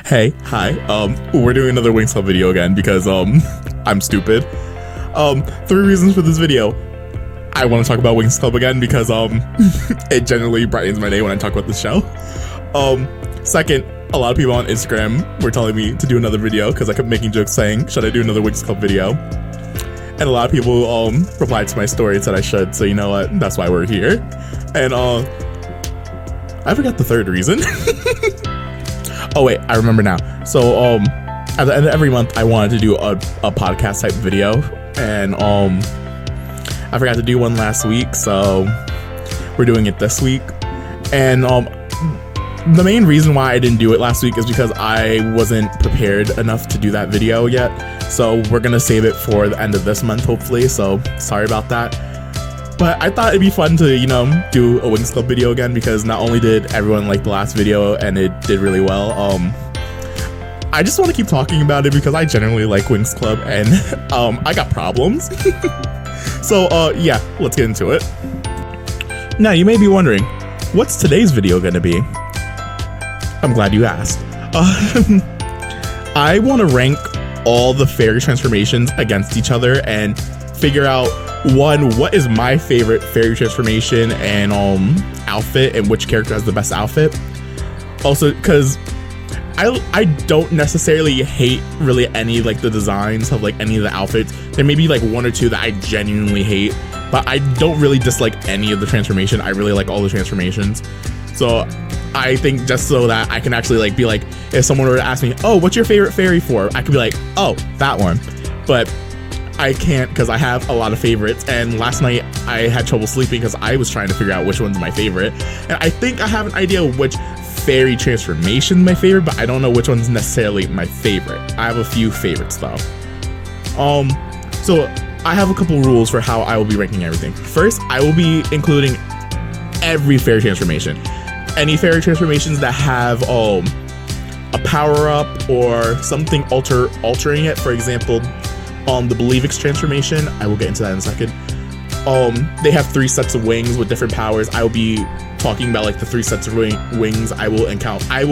Hey, hi. We're doing another Winx Club video again because I'm stupid. 3 reasons for this video. I want to talk about Winx Club again because it generally brightens my day when I talk about this show. Second, a lot of people on Instagram were telling me to do another video because I kept making jokes saying, should I do another Winx Club video? And a lot of people replied to my story and said I should, so you know what? That's why we're here. And I forgot the third reason. Oh wait, I remember now. So at the end of every month I wanted to do a podcast type video, and I forgot to do one last week, so we're doing it this week. And the main reason why I didn't do it last week is because I wasn't prepared enough to do that video yet. So we're gonna save it for the end of this month, hopefully. So sorry about that. But I thought it'd be fun to, you know, do a Winx Club video again because not only did everyone like the last video and it did really well, I just want to keep talking about it because I generally like Winx Club and I got problems. So yeah, let's get into it. Now you may be wondering, what's today's video gonna be? I'm glad you asked. I want to rank all the fairy transformations against each other and figure out, one, what is my favorite fairy transformation and outfit, and which character has the best outfit. Also, because I don't necessarily hate really any like the designs of like any of the outfits. There may be like 1 or 2 that I genuinely hate, but I don't really dislike any of the transformation. I really like all the transformations. So I think just so that I can actually like be like, if someone were to ask me, oh, what's your favorite fairy form? I could be like, oh, that one. But I can't because I have a lot of favorites, and last night I had trouble sleeping because I was trying to figure out which one's my favorite, and I think I have an idea of which fairy transformation is my favorite, but I don't know which one's necessarily my favorite. I have a few favorites though. So I have a couple rules for how I will be ranking everything. First, I will be including every fairy transformation. Any fairy transformations that have a power-up or something altering it. For example, the Believix transformation, I will get into that in a second. They have 3 sets of wings with different powers. I will be talking about like the 3 sets of wings. I will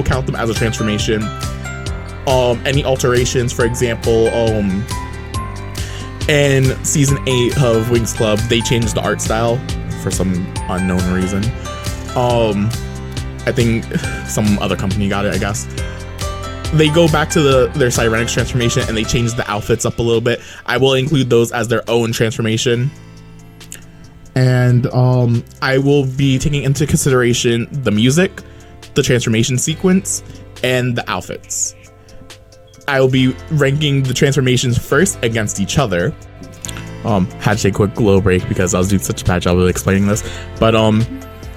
count them as a transformation. Any alterations, for example, in season 8 of Winx Club, they changed the art style for some unknown reason. I think some other company got it, I guess. They go back to their Sirenix transformation and they change the outfits up a little bit. I will include those as their own transformation. And I will be taking into consideration the music, the transformation sequence, and the outfits. I will be ranking the transformations first against each other. Had to take a quick little break because I was doing such a bad job of explaining this. But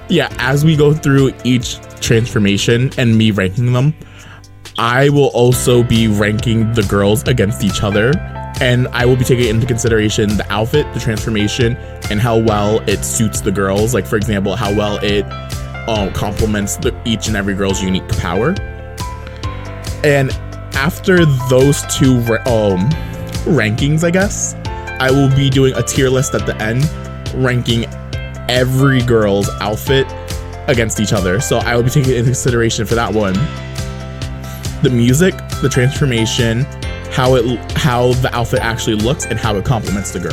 yeah, as we go through each transformation and me ranking them, I will also be ranking the girls against each other, and I will be taking into consideration the outfit, the transformation, and how well it suits the girls. Like, for example, how well it complements each and every girl's unique power. And after those 2 rankings, I guess, I will be doing a tier list at the end, ranking every girl's outfit against each other. So I will be taking into consideration for that one the music, the transformation, how the outfit actually looks, and how it complements the girl.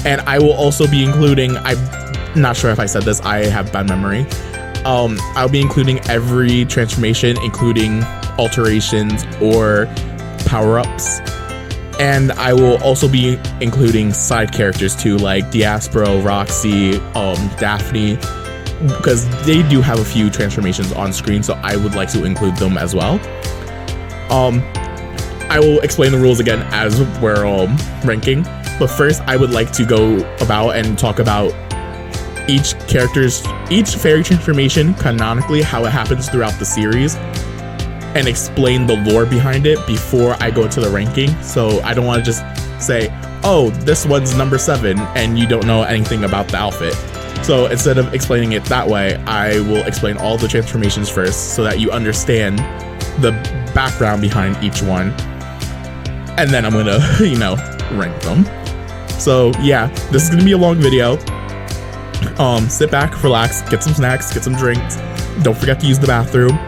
And I will also be including, I'm not sure if I said this, I have bad memory. I'll be including every transformation, including alterations or power-ups. And I will also be including side characters too, like Diaspro, Roxy, Daphne, because they do have a few transformations on screen, so I would like to include them as well. I will explain the rules again as we're ranking, but first I would like to go about and talk about each fairy transformation canonically, how it happens throughout the series, and explain the lore behind it before I go into the ranking. So I don't want to just say, oh, this one's number 7 and you don't know anything about the outfit. So instead of explaining it that way, I will explain all the transformations first so that you understand the background behind each one. And then I'm gonna, you know, rank them. So yeah, this is gonna be a long video. Sit back, relax, get some snacks, get some drinks. Don't forget to use the bathroom.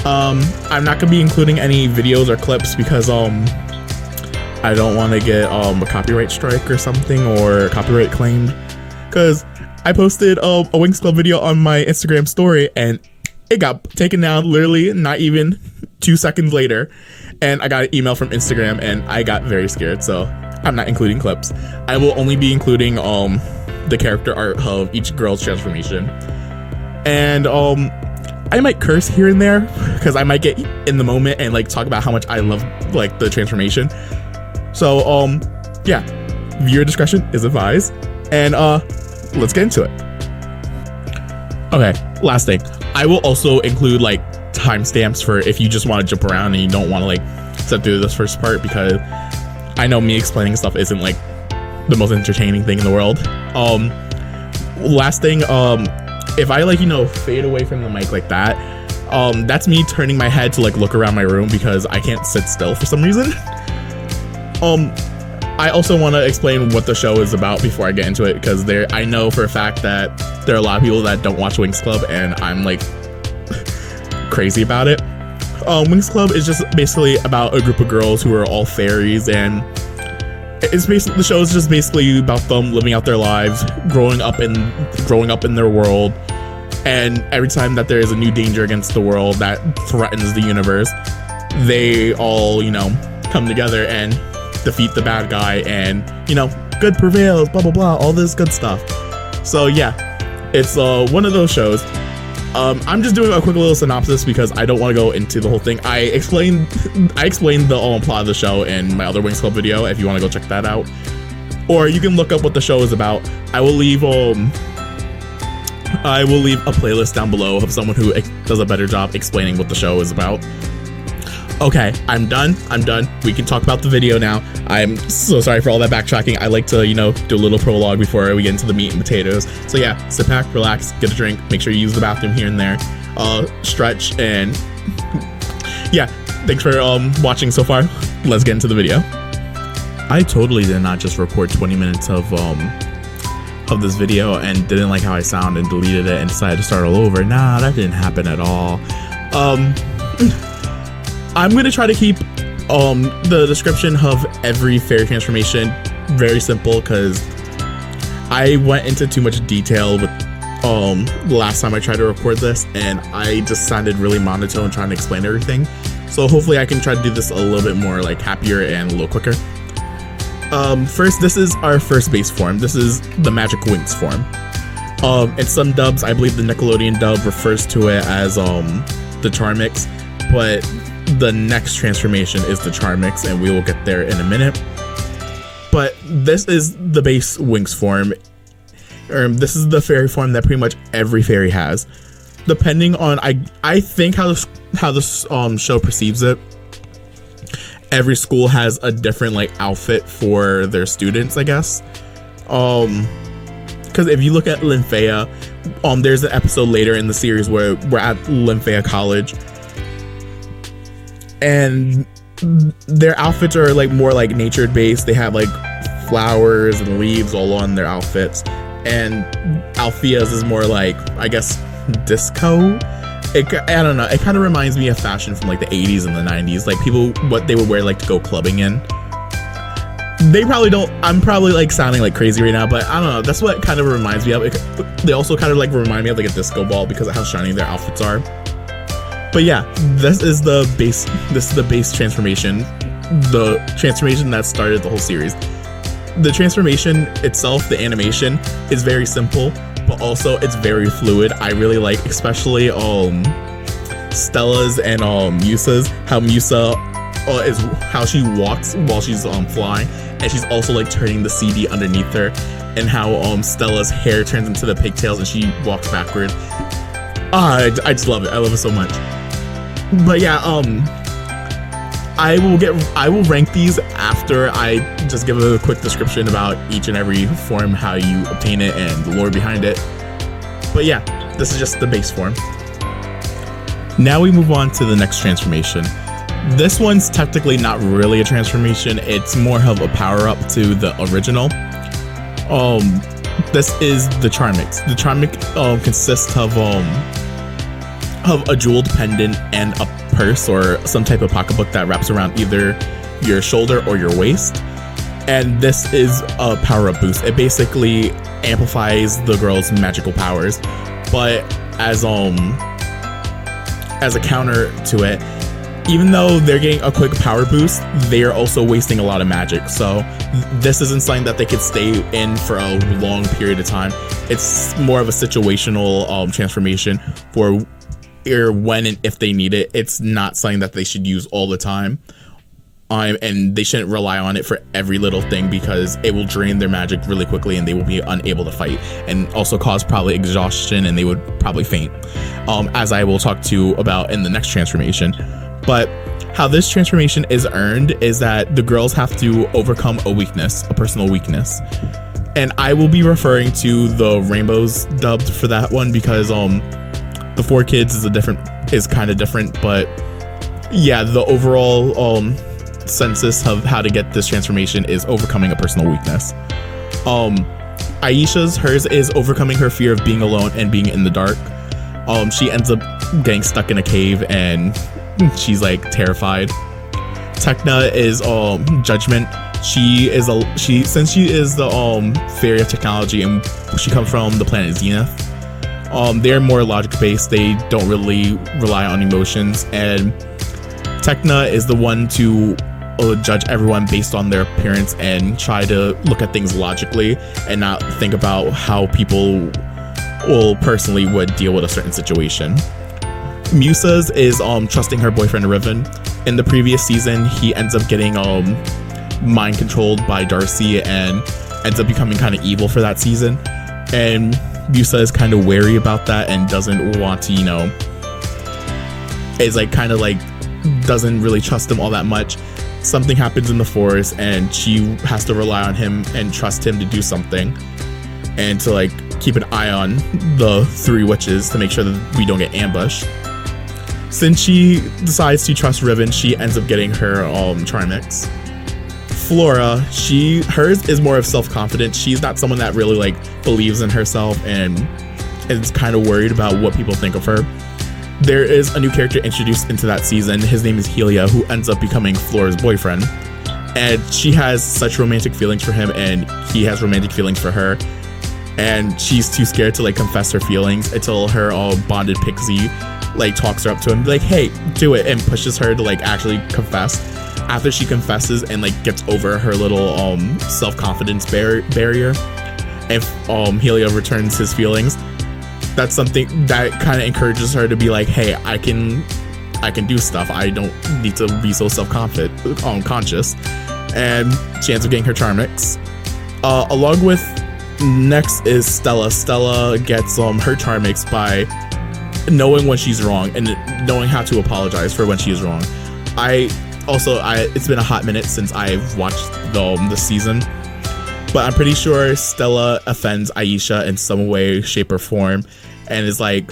I'm not gonna be including any videos or clips because I don't want to get a copyright strike or something, or copyright claimed, because I posted a Winx Club video on my Instagram story and it got taken down literally not even 2 seconds later, and I got an email from Instagram and I got very scared, so I'm not including clips. I will only be including the character art of each girl's transformation. And I might curse here and there because I might get in the moment and like talk about how much I love like the transformation. So yeah, viewer discretion is advised, and let's get into it. Okay, last thing, I will also include like timestamps for if you just want to jump around and you don't want to like sit through this first part, because I know me explaining stuff isn't like the most entertaining thing in the world. Last thing, if I like, you know, fade away from the mic like that, that's me turning my head to like look around my room because I can't sit still for some reason. I also want to explain what the show is about before I get into it, because I know for a fact that there are a lot of people that don't watch Winx Club, and I'm like crazy about it. Winx Club is just basically about a group of girls who are all fairies, and it's basically, the show is just basically about them living out their lives, growing up in their world, and every time that there is a new danger against the world that threatens the universe, they all, you know, come together and defeat the bad guy, and, you know, good prevails, blah blah blah, all this good stuff. So yeah, it's one of those shows. I'm just doing a quick little synopsis because I don't want to go into the whole thing. I explained the plot of the show in my other Winx Club video if you want to go check that out, or you can look up what the show is about. I will leave a playlist down below of someone who does a better job explaining what the show is about. Okay, I'm done. We can talk about the video now. I'm so sorry for all that backtracking. I like to, you know, do a little prologue before we get into the meat and potatoes. So yeah, sit back, relax, get a drink, make sure you use the bathroom here and there, stretch, and yeah, thanks for watching so far. Let's get into the video. I totally did not just record 20 minutes of this video and didn't like how I sound and deleted it and decided to start all over. Nah, that didn't happen at all. I'm going to try to keep the description of every fairy transformation very simple, because I went into too much detail with last time I tried to record this, and I just sounded really monotone trying to explain everything. So hopefully I can try to do this a little bit more like happier and a little quicker. First, this is our first base form. This is the Magic Winx form. In some dubs, I believe the Nickelodeon dub refers to it as the Charmix, but the next transformation is the Charmix, and we will get there in a minute. But this is the base Winx form. This is the fairy form that pretty much every fairy has, depending on I think how this show perceives it. Every school has a different like outfit for their students, I guess. Because if you look at Lymphea, there's an episode later in the series where we're at Lymphea College, and their outfits are like more like nature based. They have like flowers and leaves all on their outfits, and Althea's is more like, I guess, disco. I don't know, it kind of reminds me of fashion from like the 80s and the 90s, like people, what they would wear like to go clubbing in. They probably don't, I'm probably like sounding like crazy right now, but I don't know, that's what it kind of reminds me of. They also kind of like remind me of like a disco ball because of how shiny their outfits are. But yeah, this is the base transformation, the transformation that started the whole series. The transformation itself, the animation, is very simple, but also it's very fluid. I really like, especially Stella's and Musa's, how Musa is how she walks while she's flying, and she's also like turning the CD underneath her, and how Stella's hair turns into the pigtails and she walks backward. I just love it. I love it so much. But yeah, I will rank these after I just give a quick description about each and every form, how you obtain it, and the lore behind it. But yeah, this is just the base form. Now we move on to the next transformation. This one's technically not really a transformation, it's more of a power-up to the original. This is the Charmix. The Charmix consists of of a jeweled pendant and a purse or some type of pocketbook that wraps around either your shoulder or your waist. And this is a power-up boost. It basically amplifies the girl's magical powers, but as a counter to it, even though they're getting a quick power boost, they are also wasting a lot of magic. So this isn't something that they could stay in for a long period of time. It's more of a situational transformation for when and if they need it. It's not something that they should use all the time. And they shouldn't rely on it for every little thing, because it will drain their magic really quickly and they will be unable to fight, and also cause probably exhaustion, and they would probably faint, as I will talk to about in the next transformation. But how this transformation is earned is that the girls have to overcome a weakness, a personal weakness. And I will be referring to the rainbows dubbed for that one, because the 4 Kids is kind of different, but yeah, the overall census of how to get this transformation is overcoming a personal weakness. Aisha's, hers is overcoming her fear of being alone and being in the dark. She ends up getting stuck in a cave and she's like terrified. Tekna is judgment. Since she is the fairy of technology and she comes from the planet Zenith, they're more logic based. They don't really rely on emotions, and Tekna is the one to judge everyone based on their appearance and try to look at things logically and not think about how people personally would deal with a certain situation. Musa's is trusting her boyfriend Riven. In the previous season, he ends up getting mind controlled by Darcy and ends up becoming kind of evil for that season. And Musa is kind of wary about that and doesn't want to, is like kind of like doesn't really trust him all that much. Something happens in the forest and she has to rely on him and trust him to do something, and to like keep an eye on the 3 witches to make sure that we don't get ambushed. Since she decides to trust Riven, she ends up getting her Charmix. Flora, hers is more of self-confidence. She's not someone that really like believes in herself and is kind of worried about what people think of her. There is a new character introduced into that season. His name is Helia, who ends up becoming Flora's boyfriend. And she has such romantic feelings for him, and he has romantic feelings for her. And she's too scared to like confess her feelings until her bonded pixie like talks her up to him, like, hey, do it, and pushes her to like actually confess. After she confesses and like gets over her little self-confidence barrier, and Helia returns his feelings, that's something that kind of encourages her to be like, hey, I can do stuff. I don't need to be so conscious. And she ends up getting her Charmix. Along with next is Stella. Stella gets her Charmix by knowing when she's wrong and knowing how to apologize for when she is wrong. It's been a hot minute since I've watched the season, but I'm pretty sure Stella offends Aisha in some way, shape, or form, and is like,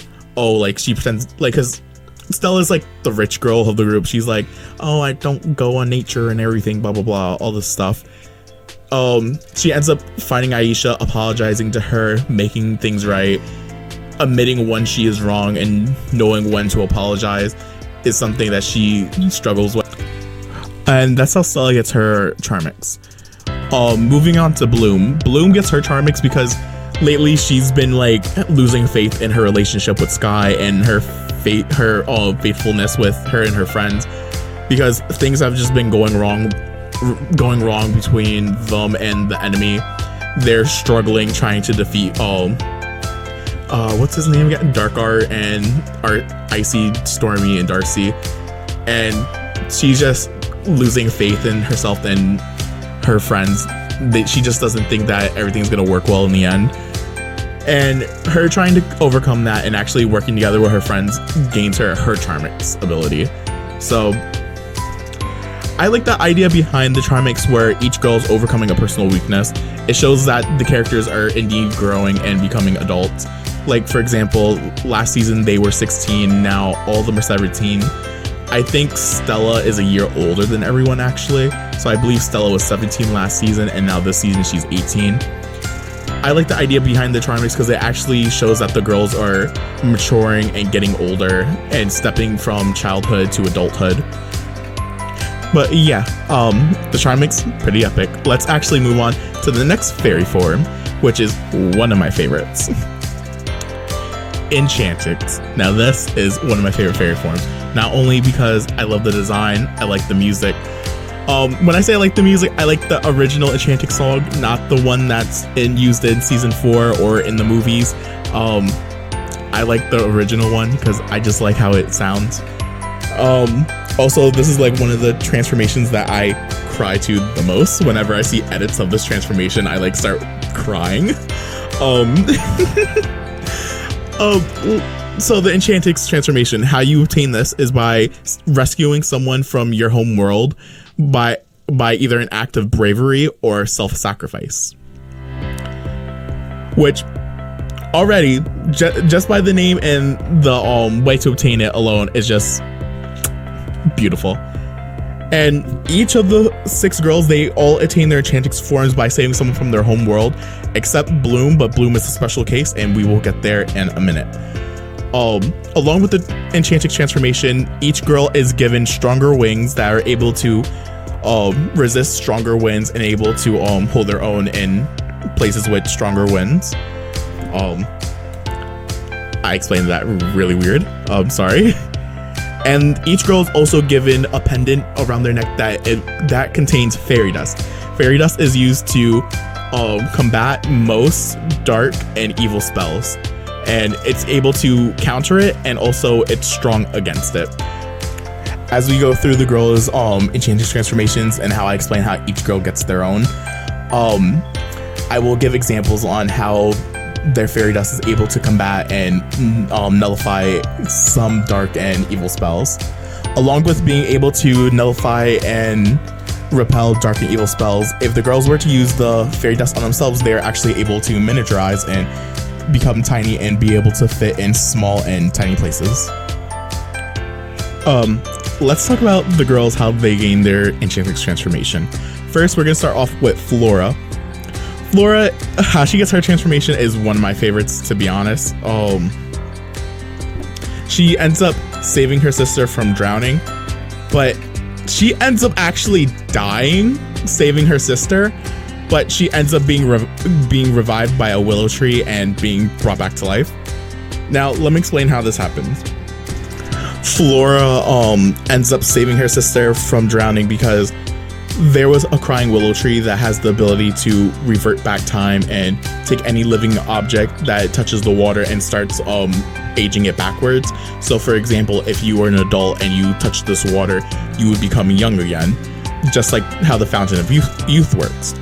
she pretends, like, because Stella's like the rich girl of the group. She's like, oh, I don't go on nature and everything, blah, blah, blah, all this stuff. She ends up finding Aisha, apologizing to her, making things right, admitting when she is wrong, and knowing when to apologize is something that she struggles with. And that's how Stella gets her Charmix. Moving on to Bloom. Bloom gets her Charmix because lately she's been like losing faith in her relationship with Sky and her faithfulness with her and her friends, because things have just been going wrong between them and the enemy. They're struggling trying to defeat what's his name again? Darkart and Icy, Stormy, and Darcy. And she's just losing faith in herself and her friends. She just doesn't think that everything's gonna work well in the end. And her trying to overcome that and actually working together with her friends gains her Charmix ability. So I like the idea behind the Charmix where each girl is overcoming a personal weakness. It shows that the characters are indeed growing and becoming adults. Like, for example, last season they were 16, now all of them are 17. I think Stella is a year older than everyone, actually. So I believe Stella was 17 last season, and now this season she's 18. I like the idea behind the Charmix because it actually shows that the girls are maturing and getting older and stepping from childhood to adulthood. But yeah, the Charmix, pretty epic. Let's actually move on to the next fairy form, which is one of my favorites. Enchantix. Now this is one of my favorite fairy forms, not only because I love the design, I like the music. When I say I like the music, I like the original Enchantix song, not the one that's used in season 4 or in the movies. I like the original one because I just like how it sounds. Also, this is like one of the transformations that I cry to the most. Whenever I see edits of this transformation, I like start crying. So the Enchantix transformation, how you obtain this is by rescuing someone from your home world by either an act of bravery or self-sacrifice. Which already, just by the name and the way to obtain it alone is just beautiful. And each of the 6 girls, they all attain their Enchantix forms by saving someone from their home world, except Bloom, but Bloom is a special case, and we will get there in a minute. Along with the Enchantix transformation, each girl is given stronger wings that are able to resist stronger winds and able to hold their own in places with stronger winds. I explained that really weird. Sorry. And each girl is also given a pendant around their neck that contains fairy dust. Fairy dust is used to combat most dark and evil spells, and it's able to counter it, and also it's strong against it. As we go through the girls' Enchantix transformations and how I explain how each girl gets their own, I will give examples on how their fairy dust is able to combat and nullify some dark and evil spells, along with being able to nullify and repel dark and evil spells. If the girls were to use the fairy dust on themselves, they're actually able to miniaturize and become tiny and be able to fit in small and tiny places. Let's talk about the girls, how they gain their Enchantix transformation. First, we're gonna start off with Flora. Flora, how she gets her transformation is one of my favorites, to be honest. She ends up saving her sister from drowning, but she ends up actually dying saving her sister, but she ends up being revived by a willow tree and being brought back to life. Now, let me explain how this happens. Flora ends up saving her sister from drowning because there was a crying willow tree that has the ability to revert back time and take any living object that touches the water and starts aging it backwards. So for example, if you were an adult and you touched this water, you would become young again, just like how the Fountain of Youth works.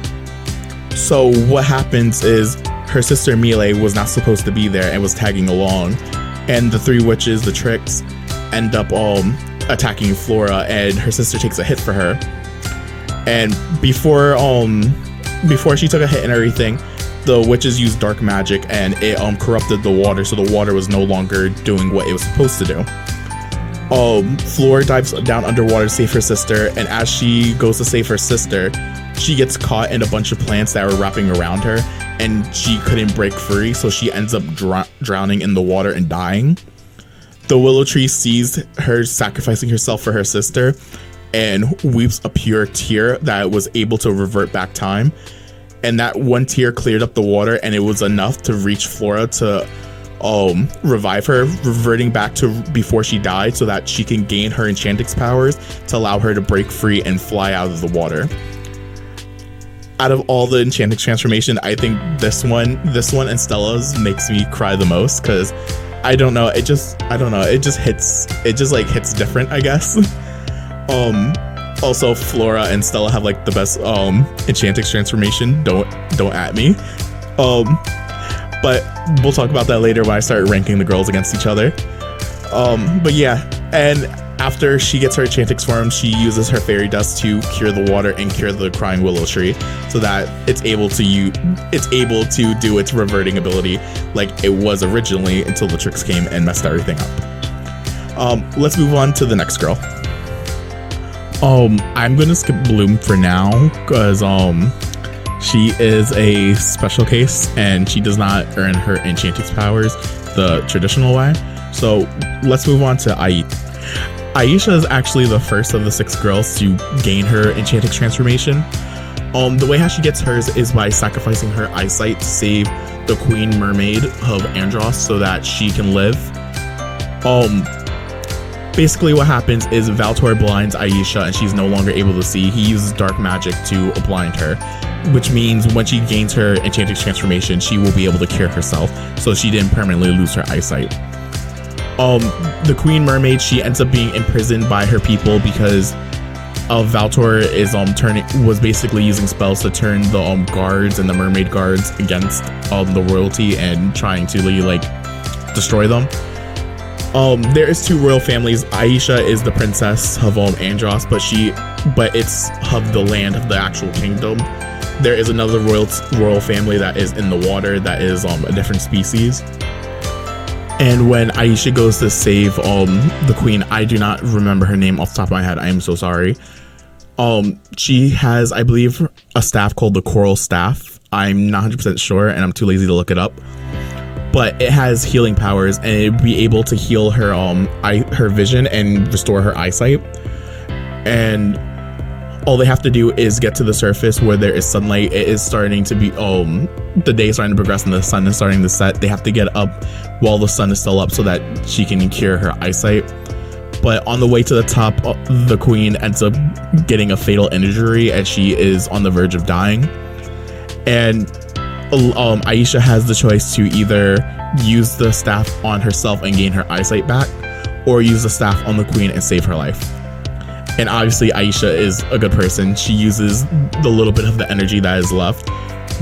So what happens is her sister Melee was not supposed to be there and was tagging along, and the 3 witches, the Tricks, end up attacking Flora, and her sister takes a hit for her. And before she took a hit and everything, the witches used dark magic and it corrupted the water, so the water was no longer doing what it was supposed to do. Flora dives down underwater to save her sister, and as she goes to save her sister, she gets caught in a bunch of plants that were wrapping around her, and she couldn't break free, so she ends up drowning in the water and dying. The willow tree sees her sacrificing herself for her sister and weeps a pure tear that was able to revert back time. And that one tear cleared up the water, and it was enough to reach Flora to revive her, reverting back to before she died so that she can gain her Enchantix powers to allow her to break free and fly out of the water. Out of all the Enchantix transformation, I think this one and Stella's makes me cry the most, because it just hits different, I guess. Also, Flora and Stella have like the best Enchantix transformation. Don't at me. But we'll talk about that later when I start ranking the girls against each other. But yeah, and after she gets her Enchantix form, she uses her fairy dust to cure the water and cure the crying willow tree, so that it's able to do its reverting ability like it was originally, until the Tricks came and messed everything up. Let's move on to the next girl. I'm gonna skip Bloom for now, because She is a special case, and she does not earn her Enchantix powers the traditional way. So let's move on to Aisha is actually the first of the 6 girls to gain her Enchantix transformation. The way how she gets hers is by sacrificing her eyesight to save the Queen Mermaid of Andros so that she can live. Basically what happens is Valtor blinds Aisha and she's no longer able to see. He uses dark magic to blind her, which means when she gains her Enchantix transformation, she will be able to cure herself, so she didn't permanently lose her eyesight. The Queen Mermaid, she ends up being imprisoned by her people because Valtor is was basically using spells to turn the guards and the mermaid guards against the royalty and trying to like destroy them. There is 2 royal families. Aisha is the princess of Andros, but it's of the land of the actual kingdom. There is another royal family that is in the water that is a different species. And when Aisha goes to save the queen, I do not remember her name off the top of my head. I am so sorry. She has, I believe, a staff called the Coral Staff. I'm not 100% sure, and I'm too lazy to look it up. But it has healing powers, and it'd be able to heal her her vision and restore her eyesight. And all they have to do is get to the surface where there is sunlight. It is starting to be the day is starting to progress and the sun is starting to set. They have to get up while the sun is still up so that she can cure her eyesight. But on the way to the top, the queen ends up getting a fatal injury and she is on the verge of dying. And Aisha has the choice to either use the staff on herself and gain her eyesight back, or use the staff on the queen and save her life. And obviously Aisha is a good person. She uses the little bit of the energy that is left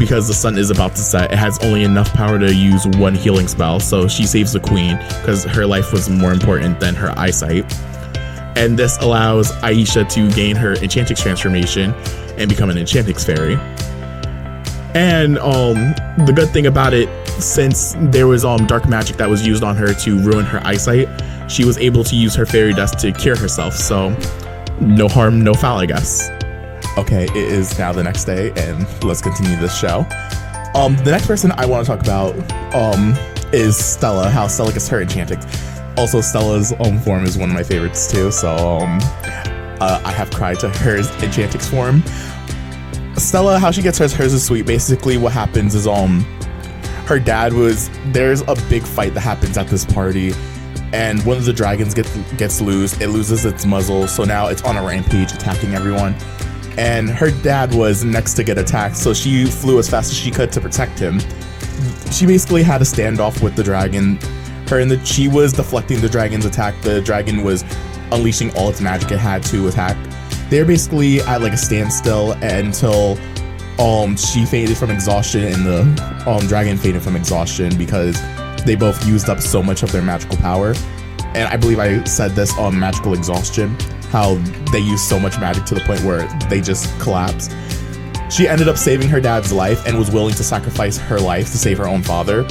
because the sun is about to set. It has only enough power to use 1 healing spell, so she saves the queen because her life was more important than her eyesight. And this allows Aisha to gain her Enchantix transformation and become an Enchantix fairy. And the good thing about it, since there was dark magic that was used on her to ruin her eyesight, she was able to use her fairy dust to cure herself. So no harm, no foul, I guess. Okay, it is now the next day, and let's continue this show. The next person I want to talk about is Stella, how Stella gets her Enchantix. Also, Stella's form is one of my favorites too, so I have cried to her Enchantix form. Stella, how she gets hers is sweet. Basically what happens is her dad there's a big fight that happens at this party, and one of the dragons gets loose. It loses its muzzle, so now it's on a rampage attacking everyone. And her dad was next to get attacked, so she flew as fast as she could to protect him. She basically had a standoff with the dragon. She was deflecting the dragon's attack. The dragon was unleashing all its magic it had to attack. They're basically at like a standstill until she faded from exhaustion and the dragon faded from exhaustion because they both used up so much of their magical power. And I believe I said this on magical exhaustion, how they used so much magic to the point where they just collapsed. She ended up saving her dad's life and was willing to sacrifice her life to save her own father.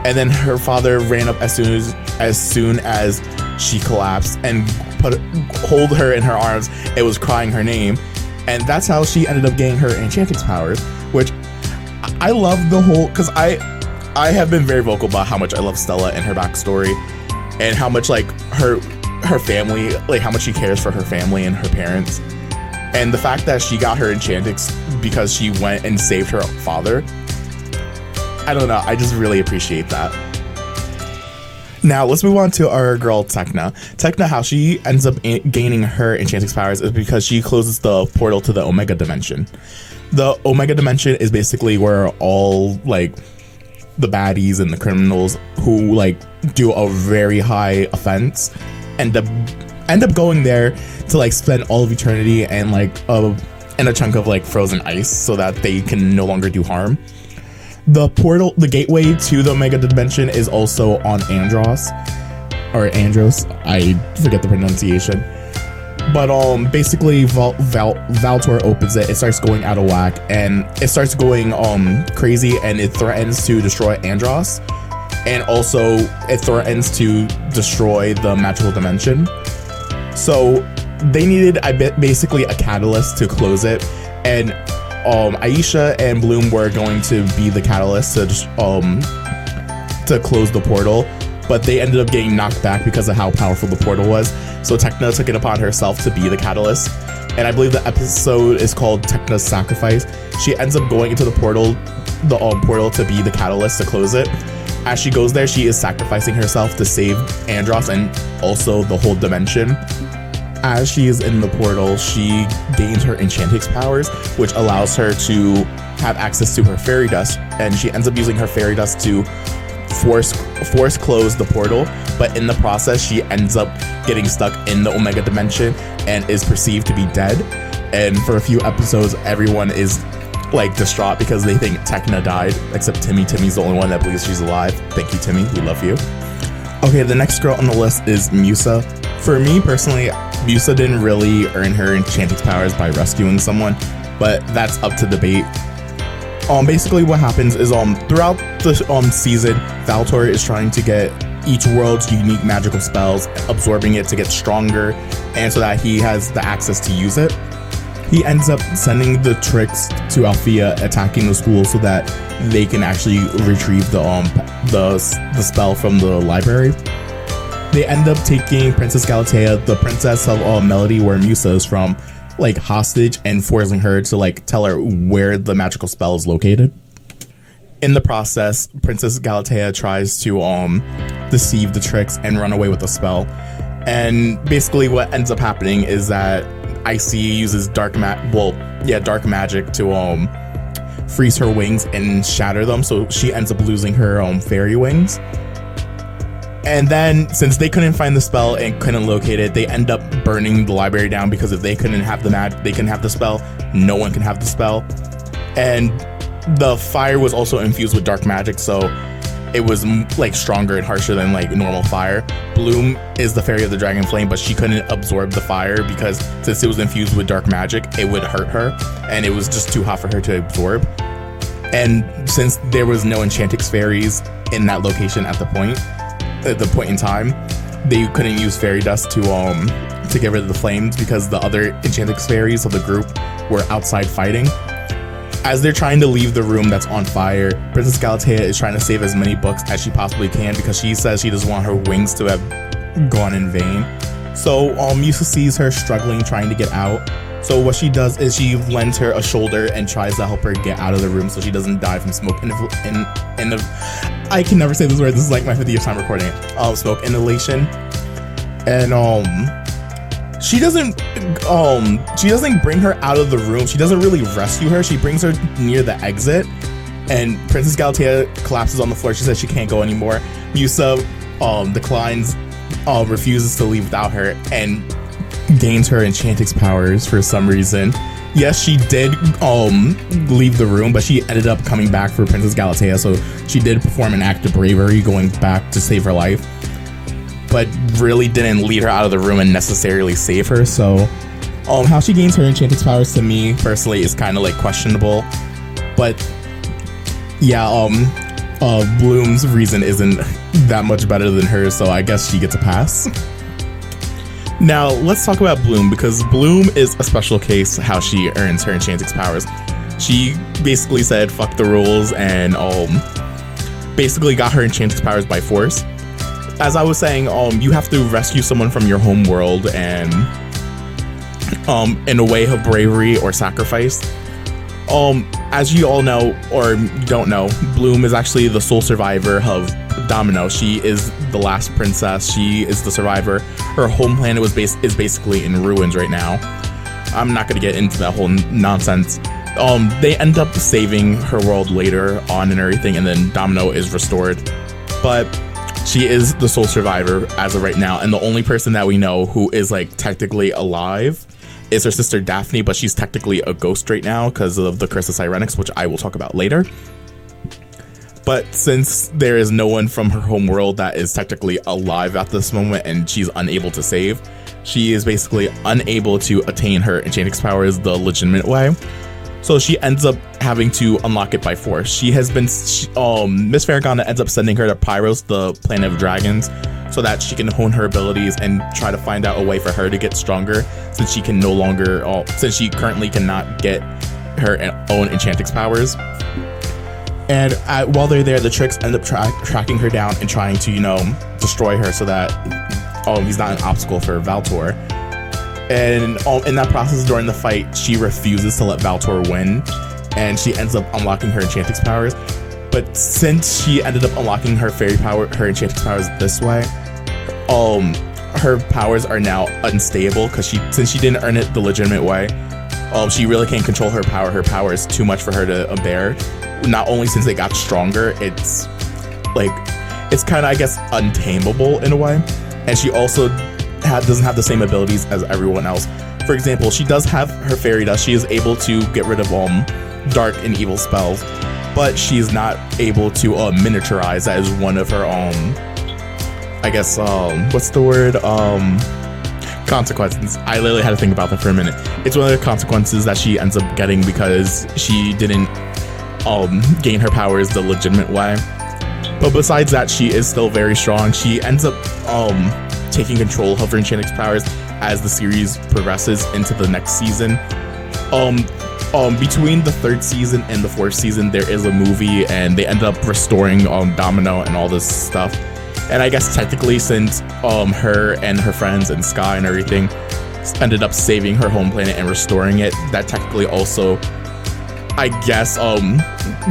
And then her father ran up as soon as she collapsed and hold her in her arms. It was crying her name, and that's how she ended up getting her Enchantix powers, which I love the whole, because I have been very vocal about how much I love Stella and her backstory, and how much like her family, like how much she cares for her family and her parents, and the fact that she got her Enchantix because she went and saved her father. I don't know, I just really appreciate that. Now, let's move on to our girl, Tekna. Tekna, how she ends up gaining her Enchantix powers is because she closes the portal to the Omega Dimension. The Omega Dimension is basically where all, like, the baddies and the criminals who, like, do a very high offense end up going there to, like, spend all of eternity and, like, and a chunk of, like, frozen ice so that they can no longer do harm. The gateway to the Omega Dimension is also on Andros, I forget the pronunciation. But basically Valtor opens it, it starts going out of whack, and it starts going crazy, and it threatens to destroy Andros, and also it threatens to destroy the magical dimension. So they needed basically a catalyst to close it, and Aisha and Bloom were going to be the catalyst to close the portal, but they ended up getting knocked back because of how powerful the portal was. So Tekna took it upon herself to be the catalyst. And I believe the episode is called Tekna's Sacrifice. She ends up going into the portal to be the catalyst to close it. As she goes there, she is sacrificing herself to save Andros and also the whole dimension. As she is in the portal, she gains her Enchantix powers, which allows her to have access to her fairy dust, and she ends up using her fairy dust to force close the portal, but in the process she ends up getting stuck in the Omega dimension and is perceived to be dead. And for a few episodes, everyone is like distraught because they think Tekna died, except Timmy. Timmy's the only one that believes she's alive. Thank you, Timmy, we love you. Okay, the next girl on the list is Musa. For me personally, Musa didn't really earn her Enchantix powers by rescuing someone, but that's up to debate. Basically what happens is throughout the season, Valtor is trying to get each world's unique magical spells, absorbing it to get stronger, and so that he has the access to use it. He ends up sending the Trix to Althea, attacking the school so that they can actually retrieve the spell from the library. They end up taking Princess Galatea, the princess of Melody, where Musa is from, like hostage, and forcing her to like tell her where the magical spell is located. In the process, Princess Galatea tries to deceive the Trix and run away with the spell. And basically what ends up happening is that Icy uses dark magic to freeze her wings and shatter them, so she ends up losing her fairy wings. And then, since they couldn't find the spell and couldn't locate it, they end up burning the library down, because if they couldn't have they couldn't have the spell, no one can have the spell. And the fire was also infused with dark magic, so it was like stronger and harsher than like normal fire. Bloom is the fairy of the dragon flame, but she couldn't absorb the fire because since it was infused with dark magic, it would hurt her, and it was just too hot for her to absorb. And since there was no Enchantix fairies in that location at the point in time, they couldn't use fairy dust to get rid of the flames because the other Enchantix fairies of the group were outside fighting. As they're trying to leave the room that's on fire, Princess Galatea is trying to save as many books as she possibly can because she says she doesn't want her wings to have gone in vain. So Musa sees her struggling trying to get out. So what she does is she lends her a shoulder and tries to help her get out of the room so she doesn't die from smoke I can never say this word. This is like my 50th time recording it. Smoke inhalation. And she doesn't bring her out of the room. She doesn't really rescue her. She brings her near the exit, and Princess Galatea collapses on the floor. She says she can't go anymore. Musa declines, refuses to leave without her, and gains her Enchantix powers for some reason. Yes, she did leave the room, but she ended up coming back for Princess Galatea, so she did perform an act of bravery going back to save her life, but really didn't lead her out of the room and necessarily save her. So how she gains her Enchantix powers to me personally is kind of like questionable, but yeah, Bloom's reason isn't that much better than hers, so I guess she gets a pass. Now let's talk about Bloom, because Bloom is a special case how she earns her Enchantix powers. She basically said fuck the rules and basically got her Enchantix powers by force. As I was saying, you have to rescue someone from your home world and in a way of bravery or sacrifice. As you all know, or don't know, Bloom is actually the sole survivor of Domino. She is the last princess. She is the survivor. Her home planet is basically in ruins right now. I'm not gonna get into that whole nonsense. They end up saving her world later on and everything, and then Domino is restored. But she is the sole survivor as of right now, and the only person that we know who is like technically alive is her sister Daphne, but she's technically a ghost right now because of the curse of Sirenix, which I will talk about later. But since there is no one from her home world that is technically alive at this moment and she's unable to save, she is basically unable to attain her Enchantix powers the legitimate way. So she ends up having to unlock it by force. She has been, Miss Farragona ends up sending her to Pyros, the planet of dragons, so that she can hone her abilities and try to find out a way for her to get stronger, since she can no longer, since she currently cannot get her own Enchantix powers. And while they're there, the Tricks end up tracking her down and trying to, destroy her so that he's not an obstacle for Valtor. And in that process, during the fight, she refuses to let Valtor win, and she ends up unlocking her Enchantix powers. But since she ended up unlocking her fairy power, her Enchantix powers this way, her powers are now unstable because since she didn't earn it the legitimate way, she really can't control her power. Her power is too much for her to bear. Not only since they got stronger, it's kind of, I guess, untamable in a way. And she also doesn't have the same abilities as everyone else. For example, she does have her fairy dust. She is able to get rid of dark and evil spells, but she is not able to miniaturize. That is one of her I guess what's the word, consequences. I literally had to think about that for a minute. It's one of the consequences that she ends up getting because she didn't gain her powers the legitimate way. But besides that, she is still very strong. She ends up taking control of her Enchantix powers as the series progresses into the next season. Between the 3rd season and the 4th season, there is a movie, and they end up restoring Domino and all this stuff. And I guess technically, since her and her friends and Sky and everything ended up saving her home planet and restoring it, that technically also, I guess,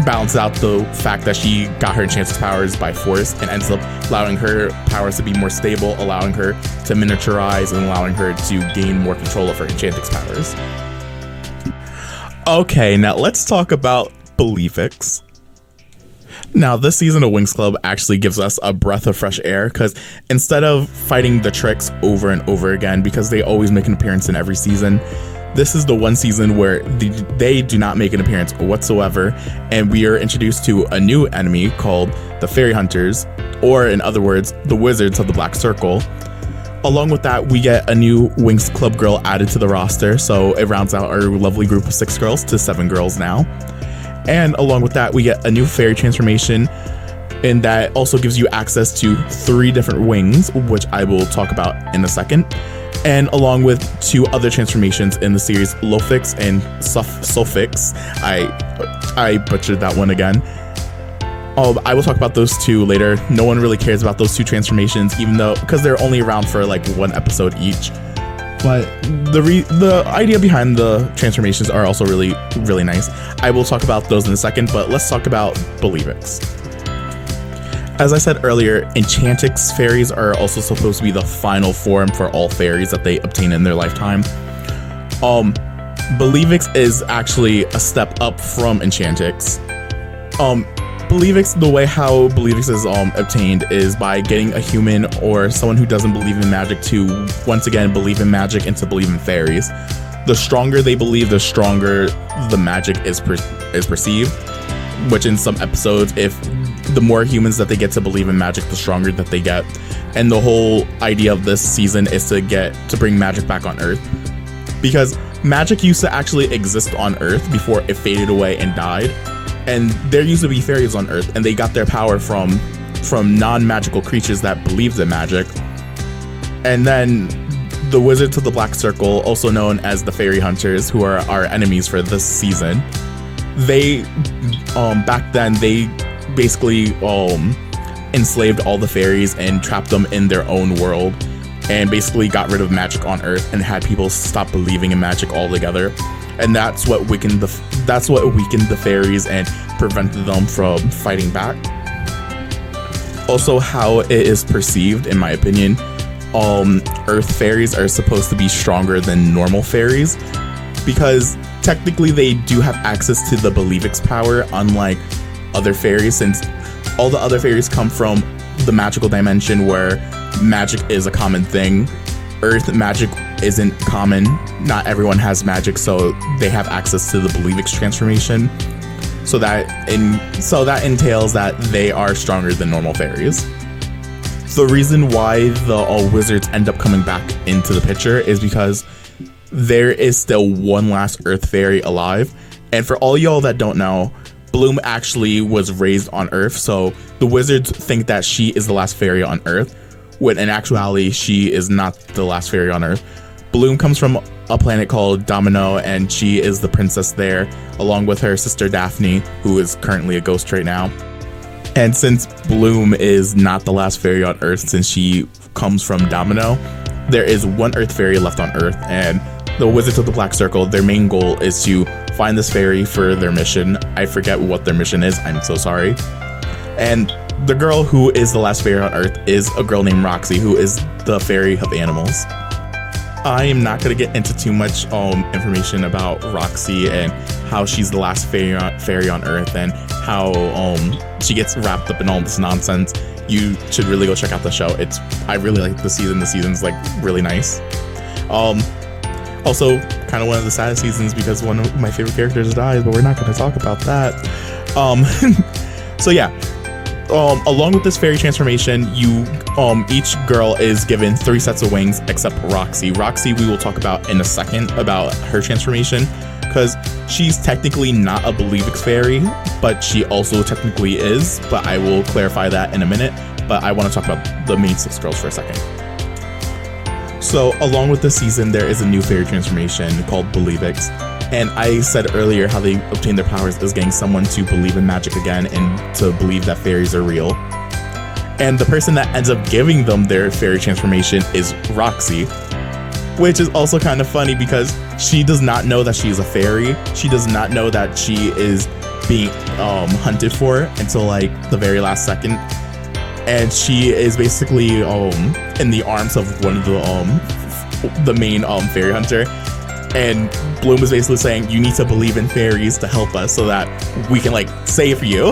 balances out the fact that she got her Enchantix powers by force and ends up allowing her powers to be more stable, allowing her to miniaturize, and allowing her to gain more control of her Enchantix powers. Okay, now let's talk about Believix. Now, this season of Winx Club actually gives us a breath of fresh air, because instead of fighting the Tricks over and over again, because they always make an appearance in every season, this is the one season where they do not make an appearance whatsoever, and we are introduced to a new enemy called the Fairy Hunters, or in other words, the Wizards of the Black Circle. Along with that, we get a new Winx Club girl added to the roster, so it rounds out our lovely group of 6 girls to 7 girls now. And along with that, we get a new fairy transformation, and that also gives you access to 3 different wings, which I will talk about in a second. And along with 2 other transformations in the series, Lovix and Sophix. I butchered that one again. I will talk about those 2 later. No one really cares about those 2 transformations, because they're only around for like 1 episode each. But the idea behind the transformations are also really, really nice. I will talk about those in a second, but let's talk about Believix. As I said earlier, Enchantix fairies are also supposed to be the final form for all fairies that they obtain in their lifetime. Believix is actually a step up from Enchantix. Believix, the way how Believix is obtained is by getting a human or someone who doesn't believe in magic to once again believe in magic and to believe in fairies. The stronger they believe, the stronger the magic is perceived, which in some episodes, if the more humans that they get to believe in magic, the stronger that they get. And the whole idea of this season is to bring magic back on Earth, because magic used to actually exist on Earth before it faded away and died. And there used to be fairies on Earth, and they got their power from non-magical creatures that believed in magic. And then the Wizards of the Black Circle, also known as the Fairy Hunters, who are our enemies for this season, they back then they basically enslaved all the fairies and trapped them in their own world, and basically got rid of magic on Earth and had people stop believing in magic altogether. And that's what weakened the fairies and prevented them from fighting back. Also, how it is perceived, in my opinion, Earth fairies are supposed to be stronger than normal fairies, because technically they do have access to the Believix power, unlike other fairies, since all the other fairies come from the magical dimension where magic is a common thing. Earth magic isn't common. Not everyone has magic, so they have access to the Believix transformation. So that entails that they are stronger than normal fairies. The reason why the wizards end up coming back into the picture is because there is still one last Earth fairy alive. And for all y'all that don't know, Bloom actually was raised on Earth, so the wizards think that she is the last fairy on Earth, when in actuality she is not the last fairy on Earth. Bloom comes from a planet called Domino, and she is the princess there, along with her sister Daphne, who is currently a ghost right now. And since Bloom is not the last fairy on Earth, since she comes from Domino, there is one Earth fairy left on Earth, and the Wizards of the Black Circle, their main goal is to find this fairy for their mission. I forget what their mission is, I'm so sorry. And the girl who is the last fairy on Earth is a girl named Roxy, who is the fairy of animals. I am not going to get into too much information about Roxy and how she's the last fairy on Earth and how she gets wrapped up in all this nonsense. You should really go check out the show. I really like the season. The season's like really nice. Also, kind of one of the saddest seasons because one of my favorite characters dies, but we're not going to talk about that. So yeah. Along with this fairy transformation, each girl is given 3 sets of wings except Roxy. Roxy we will talk about in a second about her transformation, because she's technically not a Believix fairy, but she also technically is, but I will clarify that in a minute. But I want to talk about the main 6 girls for a second. So along with this season, there is a new fairy transformation called Believix. And I said earlier how they obtain their powers is getting someone to believe in magic again and to believe that fairies are real. And the person that ends up giving them their fairy transformation is Roxy, which is also kind of funny because she does not know that she is a fairy. She does not know that she is being hunted for until like the very last second. And she is basically in the arms of one of the main fairy hunter. And Bloom is basically saying, you need to believe in fairies to help us so that we can like save you.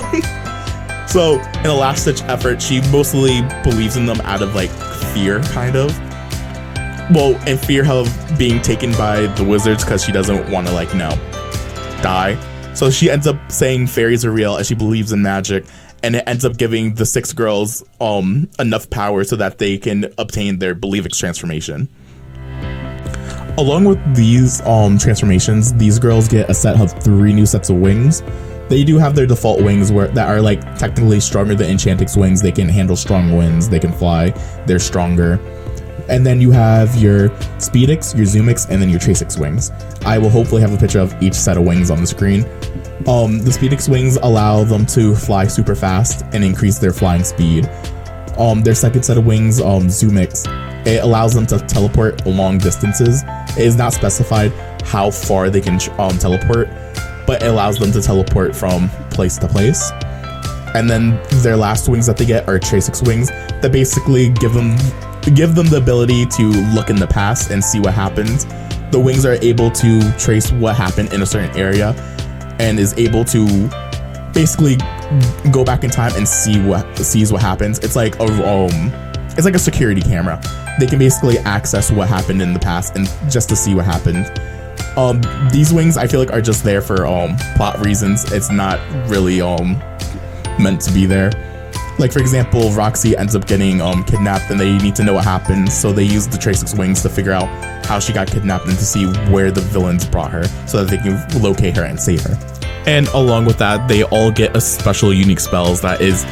So in a last ditch effort, she mostly believes in them out of like fear, kind of. Well, in fear of being taken by the wizards because she doesn't want to like, die. So she ends up saying fairies are real and she believes in magic. And it ends up giving the 6 girls enough power so that they can obtain their Believix transformation. Along with these transformations, these girls get a set of 3 new sets of wings. They do have their default wings that are like technically stronger than Enchantix wings. They can handle strong winds, they can fly, they're stronger. And then you have your Speedix, your Zoomix, and then your Tracix wings. I will hopefully have a picture of each set of wings on the screen. The Speedix wings allow them to fly super fast and increase their flying speed. Their second set of wings, Zoomix, it allows them to teleport long distances. It is not specified how far they can teleport, but it allows them to teleport from place to place. And then their last wings that they get are Tracix wings that basically give them the ability to look in the past and see what happens. The wings are able to trace what happened in a certain area and is able to basically go back in time and sees what happens. It's like a security camera. They can basically access what happened in the past and just to see what happened. These wings I feel like are just there for plot reasons. It's not really meant to be there. Like for example, Roxy ends up getting kidnapped and they need to know what happened, so they use the Tracix wings to figure out how she got kidnapped and to see where the villains brought her so that they can locate her and save her. And along with that, they all get a special unique spells that is,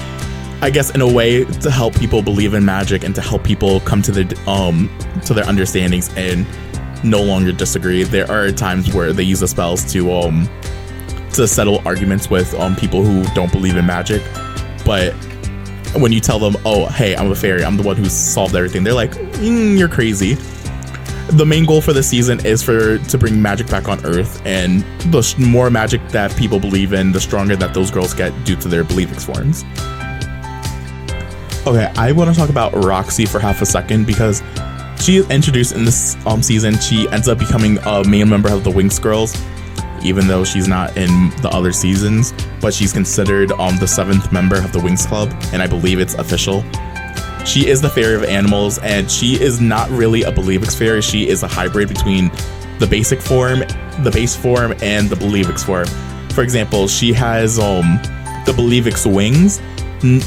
I guess, in a way to help people believe in magic and to help people come to their understandings and no longer disagree. There are times where they use the spells to settle arguments with people who don't believe in magic, but when you tell them, oh hey, I'm a fairy, I'm the one who solved everything, they're like, you're crazy. The main goal for this season is to bring magic back on Earth, and the more magic that people believe in, the stronger that those girls get due to their Believix forms. Okay, I want to talk about Roxy for half a second because she is introduced in this season. She ends up becoming a main member of the Winx Girls, even though she's not in the other seasons, but she's considered the 7th member of the Winx Club, and I believe it's official. She is the fairy of animals, and she is not really a Believix fairy. She is a hybrid between the basic form, the base form, and the Believix form. For example, she has the Believix wings,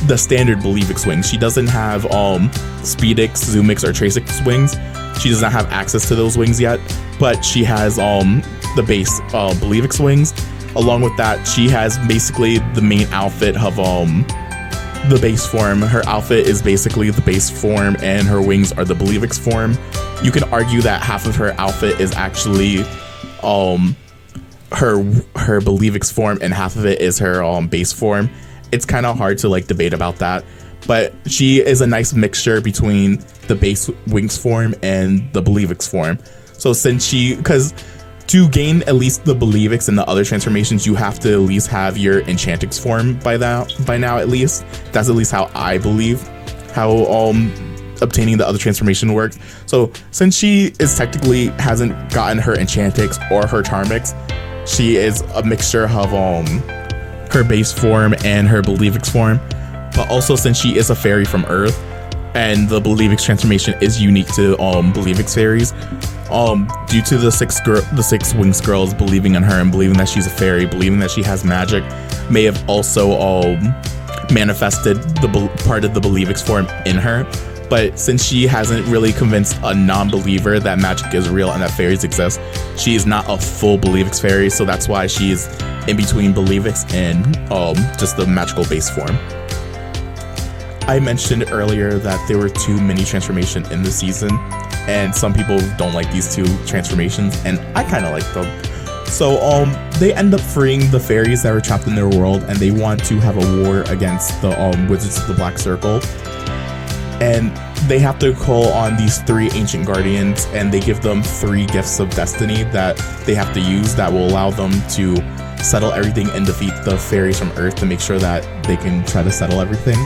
the standard Believix wings. She doesn't have Speedix, Zoomix, or Tracix wings. She does not have access to those wings yet, but she has the base Believix wings. Along with that, she has basically the main outfit of the base form. Her outfit is basically the base form and her wings are the Believix form. You can argue that half of her outfit is actually her Believix form and half of it is her base form. It's kind of hard to like debate about that, but she is a nice mixture between the base Winx form and the Believix form. So since because to gain at least the Believix and the other transformations, you have to at least have your Enchantix form by now at least. That's at least how I believe how obtaining the other transformation works. So since she is technically hasn't gotten her Enchantix or her Charmix, she is a mixture of her base form and her Believix form. But also since she is a fairy from Earth and the Believix transformation is unique to Believix fairies, due to the six Winx girls believing in her and believing that she's a fairy, believing that she has magic, may have also manifested the part of the Believix form in her. But since she hasn't really convinced a non-believer that magic is real and that fairies exist, she is not a full Believix fairy, so that's why she's in between Believix and just the magical base form. I mentioned earlier that there were 2 mini transformations in the season, and some people don't like these 2 transformations, and I kind of like them. So they end up freeing the fairies that were trapped in their world, and they want to have a war against the Wizards of the Black Circle. And they have to call on these 3 ancient guardians, and they give them 3 gifts of destiny that they have to use that will allow them to settle everything and defeat the fairies from Earth to make sure that they can try to settle everything.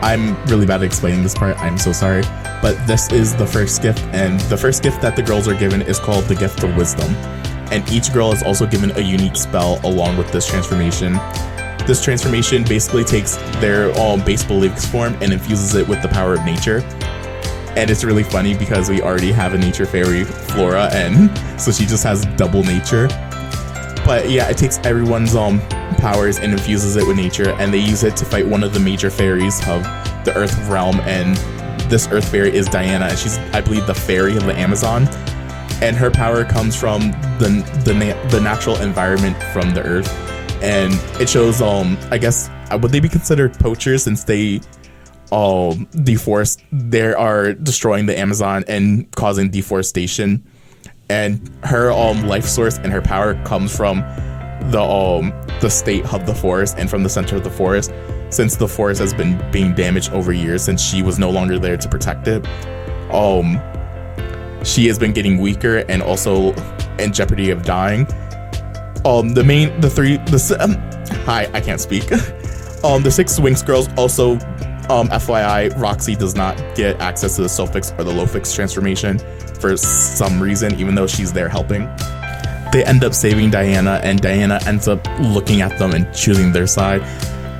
I'm really bad at explaining this part, I'm so sorry, but this is the first gift, and the first gift that the girls are given is called the Gift of Wisdom, and each girl is also given a unique spell along with this transformation. This transformation basically takes their base Believix form and infuses it with the power of nature. And it's really funny because we already have a nature fairy, Flora, and so she just has double nature. But yeah, it takes everyone's powers and infuses it with nature, and they use it to fight one of the major fairies of the Earth realm. And this Earth fairy is Diana, and she's, I believe, the fairy of the Amazon. And her power comes from the natural environment from the Earth. And it shows, I guess, would they be considered poachers since they they are destroying the Amazon and causing deforestation. And her life source and her power comes from the state of the forest and from the center of the forest, since the forest has been being damaged over years since she was no longer there to protect it. She has been getting weaker and also in jeopardy of dying. I can't speak. The 6 Winx girls also, FYI, Roxy does not get access to the Sophix or the Lovix transformation for some reason, even though she's there helping. They end up saving Diana, and Diana ends up looking at them and choosing their side.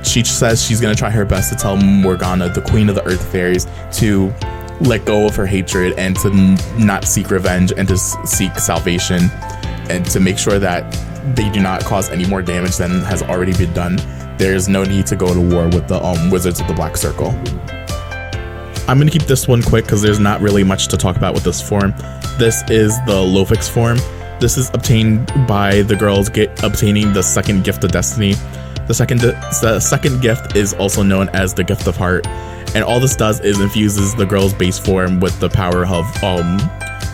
She says she's going to try her best to tell Morgana, the queen of the Earth Fairies, to let go of her hatred and to not seek revenge and to seek salvation, and to make sure that they do not cause any more damage than has already been done. There's no need to go to war with the Wizards of the Black Circle. I'm going to keep this one quick because there's not really much to talk about with this form. This is the Lovix form. This is obtained by the girls obtaining the second gift of destiny. The second gift is also known as the Gift of Heart, and all this does is infuses the girls' base form with the power of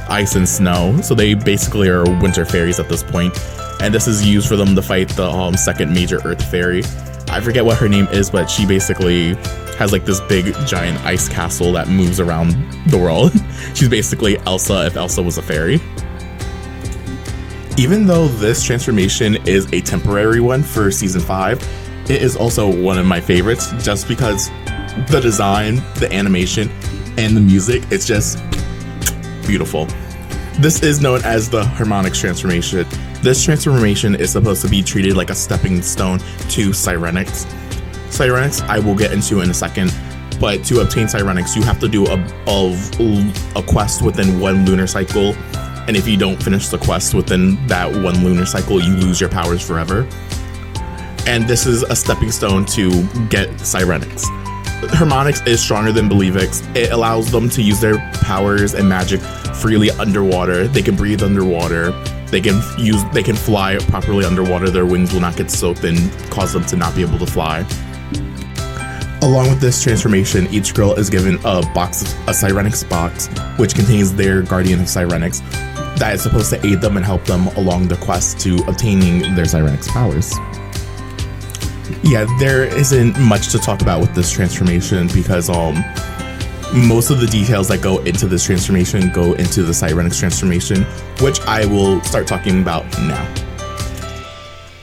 ice and snow. So they basically are winter fairies at this point, and this is used for them to fight the second major Earth fairy. I forget what her name is, but she basically has like this big giant ice castle that moves around the world. She's basically Elsa if Elsa was a fairy. Even though this transformation is a temporary one for season 5, it is also one of my favorites just because the design, the animation, and the music, it's just beautiful. This is known as the Harmonix transformation. This transformation is supposed to be treated like a stepping stone to Sirenix. Sirenix I will get into in a second, but to obtain Sirenix you have to do a quest within 1 lunar cycle, and if you don't finish the quest within that 1 lunar cycle you lose your powers forever. And this is a stepping stone to get Sirenix. Harmonix is stronger than Believix. It allows them to use their powers and magic freely underwater. They can breathe underwater. They can fly properly underwater. Their wings will not get soaked and cause them to not be able to fly. Along with this transformation, each girl is given a Sirenix box, which contains their Guardian of Sirenix that is supposed to aid them and help them along the quest to obtaining their Sirenix powers. Yeah, there isn't much to talk about with this transformation because most of the details that go into this transformation go into the Sirenix transformation, which I will start talking about now.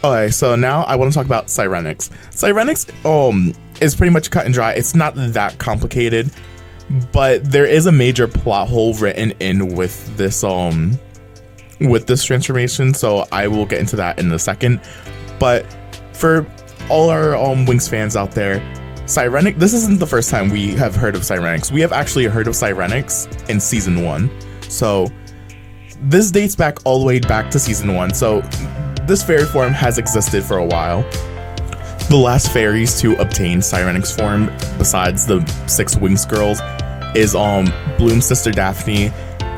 Okay, so now I want to talk about Sirenix. Sirenix is pretty much cut and dry. It's not that complicated, but there is a major plot hole written in with this transformation, so I will get into that in a second. But for all our Winx fans out there, Sirenix, this isn't the first time we have heard of Sirenix. We have actually heard of Sirenix in season 1. So this dates back all the way back to season 1. So this fairy form has existed for a while. The last fairies to obtain Sirenix form, besides the 6 Winx girls, is Bloom's sister Daphne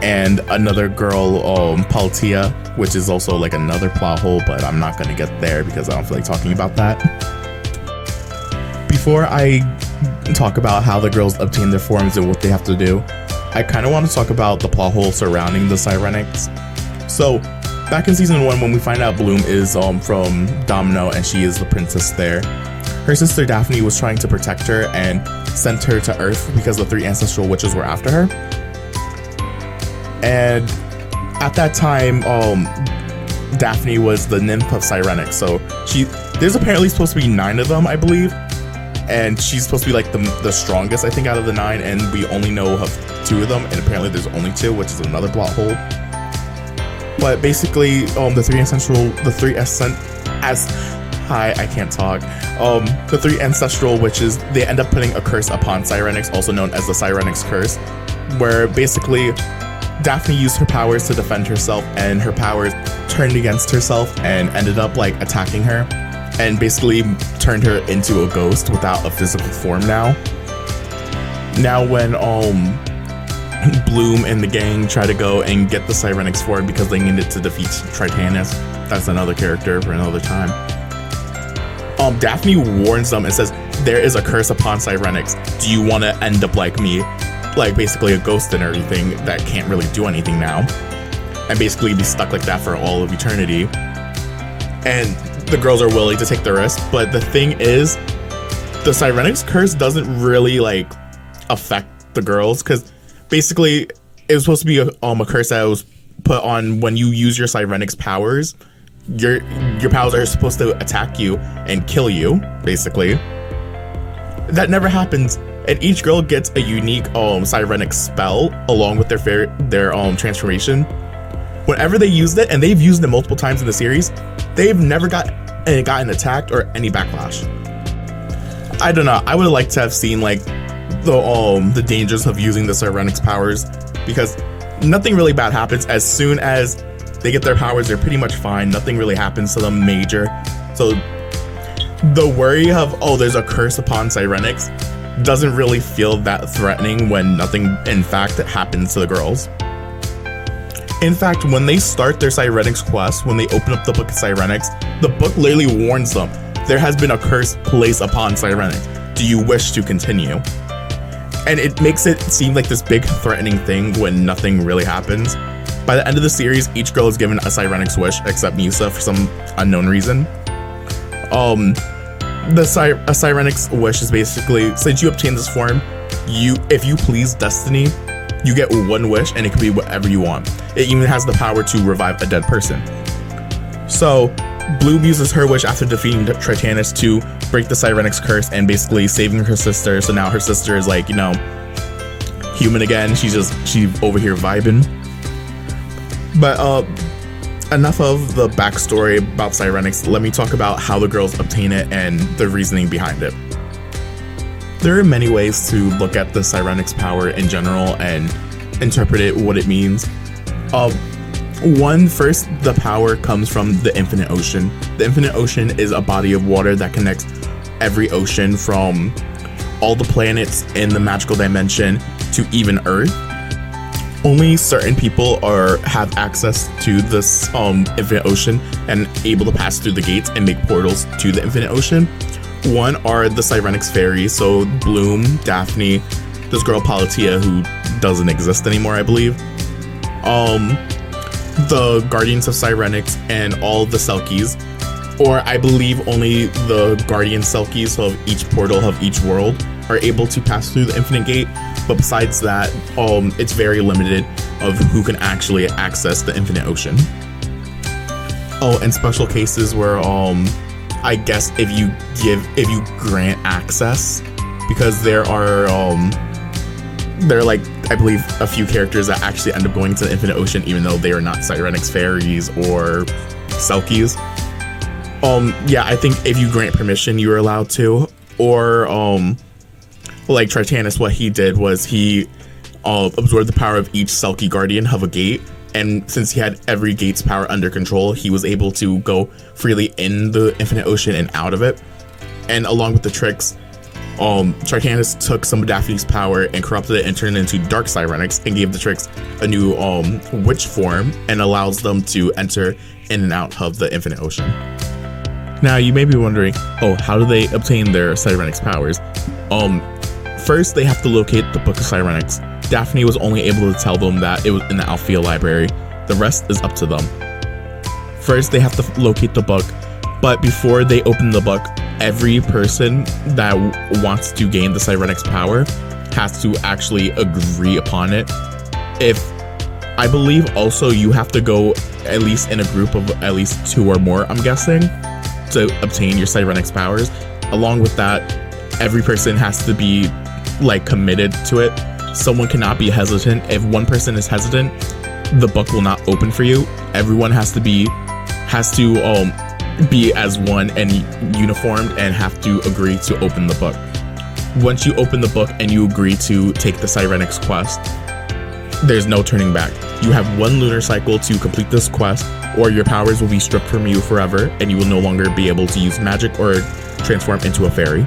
and another girl, Paltia, which is also like another plot hole, but I'm not gonna get there because I don't feel like talking about that. Before I talk about how the girls obtain their forms and what they have to do, I kind of want to talk about the plot hole surrounding the Sirenix. So, back in season 1, when we find out Bloom is from Domino and she is the princess there, her sister Daphne was trying to protect her and sent her to Earth because the 3 ancestral witches were after her. And at that time, Daphne was the nymph of Sirenix. So there's apparently supposed to be 9 of them, I believe, and she's supposed to be like the strongest, I think, out of the 9, and we only know of 2 of them, and apparently there's only 2, which is another plot hole. But basically, the 3 ancestral witches, they end up putting a curse upon Sirenix, also known as the Sirenix curse, where basically Daphne used her powers to defend herself, and her powers turned against herself and ended up like attacking her, and basically turned her into a ghost without a physical form now. Now when Bloom and the gang try to go and get the Sirenix form because they needed to defeat Tynix, that's another character for another time, Daphne warns them and says, there is a curse upon Sirenix. Do you want to end up like me? Like basically a ghost and everything that can't really do anything now, and basically be stuck like that for all of eternity. And the girls are willing to take the risk, but the thing is, the Sirenix curse doesn't really like affect the girls, because basically it was supposed to be a curse that was put on when you use your Sirenix powers. Your powers are supposed to attack you and kill you, basically. That never happens, and each girl gets a unique Sirenix spell along with their transformation. Whenever they used it, and they've used it multiple times in the series, they've never gotten attacked or any backlash. I don't know. I would have liked to have seen like the dangers of using the Sirenix powers, because nothing really bad happens. As soon as they get their powers, they're pretty much fine. Nothing really happens to them major. So the worry of, there's a curse upon Sirenix doesn't really feel that threatening when nothing in fact happens to the girls. In fact, when they start their Sirenix quest, when they open up the book of Sirenix, the book literally warns them, there has been a curse placed upon Sirenix. Do you wish to continue? And it makes it seem like this big threatening thing when nothing really happens. By the end of the series, each girl is given a Sirenix wish, except Musa for some unknown reason. A Sirenix wish is basically, since you obtain this form, if you please Destiny, you get 1 wish, and it can be whatever you want. It even has the power to revive a dead person. So Bloom uses her wish after defeating Tynix to break the Sirenix curse and basically saving her sister. So now her sister is like, human again. She's over here vibing. But enough of the backstory about Sirenix. Let me talk about how the girls obtain it and the reasoning behind it. There are many ways to look at the Sirenix power in general and interpret it, what it means. First, the power comes from the Infinite Ocean. The Infinite Ocean is a body of water that connects every ocean, from all the planets in the magical dimension to even Earth. Only certain people have access to this Infinite Ocean and able to pass through the gates and make portals to the Infinite Ocean, One are the Sirenix fairies, so Bloom, Daphne, this girl Palatia who doesn't exist anymore, I believe. The Guardians of Sirenix and all the Selkies, or I believe only the Guardian Selkies of each portal of each world are able to pass through the Infinite Gate, but besides that, it's very limited of who can actually access the Infinite Ocean. Oh, and special cases where I guess if you grant access, because there are like, I believe, a few characters that actually end up going to the Infinite Ocean even though they are not Sirenix fairies or Selkies. Yeah, I think if you grant permission, you're allowed to. Or like Tritanus, what he did was he absorbed the power of each Selkie Guardian of a gate, and since he had every gate's power under control, he was able to go freely in the Infinite Ocean and out of it. And along with the tricks, Tritanus took some of Daphne's power and corrupted it and turned it into Dark Sirenix and gave the tricks a new witch form and allows them to enter in and out of the Infinite Ocean. Now you may be wondering, oh, how do they obtain their Sirenix powers? First they have to locate the Book of Sirenix. Daphne was only able to tell them that it was in the Alfea library. The rest is up to them. First they have to locate the book, but before they open the book, every person that wants to gain the Sirenix power has to actually agree upon it. I believe also you have to go at least in a group of at least 2 or more, I'm guessing, to obtain your Sirenix powers. Along with that, every person has to be like committed to it. Someone cannot be hesitant. If one person is hesitant, the book will not open for you. Everyone has to be as one and uniformed and have to agree to open the book. Once you open the book and you agree to take the Sirenix quest, there's no turning back. You have 1 lunar cycle to complete this quest, or your powers will be stripped from you forever and you will no longer be able to use magic or transform into a fairy.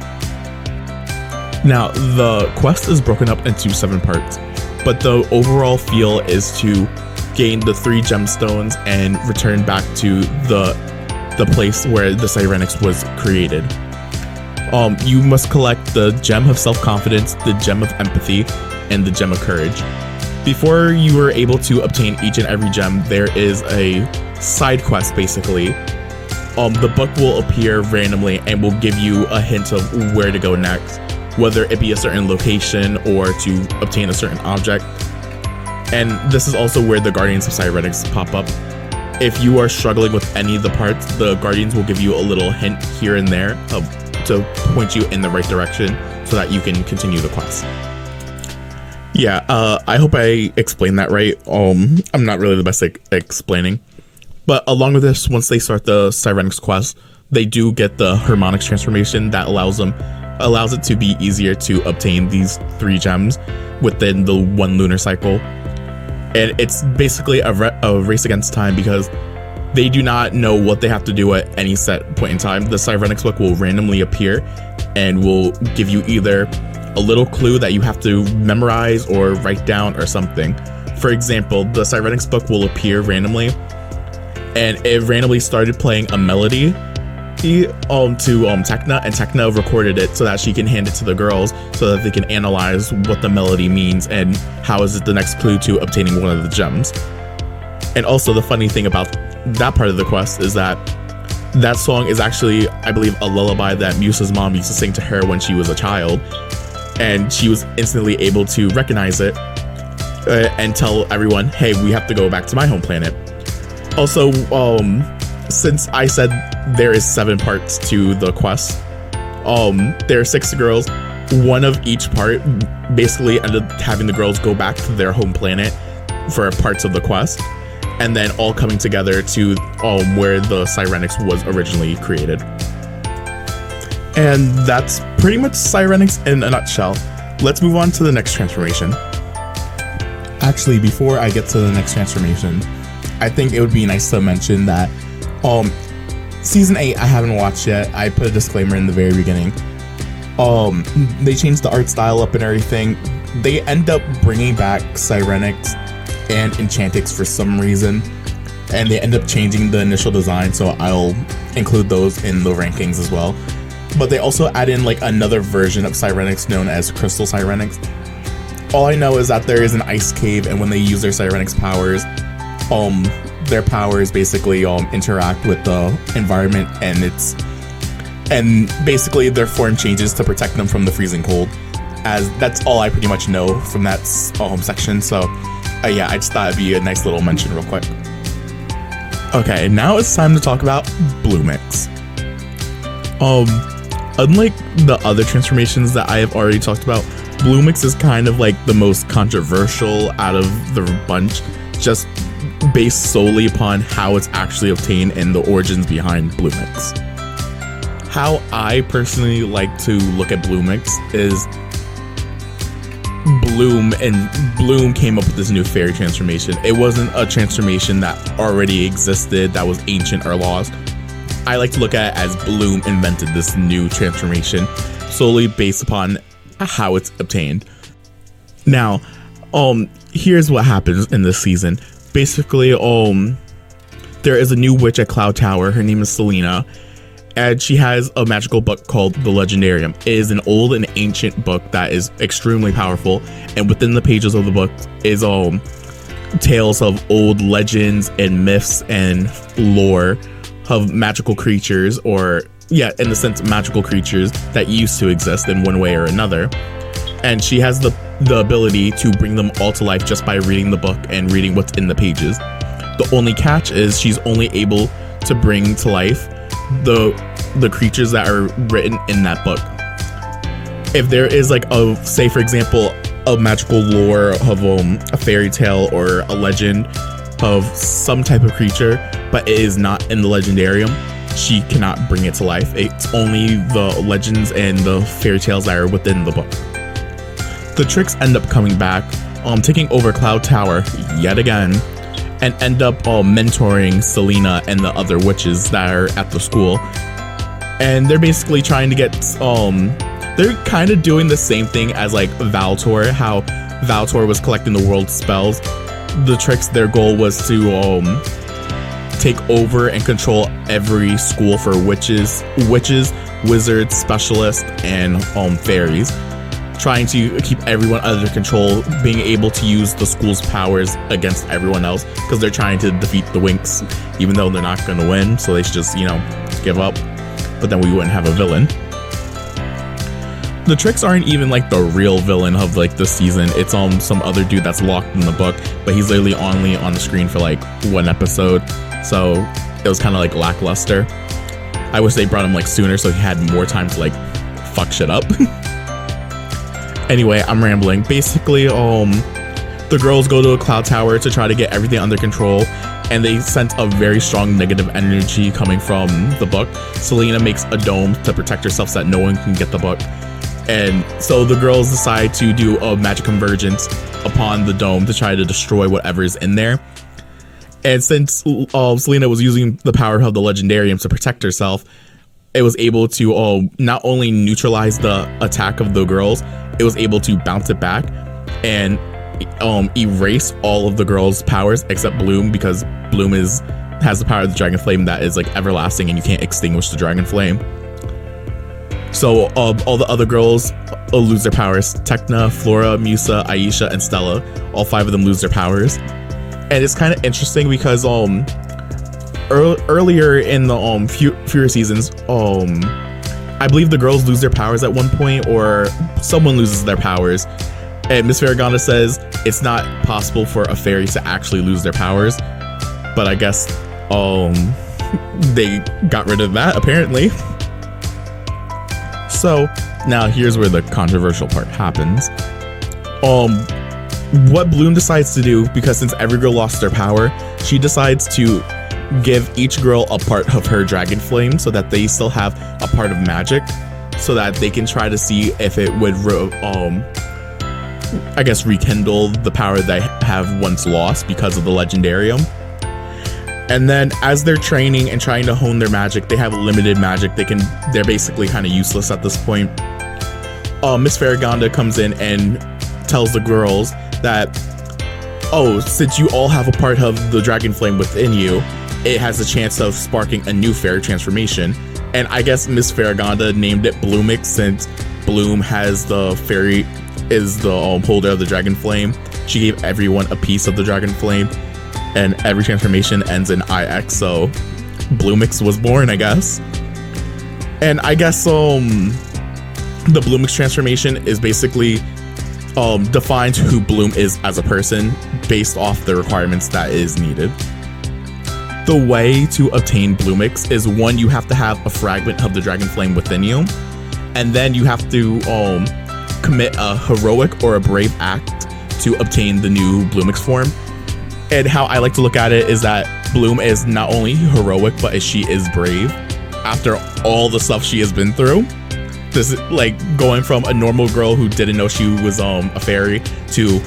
Now, the quest is broken up into 7 parts, but the overall feel is to gain the 3 gemstones and return back to the place where the Sirenix was created. You must collect the Gem of Self-Confidence, the Gem of Empathy, and the Gem of Courage. Before you are able to obtain each and every gem, there is a side quest basically. The book will appear randomly and will give you a hint of where to go next, whether it be a certain location or to obtain a certain object. And this is also where the Guardians of Sirenix pop up. If you are struggling with any of the parts, the Guardians will give you a little hint here and there to point you in the right direction so that you can continue the quest. Yeah, I hope I explained that right. I'm not really the best at explaining. But along with this, once they start the Sirenix quest, they do get the Harmonix transformation that allows it to be easier to obtain these 3 gems within the 1 lunar cycle. And it's basically a race against time because they do not know what they have to do at any set point in time. The Sirenix book will randomly appear and will give you either a little clue that you have to memorize or write down or something. For example, the Sirenix book will appear randomly, and it randomly started playing a melody to Tekna, and Tekna recorded it so that she can hand it to the girls so that they can analyze what the melody means and how is it the next clue to obtaining one of the gems. And also the funny thing about that part of the quest is that that song is actually, I believe, a lullaby that Musa's mom used to sing to her when she was a child, and she was instantly able to recognize it and tell everyone, hey, we have to go back to my home planet. Also, since I said there is 7 parts to the quest, there are 6 girls. One of each part basically ended up having the girls go back to their home planet for parts of the quest, and then all coming together to where the Sirenix was originally created. And that's pretty much Sirenix in a nutshell. Let's move on to the next transformation. Actually, before I get to the next transformation, I think it would be nice to mention that Season 8 I haven't watched yet. I put a disclaimer in the very beginning. They changed the art style up and everything. They end up bringing back Sirenix and Enchantix for some reason, and they end up changing the initial design, so I'll include those in the rankings as well. but they also add in like another version of Sirenix known as Crystal Sirenix. All I know is that there is an ice cave, and when they use their Sirenix powers, their powers basically interact with the environment, and basically their form changes to protect them from the freezing cold. As that's all I pretty much know from that section. So yeah, I just thought it'd be a nice little mention real quick. Okay, now it's time to talk about Bloomix. Unlike the other transformations that I have already talked about, Bloomix is kind of like the most controversial out of the bunch, just based solely upon how it's actually obtained and the origins behind Bloomix. How I personally like to look at Bloomix is Bloom came up with this new fairy transformation. It wasn't a transformation that already existed, that was ancient or lost. I like to look at it as Bloom invented this new transformation solely based upon how it's obtained. Now, here's what happens in this season. Basically, there is a new witch at Cloud Tower. Her name is Selena, and she has a magical book called the Legendarium. It is an old and ancient book that is extremely powerful, and within the pages of the book is tales of old legends and myths and lore of magical creatures, or yeah, in the sense magical creatures that used to exist in one way or another. And she has the ability to bring them all to life just by reading the book and reading what's in the pages. The only catch is she's only able to bring to life the creatures that are written in that book. If there is like say for example, a magical lore of a fairy tale or a legend of some type of creature, but it is not in the Legendarium, she cannot bring it to life. It's only the legends and the fairy tales that are within the book. The Tricks end up coming back, taking over Cloud Tower yet again, and end up mentoring Selena and the other witches that are at the school. And they're basically trying to get, they're kind of doing the same thing as like Valtor, how Valtor was collecting the world's spells. The Tricks, their goal was to take over and control every school for witches, wizards, specialists, and fairies, trying to keep everyone under control, being able to use the school's powers against everyone else, because they're trying to defeat the Winx, even though they're not going to win, so they should just, give up, but then we wouldn't have a villain. The Tricks aren't even like the real villain of like this season. It's some other dude that's locked in the book, but he's literally only on the screen for like one episode, so it was kind of like lackluster. I wish they brought him like sooner so he had more time to like fuck shit up. Anyway, I'm rambling. Basically, the girls go to a Cloud Tower to try to get everything under control, and they sense a very strong negative energy coming from the book. Selena makes a dome to protect herself so that no one can get the book. And so the girls decide to do a magic convergence upon the dome to try to destroy whatever is in there. And since Selena was using the power of the Legendarium to protect herself, it was able to not only neutralize the attack of the girls, it was able to bounce it back and erase all of the girls' powers except Bloom, because Bloom has the power of the Dragon Flame that is like everlasting and you can't extinguish the Dragon Flame. So all the other girls lose their powers. Tekna, Flora, Musa, Aisha, and Stella, all 5 of them lose their powers. And it's kind of interesting because earlier in the Fury seasons, I believe the girls lose their powers at one point, or someone loses their powers. And Miss Farragonda says it's not possible for a fairy to actually lose their powers. But I guess they got rid of that, apparently. So now here's where the controversial part happens. What Bloom decides to do, because since every girl lost their power, she decides to give each girl a part of her Dragon Flame so that they still have a part of magic, so that they can try to see if it would I guess rekindle the power they have once lost because of the Legendarium. And then as they're training and trying to hone their magic, they have limited magic. They're basically kind of useless at this point. Miss Farragonda comes in and tells the girls that, since you all have a part of the Dragon Flame within you, it has a chance of sparking a new fairy transformation. And I guess Miss Faragonda named it Bloomix since Bloom has the fairy, is the holder of the dragon flame. She gave everyone a piece of the dragon flame, and every transformation ends in IX, so Bloomix was born, I guess. And I guess the Bloomix transformation is basically defines who Bloom is as a person based off the requirements that is needed. The way to obtain Bloomix is, one, you have to have a fragment of the dragon flame within you, and then you have to commit a heroic or a brave act to obtain the new Bloomix form. And how I like to look at it is that Bloom is not only heroic, but she is brave after all the stuff she has been through. This is like going from a normal girl who didn't know she was a fairy to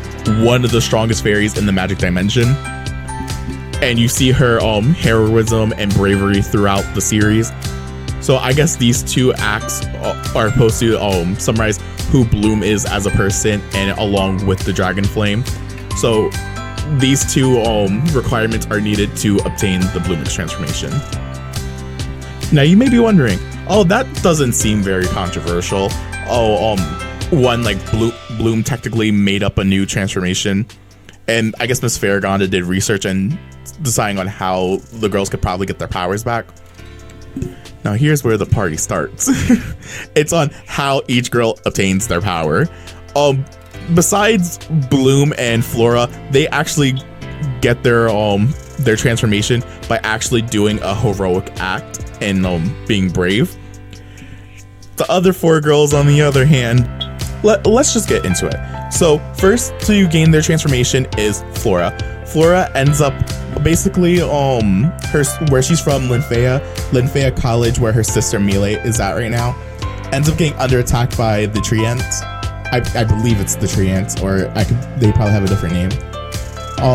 one of the strongest fairies in the magic dimension. And you see her heroism and bravery throughout the series. So I guess these two acts are supposed to summarize who Bloom is as a person, and along with the dragon flame. So these two requirements are needed to obtain the Bloomix transformation. Now you may be wondering, oh, that doesn't seem very controversial. Oh, one, like Bloom technically made up a new transformation, and I guess Miss Faragonda did research and deciding on how the girls could probably get their powers back. Now here's where the party starts. It's on how each girl obtains their power. Besides Bloom and Flora, they actually get their transformation by actually doing a heroic act and being brave. The other four girls, on the other hand, let's just get into it. So first to gain their transformation is Flora. Flora ends up basically where she's from, Linfea College, where her sister Melee is at right now, ends up getting under attack by the tree ants. I believe it's the tree ants, or they probably have a different name.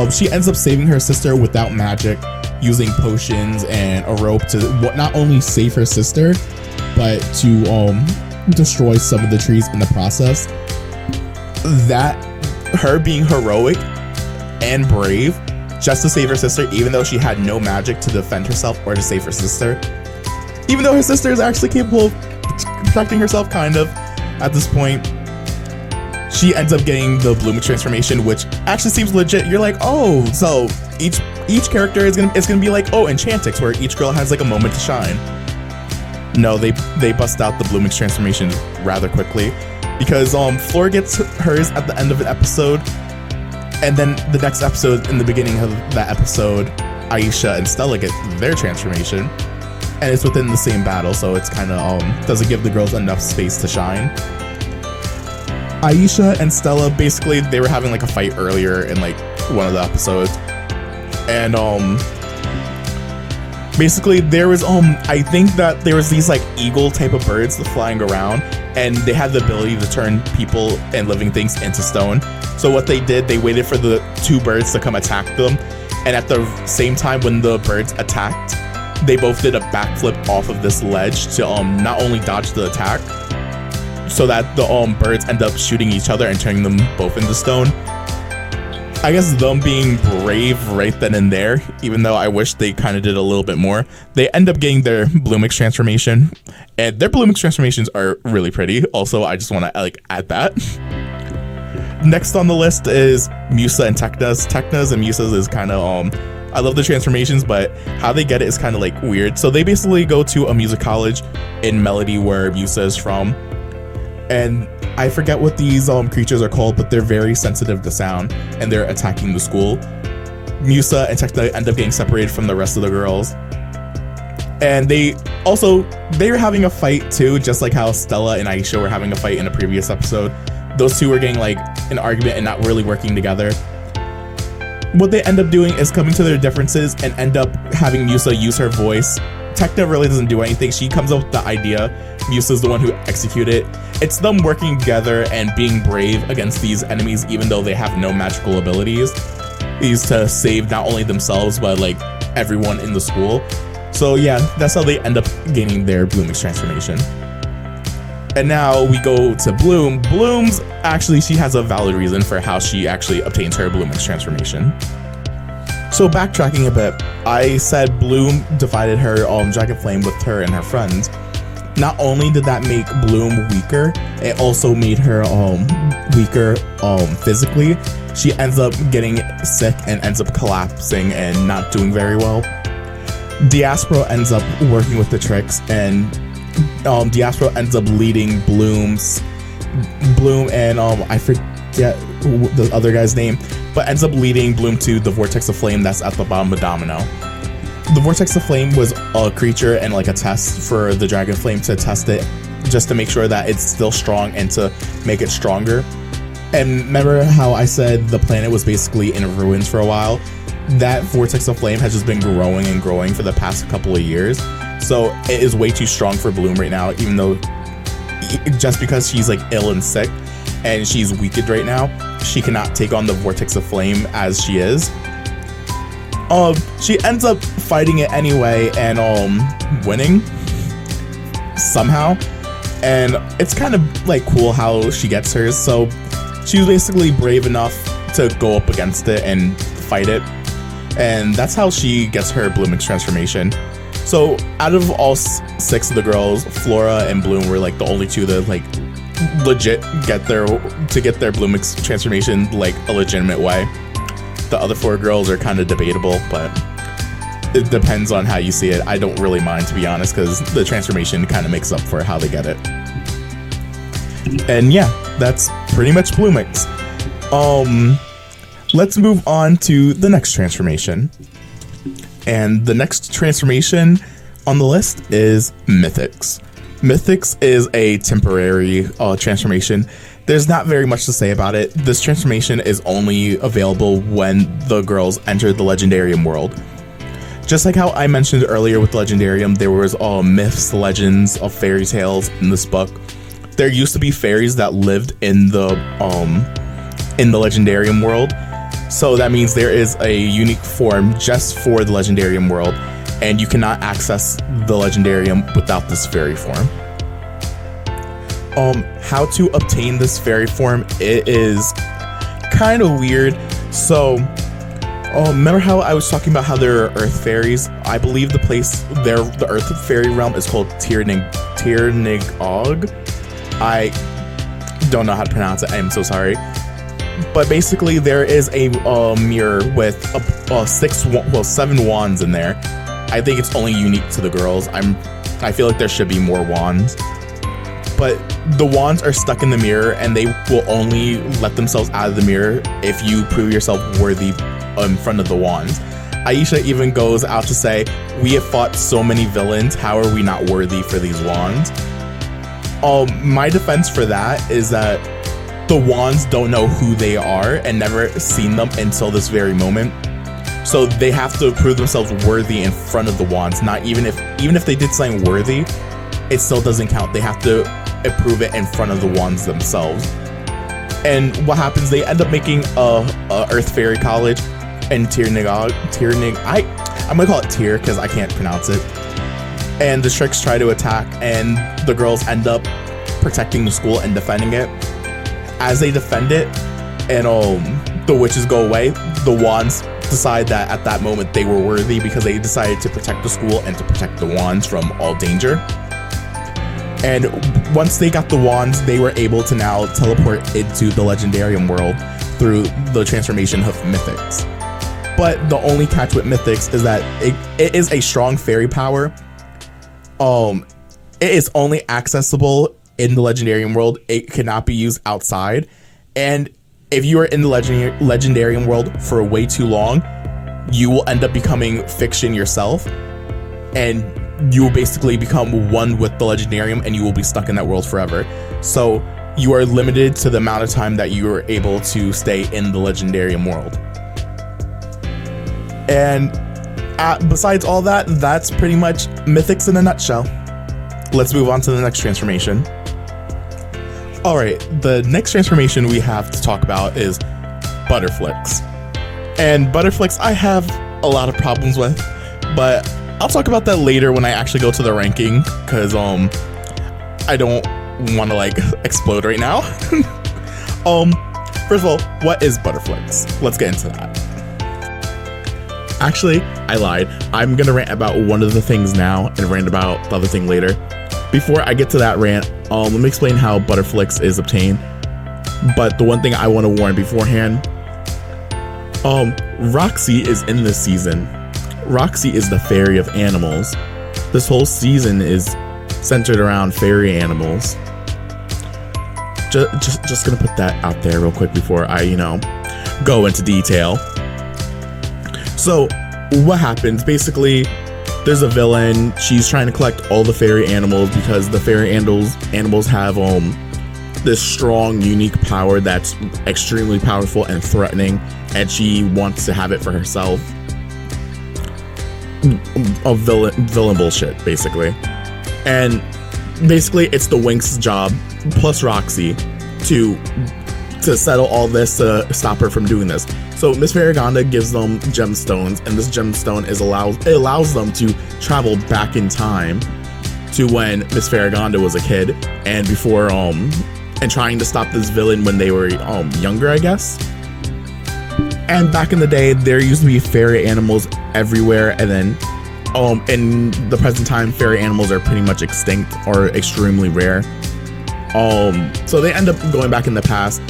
She ends up saving her sister without magic, using potions and a rope to not only save her sister, but to destroy some of the trees in the process. That her being heroic and brave just to save her sister, even though she had no magic to defend herself or to save her sister, even though her sister is actually capable of protecting herself kind of at this point, she ends up getting the Bloomix transformation, which actually seems legit. You're like, oh, so each character is gonna be like, oh, Enchantix, where each girl has like a moment to shine. No, they bust out the Bloomix transformation rather quickly, because Flora gets hers at the end of an episode, and then the next episode, in the beginning of that episode, Aisha and Stella get their transformation, and it's within the same battle, so it's kind of doesn't give the girls enough space to shine. Aisha and Stella, basically, they were having like a fight earlier in like one of the episodes, and basically there was I think that there was these like eagle type of birds flying around, and they had the ability to turn people and living things into stone. So what they did, they waited for the two birds to come attack them, and at the same time when the birds attacked, they both did a backflip off of this ledge to not only dodge the attack, so that the birds end up shooting each other and turning them both into stone. I guess them being brave right then and there, even though I wish they kind of did a little bit more, they end up getting their Bloomix transformation, and their Bloomix transformations are really pretty. Also, I just want to like add that. Next on the list is Musa and Tekna's. Tekna's and Musa's is kind of I love the transformations, but how they get it is kind of like weird. So they basically go to a music college in Melody, where Musa is from, and I forget what these creatures are called, but they're very sensitive to sound, and they're attacking the school. Musa and Tekna end up getting separated from the rest of the girls, and they were having a fight too, just like how Stella and Aisha were having a fight in a previous episode. Those two were getting like an argument and not really working together. What they end up doing is coming to their differences and end up having Musa use her voice. Tekna really doesn't do anything. She comes up with the idea. Musa's the one who executes it. It's them working together and being brave against these enemies, even though they have no magical abilities. These to save not only themselves, but like everyone in the school. So yeah, that's how they end up gaining their Bloomix transformation. And now we go to Bloom. Bloom's actually, she has a valid reason for how she actually obtains her Bloomix transformation. So backtracking a bit, I said Bloom divided her Dragon Flame with her and her friends. Not only did that make Bloom weaker, it also made her weaker physically. She ends up getting sick and ends up collapsing and not doing very well. Diaspora ends up working with the tricks, and Diaspora ends up leading Bloom and I forget the other guy's name, but ends up leading Bloom to the Vortex of Flame that's at the bottom of Domino. The Vortex of Flame was a creature and like a test for the Dragon Flame to test it, just to make sure that it's still strong and to make it stronger. And remember how I said the planet was basically in ruins for a while? That Vortex of Flame has just been growing and growing for the past couple of years. So it is way too strong for Bloom right now, even though just because she's like ill and sick and she's weakened right now, she cannot take on the Vortex of Flame as she is. She ends up fighting it anyway and winning somehow. And it's kind of like cool how she gets hers. So she was basically brave enough to go up against it and fight it. And that's how she gets her Bloomix transformation. So out of all 6 of the girls, Flora and Bloom were like the only 2 that like legit get their Bloomix transformation like a legitimate way. The other 4 girls are kind of debatable, but it depends on how you see it. I don't really mind, to be honest, because the transformation kind of makes up for how they get it. And yeah, that's pretty much Bloomix. Let's move on to the next transformation. And the next transformation on the list is Mythix. Mythix is a temporary transformation. There's not very much to say about it. This transformation is only available when the girls enter the Legendarium world. Just like how I mentioned earlier with Legendarium, there was all myths, legends of fairy tales in this book. There used to be fairies that lived in the Legendarium world. So that means there is a unique form just for the Legendarium world, and you cannot access the Legendarium without this fairy form. How to obtain this fairy form, it is kind of weird. So, remember how I was talking about how there are earth fairies? I believe the earth fairy realm is called Tynix. I don't know how to pronounce it, I am so sorry. But basically there is a mirror with 7 wands in there. I think it's only unique to the girls. I feel like there should be more wands. But the wands are stuck in the mirror, and they will only let themselves out of the mirror if you prove yourself worthy in front of the wands. Aisha even goes out to say, "We have fought so many villains, how are we not worthy for these wands?" My defense for that is that the wands don't know who they are and never seen them until this very moment. So they have to prove themselves worthy in front of the wands. Not even if they did something worthy, it still doesn't count. They have to prove it in front of the wands themselves. And what happens? They end up making a Earth Fairy College in Tynix. I'm gonna call it Tyr because I can't pronounce it. And the Shreks try to attack, and the girls end up protecting the school and defending it. As they defend it, and the witches go away, the wands decide that at that moment they were worthy because they decided to protect the school and to protect the wands from all danger. And once they got the wands, they were able to now teleport into the Legendarium world through the transformation of Mythix. But the only catch with Mythix is that it is a strong fairy power. It is only accessible in the Legendarium world. It cannot be used outside. And if you are in the Legendarium world for way too long, you will end up becoming fiction yourself. And you will basically become one with the Legendarium, and you will be stuck in that world forever. So you are limited to the amount of time that you are able to stay in the Legendarium world. And besides all that, that's pretty much Mythix in a nutshell. Let's move on to the next transformation. Alright, the next transformation we have to talk about is Butterflix. And Butterflix I have a lot of problems with, but I'll talk about that later when I actually go to the ranking, because I don't want to like explode right now. First of all, what is Butterflix? Let's get into that. Actually, I lied. I'm gonna rant about one of the things now and rant about the other thing later. Before I get to that rant, let me explain how Butterflix is obtained. But the one thing I want to warn beforehand, Roxy is in this season. Roxy is the fairy of animals. This whole season is centered around fairy animals. Just gonna put that out there real quick before I, go into detail. So what happens? Basically, there's a villain. She's trying to collect all the fairy animals because the fairy animals have this strong, unique power that's extremely powerful and threatening, and she wants to have it for herself. A villain bullshit, basically. And basically, it's the Winx's job plus Roxy to settle all this, to stop her from doing this. So Miss Faragonda gives them gemstones, and this gemstone allows them to travel back in time to when Miss Faragonda was a kid, and before and trying to stop this villain when they were younger, I guess. And back in the day, there used to be fairy animals everywhere, and then in the present time, fairy animals are pretty much extinct or extremely rare. So they end up going back in the past,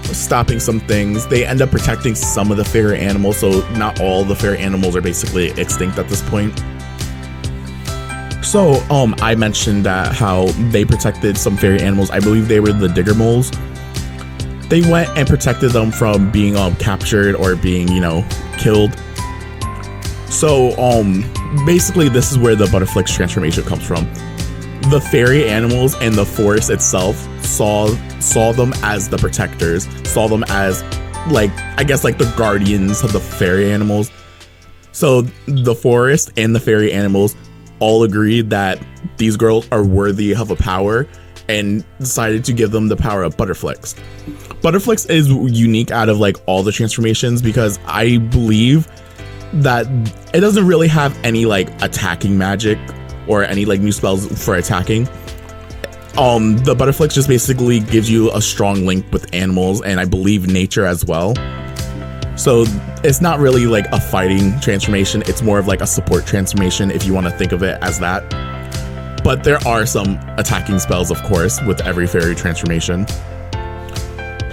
stopping some things. They end up protecting some of the fairy animals, so not all the fairy animals are basically extinct at this point. So I mentioned that how they protected some fairy animals. I believe they were the digger moles. They went and protected them from being captured or being killed. So basically this is where the Butterflix transformation comes from. The fairy animals and the forest itself saw them as the protectors, saw them as the guardians of the fairy animals. So the forest and the fairy animals all agreed that these girls are worthy of a power and decided to give them the power of Butterflix. Butterflix is unique out of all the transformations because I believe that it doesn't really have any attacking magic or any new spells for attacking. The Butterflix just basically gives you a strong link with animals, and I believe nature as well. So it's not really a fighting transformation. It's more of a support transformation, if you want to think of it as that. But there are some attacking spells, of course, with every fairy transformation.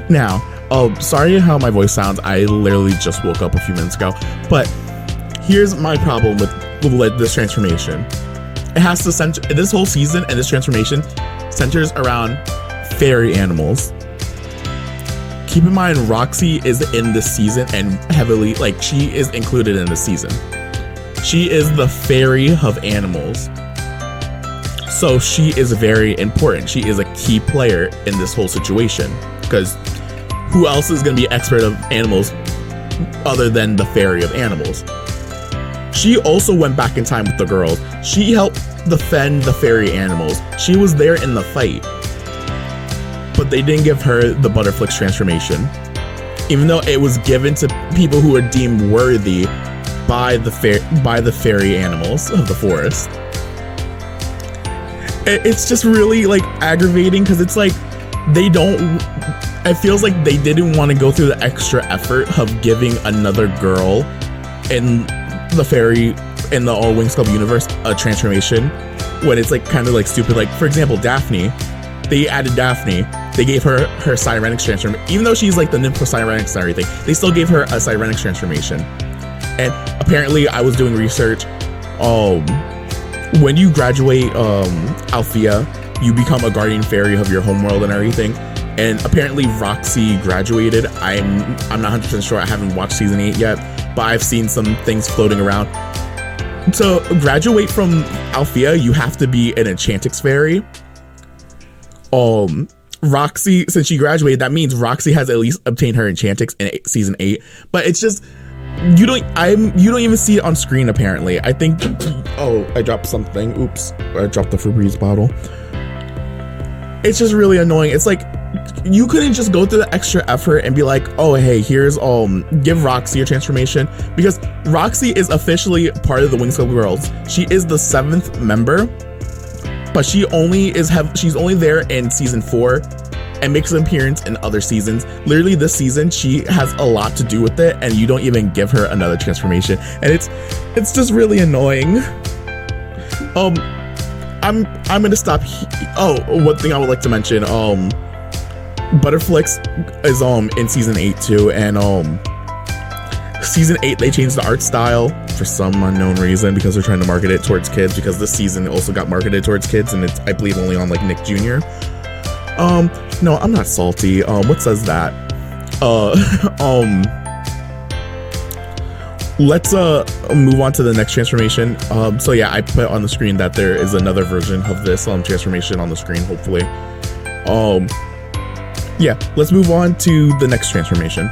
Now, sorry how my voice sounds. I literally just woke up a few minutes ago. But here's my problem with this transformation. It has to center, this whole season and this transformation centers around fairy animals. Keep in mind, Roxy is in this season and heavily, she is included in the season. She is the fairy of animals. So she is very important. She is a key player in this whole situation, because who else is going to be expert of animals other than the fairy of animals? She also went back in time with the girls. She helped defend the fairy animals. She was there in the fight. But they didn't give her the Butterflix transformation, even though it was given to people who are deemed worthy by the fairy animals of the forest. It's just really aggravating, because it's they don't. It feels like they didn't want to go through the extra effort of giving another girl in the fairy in the all Winx Club universe a transformation when it's kind of stupid. For example, Daphne. They added Daphne. They gave her Sirenix transformation. Even though she's the nymph for Sirenix and everything, they still gave her a Sirenix transformation. And apparently, I was doing research. When you graduate Althea, you become a guardian fairy of your homeworld and everything. And apparently, Roxy graduated. I'm not 100% sure. I haven't watched season 8 yet, but I've seen some things floating around. To graduate from Althea, you have to be an Enchantix fairy. Roxy, since she graduated, that means Roxy has at least obtained her Enchantix in season 8. But it's just you don't even see it on screen. Apparently, I think. Oh, I dropped something. Oops, I dropped the Febreze bottle. It's just really annoying. It's you couldn't just go through the extra effort and be oh, hey, here's give Roxy a transformation, because Roxy is officially part of the Winx Club Girls. She is the 7th member, but she's only there in season 4, and makes an appearance in other seasons. Literally this season, she has a lot to do with it, and you don't even give her another transformation, and it's just really annoying. I'm gonna stop. One thing I would like to mention, Butterflix is in season 8 too, and season 8 they changed the art style for some unknown reason because they're trying to market it towards kids, because this season also got marketed towards kids, and it's, I believe, only on like Nick Jr. No, I'm not salty. What says that? Let's move on to the next transformation. So yeah, I put on the screen that there is another version of this transformation on the screen, hopefully. Yeah, let's move on to the next transformation.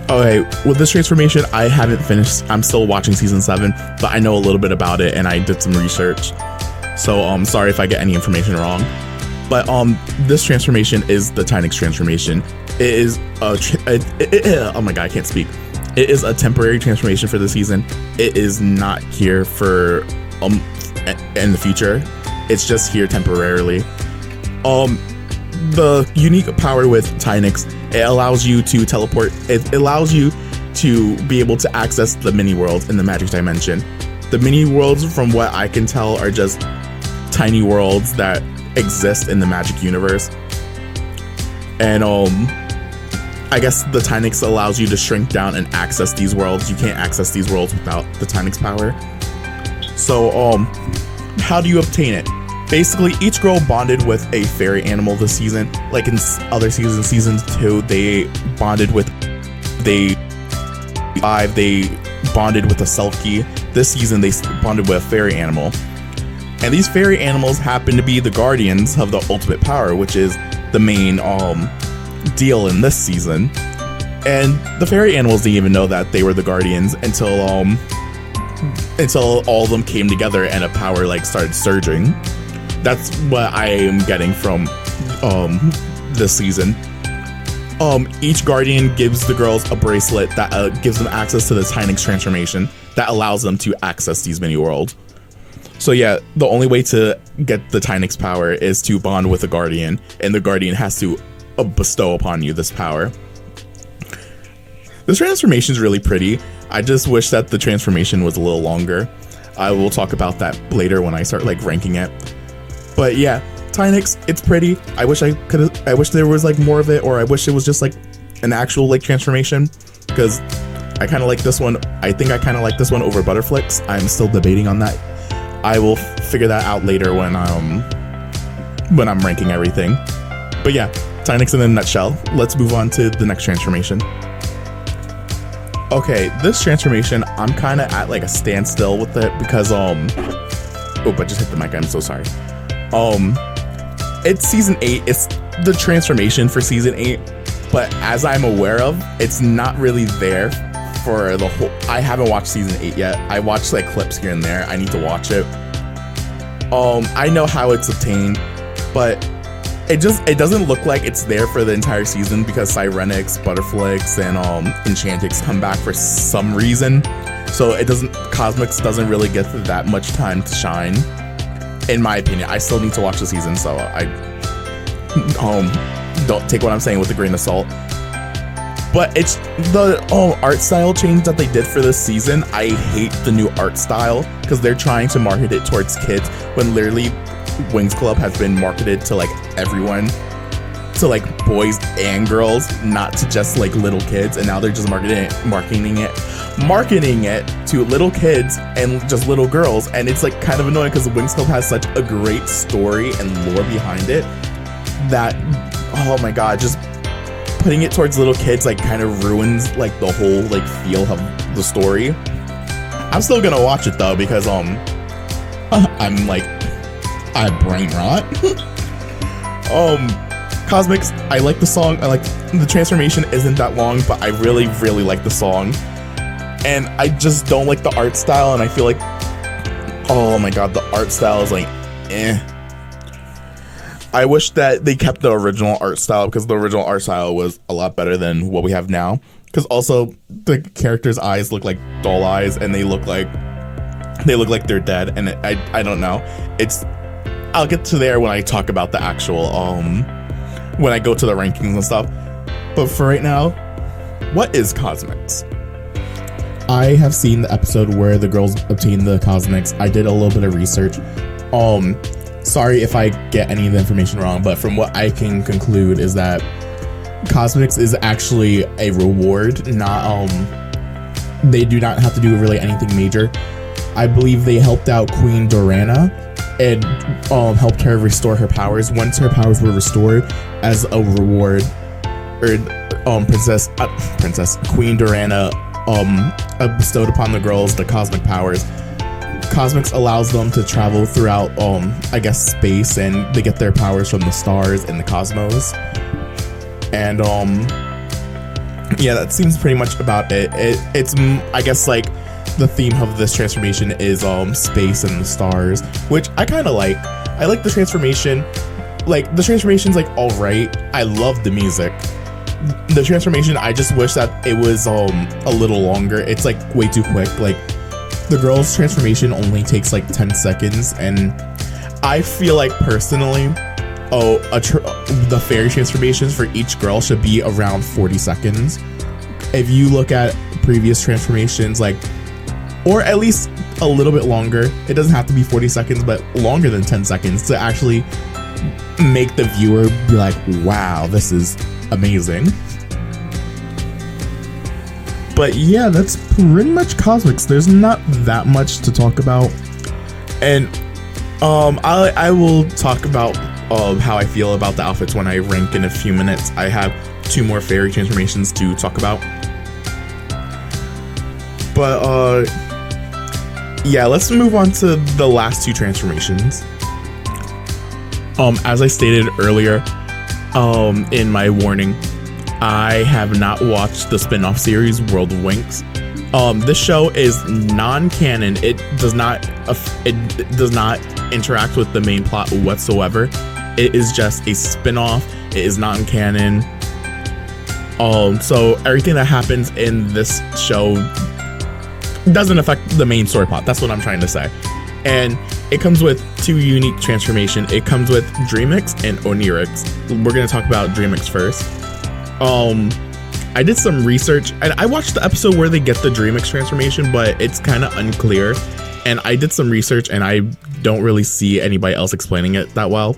Okay, with this transformation, I haven't finished. I'm still watching season 7, but I know a little bit about it and I did some research. So sorry if I get any information wrong. But this transformation is the Tynix transformation. It is oh my god, I can't speak. It is a temporary transformation for the season. It is not here for in the future. It's just here temporarily. The unique power with Tynix, it allows you to teleport. It allows you to be able to access the mini worlds in the magic dimension. The mini worlds, from what I can tell, are just tiny worlds that exist in the magic universe. And I guess the Tynix allows you to shrink down and access these worlds. You can't access these worlds without the Tynix power. So how do you obtain it? Basically, each girl bonded with a fairy animal this season. Like in other seasons, seasons 2, they bonded with they bonded with a Selkie. This season, they bonded with a fairy animal. And these fairy animals happen to be the guardians of the ultimate power, which is the main deal in this season. And the fairy animals didn't even know that they were the guardians until all of them came together and a power like started surging. That's what I am getting from this season. Each guardian gives the girls a bracelet that gives them access to the Tynix transformation that allows them to access these mini worlds. So yeah, the only way to get the Tynix power is to bond with a guardian, and the guardian has to bestow upon you this power. This transformation is really pretty. I just wish that the transformation was a little longer. I will talk about that later when I start like ranking it. But yeah, Tynix, it's pretty. I wish there was like more of it, or I wish it was just like an actual like transformation, because I kind of like this one. I think I kind of like this one over Butterflix. I'm still debating on that. I will figure that out later when I'm ranking everything. But yeah, Tynix in a nutshell. Let's move on to the next transformation. Okay, this transformation, I'm kind of at like a standstill with it because I just hit the mic. I'm so sorry. It's season 8. It's the transformation for season 8, but as I'm aware of, it's not really there for the whole. I haven't watched season 8 yet. I watched like clips here and there. I need to watch it. I know how it's obtained, but it doesn't look like it's there for the entire season because Sirenix, Butterflix, and Enchantix come back for some reason. So Cosmix doesn't really get that much time to shine, in my opinion. I still need to watch the season, so I don't take what I'm saying with a grain of salt. But it's the art style change that they did for this season. I hate the new art style because they're trying to market it towards kids when literally Winx Club has been marketed to like everyone, to like boys and girls, not to just like little kids. And now they're just marketing it to little kids and just little girls. And it's like kind of annoying because Winx Club has such a great story and lore behind it that, oh my god, just putting it towards little kids like kind of ruins like the whole like feel of the story. I'm still gonna watch it though because I'm like, I have brain rot. Cosmix, I like the song. I like the transformation isn't that long, but I really like the song. And I just don't like the art style, and I feel like, oh my god, the art style is like, eh. I wish that they kept the original art style because the original art style was a lot better than what we have now. Because also the characters' eyes look like doll eyes, and they look like they're dead. And I don't know. I'll get to there when I talk about the actual when I go to the rankings and stuff. But for right now, what is Cosmix? I have seen the episode where the girls obtain the Cosmix. I did a little bit of research. Sorry if I get any of the information wrong, but from what I can conclude is that Cosmix is actually a reward, not they do not have to do really anything major. I believe they helped out Queen Dorana and helped her restore her powers. Once her powers were restored, as a reward, Princess Queen Dorana bestowed upon the girls the cosmic powers. Cosmix allows them to travel throughout I guess space, and they get their powers from the stars and the cosmos. And yeah, that seems pretty much about it. It's I guess like the theme of this transformation is space and the stars, which I kind of like. I like the transformation. Like, the transformation's like alright. I love the music. The transformation, I just wish that it was a little longer. It's like way too quick. Like, the girl's transformation only takes like 10 seconds, and I feel like personally, the fairy transformations for each girl should be around 40 seconds. If you look at previous transformations, like, or at least a little bit longer, it doesn't have to be 40 seconds, but longer than 10 seconds to actually make the viewer be like, wow, this is amazing. But yeah, that's pretty much Cosmix. There's not that much to talk about, and I will talk about how I feel about the outfits when I rank in a few minutes. I have 2 more fairy transformations to talk about, but yeah, let's move on to the last 2 transformations. As I stated earlier, in my warning, I have not watched the spin-off series World of Winx. This show is non-canon. It does not interact with the main plot whatsoever. It is just a spin-off. It is non-canon. So everything that happens in this show doesn't affect the main story plot. That's what I'm trying to say. And it comes with 2 unique transformations. It comes with Dreamix and Onyrix. We're going to talk about Dreamix first. I did some research, and I watched the episode where they get the Dreamix transformation, but it's kind of unclear. And I did some research, and I don't really see anybody else explaining it that well.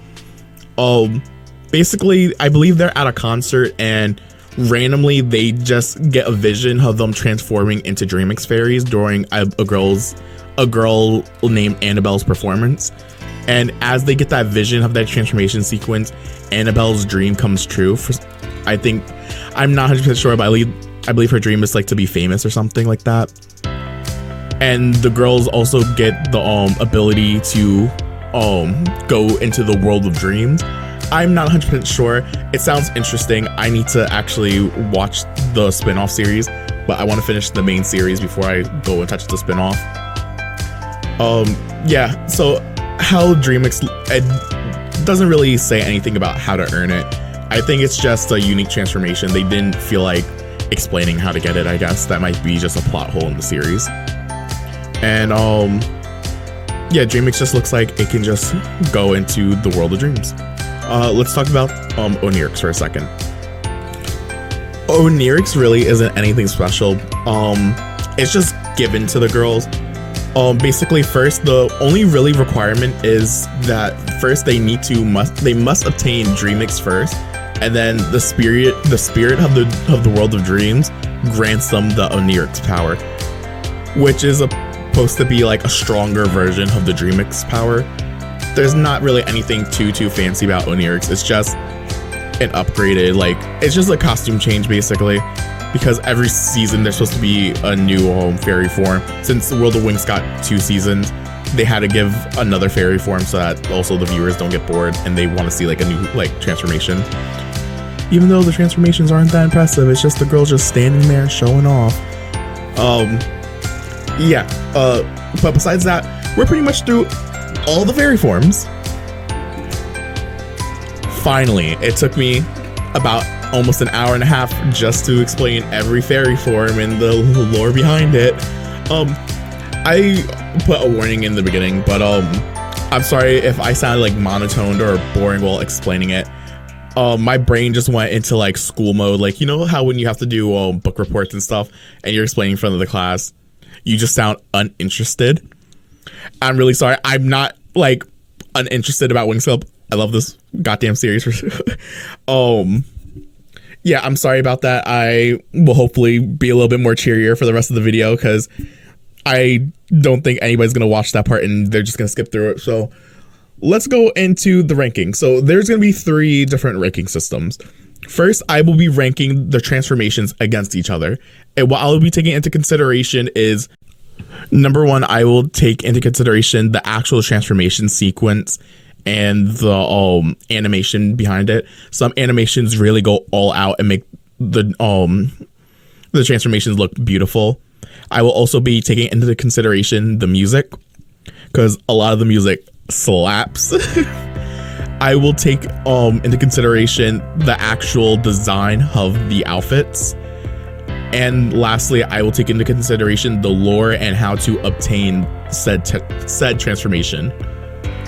Basically, I believe they're at a concert, and randomly they just get a vision of them transforming into Dreamix fairies during a girl named Annabelle's performance. And as they get that vision of that transformation sequence, Annabelle's dream comes true. I'm not 100% sure, but I believe her dream is like to be famous or something like that. And the girls also get the ability to go into the world of dreams. I'm not 100% sure. It sounds interesting. I need to actually watch the spin-off series, but I want to finish the main series before I go and touch the spin-off. Yeah, so how Dreamix, it doesn't really say anything about how to earn it. I think it's just a unique transformation. They didn't feel like explaining how to get it, I guess. That might be just a plot hole in the series. And yeah, Dreamix just looks like it can just go into the world of dreams. Let's talk about Onyrix for a second. Onyrix really isn't anything special. It's just given to the girls. Basically, first, the only really requirement is that first they must obtain Dreamix first, and then the spirit of the world of dreams grants them the Onyrix power, which is supposed to be like a stronger version of the Dreamix power. There's not really anything too fancy about Onyrix. It's just an upgraded, like, it's just a costume change basically, because every season there's supposed to be a new fairy form. Since the World of Winx got 2 seasons, they had to give another fairy form so that also the viewers don't get bored and they want to see like a new like transformation. Even though the transformations aren't that impressive, it's just the girls just standing there showing off. Yeah, but besides that, we're pretty much through all the fairy forms. Finally, it took me about almost an hour and a half just to explain every fairy form and the lore behind it. I put a warning in the beginning, but I'm sorry if I sounded like monotoned or boring while explaining it. My brain just went into like school mode. Like, you know how when you have to do book reports and stuff and you're explaining in front of the class, you just sound uninterested. I'm really sorry. I'm not like uninterested about Winx Club. I love this goddamn series. Yeah, I'm sorry about that. I will hopefully be a little bit more cheerier for the rest of the video because I don't think anybody's going to watch that part and they're just going to skip through it. So let's go into the ranking. So there's going to be 3 different ranking systems. First, I will be ranking the transformations against each other. And what I'll be taking into consideration is, number 1, I will take into consideration the actual transformation sequence and the animation behind it. Some animations really go all out and make the transformations look beautiful. I will also be taking into consideration the music because a lot of the music slaps. I will take into consideration the actual design of the outfits. And lastly, I will take into consideration the lore and how to obtain said transformation.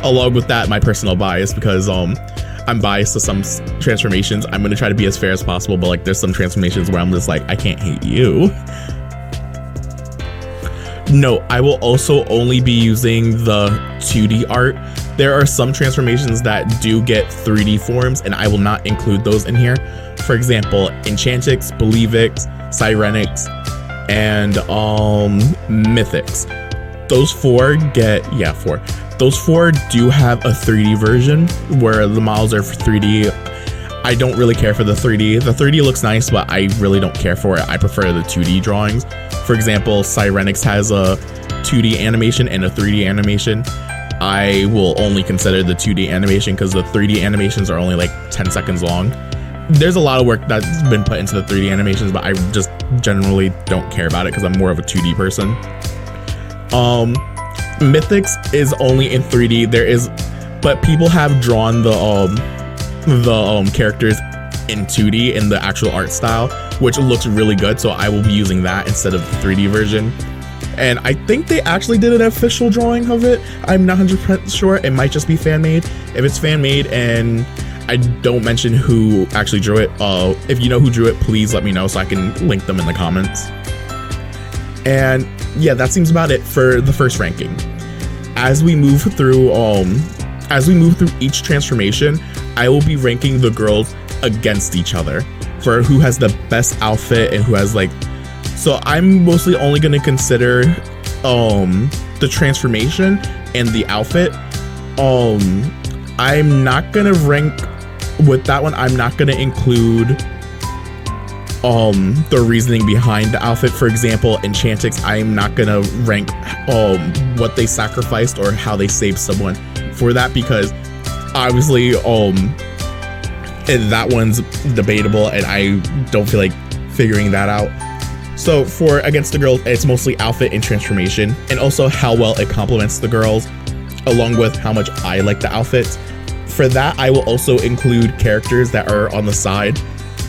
Along with that, my personal bias, because I'm biased to some transformations. I'm going to try to be as fair as possible, but like there's some transformations where I'm just like, I can't hate you. No, I will also only be using the 2D art. There are some transformations that do get 3D forms, and I will not include those in here. For example, Enchantix, Believix, Sirenix, and Mythix. Those 4 get, yeah, 4. Those 4 do have a 3D version where the models are for 3D. I don't really care for the 3D. The 3D looks nice, but I really don't care for it. I prefer the 2D drawings. For example, Sirenix has a 2D animation and a 3D animation. I will only consider the 2D animation because the 3D animations are only like 10 seconds long. There's a lot of work that's been put into the 3D animations, but I just generally don't care about it because I'm more of a 2D person. Mythix is only in 3D. But people have drawn the characters in 2D in the actual art style, which looks really good. So I will be using that instead of the 3D version. And I think they actually did an official drawing of it. I'm not 100% sure. It might just be fan made. If it's fan made and I don't mention who actually drew it, if you know who drew it, please let me know so I can link them in the comments. And yeah, that seems about it for the first ranking. As we move through each transformation, I will be ranking the girls against each other for who has the best outfit and who has like. So I'm mostly only going to consider the transformation and the outfit. I'm not going to rank with that one. I'm not going to include the reasoning behind the outfit. For example, Enchantix, I'm not gonna rank what they sacrificed or how they saved someone for that, because obviously that one's debatable and I don't feel like figuring that out. So for against the girls, it's mostly outfit and transformation, and also how well it complements the girls, along with how much I like the outfits. For that, I will also include characters that are on the side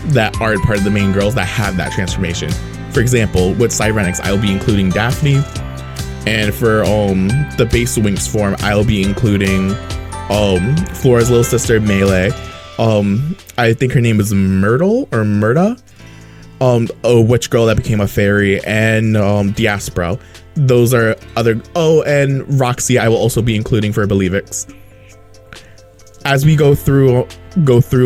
that aren't part of the main girls that have that transformation. For example, with Sirenix, I will be including Daphne, and for the base Winx form, I will be including Flora's little sister Melee. I think her name is Myrtle or Murda, a witch girl that became a fairy, and Diaspora. Those are other. Oh, and Roxy, I will also be including for Believix. As we go through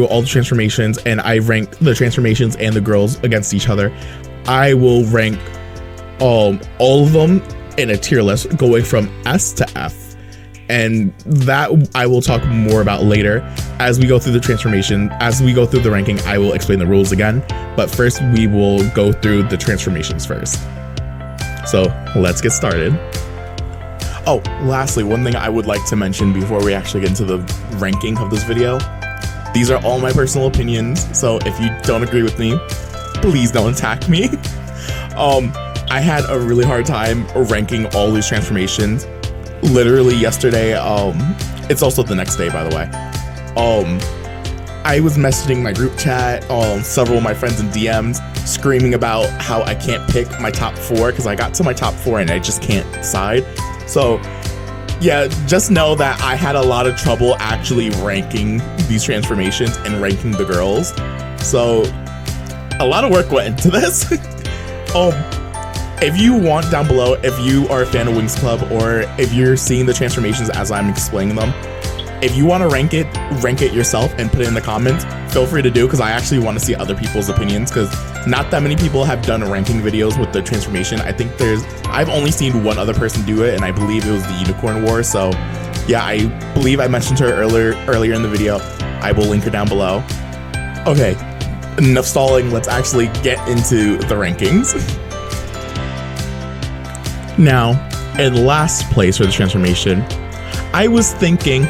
all the transformations, and I rank the transformations and the girls against each other, I will rank all of them in a tier list going from S to F, and that I will talk more about later as we go through the transformation. As we go through the ranking, I will explain the rules again, but first we will go through the transformations first. So let's get started. Oh, lastly, one thing I would like to mention before we actually get into the ranking of this video. These are all my personal opinions, so if you don't agree with me, please don't attack me. I had a really hard time ranking all these transformations. Literally yesterday, it's also the next day, by the way. I was messaging my group chat, several of my friends in DMs, screaming about how I can't pick my top 4 because I got to my top 4 and I just can't decide. So Yeah, just know that I had a lot of trouble actually ranking these transformations and ranking the girls. So a lot of work went into this. If you want down below, if you are a fan of Winx Club, or if you're seeing the transformations as I'm explaining them, if you want to rank it yourself and put it in the comments, feel free to do, because I actually want to see other people's opinions, because not that many people have done ranking videos with the transformation. I think I've only seen one other person do it, and I believe it was the Unicorn War. So yeah, I believe I mentioned her earlier in the video. I will link her down below. Okay, enough stalling, let's actually get into the rankings. Now, in last place for the transformation, I was thinking,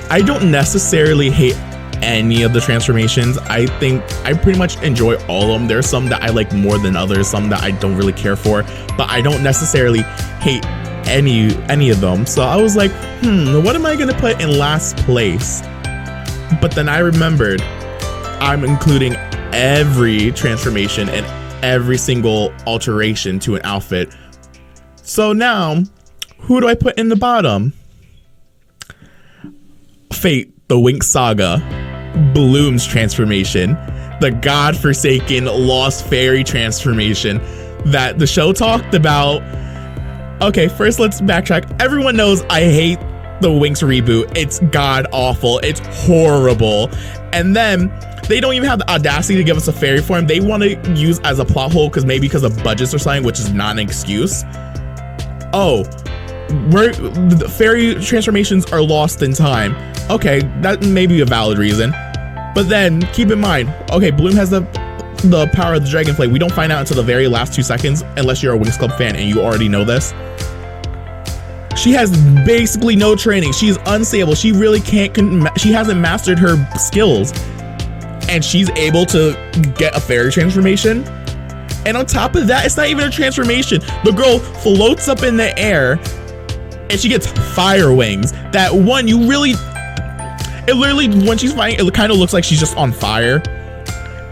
I don't necessarily hate any of the transformations. I think I pretty much enjoy all of them. There's some that I like more than others, some that I don't really care for, but I don't necessarily hate any of them. So I was like, what am I gonna put in last place? But then I remembered I'm including every transformation and every single alteration to an outfit. So now, who do I put in the bottom? Fate, the Winx Saga, Bloom's transformation, the godforsaken Lost Fairy transformation that the show talked about. Okay, first let's backtrack. Everyone knows I hate the Winx reboot. It's god awful. It's horrible. And then they don't even have the audacity to give us a fairy form. They want to use as a plot hole because of budgets or something, which is not an excuse. Oh, the fairy transformations are lost in time. Okay, that may be a valid reason. But then keep in mind, okay, Bloom has the power of the Dragonflame. We don't find out until the very last 2 seconds, unless you're a Winx Club fan and you already know this. She has basically no training. She's unstable. She really she hasn't mastered her skills. And she's able to get a fairy transformation. And on top of that, it's not even a transformation. The girl floats up in the air and she gets fire wings. That one, it literally, when she's fighting, it kind of looks like she's just on fire.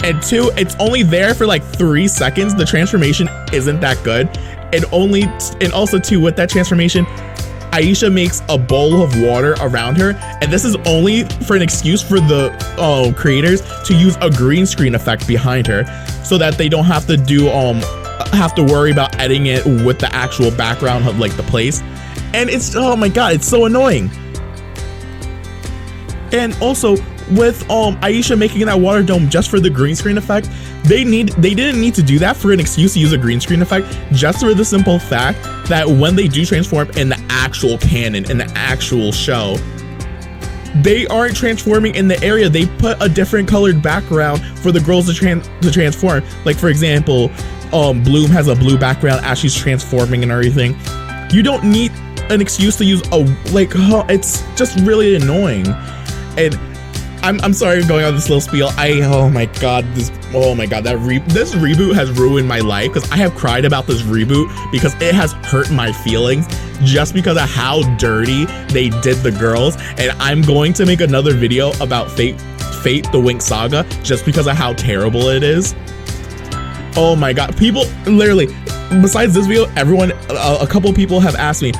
And 2, it's only there for like 3 seconds. The transformation isn't that good. And also 2, with that transformation, Aisha makes a bowl of water around her, and this is only for an excuse for the creators to use a green screen effect behind her, so that they don't have to worry about editing it with the actual background of like the place. And it's, oh my god, it's so annoying. And also with Aisha making that water dome just for the green screen effect, they didn't need to do that for an excuse to use a green screen effect, just for the simple fact that when they do transform in the actual canon, in the actual show, they aren't transforming in the area. They put a different colored background for the girls to transform. Like, for example, Bloom has a blue background as she's transforming and everything. You don't need an excuse to use it's just really annoying. And I'm sorry for going on this little spiel. Oh my god, this reboot has ruined my life, because I have cried about this reboot because it has hurt my feelings just because of how dirty they did the girls. And I'm going to make another video about Fate the Winx Saga just because of how terrible it is. Oh my god, people literally, besides this video, a couple people have asked me,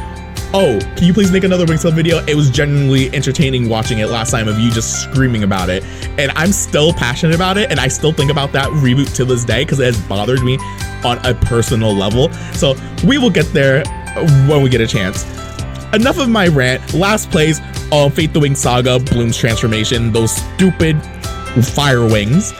oh, can you please make another Winx Club video? It was genuinely entertaining watching it last time, of you just screaming about it. And I'm still passionate about it, and I still think about that reboot to this day because it has bothered me on a personal level. So we will get there when we get a chance. Enough of my rant. Last place, Fate the Winx Saga, Bloom's transformation, those stupid fire wings.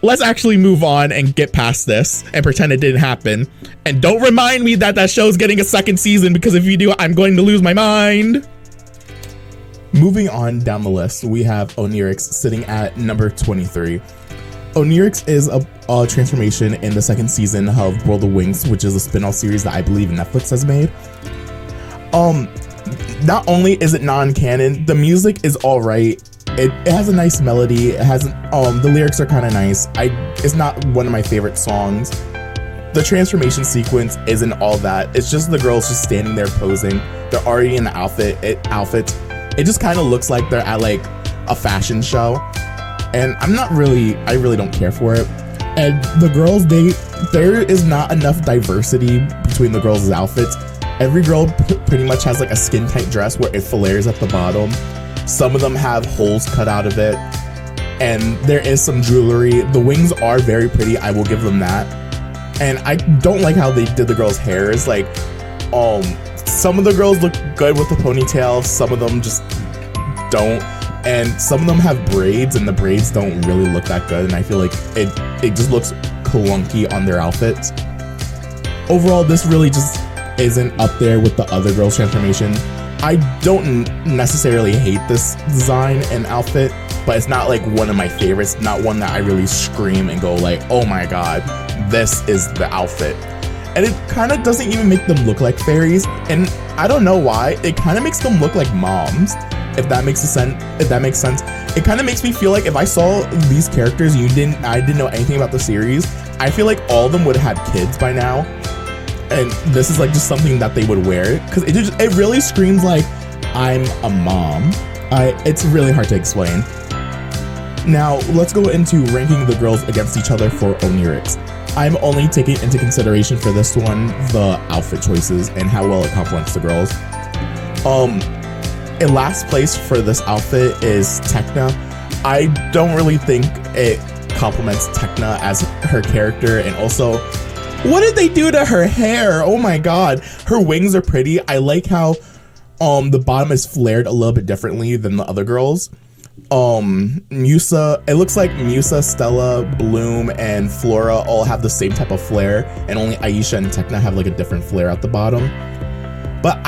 Let's actually move on and get past this and pretend it didn't happen. And don't remind me that show's getting a second season, because if you do, I'm going to lose my mind. Moving on down the list, we have Onyrix sitting at number 23. Onyrix is a transformation in the second season of World of Winx, which is a spin-off series that I believe Netflix has made. Not only is it non-canon, the music is alright. It has a nice melody. It has the lyrics are kind of nice. It's not one of my favorite songs. The transformation sequence isn't all that. It's just the girls just standing there posing. They're already in the outfits. It just kind of looks like they're at like a fashion show, and I really don't care for it. And the girls, there is not enough diversity between the girls' outfits. Every girl pretty much has like a skin tight dress where it flares at the bottom. Some of them have holes cut out of it, and there is some jewelry. The wings are very pretty, I will give them that. And I don't like how they did the girls' hairs. Like, some of the girls look good with the ponytail, some of them just don't, and some of them have braids, and the braids don't really look that good, and I feel like it just looks clunky on their outfits. Overall, this really just isn't up there with the other girls' transformation. I don't necessarily hate this design and outfit, but it's not like one of my favorites, not one that I really scream and go like, oh my god, this is the outfit. And it kind of doesn't even make them look like fairies, and I don't know why. It kind of makes them look like moms, if that makes sense. It kind of makes me feel like if I saw these characters, I didn't know anything about the series, I feel like all of them would have had kids by now, and this is like just something that they would wear, because it really screams like I'm a mom. It's really hard to explain. Now let's go into ranking the girls against each other for Onyrix. I'm only taking into consideration for this one the outfit choices and how well it complements the girls. In last place for this outfit is Tekna. I don't really think it complements Tekna as her character, and also, what did they do to her hair? Oh my god. Her wings are pretty. I like how the bottom is flared a little bit differently than the other girls. Musa, it looks like Musa, Stella, Bloom, and Flora all have the same type of flare, and only Aisha and Tekna have like a different flare at the bottom. But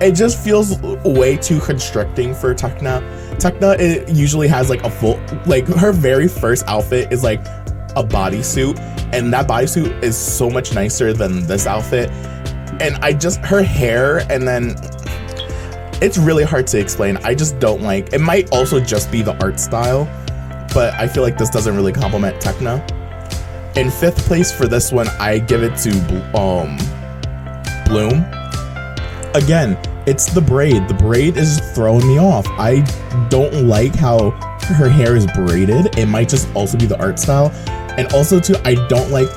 it just feels way too constricting for Tekna. Tekna, it usually has like a full, like her very first outfit is like a bodysuit, and that bodysuit is so much nicer than this outfit. And her hair, and then it's really hard to explain. I just don't like, it might also just be the art style, but I feel like this doesn't really complement Tekna. In 5th place for this one, I give it to Bloom. Again, it's the braid. The braid is throwing me off. I don't like how her hair is braided. It might just also be the art style. And also too, I don't like,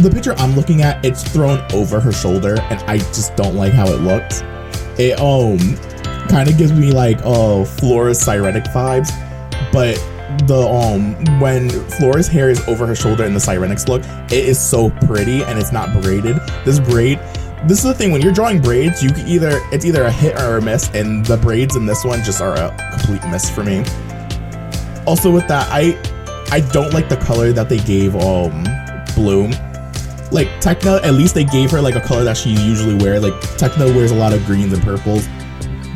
the picture I'm looking at, it's thrown over her shoulder, and I just don't like how it looks. It kind of gives me like Flora's Sirenix vibes, but when Flora's hair is over her shoulder in the Sirenix look, it is so pretty and it's not braided. This is the thing, when you're drawing braids, it's either a hit or a miss, and the braids in this one just are a complete miss for me. Also with that, I don't like the color that they gave Bloom. Like Tekna, at least they gave her like a color that she usually wears. Like Tekna wears a lot of greens and purples.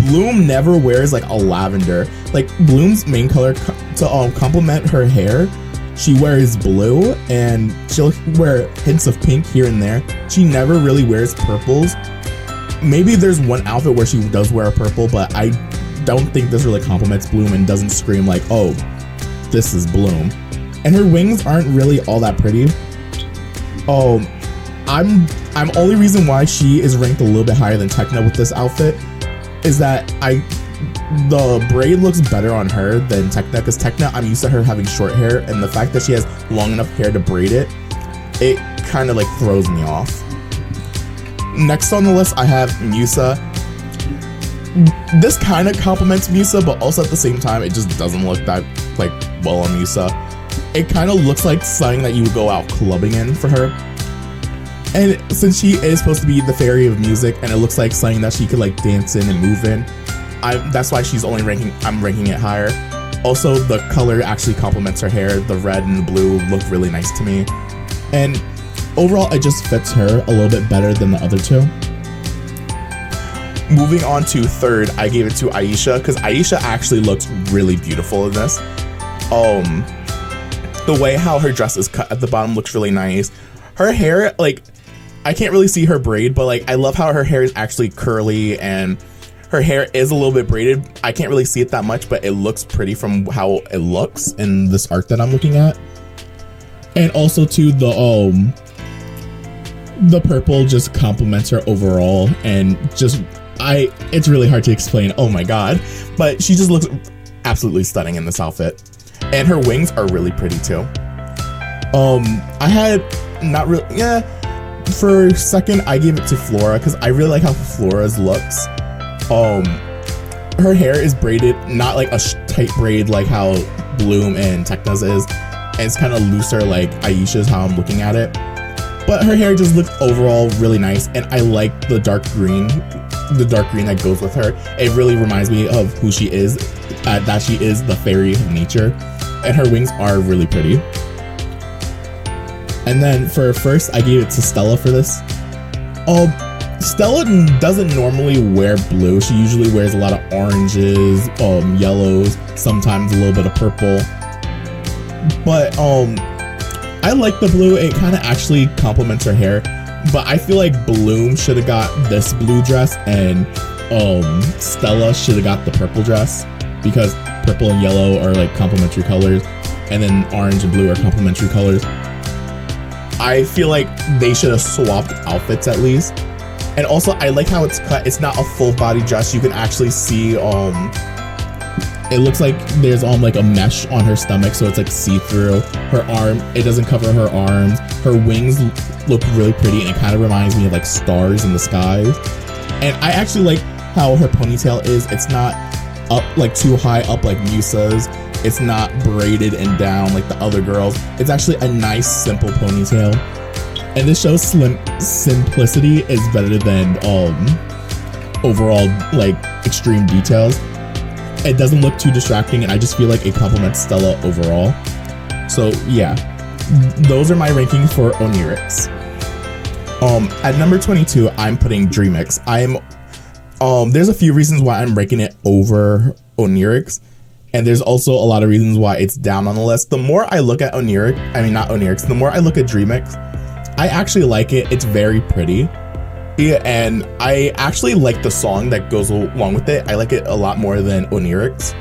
Bloom never wears like a lavender. Like Bloom's main color to complement her hair, she wears blue, and she'll wear hints of pink here and there. She never really wears purples. Maybe there's one outfit where she does wear a purple, but I don't think this really complements Bloom and doesn't scream like, oh, this is Bloom. And her wings aren't really all that pretty. I'm only reason why she is ranked a little bit higher than Tekna with this outfit is that the braid looks better on her than Tekna, because Tekna, I'm used to her having short hair, and the fact that she has long enough hair to braid it kind of like throws me off. Next on the list, I have Musa. This kind of complements Musa, but also at the same time, it just doesn't look that like well on Musa. It kind of looks like something that you would go out clubbing in for her. And since she is supposed to be the fairy of music, and it looks like something that she could like dance in and move in, that's why I'm ranking it higher. Also, the color actually complements her hair. The red and the blue look really nice to me. And overall, it just fits her a little bit better than the other two. Moving on to 3rd, I gave it to Aisha, because Aisha actually looks really beautiful in this. The way how her dress is cut at the bottom looks really nice. Her hair, like, I can't really see her braid, but like, I love how her hair is actually curly, and her hair is a little bit braided. I can't really see it that much, but it looks pretty from how it looks in this art that I'm looking at. And also too, the purple just complements her overall, and just, it's really hard to explain, oh my god, but she just looks absolutely stunning in this outfit. And her wings are really pretty too. I had not really, For second, I gave it to Flora because I really like how Flora's looks. Her hair is braided, not like a tight braid like how Bloom and Tekna's is, and it's kind of looser like Aisha's, how I'm looking at it. But her hair just looks overall really nice, and I like the dark green that goes with her. It really reminds me of who she is, that she is the fairy of nature, and her wings are really pretty. And then for first, I gave it to Stella for this. Stella doesn't normally wear blue. She usually wears a lot of oranges, yellows, sometimes a little bit of purple. But I like the blue. It kind of actually complements her hair. But I feel like Bloom should have got this blue dress, and Stella should have got the purple dress, because purple and yellow are like complementary colors, and then orange and blue are complementary colors. I feel like they should have swapped outfits at least. And also, I like how it's cut. It's not a full body dress. You can actually see, it looks like there's like a mesh on her stomach, so it's like see-through. Her arm, it doesn't cover her arms. Her wings look really pretty, and it kind of reminds me of like stars in the sky. And I actually like how her ponytail is. It's not up like too high up like Musa's. It's not braided and down like the other girls. It's actually a nice, simple ponytail. And this shows simplicity is better than overall like extreme details. It doesn't look too distracting, and I just feel like it complements Stella overall. So yeah, those are my rankings for Onyrix. At number 22, I'm putting Dreamix. There's a few reasons why I'm ranking it over Onyrix, and there's also a lot of reasons why it's down on the list. The more I look at the more I look at Dreamix, I actually like it. It's very pretty. Yeah, and I actually like the song that goes along with it. I like it a lot more than Onyrix.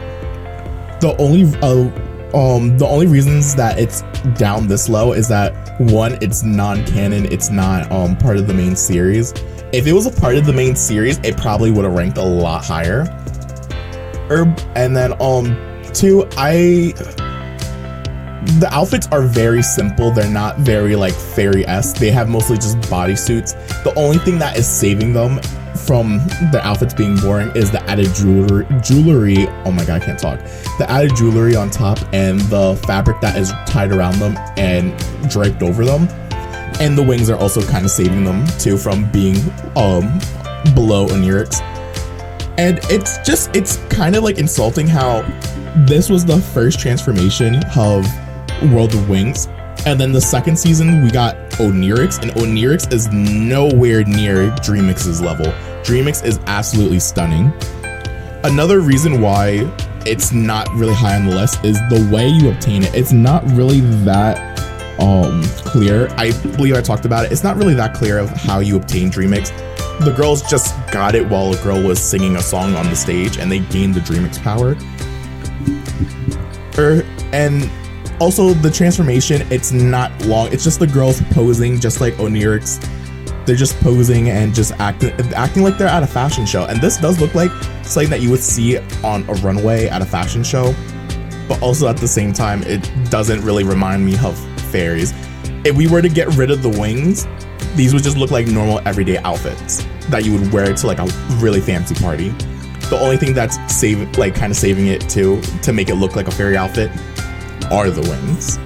The only reasons that it's down this low is that, one, it's non-canon. It's not part of the main series. If it was a part of the main series, it probably would have ranked a lot higher. And then two, the outfits are very simple. They're not very like fairy-esque. They have mostly just bodysuits. The only thing that is saving them from the outfits being boring is the added jewelry. Oh my god, I can't talk. The added jewelry on top and the fabric that is tied around them and draped over them. And the wings are also kind of saving them too from being below Onyrix. And it's kind of like insulting how this was the first transformation of World of Winx, and then the second season we got Onyrix, and Onyrix is nowhere near Dreamix's level. Dreamix is absolutely stunning. Another reason why it's not really high on the list is the way you obtain it. It's not really that clear. I believe I talked about it. It's not really that clear of how you obtain Dreamix. The girls just got it while a girl was singing a song on the stage, and they gained the Dreamix power. And also the transformation, it's not long. It's just the girls posing just like Onyrix. They're just posing and just acting like they're at a fashion show. And this does look like something that you would see on a runway at a fashion show. But also at the same time, it doesn't really remind me of fairies. If we were to get rid of the wings, these would just look like normal everyday outfits that you would wear to like a really fancy party. The only thing that's kind of saving it to make it look like a fairy outfit are the wings.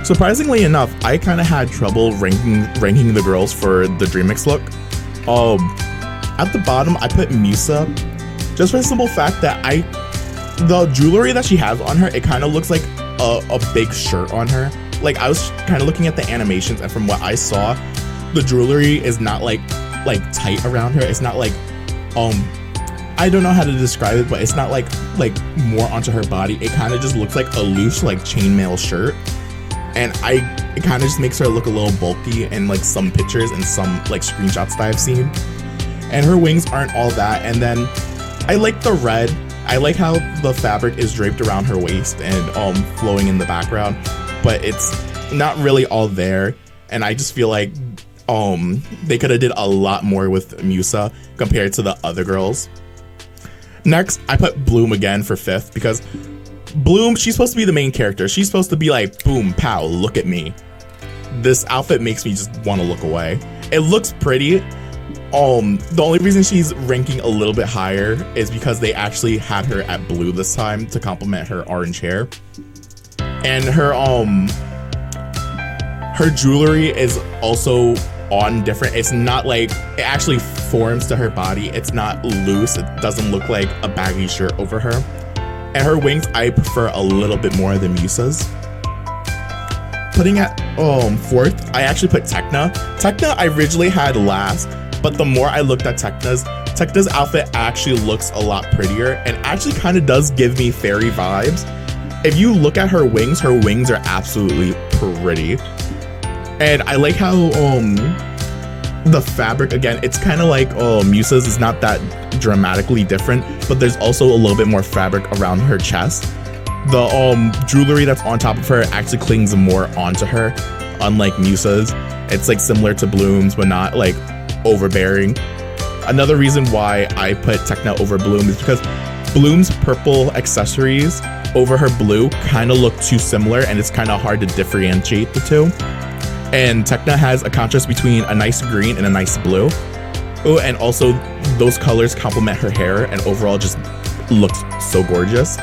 Surprisingly enough, I kind of had trouble ranking the girls for the Dreamix look. At the bottom, I put Musa, just for the simple fact that the jewelry that she has on her, it kind of looks like a big shirt on her. Like, I was kind of looking at the animations, and from what I saw, the jewelry is not like tight around her. It's not like I don't know how to describe it, but it's not like more onto her body. It kind of just looks like a loose like chainmail shirt, and it kind of just makes her look a little bulky in like some pictures and some like screenshots that I've seen. And her wings aren't all that. And then I like the red. I like how the fabric is draped around her waist and flowing in the background, but it's not really all there. And I just feel like they could have did a lot more with Musa compared to the other girls. Next, I put Bloom again for 5th because Bloom, she's supposed to be the main character. She's supposed to be like, boom, pow, look at me. this outfit makes me just want to look away. It looks pretty. The only reason she's ranking a little bit higher is because they actually had her at blue this time to complement her orange hair. And her jewelry is also on different. It's not like, it actually forms to her body. It's not loose. It doesn't look like a baggy shirt over her. And her wings, I prefer a little bit more than Musa's. Putting at fourth, I actually put Tekna. Tekna I originally had last, but the more I looked at Tekna's outfit actually looks a lot prettier and actually kind of does give me fairy vibes. If you look at her wings are absolutely pretty. And I like how the fabric, again, it's kind of like Musa's is not that dramatically different, but there's also a little bit more fabric around her chest. The jewelry that's on top of her actually clings more onto her, unlike Musa's. It's like similar to Bloom's, but not like overbearing. Another reason why I put Tekna over Bloom is because Bloom's purple accessories over her blue kind of look too similar, and it's kind of hard to differentiate the two. And Tekna has a contrast between a nice green and a nice blue. Oh, and also those colors complement her hair and overall just looks so gorgeous.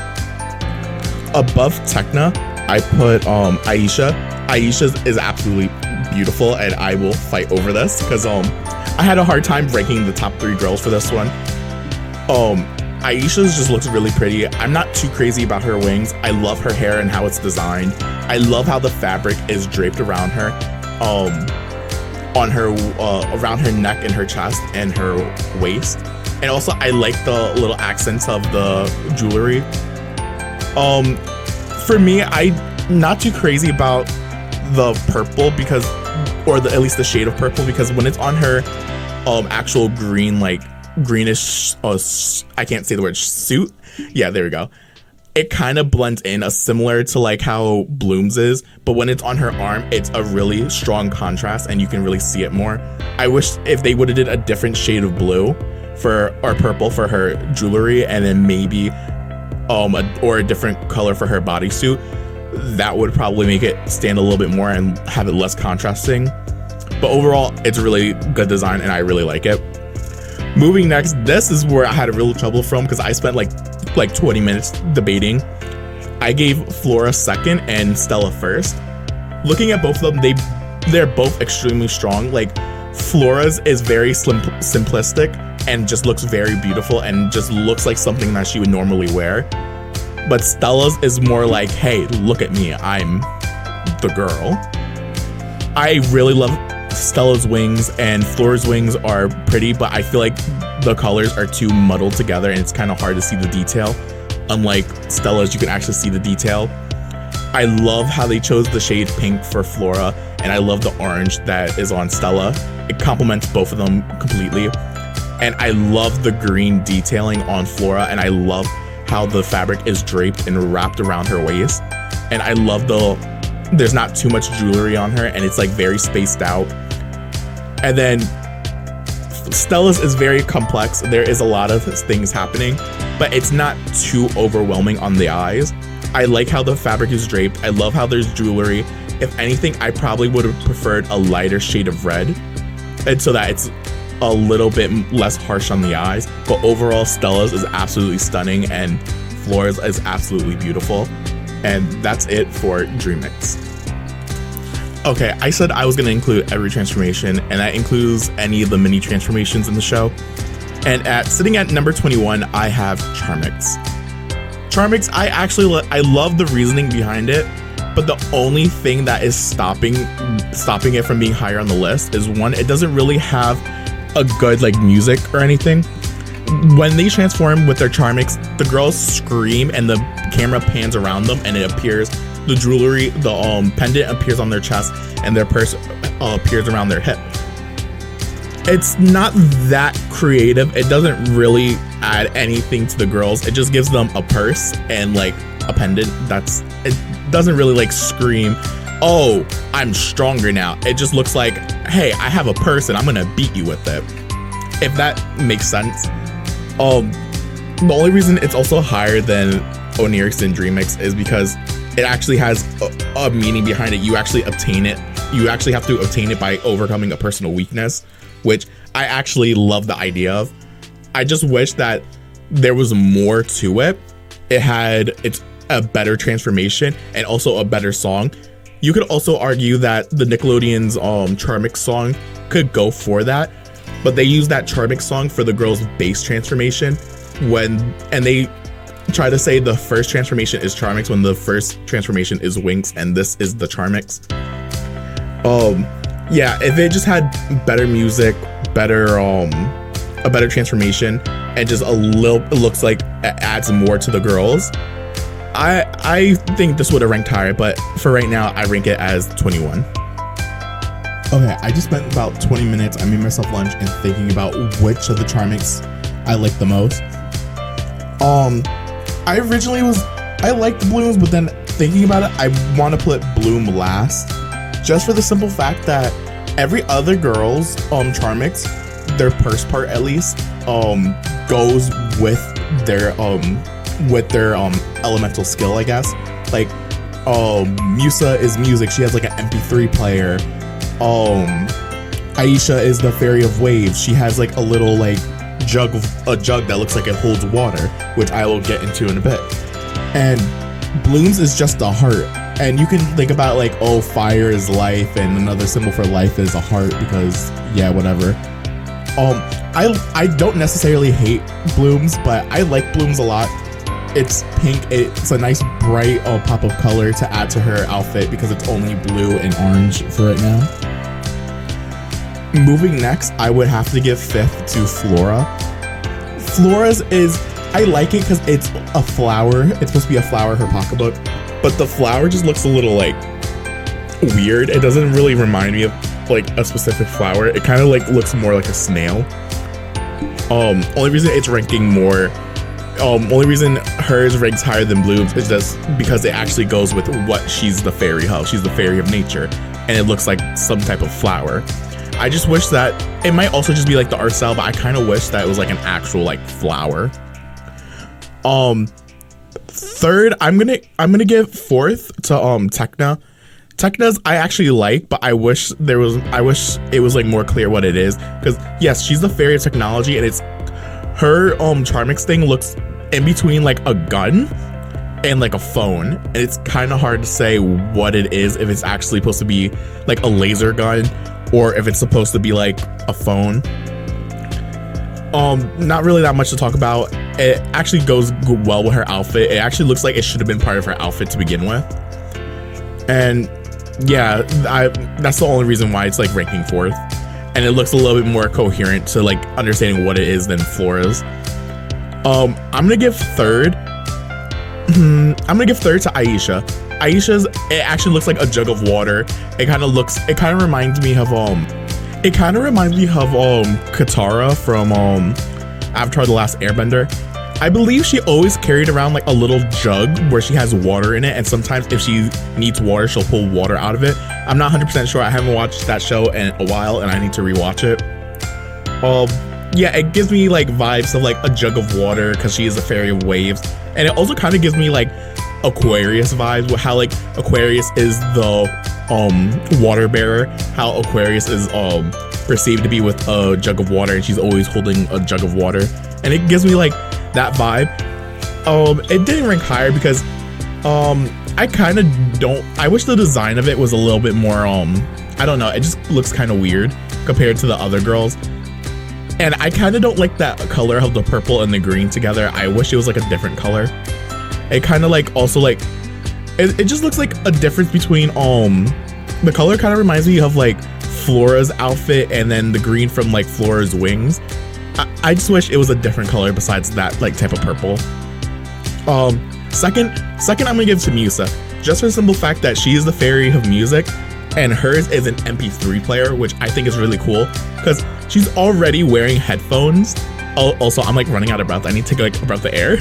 Above Tekna, I put Aisha. Aisha's is absolutely beautiful, and I will fight over this because I had a hard time ranking the top 3 girls for this one. Aisha's just looks really pretty. I'm not too crazy about her wings. I love her hair and how it's designed. I love how the fabric is draped around her, on her around her neck and her chest and her waist. And also I like the little accents of the jewelry. For me, I'm not too crazy about the purple because, or at least the shade of purple, because when it's on her actual green, like greenish, I can't say the word, suit. Yeah, there we go. It kind of blends in, similar to like how Bloom's is, but when it's on her arm, it's a really strong contrast and you can really see it more. I wish if they would have did a different shade of blue or purple for her jewelry, and then maybe or a different color for her bodysuit, that would probably make it stand a little bit more and have it less contrasting. But overall, it's a really good design and I really like it. Moving next, this is where I had a real trouble from because I spent like 20 minutes debating. I gave Flora second and Stella first. Looking at both of them, they're both extremely strong. Like Flora's is very simplistic and just looks very beautiful and just looks like something that she would normally wear. But Stella's is more like, hey, look at me, I'm the girl. I really love Stella's wings, and Flora's wings are pretty, but I feel like the colors are too muddled together and it's kind of hard to see the detail. Unlike Stella's, you can actually see the detail. I love how they chose the shade pink for Flora, and I love the orange that is on Stella. It complements both of them completely. And I love the green detailing on Flora, and I love how the fabric is draped and wrapped around her waist. And I love there's not too much jewelry on her, and it's like very spaced out. And then Stella's is very complex. There is a lot of things happening, but it's not too overwhelming on the eyes. I like how the fabric is draped. I love how there's jewelry. If anything, I probably would have preferred a lighter shade of red, and so that it's a little bit less harsh on the eyes. But overall, Stella's is absolutely stunning and Flora's is absolutely beautiful. And that's it for Dreamix. Okay, I said I was going to include every transformation, and that includes any of the mini transformations in the show. And sitting at number 21, I have Charmix. Charmix, I love the reasoning behind it, but the only thing that is stopping it from being higher on the list is, one, it doesn't really have a good like music or anything. When they transform with their Charmix, the girls scream and the camera pans around them and it appears, the jewelry, the pendant appears on their chest and their purse appears around their hip. It's not that creative. It doesn't really add anything to the girls. It just gives them a purse and like a pendant. It doesn't really like scream, oh, I'm stronger now. It just looks like, hey, I have a purse and I'm gonna beat you with it. If that makes sense. The only reason it's also higher than Onyrix and Dreamix is because it actually has a meaning behind it. You actually obtain it you actually have to obtain it by overcoming a personal weakness, which I actually love the idea of. I just wish that there was more to it. It's a better transformation and also a better song. You could also argue that the Nickelodeon's Charmix song could go for that, but they use that Charmix song for the girl's base transformation and they try to say the first transformation is Charmix when the first transformation is Winx, and this is the Charmix. Yeah, if it just had better music, a better transformation, and just it looks like it adds more to the girls, I think this would have ranked higher, but for right now, I rank it as 21. Okay, I just spent about 20 minutes. I made myself lunch and thinking about which of the Charmix I like the most. I liked Blooms, but then thinking about it, I want to put Bloom last, just for the simple fact that every other girl's Charmix, their purse part at least, goes with their elemental skill, I guess. Like, Musa is music. She has like an MP3 player. Aisha is the fairy of waves. She has like a little like jug that looks like it holds water, which I will get into in a bit. And Blooms is just a heart. And you can think about like, oh, fire is life, and another symbol for life is a heart, because yeah, whatever. I don't necessarily hate Blooms, but I like Blooms a lot. It's pink. It's a nice bright pop of color to add to her outfit because it's only blue and orange for right now. Moving next, I would have to give 5th to Flora. Flora's I like it because it's a flower. It's supposed to be a flower, her pocketbook, but the flower just looks a little like weird. It doesn't really remind me of like a specific flower. It kind of like looks more like a snail. Only reason it's ranking more, only reason hers ranks higher than Bloom's is just because it actually goes with what she's the fairy of. She's the fairy of nature, and it looks like some type of flower. I just wish that it might also just be like the art style, but I kind of wish that it was like an actual like flower. Third, I'm gonna give 4th to Tekna. Tekna's I actually like, but I wish it was like more clear what it is, because yes, she's the fairy of technology, and it's her Charmix thing looks in between like a gun and like a phone, and it's kind of hard to say what it is, if it's actually supposed to be like a laser gun or if it's supposed to be like a phone. Not really that much to talk about. It actually goes well with her outfit. It actually looks like it should have been part of her outfit to begin with, and yeah, that's the only reason why it's like ranking 4th, and it looks a little bit more coherent to like understanding what it is than Flora's. I'm gonna give 3rd. I'm gonna give 3rd to Aisha. Aisha's, it actually looks like a jug of water. It kind of reminds me of Katara from Avatar: The Last Airbender. I believe she always carried around like a little jug where she has water in it, and sometimes if she needs water, she'll pull water out of it. I'm not 100% sure. I haven't watched that show in a while, and I need to rewatch it. Yeah, it gives me like vibes of like a jug of water because she is a fairy of waves, and it also kind of gives me like Aquarius vibes, with how like Aquarius is the water bearer, how Aquarius is perceived to be with a jug of water, and she's always holding a jug of water, and it gives me like that vibe. It didn't rank higher because I wish the design of it was a little bit more I don't know, it just looks kind of weird compared to the other girls, and I kind of don't like that color of the purple and the green together. I wish it was like a different color. It kind of like also like it just looks like a difference between the color kind of reminds me of like Flora's outfit, and then the green from like Flora's wings. I just wish it was a different color besides that like type of purple. Second I'm gonna give to Musa, just for the simple fact that she is the fairy of music, and hers is an MP3 player, which I think is really cool because she's already wearing headphones. Also, I'm like running out of breath. I need to take like a breath of air.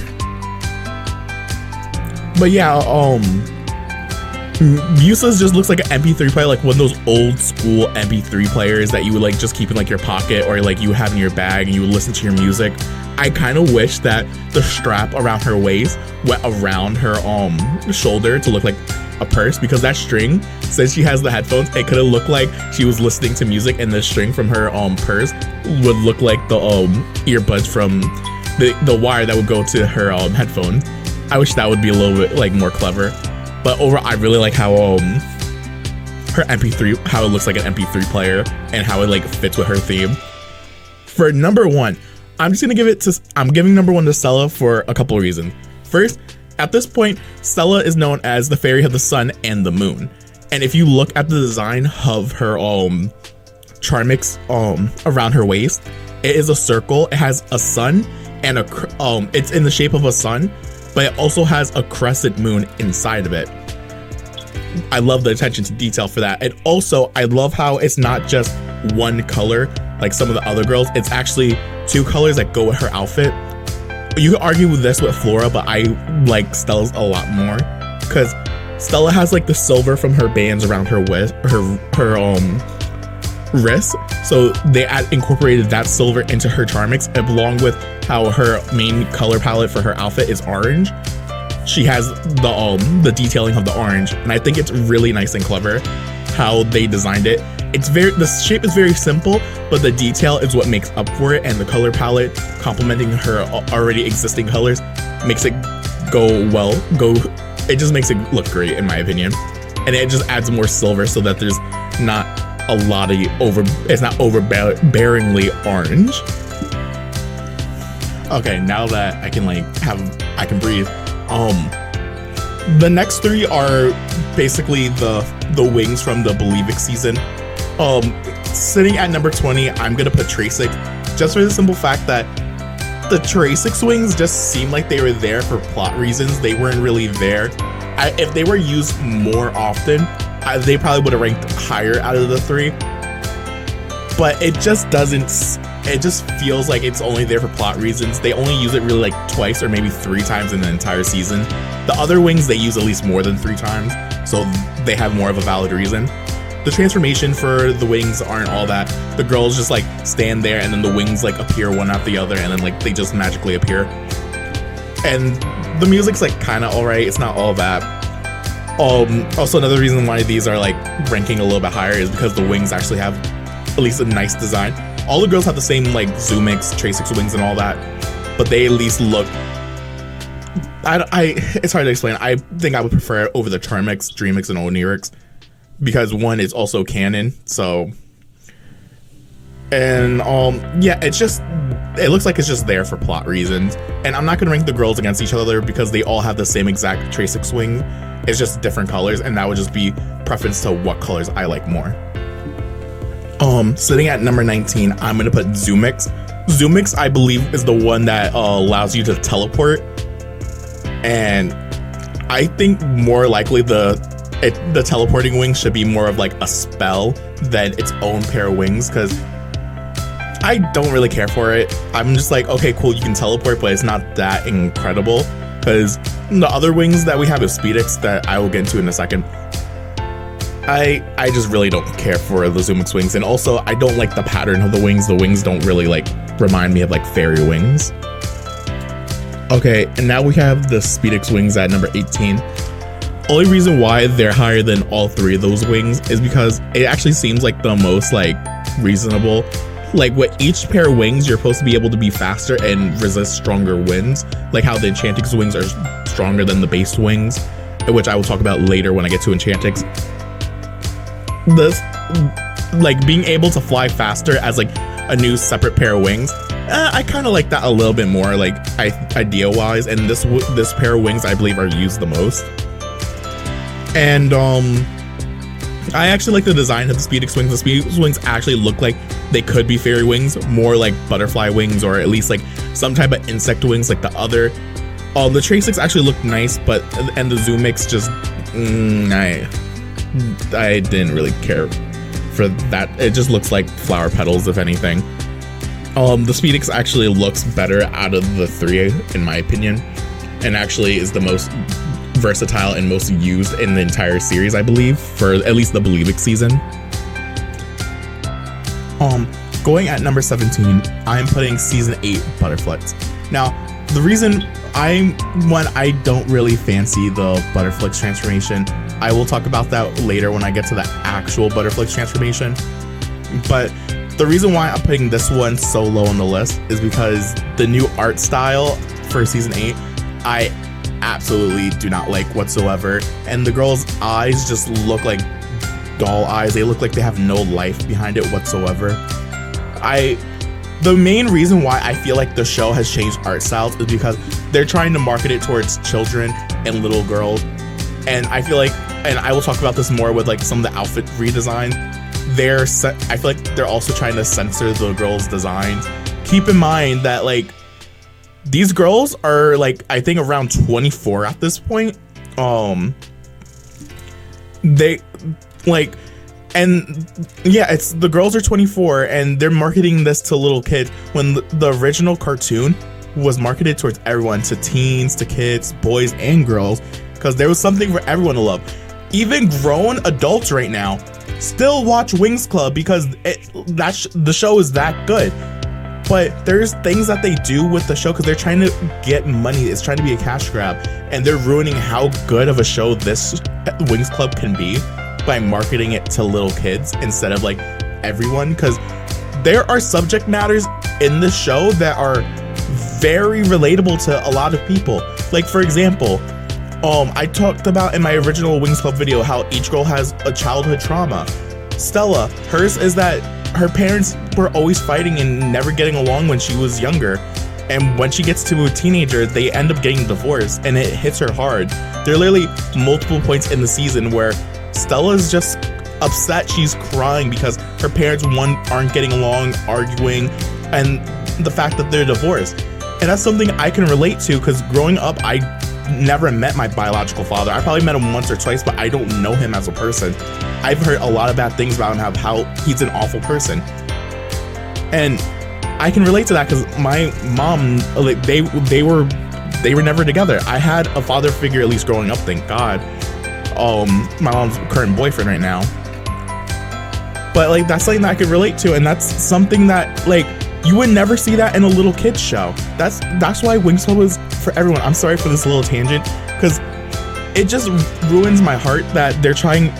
But yeah, Musa's just looks like an MP3 player, like one of those old school MP3 players that you would like just keep in like your pocket, or like you have in your bag and you would listen to your music. I kind of wish that the strap around her waist went around her shoulder to look like a purse, because that string, since she has the headphones, it could have looked like she was listening to music, and the string from her purse would look like the earbuds from the wire that would go to her headphones. I wish that would be a little bit like more clever, but overall I really like how her MP3, how it looks like an MP3 player, and how it like fits with her theme. For number 1, I'm giving number 1 to Stella for a couple of reasons. First, at this point, Stella is known as the fairy of the sun and the moon. And if you look at the design of her Charmix around her waist, it is a circle. It has a sun and it's in the shape of a sun, but it also has a crescent moon inside of it. I love the attention to detail for that. And also, I love how it's not just one color like some of the other girls. It's actually 2 colors that go with her outfit. You could argue with this with Flora, but I like Stella's a lot more, because Stella has like the silver from her bands around her wrist, so they incorporated that silver into her Charmix, along with how her main color palette for her outfit is orange. She has the detailing of the orange, and I think it's really nice and clever how they designed it. The shape is very simple, but the detail is what makes up for it, and the color palette complementing her already existing colors makes it it just makes it look great in my opinion. And it just adds more silver so that there's not a lot of it's not overbearingly orange. Okay, now that I can breathe. The next 3 are basically the wings from the Believix season. Sitting at number 20, I'm gonna put Tracix, just for the simple fact that the Tracix wings just seem like they were there for plot reasons. They weren't really there. If they were used more often, they probably would have ranked higher out of the 3. But it just feels like it's only there for plot reasons. They only use it really like twice or maybe 3 times in the entire season. The other wings they use at least more than 3 times, so they have more of a valid reason. The transformation for the wings aren't all that. The girls just like stand there, and then the wings like appear one after the other, and then like they just magically appear. And the music's like kind of alright. It's not all that. Also, another reason why these are like ranking a little bit higher is because the wings actually have at least a nice design. All the girls have the same like Zoomix, Tracix wings and all that, but they at least look. It's hard to explain. I think I would prefer it over the Charmix, Dreamix, and Onyrix, because one is also canon. So, and yeah, it looks like it's just there for plot reasons. And I'm not gonna rank the girls against each other because they all have the same exact Tracix wing. It's just different colors, and that would just be preference to what colors I like more. Sitting at number 19, I'm gonna put Zoomix. Zoomix, I believe, is the one that allows you to teleport, and I think more likely the teleporting wings should be more of like a spell than its own pair of wings, because I don't really care for it. I'm just like, okay, cool, you can teleport, but it's not that incredible, because the other wings that we have is Speedix, that I will get into in a second. I just really don't care for the Zoomix wings, and also I don't like the pattern of the wings. The wings don't really like remind me of like fairy wings. Okay, and now we have the Speedix wings at number 18. Only reason why they're higher than all 3 of those wings is because it actually seems like the most like reasonable. Like with each pair of wings, you're supposed to be able to be faster and resist stronger winds, like how the Enchantix wings are stronger than the base wings, which I will talk about later when I get to Enchantix. This, like, being able to fly faster as like a new separate pair of wings, I kind of like that a little bit more, like idea wise, and this pair of wings I believe are used the most. And I actually like the design of the Speedix wings. The Speedix wings actually look like they could be fairy wings, more like butterfly wings, or at least like some type of insect wings like the other. The Tracix actually look nice, and the Zoomix just I didn't really care for that. It just looks like flower petals, if anything. The Speedix actually looks better out of the 3 in my opinion, and actually is the most versatile and most used in the entire series, I believe, for at least the Believix season. Going at number 17, I'm putting season 8 Butterflix. Now, the reason I don't really fancy the Butterflix transformation, I will talk about that later when I get to the actual Butterflix transformation. But the reason why I'm putting this one so low on the list is because the new art style for season 8, I absolutely do not like whatsoever. And the girls' eyes just look like doll eyes. They look like they have no life behind it whatsoever. The main reason why I feel like the show has changed art styles is because they're trying to market it towards children and little girls. And I feel like, and I will talk about this more with like some of the outfit redesigns, I feel like they're also trying to censor the girls' designs. Keep in mind that like these girls are like, I think around 24 at this point. They like, and yeah, it's the girls are 24 and they're marketing this to little kids when the original cartoon was marketed towards everyone, to teens, to kids, boys and girls, because there was something for everyone to love. Even grown adults right now still watch Winx Club because the show is that good. But there's things that they do with the show because they're trying to get money. It's trying to be a cash grab, and they're ruining how good of a show this Winx Club can be by marketing it to little kids instead of like everyone. Because there are subject matters in the show that are very relatable to a lot of people. Like for example, I talked about in my original Winx Club video how each girl has a childhood trauma. Stella, hers is that her parents were always fighting and never getting along when she was younger. And when she gets to a teenager, they end up getting divorced and it hits her hard. There are literally multiple points in the season where Stella's just upset. She's crying because her parents, one, aren't getting along, arguing, and the fact that they're divorced. And that's something I can relate to because growing up, I never met my biological father. I probably met him once or twice, but I don't know him as a person. I've heard a lot of bad things about him, how he's an awful person. And I can relate to that because my mom, like they were never together. I had a father figure at least growing up, thank God. My mom's current boyfriend right now. But like that's something that I could relate to, and that's something that like you would never see that in a little kid's show. That's why Winx Club was for everyone. I'm sorry for this little tangent because it just ruins my heart that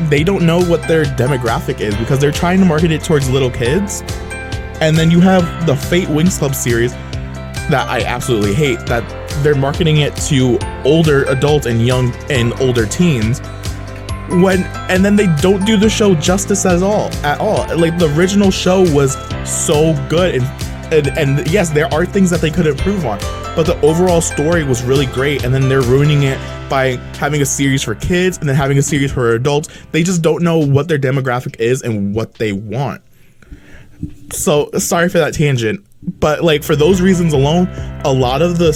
they don't know what their demographic is because they're trying to market it towards little kids. And then you have the Fate Winx Club series that I absolutely hate, that they're marketing it to older adults and young and older teens. And then they don't do the show justice at all. Like the original show was so good, and yes, there are things that they could improve on, but the overall story was really great. And then they're ruining it by having a series for kids and then having a series for adults. They just don't know what their demographic is and what they want. So sorry for that tangent, but like for those reasons alone, a lot of the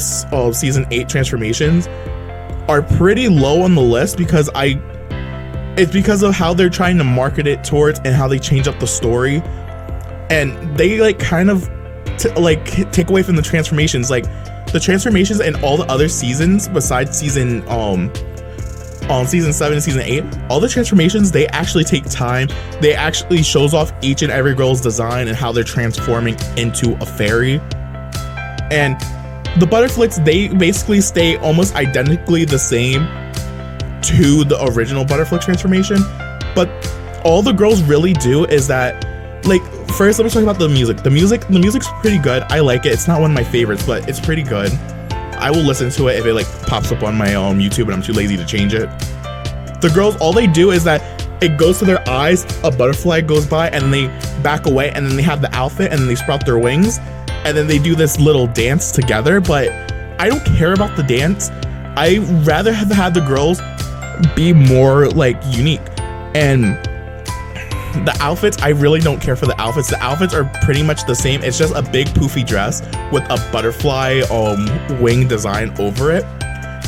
season 8 transformations are pretty low on the list because it's because of how they're trying to market it towards and how they change up the story, and they like kind of take away from the transformations. Like the transformations in all the other seasons besides season 7 and season 8, all the transformations, they actually take time. They actually shows off each and every girl's design and how they're transforming into a fairy. And the Butterflix, they basically stay almost identically the same to the original Butterflix transformation, but all the girls really do is that, like, first let me talk about the music. The music's pretty good. I like it. It's not one of my favorites, but it's pretty good. I will listen to it if it like pops up on my YouTube and I'm too lazy to change it. The girls, all they do is that it goes to their eyes, a butterfly goes by and they back away, and then they have the outfit and then they sprout their wings and then they do this little dance together. But I don't care about the dance. I rather have had the girls be more like unique. And the outfits, I really don't care for the outfits. The outfits are pretty much the same. It's just a big poofy dress with a butterfly wing design over it.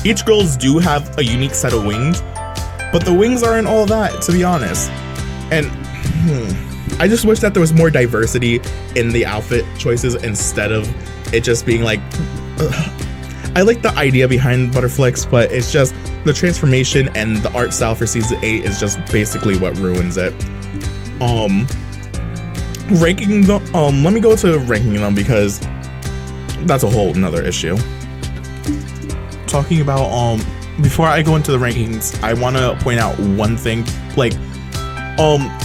Each girls do have a unique set of wings, but the wings aren't all that, to be honest. And I just wish that there was more diversity in the outfit choices instead of it just being like I like the idea behind Butterflix, but it's just the transformation and the art style for season 8 is just basically what ruins it. Ranking them, let me go to ranking them because that's a whole nother issue. Talking about before I go into the rankings, I want to point out one thing. Like,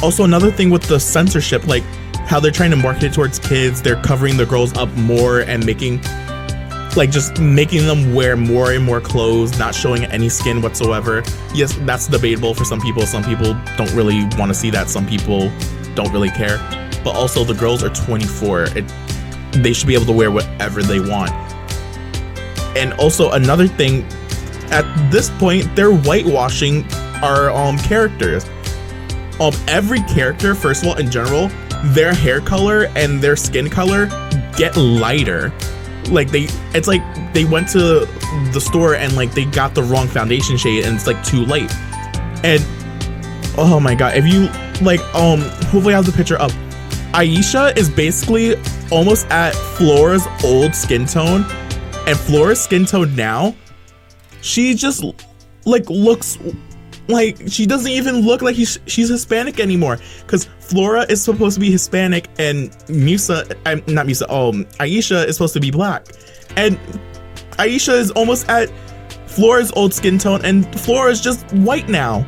also another thing with the censorship, like how they're trying to market it towards kids. They're covering the girls up more and making them wear more and more clothes, not showing any skin whatsoever. Yes, that's debatable for some people. Some people don't really want to see that. Some people don't really care. But also, the girls are 24. They should be able to wear whatever they want. And also another thing, at this point, they're whitewashing our characters. Every character, first of all, in general, their hair color and their skin color get lighter. Like it's like they went to the store and like they got the wrong foundation shade and it's like too late. And oh my god, if you like hopefully I have the picture up. Aisha is basically almost at Flora's old skin tone, and Flora's skin tone now, she just like looks like she doesn't even look like she's Hispanic anymore, because Flora is supposed to be Hispanic and Aisha is supposed to be black, and Aisha is almost at Flora's old skin tone and Flora is just white now.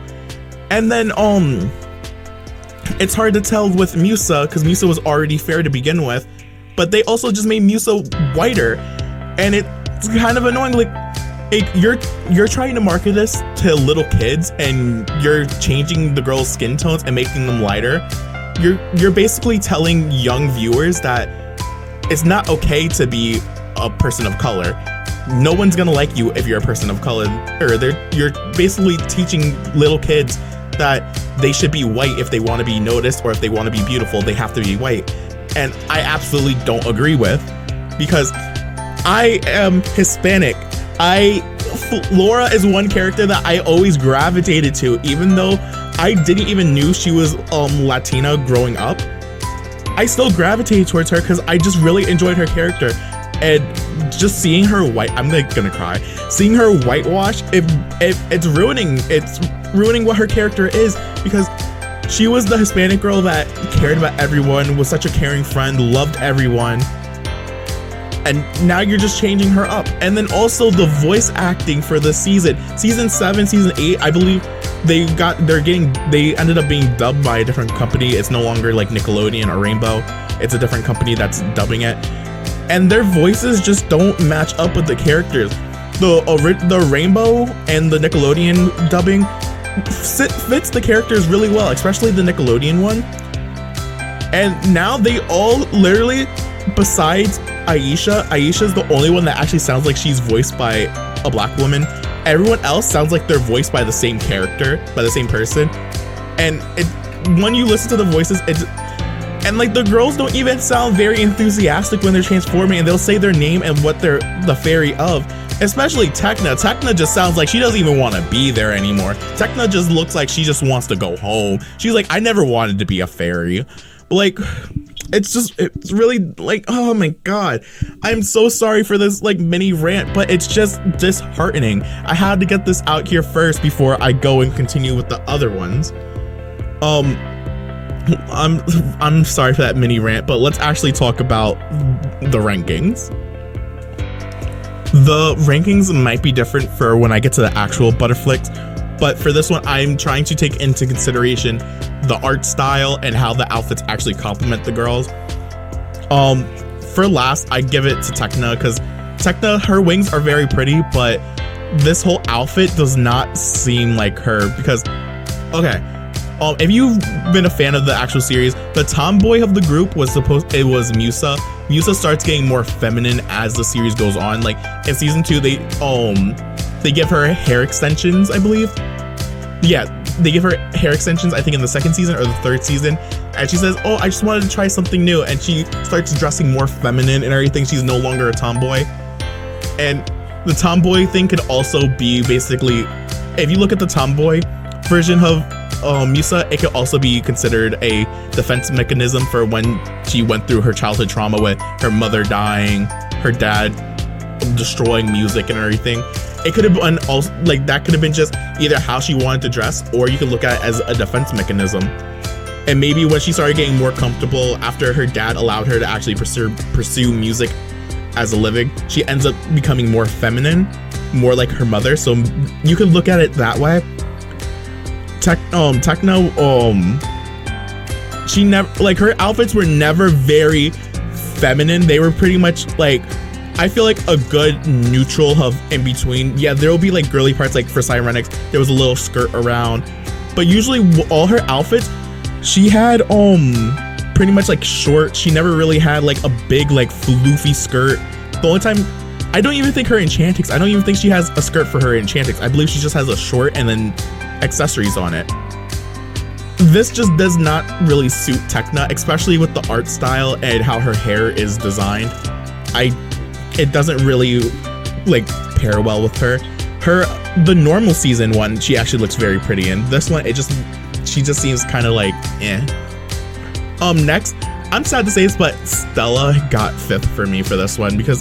And then it's hard to tell with Musa because Musa was already fair to begin with, but they also just made Musa whiter, and it's kind of annoying. Like you're trying to market this to little kids and you're changing the girls' skin tones and making them lighter. You're basically telling young viewers that it's not okay to be a person of color. No one's gonna like you if you're a person of color. Or you're basically teaching little kids that they should be white if they want to be noticed, or if they want to be beautiful, they have to be white. And I absolutely don't agree with, because I am Hispanic. Laura is one character that I always gravitated to, even though I didn't even knew she was Latina growing up. I still gravitated towards her because I just really enjoyed her character. And just seeing her I'm like gonna cry. Seeing her whitewash, it's ruining what her character is, because she was the Hispanic girl that cared about everyone, was such a caring friend, loved everyone. And now you're just changing her up. And then also the voice acting for the season 7, season 8, I believe they ended up being dubbed by a different company. It's no longer like Nickelodeon or Rainbow. It's a different company that's dubbing it. And their voices just don't match up with the characters. The Rainbow and the Nickelodeon dubbing fits the characters really well, especially the Nickelodeon one. And now they all literally, besides Aisha's the only one that actually sounds like she's voiced by a black woman. Everyone else sounds like they're voiced by the same character, by the same person. And when you listen to the voices, and like the girls don't even sound very enthusiastic when they're transforming, and they'll say their name and what they're the fairy of. Especially Tekna. Tekna just sounds like she doesn't even want to be there anymore. Tekna just looks like she just wants to go home. She's like, I never wanted to be a fairy. But like, it's really like, oh my god. I'm so sorry for this like mini rant, but it's just disheartening. I had to get this out here first before I go and continue with the other ones. I'm sorry for that mini rant, but let's actually talk about the rankings. The rankings might be different for when I get to the actual Butterflix, but for this one, I'm trying to take into consideration the art style and how the outfits actually complement the girls. For last, I give it to Tekna, because Tekna, her wings are very pretty, but this whole outfit does not seem like her, because, okay, if you've been a fan of the actual series, the tomboy of the group was Musa. Musa starts getting more feminine as the series goes on. Like in season 2, they give her hair extensions, I believe. Yeah, they give her hair extensions, I think in the 2nd season or the 3rd season. And she says, oh, I just wanted to try something new. And she starts dressing more feminine and everything. She's no longer a tomboy. And the tomboy thing could also be basically, if you look at the tomboy version of Musa, it could also be considered a defense mechanism for when she went through her childhood trauma with her mother dying, her dad destroying music and everything. It could have been also like that could have been just either how she wanted to dress, or you could look at it as a defense mechanism. And maybe when she started getting more comfortable after her dad allowed her to actually pursue music as a living, she ends up becoming more feminine. more like her mother, so you can look at it that way. Techno, she never, like, her outfits were never very feminine. They were pretty much like, I feel like a good neutral of in between. Yeah, there will be like girly parts, like for Sirenix, there was a little skirt around, but usually all her outfits, she had pretty much like short. She never really had like a big like floofy skirt. The only time, I don't even think her Enchantix, I don't even think she has a skirt for her Enchantix. I believe she just has a short and then accessories on it. This just does not really suit Tekna, especially with the art style and how her hair is designed. It doesn't really like pair well with her. The normal season one, she actually looks very pretty in. This one, she just seems kind of like eh. Next, I'm sad to say this, but Stella got 5th for me for this one because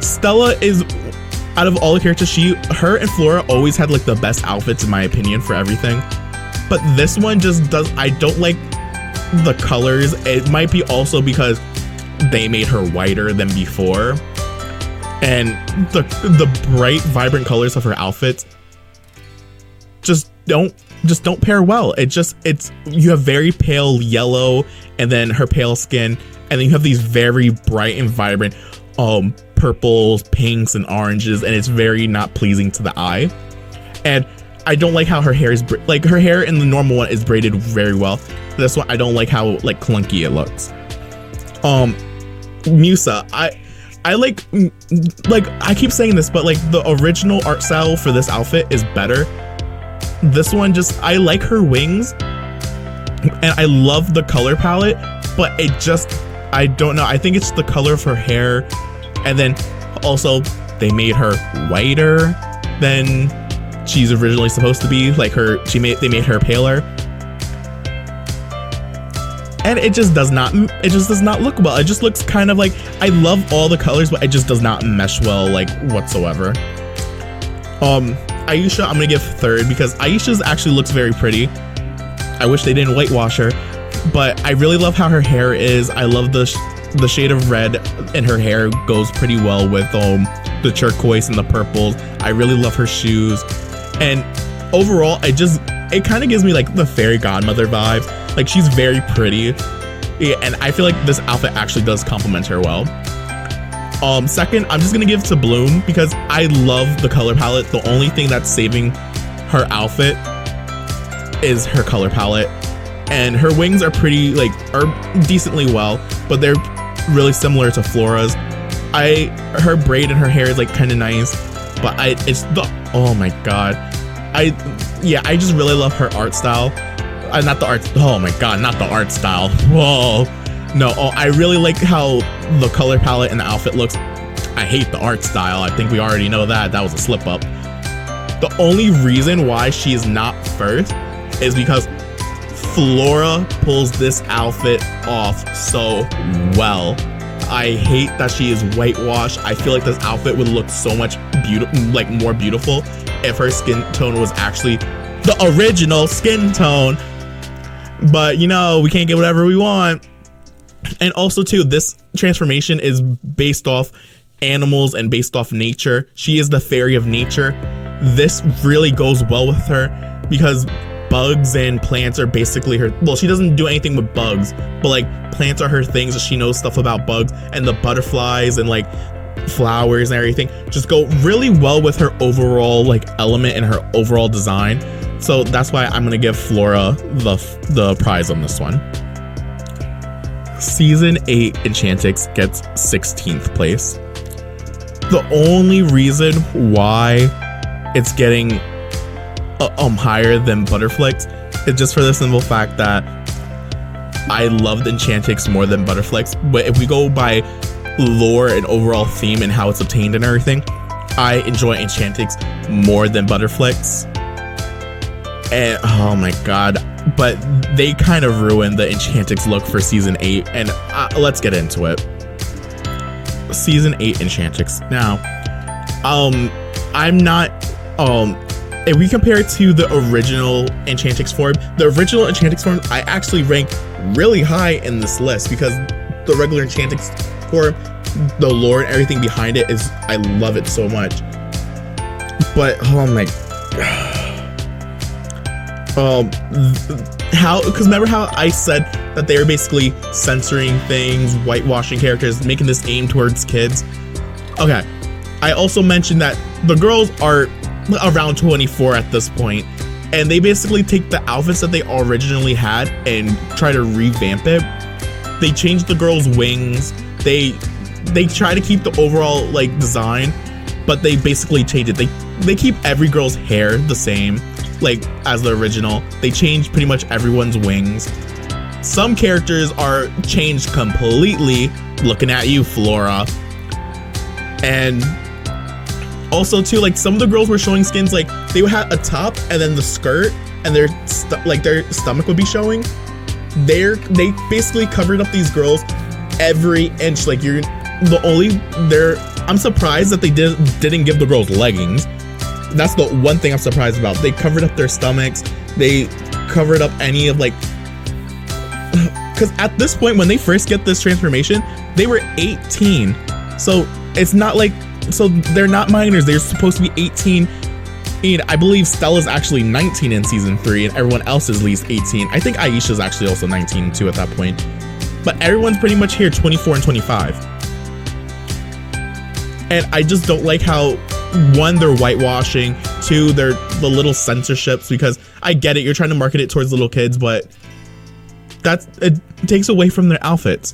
Stella is, out of all the characters, her and Flora always had like the best outfits in my opinion for everything. But this one just I don't like the colors. It might be also because they made her whiter than before. And the bright, vibrant colors of her outfits just don't pair well. You have very pale yellow and then her pale skin, and then you have these very bright and vibrant purples, pinks, and oranges, and it's very not pleasing to the eye. And I don't like how her hair is like, her hair in the normal one is braided very well. This one, I don't like how like clunky it looks. Musa, I like I keep saying this, but like the original art style for this outfit is better. This one I like her wings and I love the color palette, but I don't know. I think it's the color of her hair, and then also they made her whiter than she's originally supposed to be. Like they made her paler, and it just does not look well. It just looks kind of like, I love all the colors, but it just does not mesh well like whatsoever. Aisha, I'm gonna give 3rd because Aisha's actually looks very pretty. I wish they didn't whitewash her, but I really love how her hair is. I love the shade of red in her hair goes pretty well with the turquoise and the purples. I really love her shoes, and overall it kind of gives me like the fairy godmother vibes. Like, she's very pretty, yeah, and I feel like this outfit actually does complement her well. Second, I'm just gonna give to Bloom because I love the color palette. The only thing that's saving her outfit is her color palette, and her wings are decently well, but they're really similar to Flora's. Her braid and her hair is like kind of nice, but oh my god, I just really love her art style. Not the art style. Whoa. No, I really like how the color palette and the outfit looks. I hate the art style. I think we already know that. That was a slip up. The only reason why she is not 1st is because Flora pulls this outfit off so well. I hate that she is whitewashed. I feel like this outfit would look so much more beautiful if her skin tone was actually the original skin tone. But you know, we can't get whatever we want. And also too, this transformation is based off animals and based off nature. She is the fairy of nature. This really goes well with her because bugs and plants are basically her. Well, she doesn't do anything with bugs, but like plants are her things. She knows stuff about bugs, and the butterflies and like flowers and everything just go really well with her overall like element and her overall design. So that's why I'm gonna give Flora the prize on this one. Season 8 Enchantix gets 16th place. The only reason why it's getting higher than Butterflix is just for the simple fact that I loved Enchantix more than Butterflix. But if we go by lore and overall theme and how it's obtained and everything, I enjoy Enchantix more than Butterflix. And oh my god, but they kind of ruined the Enchantix look for season 8, and let's get into it. Season 8 Enchantix. Now, I'm not if we compare it to the original Enchantix form, I actually rank really high in this list because the regular Enchantix form, the lore and everything behind it I love it so much. But oh my, how, because remember how I said that they were basically censoring things, whitewashing characters, making this aim towards kids? Okay, I also mentioned that the girls are around 24 at this point, and they basically take the outfits that they originally had and try to revamp it. They change the girls' wings. They try to keep the overall like design, but they basically change it. They keep every girl's hair the same, like as the original. They change pretty much everyone's wings. Some characters are changed completely. Looking at you, Flora. And also too, like some of the girls were showing skins, like they would have a top and then the skirt, and their stomach would be showing. They basically covered up these girls every inch. Like I'm surprised that they didn't give the girls leggings. That's the one thing I'm surprised about. They covered up their stomachs. They covered up any of like, because at this point when they first get this transformation, they were 18. So it's not like, so they're not minors. They're supposed to be 18. And I believe Stella's actually 19 in season 3, and everyone else is at least 18. I think Aisha's actually also 19 too at that point. But everyone's pretty much here 24 and 25. And I just don't like how, one, they're whitewashing, two, they're the little censorships, because I get it, you're trying to market it towards little kids, but it takes away from their outfits.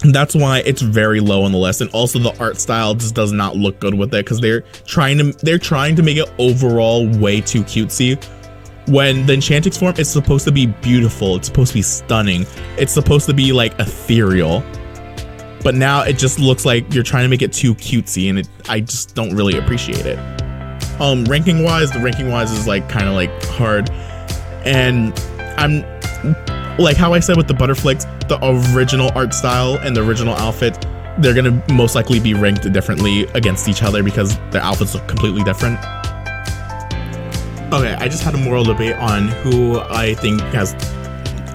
That's why it's very low on the list. And also the art style just does not look good with it, because they're trying to make it overall way too cutesy, when the Enchantix form is supposed to be beautiful. It's supposed to be stunning. It's supposed to be like ethereal. But now it just looks like you're trying to make it too cutesy, and I just don't really appreciate it. Ranking wise is like kind of like hard, and I'm like how I said with the Butterflix, the original art style and the original outfit, they're gonna most likely be ranked differently against each other because their outfits look completely different. Okay, I just had a moral debate on who I think has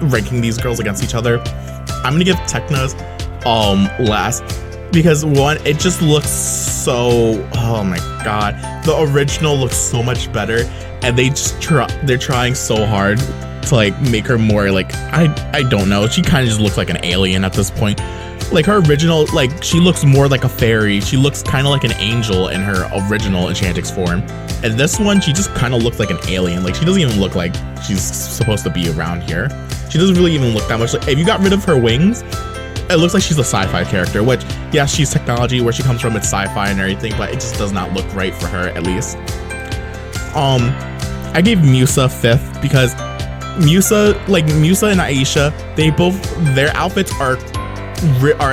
ranking these girls against each other. I'm gonna give Tekna's last, because one, it just looks so, oh my god, the original looks so much better, and they're trying so hard to like make her more like, I don't know, she kind of just looks like an alien at this point. Like her original, like she looks more like a fairy. She looks kind of like an angel in her original Enchantix form, and this one she just kind of looks like an alien. Like she doesn't even look like she's supposed to be around here. She doesn't really even look that much like, if you got rid of her wings, it looks like she's a sci-fi character, which, yeah, she's technology, where she comes from, it's sci-fi and everything, but it just does not look right for her, at least. I gave Musa 5th, because Musa and Aisha, their outfits are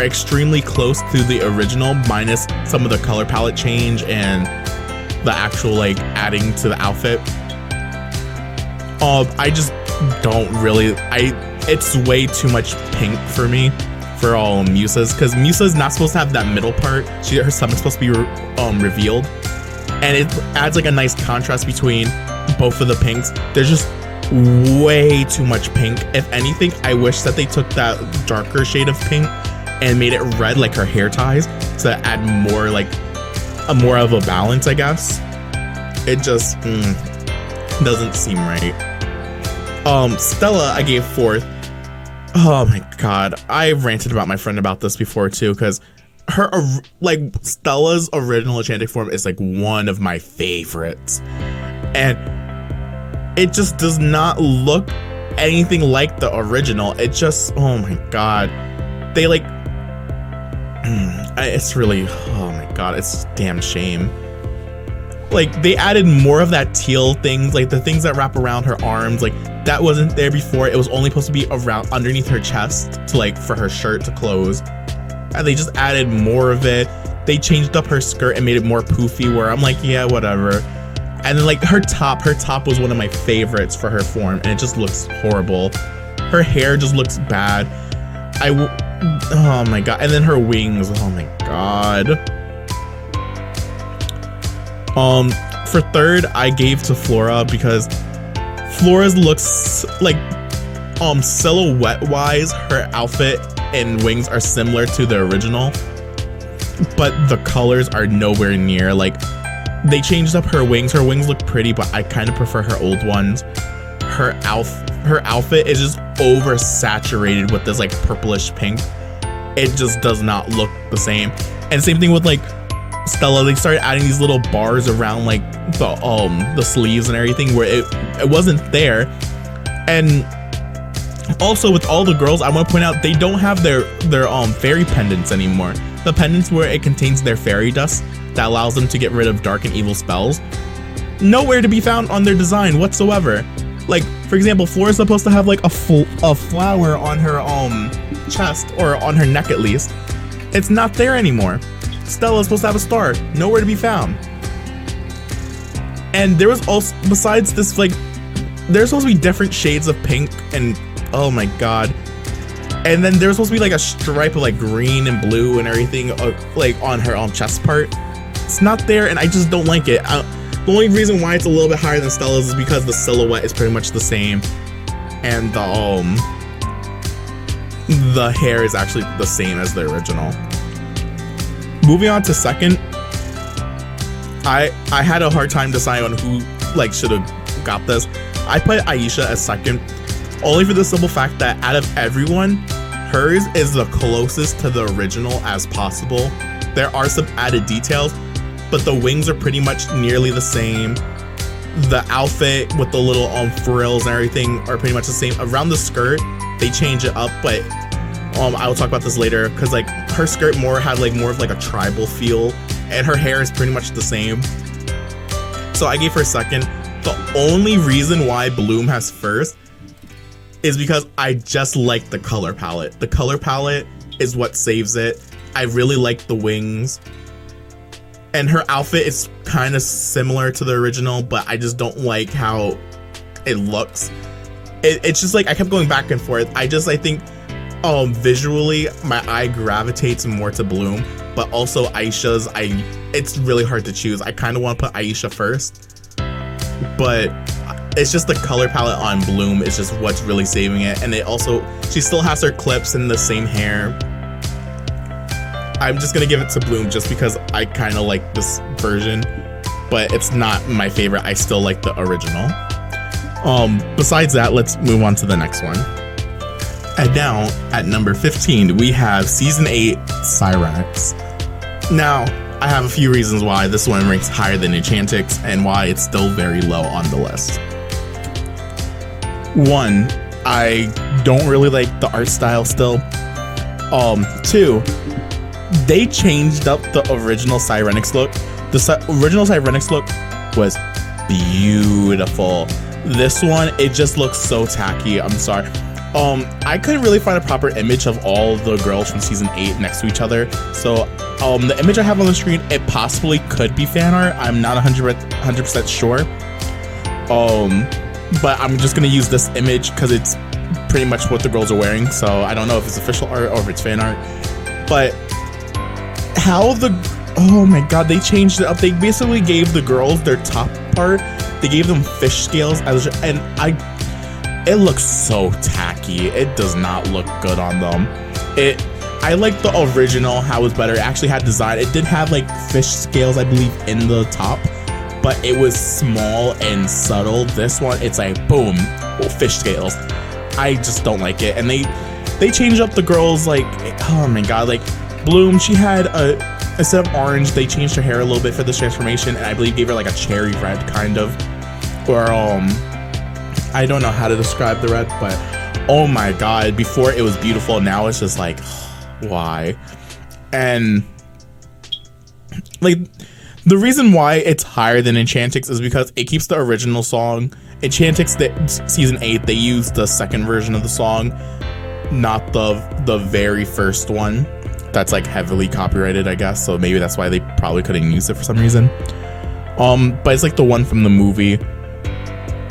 extremely close to the original, minus some of the color palette change and the actual, like, adding to the outfit. I just don't really, it's way too much pink for me. For all Musa's, because Musa's not supposed to have that middle part. Her stomach's supposed to be revealed, and it adds like a nice contrast between both of the pinks. There's just way too much pink. If anything, I wish that they took that darker shade of pink and made it red like her hair ties to add more, like more of a balance, I guess. It just doesn't seem right. Stella I gave 4th. Oh my god, I ranted about my friend about this before too, because her, like, Stella's original Enchantic form is like one of my favorites, and it just does not look anything like the original. It just, oh my god, they like, it's really, oh my god, it's a damn shame. Like, they added more of that teal things, like the things that wrap around her arms, like that wasn't there before. It was only supposed to be around underneath her chest to, like, for her shirt to close, and they just added more of it. They changed up her skirt and made it more poofy, where I'm like, yeah, whatever. And then like her top was one of my favorites for her form, and it just looks horrible. Her hair just looks bad. Oh my god. And then her wings, oh my god. For 3rd, I gave to Flora, because Flora's looks like, silhouette wise, her outfit and wings are similar to the original, but the colors are nowhere near. Like, They changed up her wings. Her wings look pretty, but I kind of prefer her old ones. Her outfit is just oversaturated with this like purplish pink. It just does not look the same. And same thing with like Stella. They started adding these little bars around like the sleeves and everything where it wasn't there. And also with all the girls, I want to point out they don't have their fairy pendants anymore. The pendants where it contains their fairy dust that allows them to get rid of dark and evil spells, nowhere to be found on their design whatsoever. Like, for example, Flora's supposed to have like a flower on her chest, or on her neck at least. It's not there anymore. Stella's supposed to have a star, nowhere to be found. And there was also, besides this, like, there's supposed to be different shades of pink, and oh my god. And then there's supposed to be like a stripe of like green and blue and everything like on her chest part. It's not there, and I just don't like it. The only reason why it's a little bit higher than Stella's is because the silhouette is pretty much the same, and the hair is actually the same as the original. Moving on to second, I had a hard time deciding on who like should have got this. I put Aisha as second, only for the simple fact that out of everyone, hers is the closest to the original as possible. There are some added details, but the wings are pretty much nearly the same. The outfit with the little frills and everything are pretty much the same. Around the skirt, they change it up, but I will talk about this later, because like her skirt had like more of like a tribal feel, and her hair is pretty much the same. So I gave her second. The only reason why Bloom has first is because I just like the color palette. The color palette is what saves it. I really like the wings. And her outfit is kind of similar to the original, but I just don't like how it looks. It's just like I kept going back and forth. I think visually my eye gravitates more to Bloom, but also Aisha's, it's really hard to choose. I kind of want to put Aisha first, but it's just the color palette on Bloom is just what's really saving it. And she still has her clips and the same hair. I'm just gonna give it to Bloom just because I kind of like this version, but it's not my favorite. I still like the original. Besides that, let's move on to the next one. And now at number 15, we have Season 8 Sirenix. Now, I have a few reasons why this one ranks higher than Enchantix and why it's still very low on the list. One, I don't really like the art style still. Two, they changed up the original Sirenix look. The original Sirenix look was beautiful. This one, it just looks so tacky. I'm sorry. I couldn't really find a proper image of all the girls from season 8 next to each other. So, the image I have on the screen, it possibly could be fan art. I'm not 100% sure. But I'm just gonna use this image because it's pretty much what the girls are wearing. So I don't know if it's official art or if it's fan art. But oh my god, they changed it up. They basically gave the girls their top part. They gave them fish scales, and it looks so tacky. It does not look good on them. I like the original, how it was better. It actually had design. It did have like fish scales, I believe, in the top, but it was small and subtle. This one, it's like boom, fish scales. I just don't like it. And they changed up the girls, like, oh my god, like Bloom, she had instead of orange, they changed her hair a little bit for this transformation, and I believe gave her like a cherry red kind of, or I don't know how to describe the red, but oh my god, before it was beautiful, now it's just like, why? And like the reason why it's higher than Enchantix is because it keeps the original song. Enchantix, season 8, they used the second version of the song, not the very first one. That's like heavily copyrighted, I guess, so maybe that's why they probably couldn't use it for some reason. But it's like the one from the movie.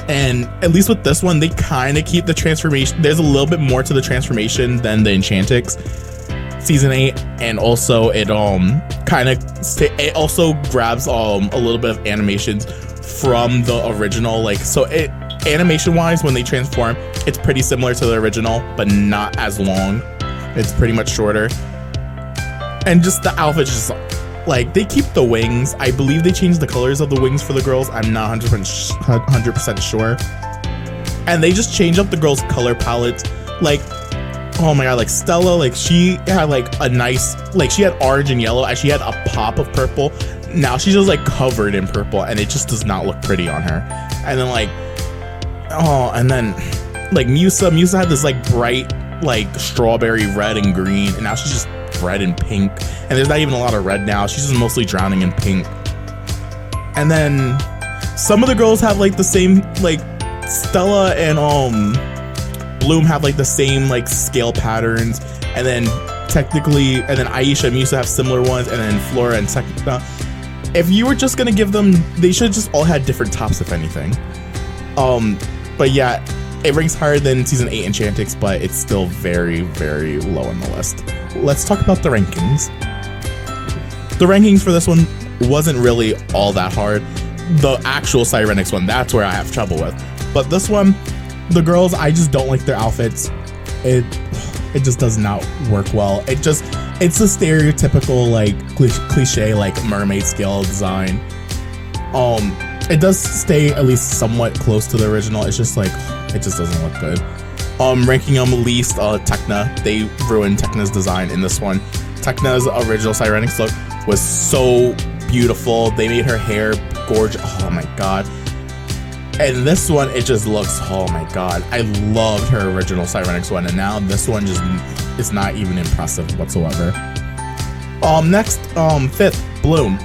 And at least with this one, they kind of keep the transformation. There's a little bit more to the transformation than the Enchantix season 8, and also it also grabs a little bit of animations from the original. Like, so animation wise, when they transform, it's pretty similar to the original, but not as long. It's pretty much shorter. And just the outfit, just Like, they keep the wings. I believe they changed the colors of the wings for the girls. I'm not 100% sure. And they just change up the girls' color palettes. Like, oh my god, like Stella, like she had like a nice, like she had orange and yellow, and she had a pop of purple. Now she's just like covered in purple, and it just does not look pretty on her. And then like, oh, and then like Musa had this like bright like strawberry red and green, and now she's just red and pink. And there's not even a lot of red now. She's just mostly drowning in pink. And then some of the girls have like the same, like Stella and Bloom have like the same like scale patterns, and then technically, and then Aisha and Musa have similar ones, and then Flora and Tekna. If you were just gonna give them, they should just all had different tops, if anything. But yeah, it ranks higher than season 8 Enchantix, but it's still very, very low on the list. Let's talk about the rankings. The rankings for this one wasn't really all that hard. The actual Sirenix one, that's where I have trouble with. But this one, the girls, I just don't like their outfits. It just does not work well. It's a stereotypical like cliche like mermaid scale design. It does stay at least somewhat close to the original. It's just like, it just doesn't look good. Ranking them least, Tekna. They ruined Tekna's design in this one. Tekna's original Sirenix look was so beautiful. They made her hair gorgeous. Oh my god. And this one, it just looks, oh my god. I loved her original Sirenix one, and now this one just is not even impressive whatsoever. Next, 5th, Bloom.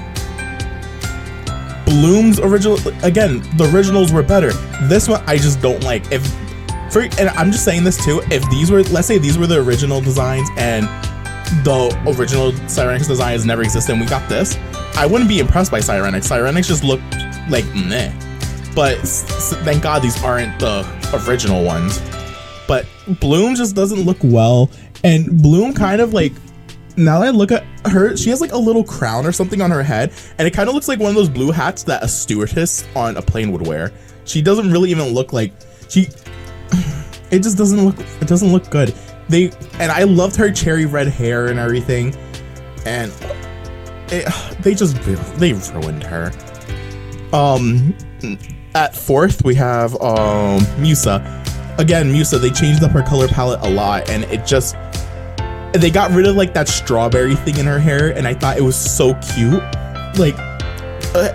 Bloom's original, again, the originals were better. This one, I just don't like. And I'm just saying this too, if these were, let's say these were the original designs and the original Sirenix designs never existed and we got this, I wouldn't be impressed by Sirenix. Sirenix just looked like meh. But thank god these aren't the original ones. But Bloom just doesn't look well. And Bloom kind of like, now that I look at her, she has like a little crown or something on her head, and it kind of looks like one of those blue hats that a stewardess on a plane would wear. She doesn't really even look like it just doesn't look good. And I loved her cherry red hair and everything, and they ruined her. At 4th we have Musa. Again, Musa, they changed up her color palette a lot, and they got rid of like that strawberry thing in her hair, and I thought it was so cute. Like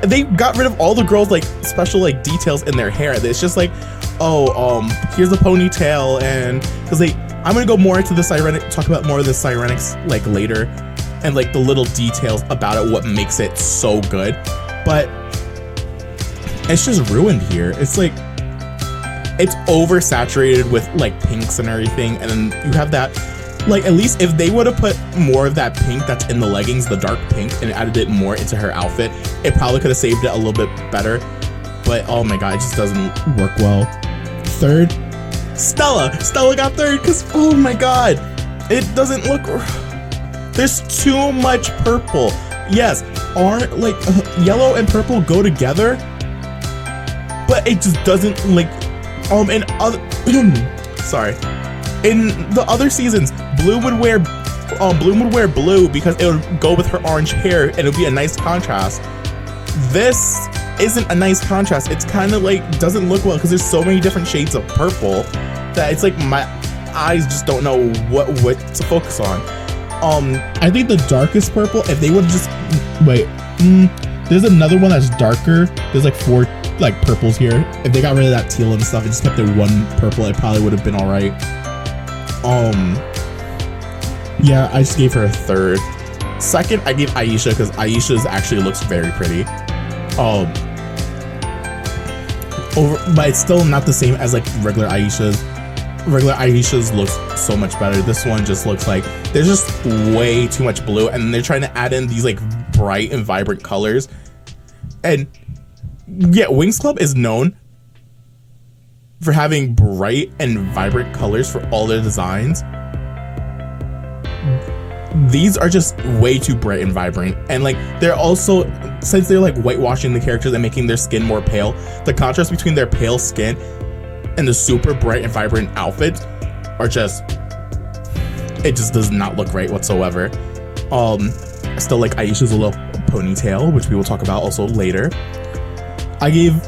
they got rid of all the girls like special like details in their hair. It's just like, oh, here's a ponytail, and because I'm gonna go more into the Sirenix, talk about more of the Sirenix like later, and like the little details about it, what makes it so good. But it's just ruined here. It's like, it's oversaturated with like pinks and everything, and then you have that, like, at least if they would have put more of that pink that's in the leggings, the dark pink, and added it more into her outfit, it probably could have saved it a little bit better. But oh my god, it just doesn't work well. 3rd, Stella got 3rd because, oh my god, it doesn't look, there's too much purple. Yes, aren't like yellow and purple go together, but it just doesn't like, in other sorry, in the other seasons, Bloom would wear blue because it would go with her orange hair and it would be a nice contrast. This isn't a nice contrast. It's kind of like, doesn't look well because there's so many different shades of purple that it's like my eyes just don't know what to focus on. I think the darkest purple, if they would just wait, there's another one that's darker. There's like 4 like purples here. If they got rid of that teal and stuff and just kept it one purple, it probably would have been all right. Yeah, I just gave her a 3rd. 2nd, I gave Aisha because Aisha's actually looks very pretty. But it's still not the same as like regular Aisha's. Regular Aisha's looks so much better. This one just looks like there's just way too much blue, and they're trying to add in these like bright and vibrant colors. And yeah, Winx Club is known for having bright and vibrant colors for all their designs. These are just way too bright and vibrant, and like they're also, since they're like whitewashing the characters and making their skin more pale, the contrast between their pale skin and the super bright and vibrant outfits are just, it just does not look right whatsoever. still like Aisha's little ponytail, which we will talk about also later. I gave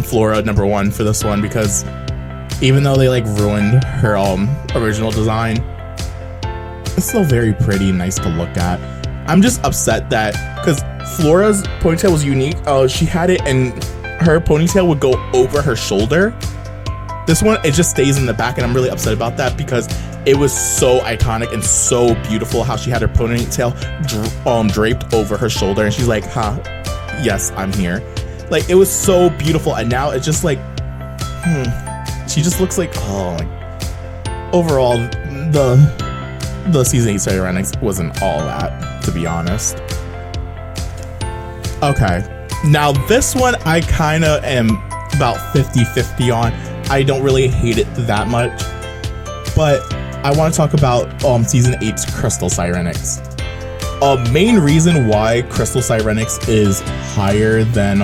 Flora number 1 for this one because even though they like ruined her original design, it's still very pretty and nice to look at. I'm just upset that because Flora's ponytail was unique. She had it and her ponytail would go over her shoulder. This one, it just stays in the back, and I'm really upset about that because it was so iconic and so beautiful how she had her ponytail draped over her shoulder, and she's like, yes, I'm here. Like, it was so beautiful, and now it's just like, she just looks like, overall, the season 8 Sirenix wasn't all that, to be honest. Okay, now this one I kind of am about 50-50 on. I don't really hate it that much, but I want to talk about season 8's Crystal Sirenix. Main reason why Crystal Sirenix is higher than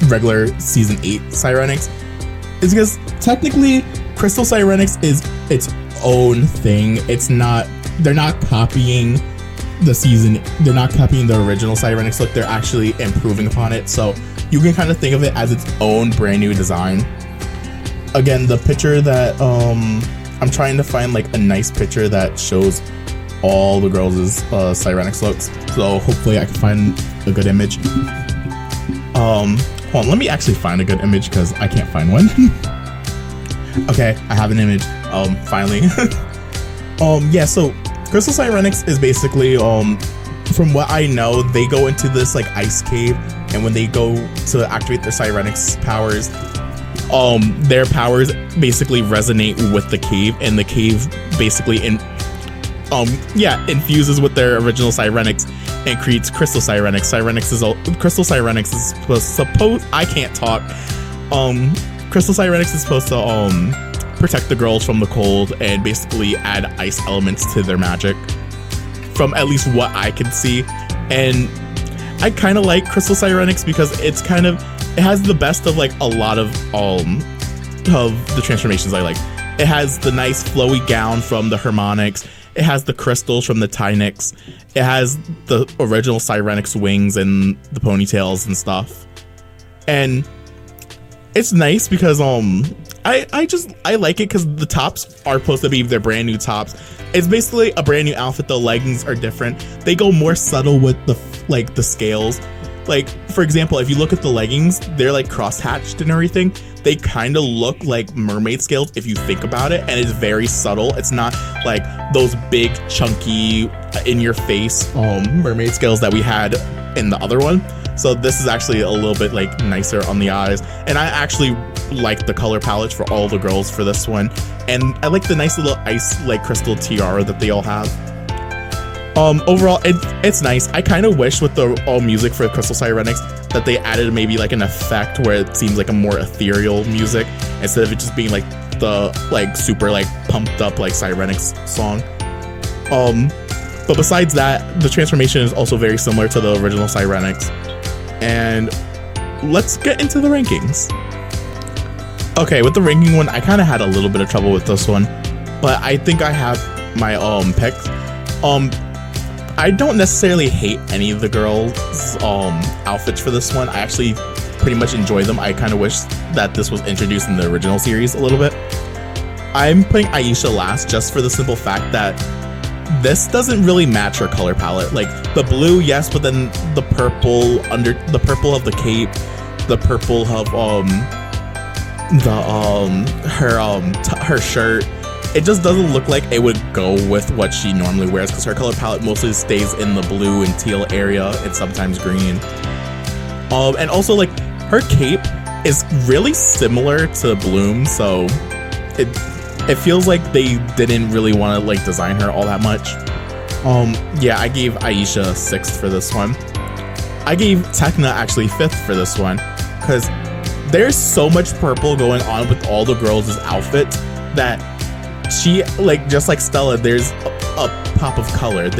regular season 8 Sirenix is because technically Crystal Sirenix is its own thing. It's not, they're not copying they're not copying the original Sirenix look, they're actually improving upon it, so you can kind of think of it as its own brand new design. Again, the picture that I'm trying to find like a nice picture that shows all the girls' Sirenix looks, so hopefully I can find a good image. Hold on, let me actually find a good image because I can't find one. Okay, I have an image. Finally. Yeah, so Crystal Sirenix is basically from what I know, they go into this like ice cave, and when they go to activate their Sirenix powers, their powers basically resonate with the cave, and the cave basically infuses with their original Sirenix and creates Crystal Sirenix. Crystal Sirenix is supposed, I can't talk. Crystal Sirenix is supposed to protect the girls from the cold and basically add ice elements to their magic, from at least what I can see. And I kind of like Crystal Sirenix because it's kind of, it has the best of like a lot of the transformations I like. It has the nice flowy gown from the Harmonix. It has the crystals from the Tynix. It has the original Sirenix wings and the ponytails and stuff. And it's nice because I like it because the tops are supposed to be their brand new tops. It's basically a brand new outfit. The leggings are different. They go more subtle with the scales. Like, for example, if you look at the leggings, they're like cross-hatched and everything. They kind of look like mermaid scales if you think about it, and it's very subtle. It's not like those big, chunky, in-your-face mermaid scales that we had in the other one. So this is actually a little bit like nicer on the eyes, and I actually like the color palette for all the girls for this one, and I like the nice little ice like crystal tiara that they all have. Overall, it's nice. I kind of wish with the music for Crystal Sirenix that they added maybe like an effect where it seems like a more ethereal music instead of it just being like the like super like pumped up like Sirenix song. But besides that, the transformation is also very similar to the original Sirenix. And let's get into the rankings. Okay, with the ranking one, I kind of had a little bit of trouble with this one, but I think I have my picks. I don't necessarily hate any of the girls' outfits for this one. I actually pretty much enjoy them. I kind of wish that this was introduced in the original series a little bit. I'm putting Aisha last just for the simple fact that this doesn't really match her color palette. Like the blue, yes, but then the purple under the purple of the cape, the purple of her shirt. It just doesn't look like it would go with what she normally wears because her color palette mostly stays in the blue and teal area and sometimes green. And also like her cape is really similar to Bloom, so it feels like they didn't really want to like design her all that much. Yeah, I gave Aisha 6th for this one. I gave Tekna actually 5th for this one because there's so much purple going on with all the girls' outfits that she, like, just like Stella, there's a pop of color.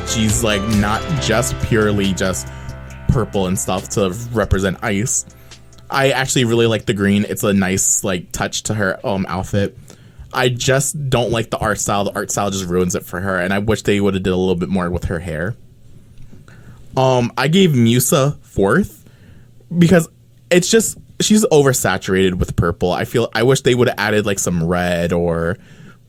She's like not just purely just purple and stuff to represent ice. I actually really like the green. It's a nice like touch to her outfit. I just don't like the art style. The art style just ruins it for her, and I wish they would have did a little bit more with her hair. I gave Musa 4th because it's just, she's oversaturated with purple. I wish they would have added like some red or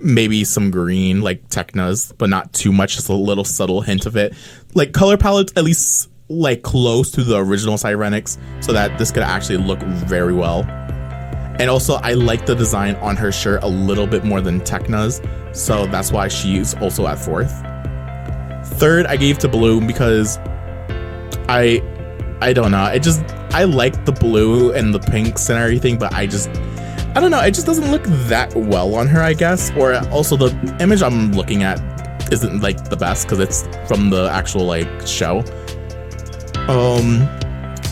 maybe some green like Tekna's, but not too much, just a little subtle hint of it. Like color palettes at least like close to the original Sirenix so that this could actually look very well. And also I like the design on her shirt a little bit more than Tekna's, so that's why she's also at 4th. 3rd I gave to Bloom because I don't know, I like the blue and the pinks and everything, but I don't know, it just doesn't look that well on her, I guess. Or also the image I'm looking at isn't like the best because it's from the actual like show.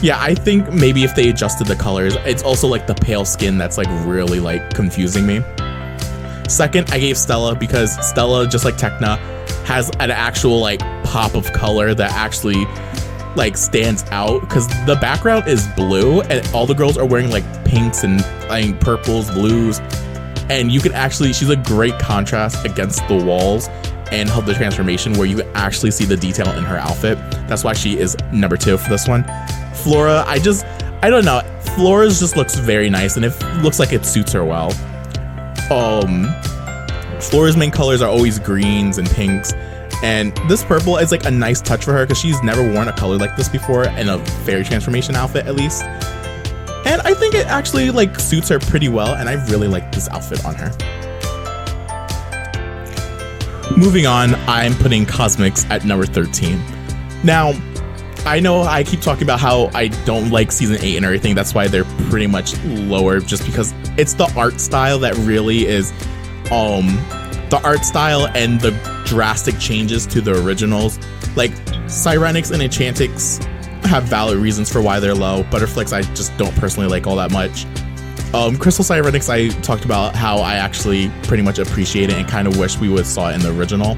Yeah, I think maybe if they adjusted the colors, it's also like the pale skin that's like really like confusing me. 2nd, I gave Stella because Stella, just like Tekna, has an actual like pop of color that actually like stands out because the background is blue and all the girls are wearing like pinks and like purples, blues, and you can actually, she's a great contrast against the walls and the transformation where you actually see the detail in her outfit. That's why she is number 2 for this one. Flora, I don't know, Flora's just looks very nice and it looks like it suits her well. Flora's main colors are always greens and pinks, and this purple is like a nice touch for her because she's never worn a color like this before in a fairy transformation outfit, at least. And I think it actually like suits her pretty well, and I really like this outfit on her. Moving on, I'm putting Cosmix at number 13. Now, I know I keep talking about how I don't like season 8 and everything. That's why they're pretty much lower, just because it's the art style that really is the art style and the drastic changes to the originals. Like Sirenix and Enchantix have valid reasons for why they're low. Butterflix I just don't personally like all that much. Crystal Sirenix, I talked about how I actually pretty much appreciate it and kind of wish we would saw it in the original,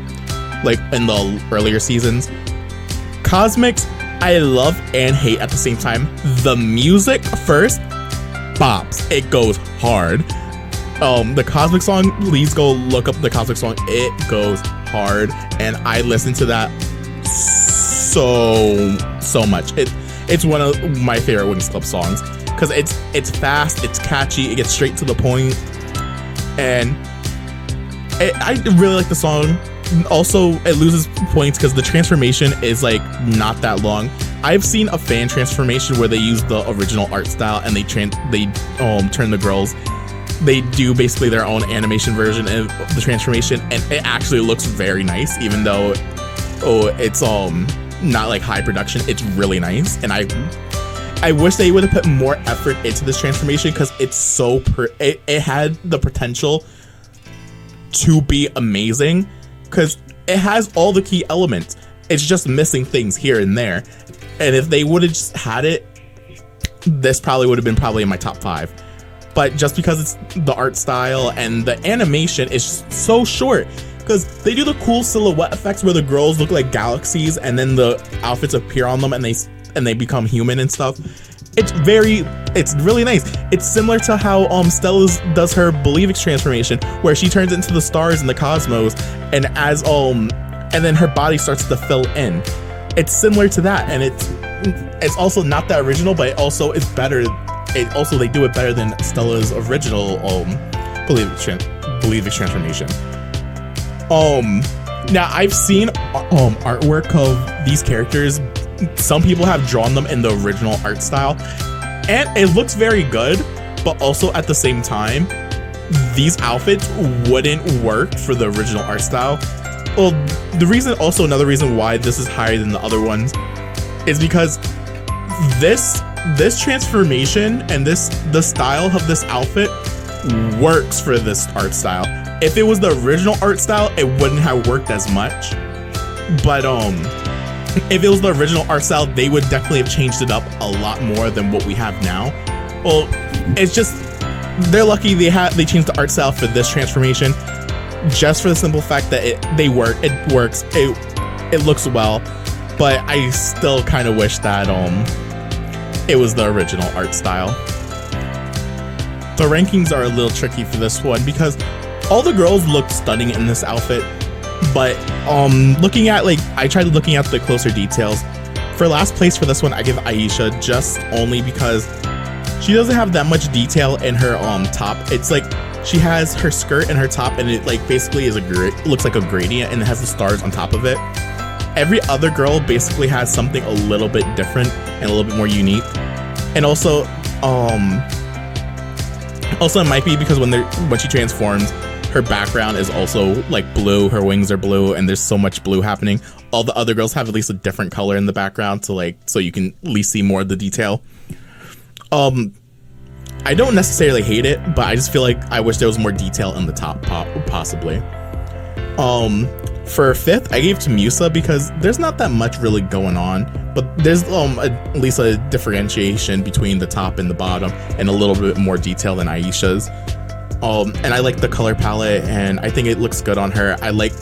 like in the earlier seasons. Cosmix, I love and hate at the same time. The music first bops, it goes hard. The Cosmix song, please go look up the Cosmix song. It goes hard, and I listen to that so much. It's one of my favorite Winx Club songs because it's fast, it's catchy, it gets straight to the point, and I really like the song. Also, it loses points because the transformation is like not that long. I've seen a fan transformation where they use the original art style and they turn the girls. They do basically their own animation version of the transformation, and it actually looks very nice, even though it's not like high production. It's really nice, and I wish they would have put more effort into this transformation because it's so it had the potential to be amazing because it has all the key elements. It's just missing things here and there, and if they would have just had it, this probably would have been in my top 5. But just because it's the art style and the animation is so short, because they do the cool silhouette effects where the girls look like galaxies and then the outfits appear on them and they become human and stuff. It's really nice. It's similar to how Stella does her Believix transformation, where she turns into the stars in the cosmos, and and then her body starts to fill in. It's similar to that, and it's also not that original, but it also is better. They do it better than Stella's original Believix transformation. Now I've seen artwork of these characters. Some people have drawn them in the original art style, and it looks very good, but also at the same time, these outfits wouldn't work for the original art style. Well, another reason why this is higher than the other ones is because this transformation and the style of this outfit works for this art style. If it was the original art style, it wouldn't have worked as much. But if it was the original art style, they would definitely have changed it up a lot more than what we have now. Well, it's just they're lucky they changed the art style for this transformation, just for the simple fact that it works, it looks well. But I still kind of wish that it was the original art style. The rankings are a little tricky for this one because all the girls look stunning in this outfit, but I tried looking at the closer details. For last place for this one, I give Aisha, just only because she doesn't have that much detail in her top. It's like she has her skirt and her top, and it like basically is looks like a gradient, and it has the stars on top of it. Every other girl basically has something a little bit different and a little bit more unique. And also it might be because when she transforms, her background is also like blue, her wings are blue, and there's so much blue happening. All the other girls have at least a different color in the background to like, so you can at least see more of the detail. I don't necessarily hate it, but I just feel like I wish there was more detail in the top possibly. For fifth, I gave to Musa because there's not that much really going on, but there's at least a differentiation between the top and the bottom, and a little bit more detail than Aisha's. And I like the color palette, and I think it looks good on her. I like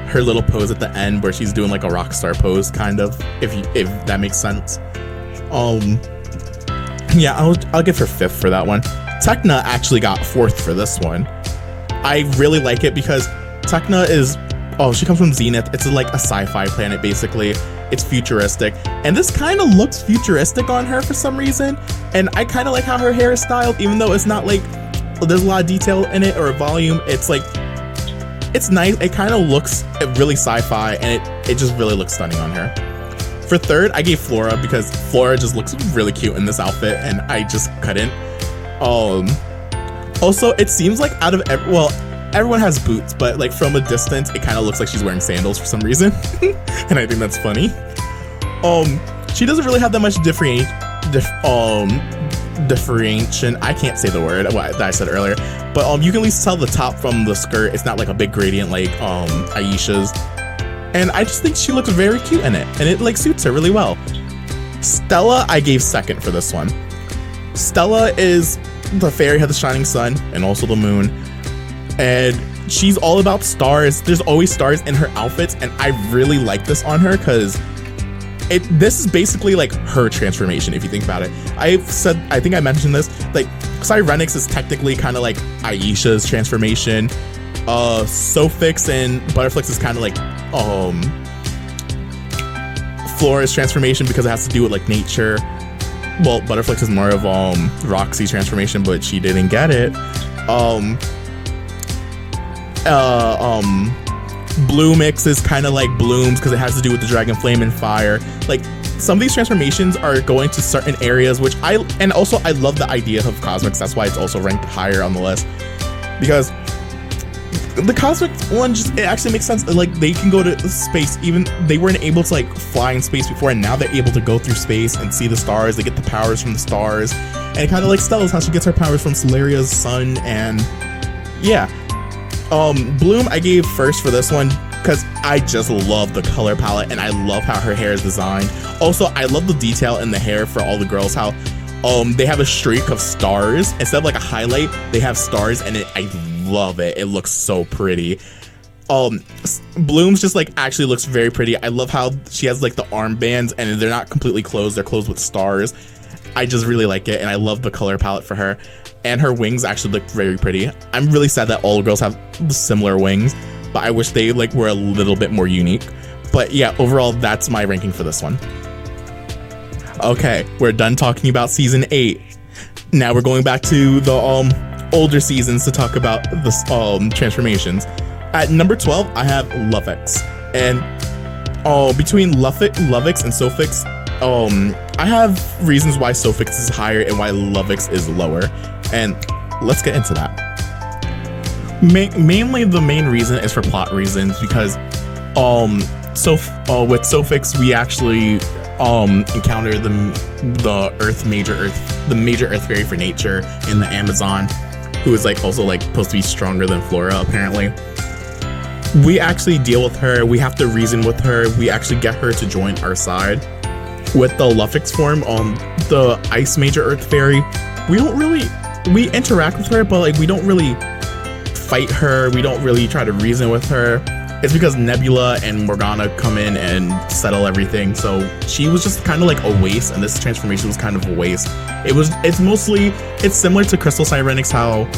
her little pose at the end where she's doing like a rock star pose, kind of, if that makes sense. Yeah, I'll give her fifth for that one. Tekna actually got fourth for this one. I really like it because Tekna is, she comes from Zenith. It's like a sci-fi planet, basically. It's futuristic, and this kind of looks futuristic on her for some reason. And I kind of like how her hair is styled, even though it's not like there's a lot of detail in it or volume. It's like, it's nice. It kind of looks really sci-fi, and it just really looks stunning on her. For third, I gave Flora because Flora just looks really cute in this outfit, and I just couldn't. Also, it seems like out of everyone has boots, but like from a distance, it kind of looks like she's wearing sandals for some reason, and I think that's funny. She doesn't really have that much differentiation. I can't say the word that I said earlier, but you can at least tell the top from the skirt. It's not like a big gradient like Aisha's, and I just think she looks very cute in it, and it like suits her really well. Stella, I gave second for this one. Stella is the fairy of the shining sun and also the moon, and she's all about stars. There's always stars in her outfits, and I really like this on her because this is basically like her transformation if you think about it. I think I mentioned this, like Sirenix is technically kind of like Aisha's transformation. Sophix and Butterflix is kind of like Flora's transformation because it has to do with like nature. Well, Butterflix is more of Roxy's transformation, but she didn't get it. Bloomix is kind of like Blooms because it has to do with the dragon flame and fire. Like, some of these transformations are going to certain areas, which I love the idea of Cosmix. That's why it's also ranked higher on the list, because the Cosmix one it actually makes sense. Like, they can go to space. Even they weren't able to like fly in space before, and now they're able to go through space and see the stars. They get the powers from the stars, and it kind of like Stella's how she gets her powers from Solaria's sun. And yeah, Bloom I gave first for this one because I just love the color palette, and I love how her hair is designed. Also, I love the detail in the hair for all the girls, how they have a streak of stars instead of like a highlight. They have stars, and I love it. It looks so pretty. Bloom's just like actually looks very pretty. I love how she has like the armbands, and they're not completely closed, they're closed with stars. I just really like it, and I love the color palette for her. And her wings actually look very pretty. I'm really sad that all girls have similar wings, but I wish they like were a little bit more unique. But yeah, overall, that's my ranking for this one. Okay, we're done talking about season 8. Now we're going back to the older seasons to talk about the transformations. At number 12, I have Lovix. And between Lovix and Sophix, I have reasons why Sophix is higher and why Lovix is lower. And let's get into that. Mainly the main reason is for plot reasons, because with Sophix we actually encounter the major earth fairy for nature in the Amazon, who is like also like supposed to be stronger than Flora apparently. We actually deal with her, we have to reason with her, we actually get her to join our side. With the Lovix form, the ice major earth fairy, we interact with her, but like we don't really fight her, we don't really try to reason with her. It's because Nebula and Morgana come in and settle everything, so she was just kind of like a waste, and this transformation was kind of a waste. It's similar to Crystal Sirenix, how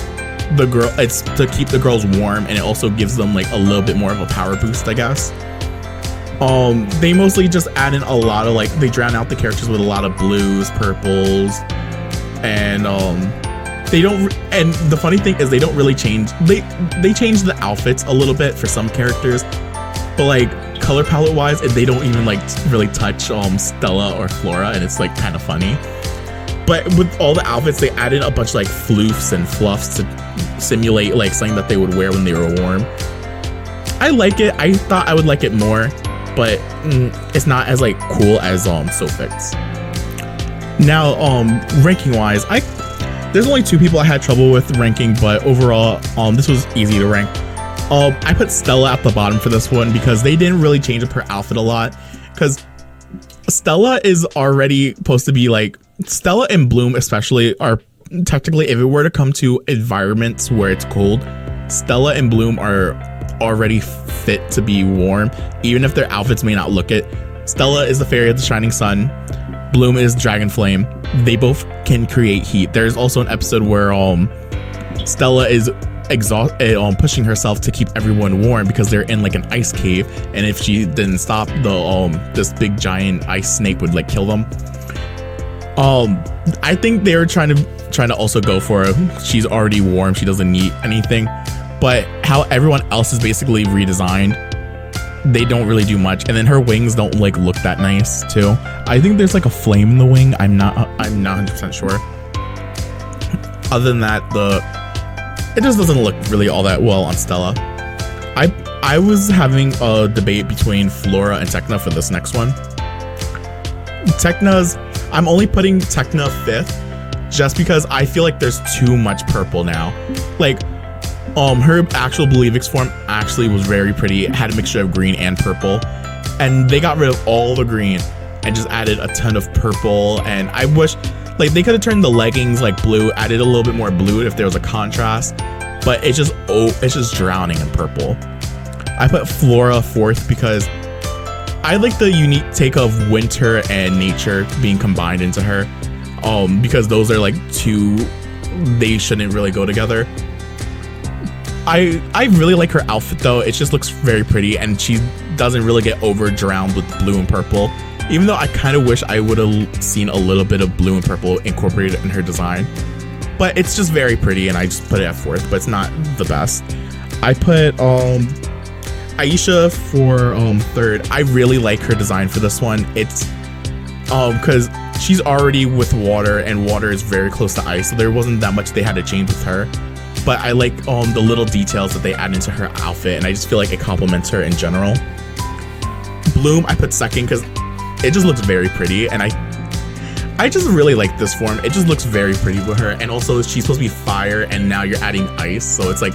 it's to keep the girls warm, and it also gives them like a little bit more of a power boost, I guess. They mostly just add in a lot of like, they drown out the characters with a lot of blues, purples, and they don't, and the funny thing is they don't really change, they change the outfits a little bit for some characters, but like color palette wise, they don't even like really touch Stella or Flora, and it's like kind of funny. But with all the outfits, they added a bunch of like floofs and fluffs to simulate like something that they would wear when they were warm. I like it. I thought I would like it more, but it's not as like cool as Sophix. Now, ranking wise, there's only 2 people I had trouble with ranking, but overall, this was easy to rank. I put Stella at the bottom for this one because they didn't really change up her outfit a lot. Because Stella is already supposed to be like, Stella and Bloom especially are technically, if it were to come to environments where it's cold, Stella and Bloom are already fit to be warm, even if their outfits may not look it. Stella is the fairy of the shining sun. Bloom is dragon flame. They both can create heat. There's also an episode where Stella is pushing herself to keep everyone warm because they're in like an ice cave, and if she didn't stop, this big giant ice snake would like kill them. I think they were trying to also go for she's already warm, she doesn't need anything, but how everyone else is basically redesigned, they don't really do much. And then her wings don't like look that nice too. I think there's like a flame in the wing. I'm not 100% sure. Other than that, it just doesn't look really all that well on Stella. I was having a debate between Flora and Tecna for this next one. I'm only putting Tecna 5th just because I feel like there's too much purple now. Like, her actual Believix form actually was very pretty. It had a mixture of green and purple, and they got rid of all the green and just added a ton of purple. And I wish like they could have turned the leggings like blue, added a little bit more blue if there was a contrast, but it's just drowning in purple. I put Flora 4th because I like the unique take of winter and nature being combined into her, because those are like they shouldn't really go together. I really like her outfit though. It just looks very pretty, and she doesn't really get over drowned with blue and purple, even though I kind of wish I would have seen a little bit of blue and purple incorporated in her design. But it's just very pretty, and I just put it at 4th, but it's not the best. I put Aisha for 3rd. I really like her design for this one. It's because she's already with water, and water is very close to ice, so there wasn't that much they had to change with her. But I like the little details that they add into her outfit, and I just feel like it complements her in general. Bloom I put 2nd because it just looks very pretty, and I just really like this form. It just looks very pretty with her, and also she's supposed to be fire, and now you're adding ice, so it's like,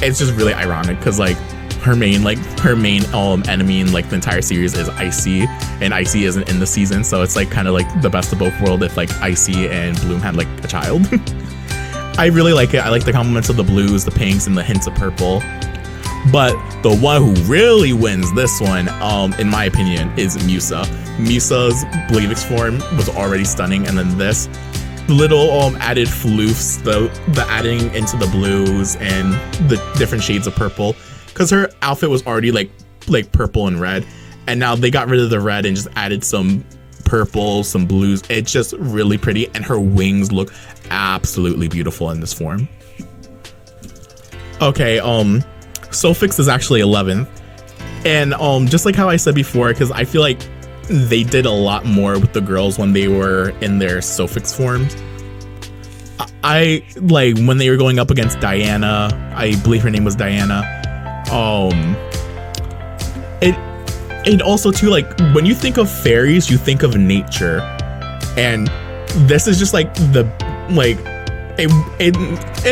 it's just really ironic because like her main enemy in like the entire series is Icy, and Icy isn't in the season, so it's like kind of like the best of both worlds if like Icy and Bloom had like a child. I really like it. I like the compliments of the blues, the pinks, and the hints of purple. But the one who really wins this one, in my opinion, is Musa. Musa's Believix form was already stunning, and then this little added floofs, the adding into the blues and the different shades of purple, because her outfit was already like purple and red, and now they got rid of the red and just added some purple, some blues. It's just really pretty, and her wings look absolutely beautiful in this form. Okay, Sophix is actually 11th, and just like how I said before, because I feel like they did a lot more with the girls when they were in their Sophix forms. I like when they were going up against Diana, I believe her name was Diana. It also too, like when you think of fairies, you think of nature, and this is just like in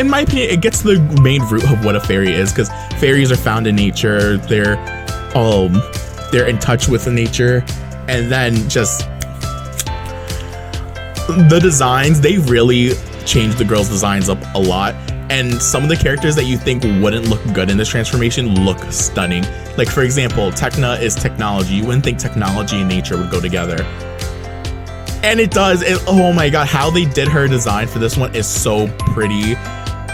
my opinion, it gets to the main root of what a fairy is, because fairies are found in nature. They're in touch with nature, and then just the designs, they really changed the girls' designs up a lot. And some of the characters that you think wouldn't look good in this transformation look stunning. Like for example, Tecna is technology. You wouldn't think technology and nature would go together, and it does. Oh my god, how they did her design for this one is so pretty.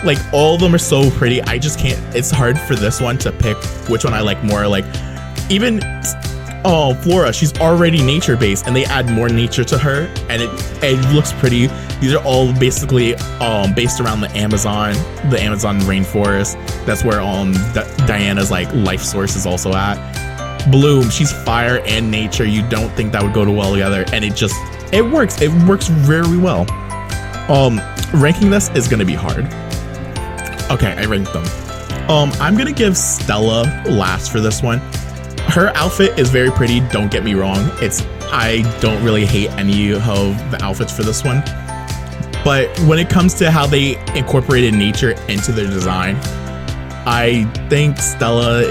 Like all of them are so pretty. I just can't, it's hard for this one to pick which one I like more. Like even Flora, she's already nature based, and they add more nature to her, and it looks pretty. These are all basically based around the Amazon rainforest. That's where Diana's like life source is also at. Bloom, she's fire and nature. You don't think that would go well together, and it works. It works very well. Ranking this is gonna be hard. Okay, I ranked them. I'm gonna give Stella last for this one. Her outfit is very pretty, don't get me wrong. I don't really hate any of the outfits for this one. But when it comes to how they incorporated nature into their design, I think Stella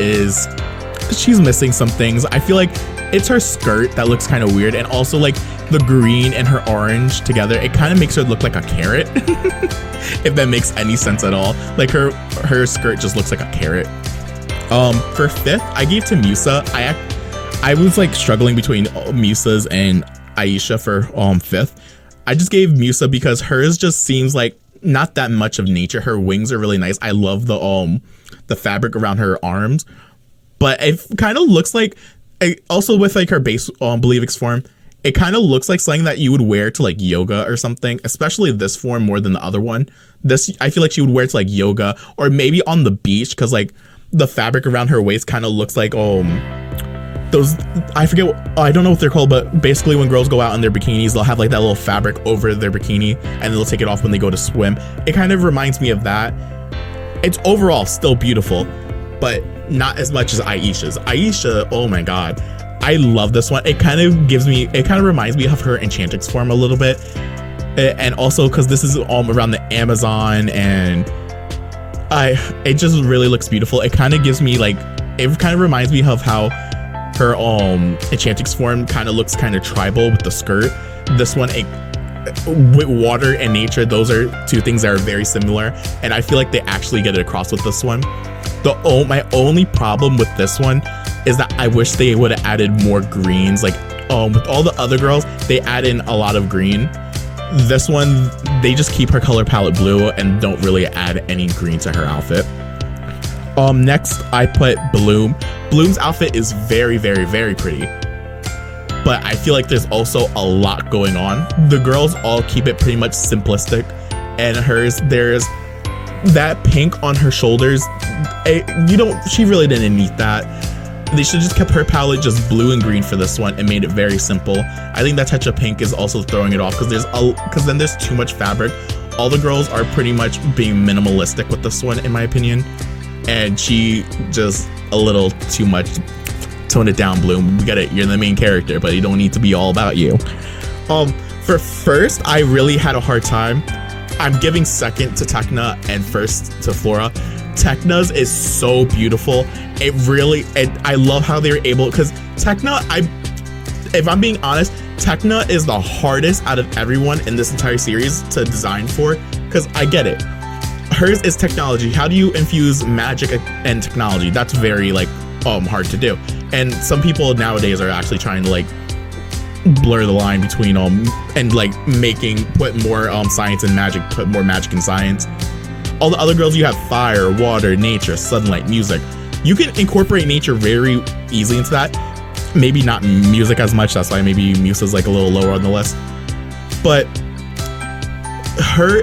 she's missing some things. I feel like it's her skirt that looks kind of weird, and also like the green and her orange together, it kind of makes her look like a carrot. If that makes any sense at all. Like her skirt just looks like a carrot. For 5th, I gave to Musa. I was like struggling between Musa's and Aisha for 5th. I just gave Musa because hers just seems like not that much of nature. Her wings are really nice. I love the fabric around her arms, but it kind of looks like, also with like her base Believix form, it kind of looks like something that you would wear to like yoga or something, especially this form more than the other one. This, I feel like she would wear to like yoga or maybe on the beach, because like the fabric around her waist kind of looks like those, I forget, I don't know what they're called, but basically when girls go out in their bikinis, they'll have like that little fabric over their bikini and they'll take it off when they go to swim. It kind of reminds me of that. It's overall still beautiful, but not as much as Aisha's. Aisha, oh my god, I love this one. It kind of reminds me of her Enchantix form a little bit, and also because this is all around the Amazon, and it just really looks beautiful. It kind of gives me like, it kind of reminds me of how her Enchantix form kind of looks kind of tribal with the skirt. This one, with water and nature, those are two things that are very similar, and I feel like they actually get it across with this one. My only problem with this one is that I wish they would have added more greens. Like with all the other girls, they add in a lot of green. This one, they just keep her color palette blue and don't really add any green to her outfit. Next, I put Bloom. Bloom's outfit is very, very, very pretty, but I feel like there's also a lot going on. The girls all keep it pretty much simplistic, and hers, there's that pink on her shoulders. She really didn't need that. They should just kept her palette just blue and green for this one and made it very simple. I think that touch of pink is also throwing it off because then there's too much fabric. All the girls are pretty much being minimalistic with this one, in my opinion, and she just a little too much. Tone it down, Bloom. We get it. You're the main character, but you don't need to be all about you. For first, I really had a hard time. I'm giving second to Tekna and first to Flora. Tekna's is so beautiful. I love how they were able, because Tekna, if I'm being honest, Tekna is the hardest out of everyone in this entire series to design for, because I get it. Hers is technology. How do you infuse magic and technology? That's very like hard to do. And some people nowadays are actually trying to like blur the line between and like put more science and magic, put more magic and science. All the other girls, you have fire, water, nature, sunlight, music. You can incorporate nature very easily into that. Maybe not music as much, that's why maybe Musa's like a little lower on the list. But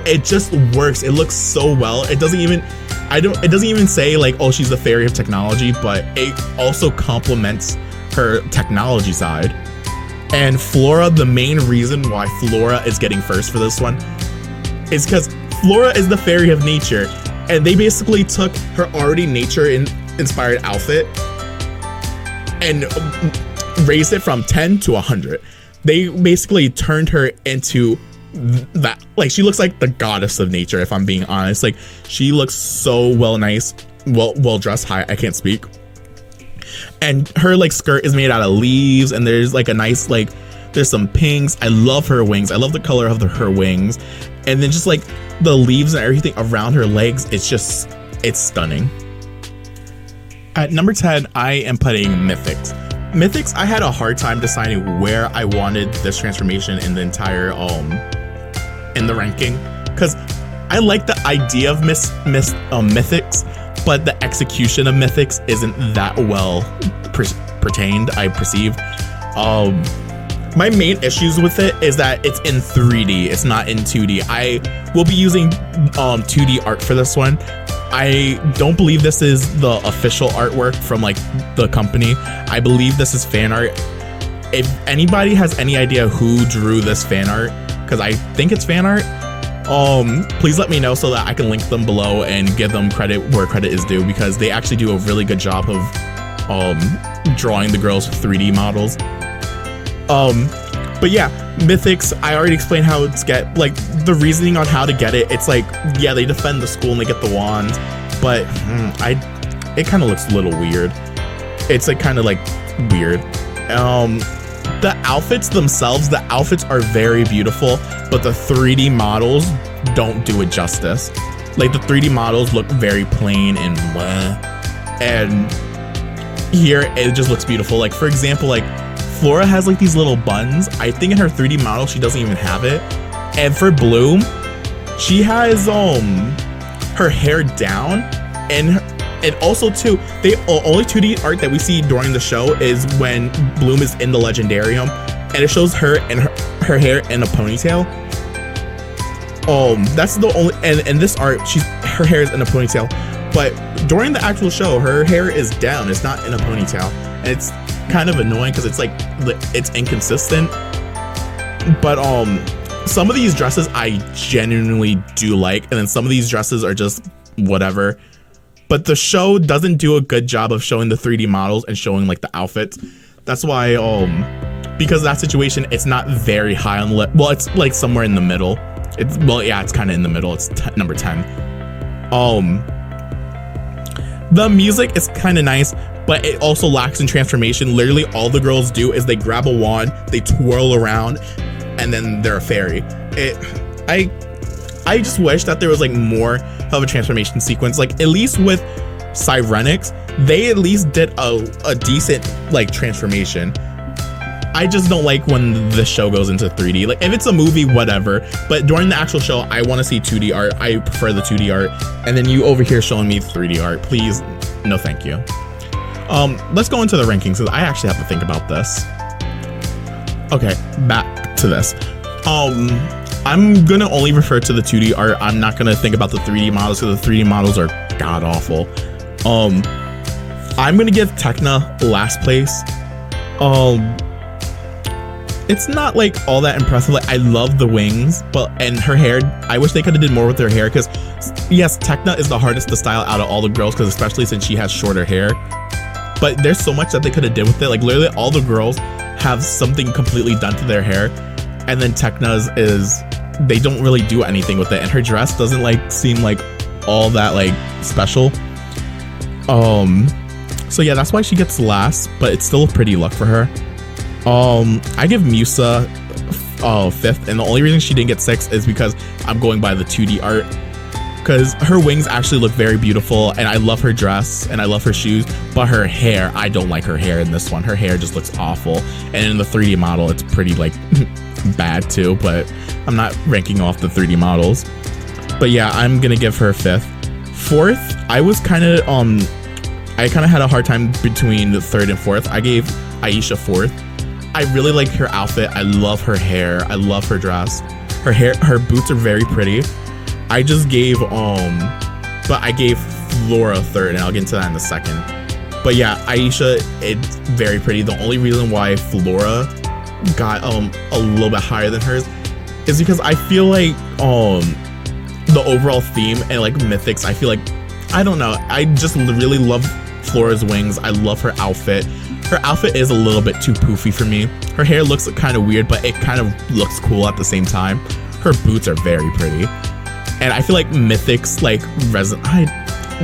it just works. It looks so well. It doesn't even say like, oh, she's the fairy of technology, but it also complements her technology side. And Flora, the main reason why Flora is getting first for this one is because Flora is the fairy of nature, and they basically took her already nature-inspired outfit and raised it from 10 to 100. They basically turned her into that. Like, she looks like the goddess of nature, if I'm being honest. Like, she looks so well dressed. Hi, I can't speak. And her like skirt is made out of leaves, and there's like a nice like, there's some pinks. I love her wings. I love the color of her wings. And then just like the leaves and everything around her legs, it's stunning. At number 10, I am putting Mythix. Mythix, I had a hard time deciding where I wanted this transformation in the entire in the ranking, because I like the idea of Mythix, but the execution of Mythix isn't that well pertained, I perceived. My main issues with it is that it's in 3D, it's not in 2D. I will be using 2D art for this one. I don't believe this is the official artwork from like the company. I believe this is fan art. If anybody has any idea who drew this fan art, because I think it's fan art, please let me know so that I can link them below and give them credit where credit is due, because they actually do a really good job of drawing the girls' 3D models. But yeah, Mythix, I already explained how it's like the reasoning on how to get it. It's like, yeah, they defend the school and they get the wands, but it kind of looks a little weird. It's like kind of like weird. The outfits themselves, the outfits are very beautiful, but the 3D models don't do it justice. Like the 3D models look very plain and bleh, and here it just looks beautiful. Like for example, like Flora has like these little buns. I think in her 3D model she doesn't even have it. And for Bloom, she has her hair down, and also too, the only 2D art that we see during the show is when Bloom is in the Legendarium, and it shows her and her hair in a ponytail. That's the only, and in this art, her hair is in a ponytail, but during the actual show, her hair is down. It's not in a ponytail, and it's kind of annoying because it's like it's inconsistent. But some of these dresses I genuinely do like, and then some of these dresses are just whatever. But the show doesn't do a good job of showing the 3D models and showing like the outfits. That's why because of that situation, it's not very high on the well, it's like somewhere in the middle. It's kind of in the middle. It's number 10. The music is kind of nice, but it also lacks in transformation. Literally all the girls do is they grab a wand, they twirl around, and then they're a fairy. I just wish that there was like more of a transformation sequence. Like at least with Sirenix, they at least did a decent like transformation. I just don't like when the show goes into 3D. Like if it's a movie, whatever, but during the actual show, I want to see 2D art. I prefer the 2D art. And then you over here showing me 3D art, please, no thank you. Let's go into the rankings because I actually have to think about this. Okay, back to this. I'm gonna only refer to the 2D art. I'm not gonna think about the 3D models because the 3D models are god awful. I'm gonna give Tekna last place. It's not like all that impressive. Like I love the wings, and her hair. I wish they could have did more with her hair because yes, Tekna is the hardest to style out of all the girls because especially since she has shorter hair. But there's so much that they could have did with it. Like literally all the girls have something completely done to their hair, and then Tekna's is they don't really do anything with it, and her dress doesn't like seem like all that like special. So yeah, that's why she gets last, but it's still a pretty look for her. I give Musa 5th, and the only reason she didn't get 6th is because I'm going by the 2D art, because her wings actually look very beautiful, and I love her dress and I love her shoes, but her hair, I don't like her hair in this one. Her hair just looks awful, and in the 3D model it's pretty like bad too, but I'm not ranking off the 3D models. But yeah, I'm gonna give her 5th. 4th, I was kind of I kind of had a hard time between the 3rd and 4th. I gave Aisha 4th. I really like her outfit. I love her hair. I love her dress. Her boots are very pretty. I just gave but I gave Flora 3rd, and I'll get into that in a second. But yeah, Aisha, it's very pretty. The only reason why Flora got a little bit higher than hers is because I feel like the overall theme and like Mythix, I feel like, I don't know, I just really love Flora's wings. I love her outfit. Her outfit is a little bit too poofy for me. Her hair looks kind of weird, but it kind of looks cool at the same time. Her boots are very pretty. And I feel like Mythix, like,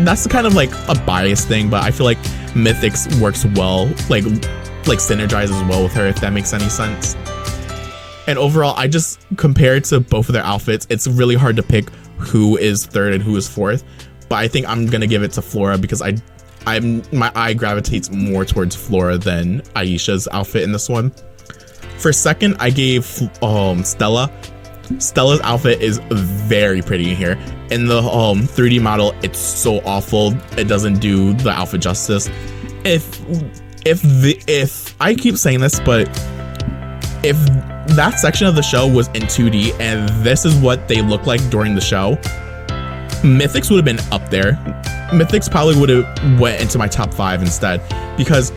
that's kind of like a biased thing, but I feel like Mythix works well, like synergizes well with her, if that makes any sense. And overall, I just, compared to both of their outfits, it's really hard to pick who is 3rd and who is 4th. But I think I'm gonna give it to Flora because my eye gravitates more towards Flora than Aisha's outfit in this one. For 2nd, I gave Stella. Stella's outfit is very pretty in here. In the 3D model, it's so awful. It doesn't do the outfit justice. If if I keep saying this, but if that section of the show was in 2D and this is what they look like during the show, Mythix would have been up there. Mythix probably would have went into my top 5 instead, because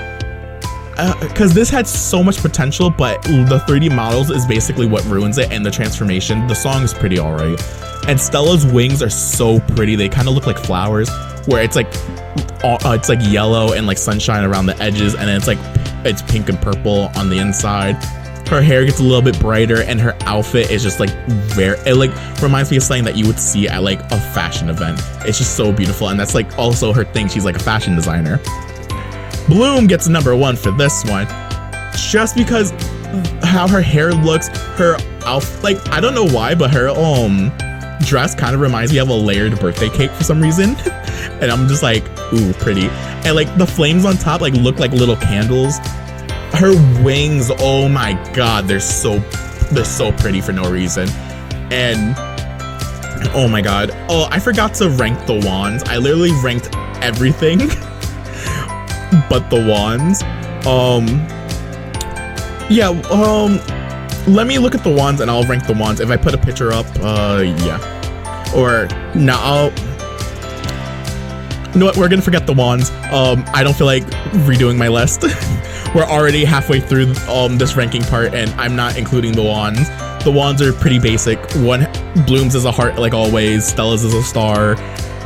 this had so much potential, but the 3D models is basically what ruins it, and the transformation. The song is pretty alright, and Stella's wings are so pretty. They kind of look like flowers, where it's like yellow and like sunshine around the edges, and then it's pink and purple on the inside. Her hair gets a little bit brighter, and her outfit is just like it like reminds me of something that you would see at like a fashion event. It's just so beautiful, and that's like also her thing. She's like a fashion designer. Bloom gets number 1 for this one, just because how her hair looks, her outfit, like I don't know why, but her dress kind of reminds me of a layered birthday cake for some reason. And I'm just like, ooh, pretty. And like the flames on top like look like little candles. Her wings, oh my god, they're so pretty for no reason. And oh my god, oh, I forgot to rank the wands. I literally ranked everything but the wands. Let me look at the wands and I'll rank the wands. If I put a picture up, yeah. Or no, you know what, we're gonna forget the wands. I don't feel like redoing my list. We're already halfway through this ranking part, and I'm not including the wands. The wands are pretty basic. Bloom's is a heart like always, Stella's is a star,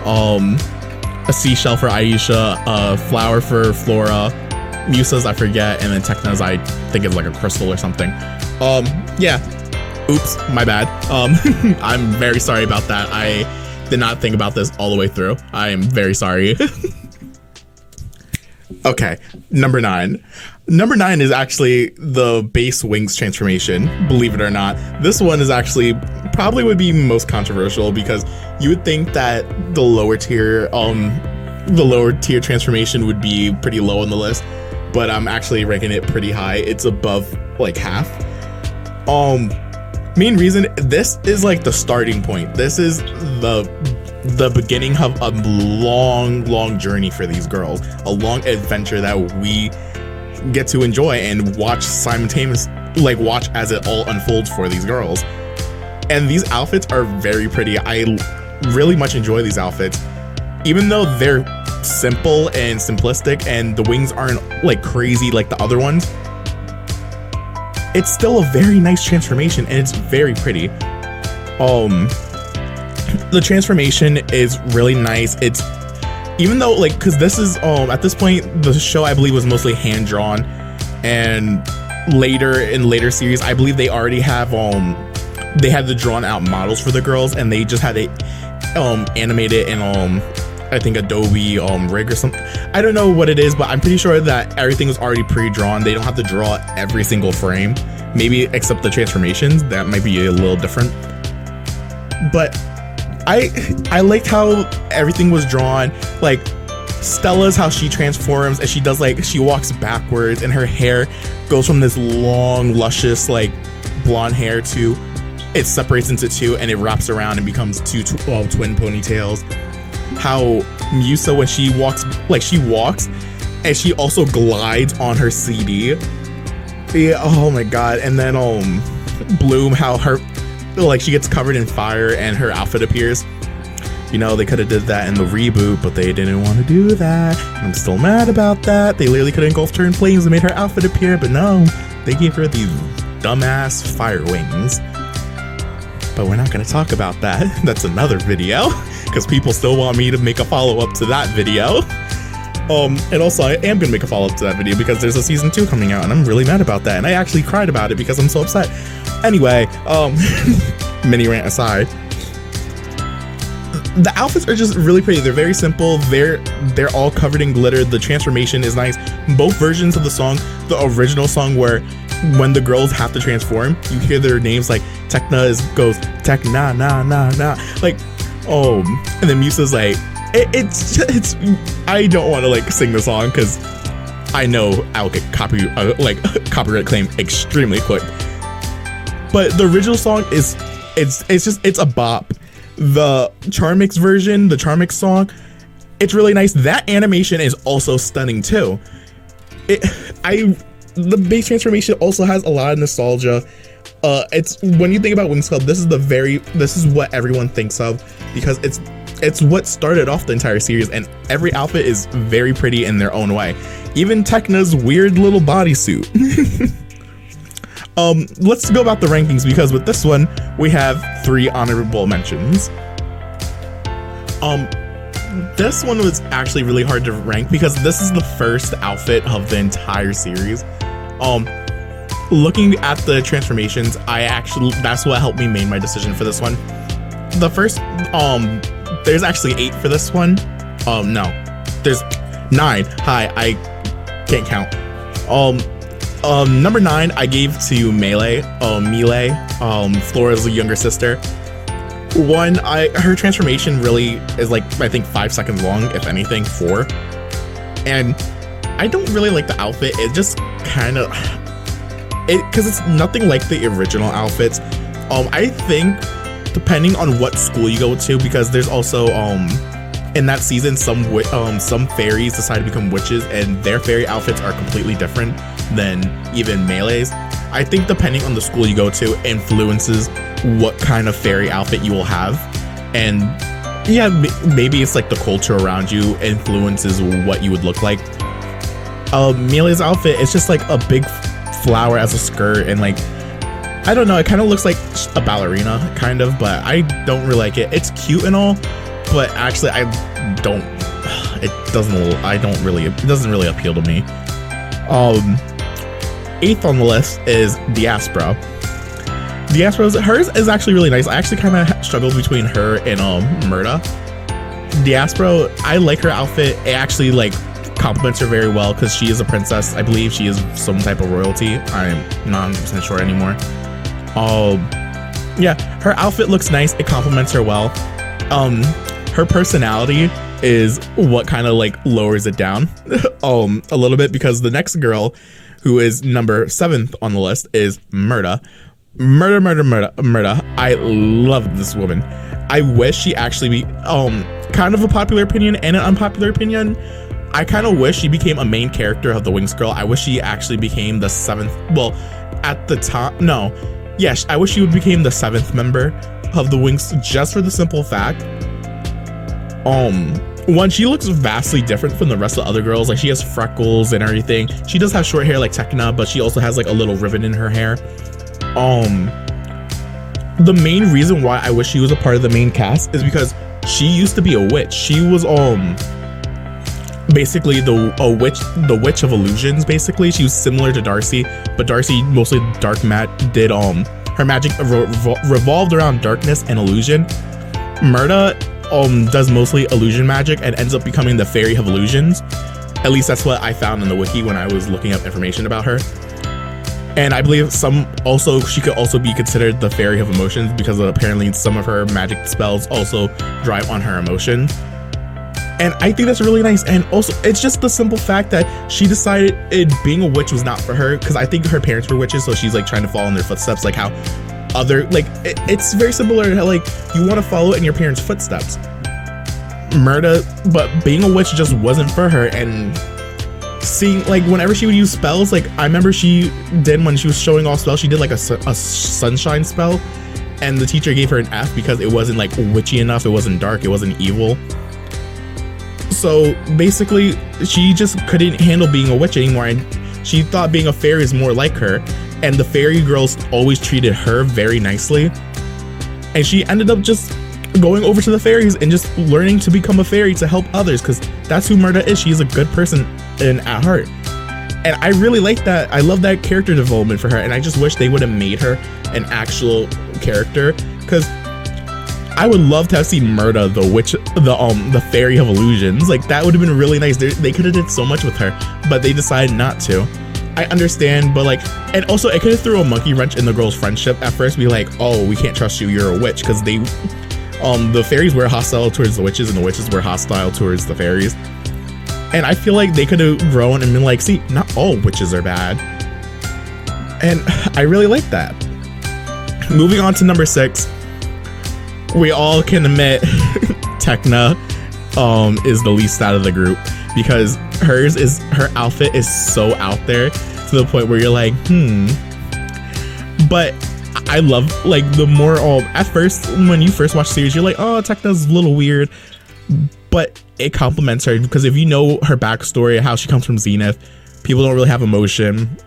a seashell for Aisha, a flower for Flora, Musa's I forget, and then Tekna's I think is like a crystal or something. Yeah. Oops, my bad. I'm very sorry about that. I did not think about this all the way through. I am very sorry. Okay, number 9. Number 9 is actually the base Winx transformation, believe it or not. This one is actually probably would be most controversial, because you would think that the lower tier transformation would be pretty low on the list, but I'm actually ranking it pretty high. It's above like half. Main reason, this is like the starting point. This is the beginning of a long journey for these girls, a long adventure that we get to enjoy and watch simultaneously, like watch as it all unfolds for these girls. And these outfits are very pretty. I really much enjoy these outfits, even though they're simple and simplistic and the wings aren't like crazy like the other ones. It's still a very nice transformation, and it's very pretty. The transformation is really nice. It's, even though like, because this is at this point the show I believe was mostly hand drawn, and later series I believe they already have they had the drawn out models for the girls, and they just had it animated in I think Adobe rig or something. I don't know what it is, but I'm pretty sure that everything was already pre-drawn. They don't have to draw every single frame, maybe except the transformations. That might be a little different, but I liked how everything was drawn. Like Stella's, how she transforms, and she does like, she walks backwards, and her hair goes from this long luscious like blonde hair to it separates into two, and it wraps around and becomes two twin ponytails. How Musa, when she walks, like she walks and she also glides on her CD. Yeah, oh my god. And then Bloom, how her, like she gets covered in fire and her outfit appears. You know, they could have did that in the reboot, but they didn't want to do that. I'm still mad about that. They literally could have engulfed her in flames and made her outfit appear, but no, they gave her these dumbass fire wings. But we're not going to talk about that. That's another video, because people still want me to make a follow-up to that video. And also I am going to make a follow-up to that video because there's a season 2 coming out, and I'm really mad about that. And I actually cried about it because I'm so upset. Anyway, mini rant aside, the outfits are just really pretty. They're very simple. They're all covered in glitter. The transformation is nice. Both versions of the song, the original song where when the girls have to transform, you hear their names, like Tekna goes Tekna na na na, like and then Musa's like it's I don't want to like sing the song because I know I'll get copyright claim extremely quick. But the original song is it's a bop. The Charmix version, the Charmix song, it's really nice. That animation is also stunning too. the base transformation also has a lot of nostalgia. It's when you think about Winx Club, this is what everyone thinks of, because it's what started off the entire series, and every outfit is very pretty in their own way. Even Tekna's weird little bodysuit. Let's go about the rankings, because with this one we have 3 honorable mentions. This one was actually really hard to rank because this is the first outfit of the entire series. Looking at the transformations, that's what helped me make my decision for this one. The first, there's actually 8 for this one. No, there's 9. Hi, I can't count. Number 9 I gave to Melee, Flora's younger sister. Her transformation really is like, I think 5 seconds long, if anything, 4. And I don't really like the outfit. It just kind of, because it's nothing like the original outfits. I think depending on what school you go to, because there's also in that season some fairies decide to become witches, and their fairy outfits are completely different than even Melee's. I think depending on the school you go to influences what kind of fairy outfit you will have, and yeah, maybe it's like the culture around you influences what you would look like. Melee's outfit is just like a big flower as a skirt, and like, I don't know, it kind of looks like a ballerina kind of, but I don't really like it. It's cute and all, but actually it doesn't really appeal to me. 8th on the list is Diaspora. Hers is actually really nice. I actually kind of struggled between her and Murda. Diaspora, I like her outfit. It actually like complements her very well because she is a princess. I believe she is some type of royalty. I'm not 100% sure anymore. Yeah, her outfit looks nice. It complements her well. Her personality is what kind of like lowers it down a little bit, because the next girl, who is number 7th on the list, is Murda. Murda. I love this woman. I wish she actually be kind of a popular opinion and an unpopular opinion. I kind of wish she became a main character of the Winx Girl. I wish she actually became the 7th. Well, at the top, no. Yes, I wish she would became the 7th member of the Winx, just for the simple fact. One, she looks vastly different from the rest of the other girls. Like, she has freckles and everything. She does have short hair like Tekna, but she also has like a little ribbon in her hair. The main reason why I wish she was a part of the main cast is because she used to be a witch. She was basically the witch of illusions. Basically, she was similar to Darcy, but Darcy mostly did her magic revolved around darkness and illusion. Murda does mostly illusion magic and ends up becoming the fairy of illusions. At least that's what I found in the wiki when I was looking up information about her. And I believe she could also be considered the fairy of emotions, because apparently some of her magic spells also drive on her emotions. And I think that's really nice. And also, it's just the simple fact that she decided being a witch was not for her, because I think her parents were witches, so she's like trying to follow in their footsteps, like how it's very similar to how like you want to follow in your parents' footsteps. But being a witch just wasn't for her. And seeing like whenever she would use spells, like I remember when she was showing off spells, she did like a sunshine spell, and the teacher gave her an F because it wasn't like witchy enough, it wasn't dark, it wasn't evil. So basically she just couldn't handle being a witch anymore, and she thought being a fairy is more like her, and the fairy girls always treated her very nicely, and she ended up just going over to the fairies and just learning to become a fairy to help others, because that's who Murda is. She's a good person at heart, and I really like that. I love that character development for her, and I just wish they would have made her an actual character, because I would love to have seen Murda, the witch, the fairy of illusions. Like, that would have been really nice. They could have did so much with her, but they decided not to. I understand, but like, and also it could have threw a monkey wrench in the girls' friendship at first. Be like, oh, we can't trust you, you're a witch, because the fairies were hostile towards the witches, and the witches were hostile towards the fairies. And I feel like they could have grown and been like, see, not all witches are bad. And I really like that. Moving on to number 6. We all can admit Tekna is the least out of the group, because her outfit is so out there to the point where you're like, But I love, like, the more, at first, when you first watch the series, you're like, oh, Tekna's a little weird. But it compliments her, because if you know her backstory, how she comes from Zenith, people don't really have emotion.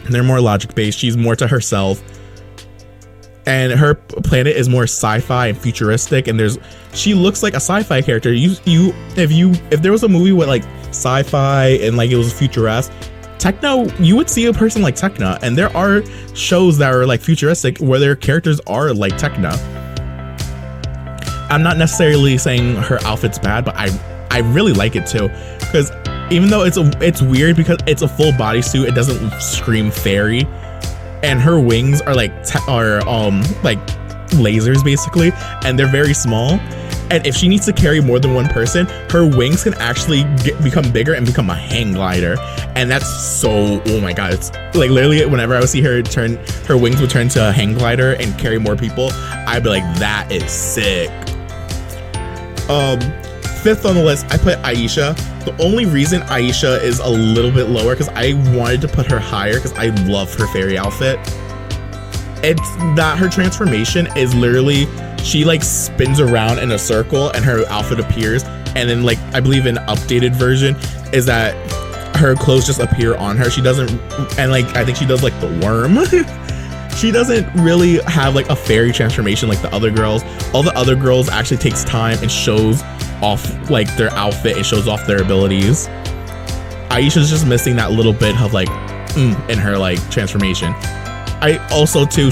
They're more logic-based. She's more to herself. And her planet is more sci-fi and futuristic, and she looks like a sci-fi character. If there was a movie with like sci-fi and like it was futuristic, Tekna, you would see a person like Tekna, and there are shows that are like futuristic where their characters are like Tekna. I'm not necessarily saying her outfit's bad, but I really like it too, because even though it's weird because it's a full bodysuit, it doesn't scream fairy. And her wings are like lasers basically, and they're very small. And if she needs to carry more than one person, her wings can actually become bigger and become a hang glider. And that's so, oh my god, it's like literally whenever I would see her her wings would turn to a hang glider and carry more people, I'd be like, that is sick. Fifth on the list, I put Aisha. The only reason Aisha is a little bit lower, because I wanted to put her higher because I love her fairy outfit. It's that her transformation is literally, she like spins around in a circle and her outfit appears, and then like I believe an updated version is that her clothes just appear on her. She doesn't, and like I think she does like the worm. She doesn't really have like a fairy transformation like the other girls. All the other girls actually takes time and shows off like their outfit, it shows off their abilities. Aisha's just missing that little bit of like in her like transformation. I also too,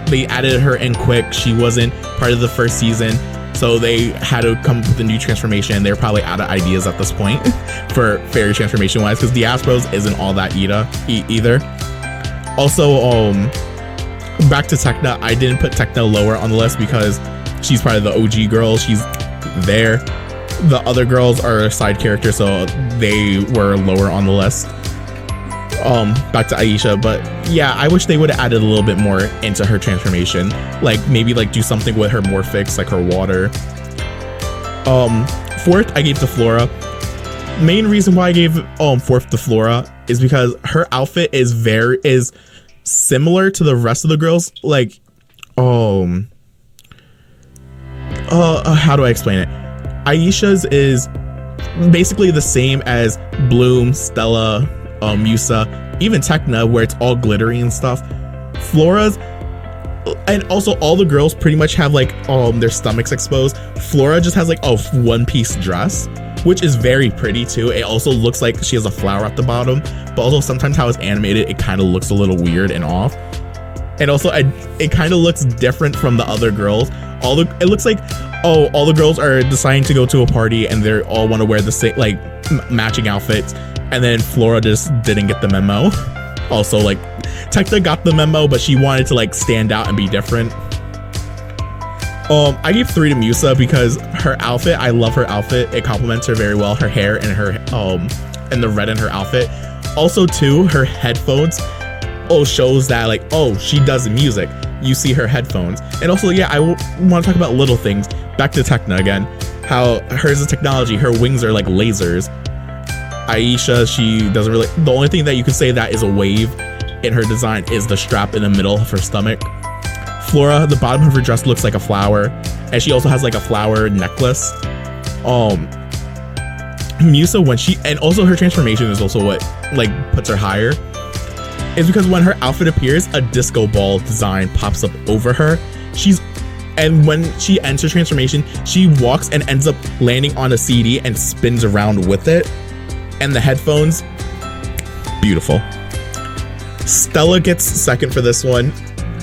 they added her in quick. She wasn't part of the first season, so they had to come with a new transformation. They're probably out of ideas at this point for fairy transformation wise, because Diasporos isn't all that either. Also, back to Tekna, I didn't put Tekna lower on the list because she's part of the OG girls. She's there. The other girls are side characters, so they were lower on the list. Back to Aisha, but yeah, I wish they would have added a little bit more into her transformation, like maybe like do something with her Morphix, like her water. Fourth, I gave to Flora. Main reason why I gave fourth to Flora is because her outfit is similar to the rest of the girls. Like, how do I explain it? Aisha's is basically the same as Bloom, Stella, Musa, even Tekna, where it's all glittery and stuff. Flora's, and also all the girls pretty much have like their stomachs exposed. Flora just has like a one-piece dress, which is very pretty too. It also looks like she has a flower at the bottom, but also sometimes how it's animated, it kind of looks a little weird and off. And also it kind of looks different from the other girls. It looks like, all the girls are deciding to go to a party and they all want to wear the same like matching outfits, and then Flora just didn't get the memo. Also, like, Tekna got the memo, but she wanted to like stand out and be different. I gave 3 to Musa because her outfit, I love her outfit. It complements her very well, her hair and her and the red in her outfit. Also too, her headphones shows that like, she does music. You see her headphones. And also, yeah, I want to talk about little things. Back to Tekna again, how hers is technology, her wings are like lasers. Aisha, she doesn't really, the only thing that you could say that is a wave in her design is the strap in the middle of her stomach. Flora, the bottom of her dress looks like a flower, and she also has like a flower necklace. Musa, and also her transformation is also what like puts her higher, is because when her outfit appears, a disco ball design pops up over her. And when she ends her transformation, she walks and ends up landing on a CD and spins around with it. And the headphones, beautiful. Stella gets second for this one.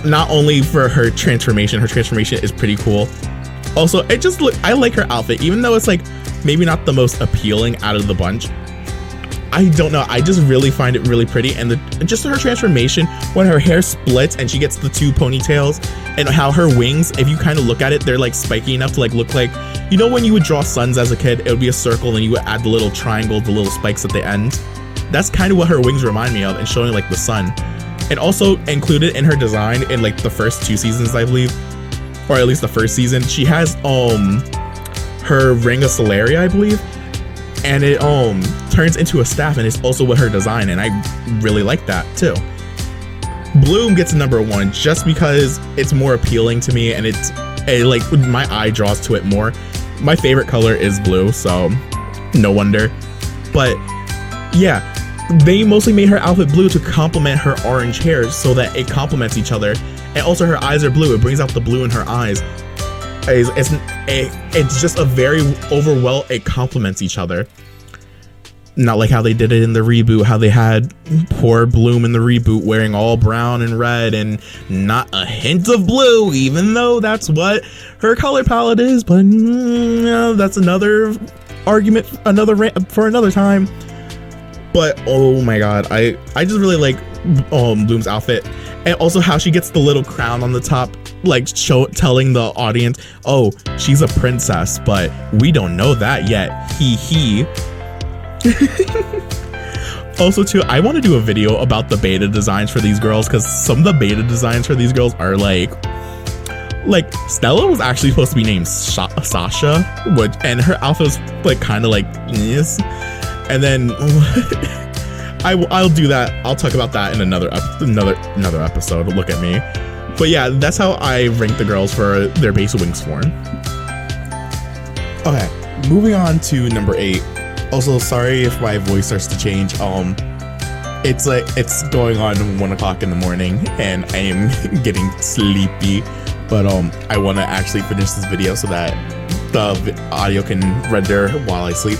Not only for her transformation is pretty cool. Also, I like her outfit, even though it's like maybe not the most appealing out of the bunch. I don't know, I just really find it really pretty, and just her transformation when her hair splits and she gets the 2 ponytails, and how her wings, if you kind of look at it, they're like spiky enough to like look like, you know, when you would draw suns as a kid, it would be a circle and you would add the little triangle, the little spikes at the end. That's kind of what her wings remind me of, and showing like the sun. And also included in her design in like the first 2 seasons, I believe, or at least the first season, she has her ring of Solaria, I believe, and it turns into a staff, and it's also with her design, and I really like that too. Bloom gets number 1 just because it's more appealing to me, and like my eye draws to it more. My favorite color is blue, so no wonder. But yeah, they mostly made her outfit blue to complement her orange hair so that it complements each other. And also her eyes are blue. It brings out the blue in her eyes. It's just a very it complements each other. Not like how they did it in the reboot, how they had poor Bloom in the reboot wearing all brown and red and not a hint of blue, even though that's what her color palette is. But that's another argument, for another time. But oh my god, I just really like Bloom's outfit, and also how she gets the little crown on the top, like telling the audience, oh, she's a princess, but we don't know that yet. Hee. Also too, I want to do a video about the beta designs for these girls, because some of the beta designs for these girls are like Stella was actually supposed to be named Sasha, and her outfit was like kind of like yes. And then I'll do that. I'll talk about that in another episode. Look at me. But yeah, that's how I rank the girls for their base Winx form. Okay, moving on to number 8. Also, sorry if my voice starts to change. It's going on 1 o'clock in the morning, and I am getting sleepy. But I want to actually finish this video so that the audio can render while I sleep.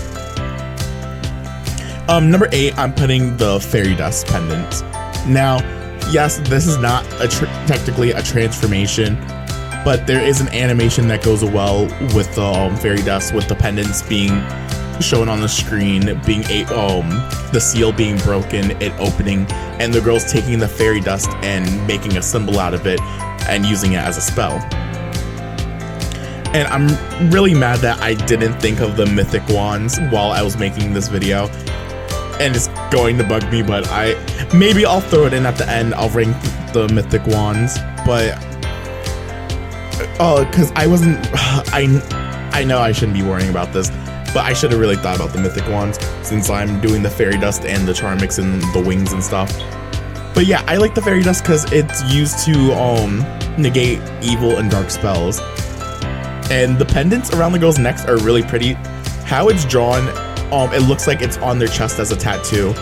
Number 8, I'm putting the Fairy Dust pendant. Now, yes, this is not technically a transformation, but there is an animation that goes well with the Fairy Dust, with the pendants being shown on the screen, being the seal being broken, it opening, and the girls taking the Fairy Dust and making a symbol out of it and using it as a spell. And I'm really mad that I didn't think of the mythic wands while I was making this video. And it's going to bug me, but maybe I'll throw it in at the end. I'll rank the mythic wands, but because I know I shouldn't be worrying about this, but I should have really thought about the mythic wands since I'm doing the Fairy Dust and the Charmix and the wings and stuff. But yeah, I like the Fairy Dust because it's used to negate evil and dark spells. And the pendants around the girls' necks are really pretty. How it's drawn, it looks like it's on their chest as a tattoo,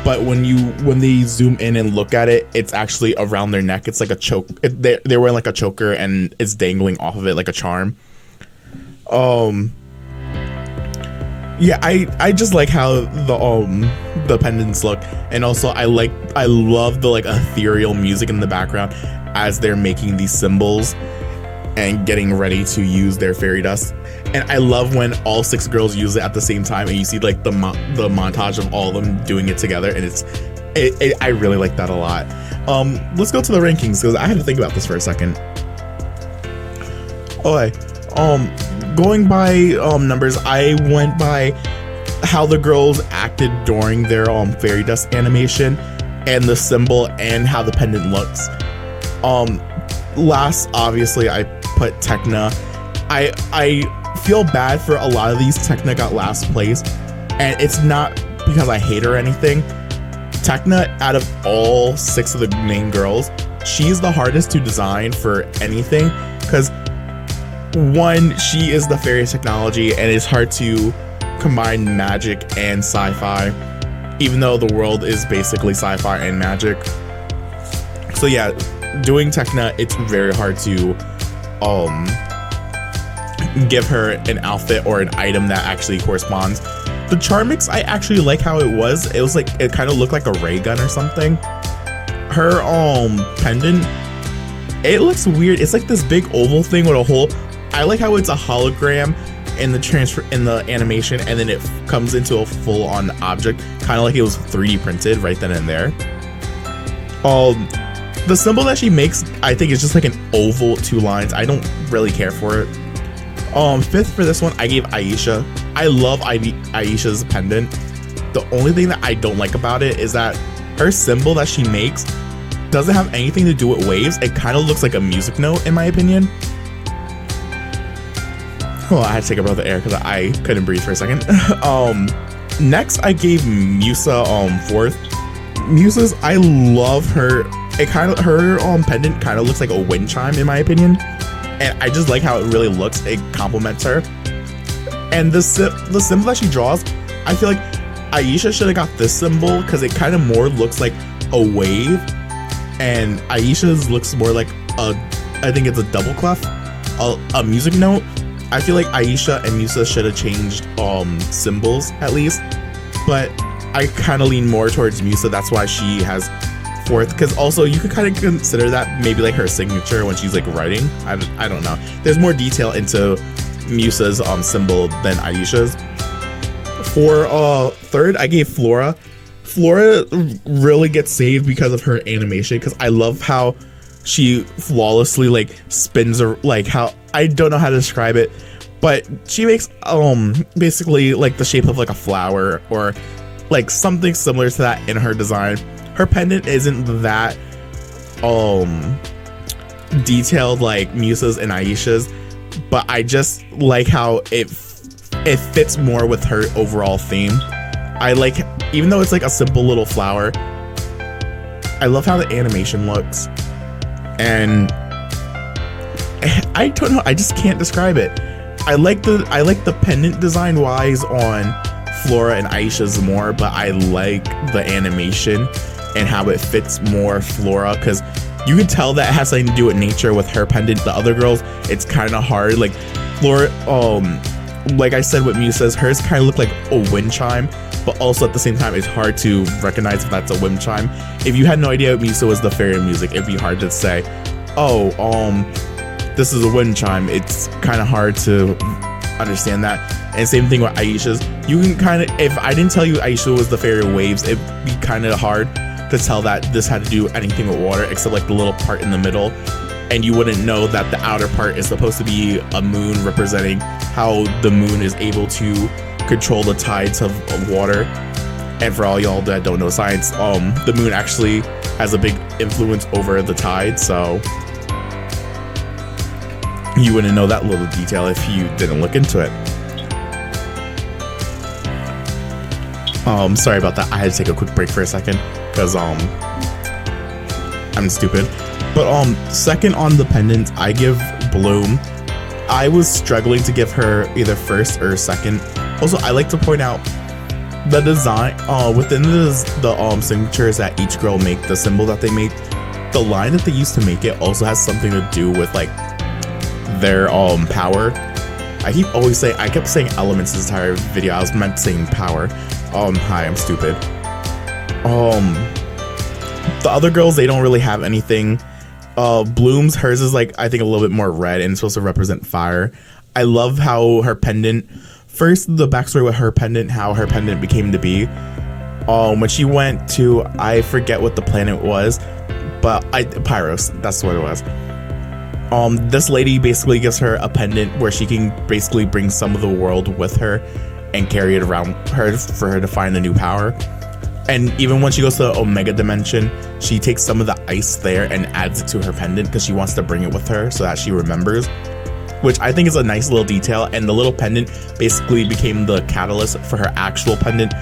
but when they zoom in and look at it, it's actually around their neck. It's like a choke. They're wearing like a choker, and it's dangling off of it like a charm. Yeah, I just like how the pendants look, and also I love the like ethereal music in the background as they're making these symbols and getting ready to use their Fairy Dust. And I love when all 6 girls use it at the same time, and you see like the montage of all of them doing it together, and I really like that a lot. Let's go to the rankings, because I had to think about this for a second. Okay, going by numbers, I went by how the girls acted during their Fairy Dust animation, and the symbol, and how the pendant looks. Last, obviously, I put Tekna. I feel bad for a lot of these. Tekna got last place, and it's not because I hate her or anything. Tekna, out of all 6 of the main girls, she's the hardest to design for anything, because 1, she is the fairy technology, and it's hard to combine magic and sci-fi, even though the world is basically sci-fi and magic. So yeah, doing Tekna, it's very hard to give her an outfit or an item that actually corresponds. The Charmix, I actually like how it was. It was like, it kind of looked like a ray gun or something. Her pendant, it looks weird. It's like this big oval thing with a hole. I like how it's a hologram in the animation, and then it comes into a full-on object, kind of like it was 3D printed right then and there. The symbol that she makes, I think, is just like an oval 2 lines. I don't really care for it. 5th for this one, I gave Aisha. I love Aisha's pendant. The only thing that I don't like about it is that her symbol that she makes doesn't have anything to do with waves. It kind of looks like a music note, in my opinion. Oh, I had to take a breath of air because I couldn't breathe for a second. Next, I gave Musa fourth. Musa's, I love her. It kind of, her pendant kind of looks like a wind chime in my opinion, and I just like how it really looks. It complements her. And the symbol that she draws, I feel like Aisha should have got this symbol because it kind of more looks like a wave, and Aisha's looks more like I think it's a double clef, a music note. I feel like Aisha and Musa should have changed symbols at least, but I kind of lean more towards Musa. That's why she has fourth, because also you could kind of consider that maybe like her signature when she's like writing. I don't know. There's more detail into Musa's symbol than Aisha's. For third, I gave Flora. Flora really gets saved because of her animation, because I love how she flawlessly like spins, or like how, I don't know how to describe it, but she makes basically like the shape of like a flower or like something similar to that in her design. Her pendant isn't that detailed like Musa's and Aisha's, but I just like how it fits more with her overall theme. I like, even though it's like a simple little flower, I love how the animation looks, and I don't know, I just can't describe it. I like the pendant design wise on Flora and Aisha's more, but I like the animation and how it fits more Flora, because you can tell that it has something to do with nature with her pendant. The other girls, it's kind of hard. Like Flora, like I said with Musa's, hers kind of look like a wind chime, but also at the same time, it's hard to recognize if that's a wind chime. If you had no idea Musa was the fairy music, it'd be hard to say, oh, this is a wind chime. It's kind of hard to understand that. And same thing with Aisha's. You can kind of, if I didn't tell you Aisha was the fairy waves, it'd be kind of hard to tell that this had to do anything with water, except like the little part in the middle. And you wouldn't know that the outer part is supposed to be a moon, representing how the moon is able to control the tides of water. And for all y'all that don't know science, the moon actually has a big influence over the tide, so you wouldn't know that little detail if you didn't look into it. Sorry about that. I had to take a quick break for a second because I'm stupid. But second on the pendant, I give Bloom. I was struggling to give her either first or second. Also, I like to point out the design within the signatures that each girl make, the symbol that they make, the line that they used to make it also has something to do with like their power. I kept saying elements this entire video. I was meant saying power. Hi, I'm stupid. The other girls, they don't really have anything. Bloom's, hers is like, I think a little bit more red and it's supposed to represent fire. I love how her pendant, first the backstory with her pendant, how her pendant became to be. When she went to, I forget what the planet was, but Pyros, that's what it was. This lady basically gives her a pendant where she can basically bring some of the world with her and carry it around her for her to find a new power. And even when she goes to the Omega dimension, she takes some of the ice there and adds it to her pendant because she wants to bring it with her so that she remembers, which I think is a nice little detail. And the little pendant basically became the catalyst for her actual pendant.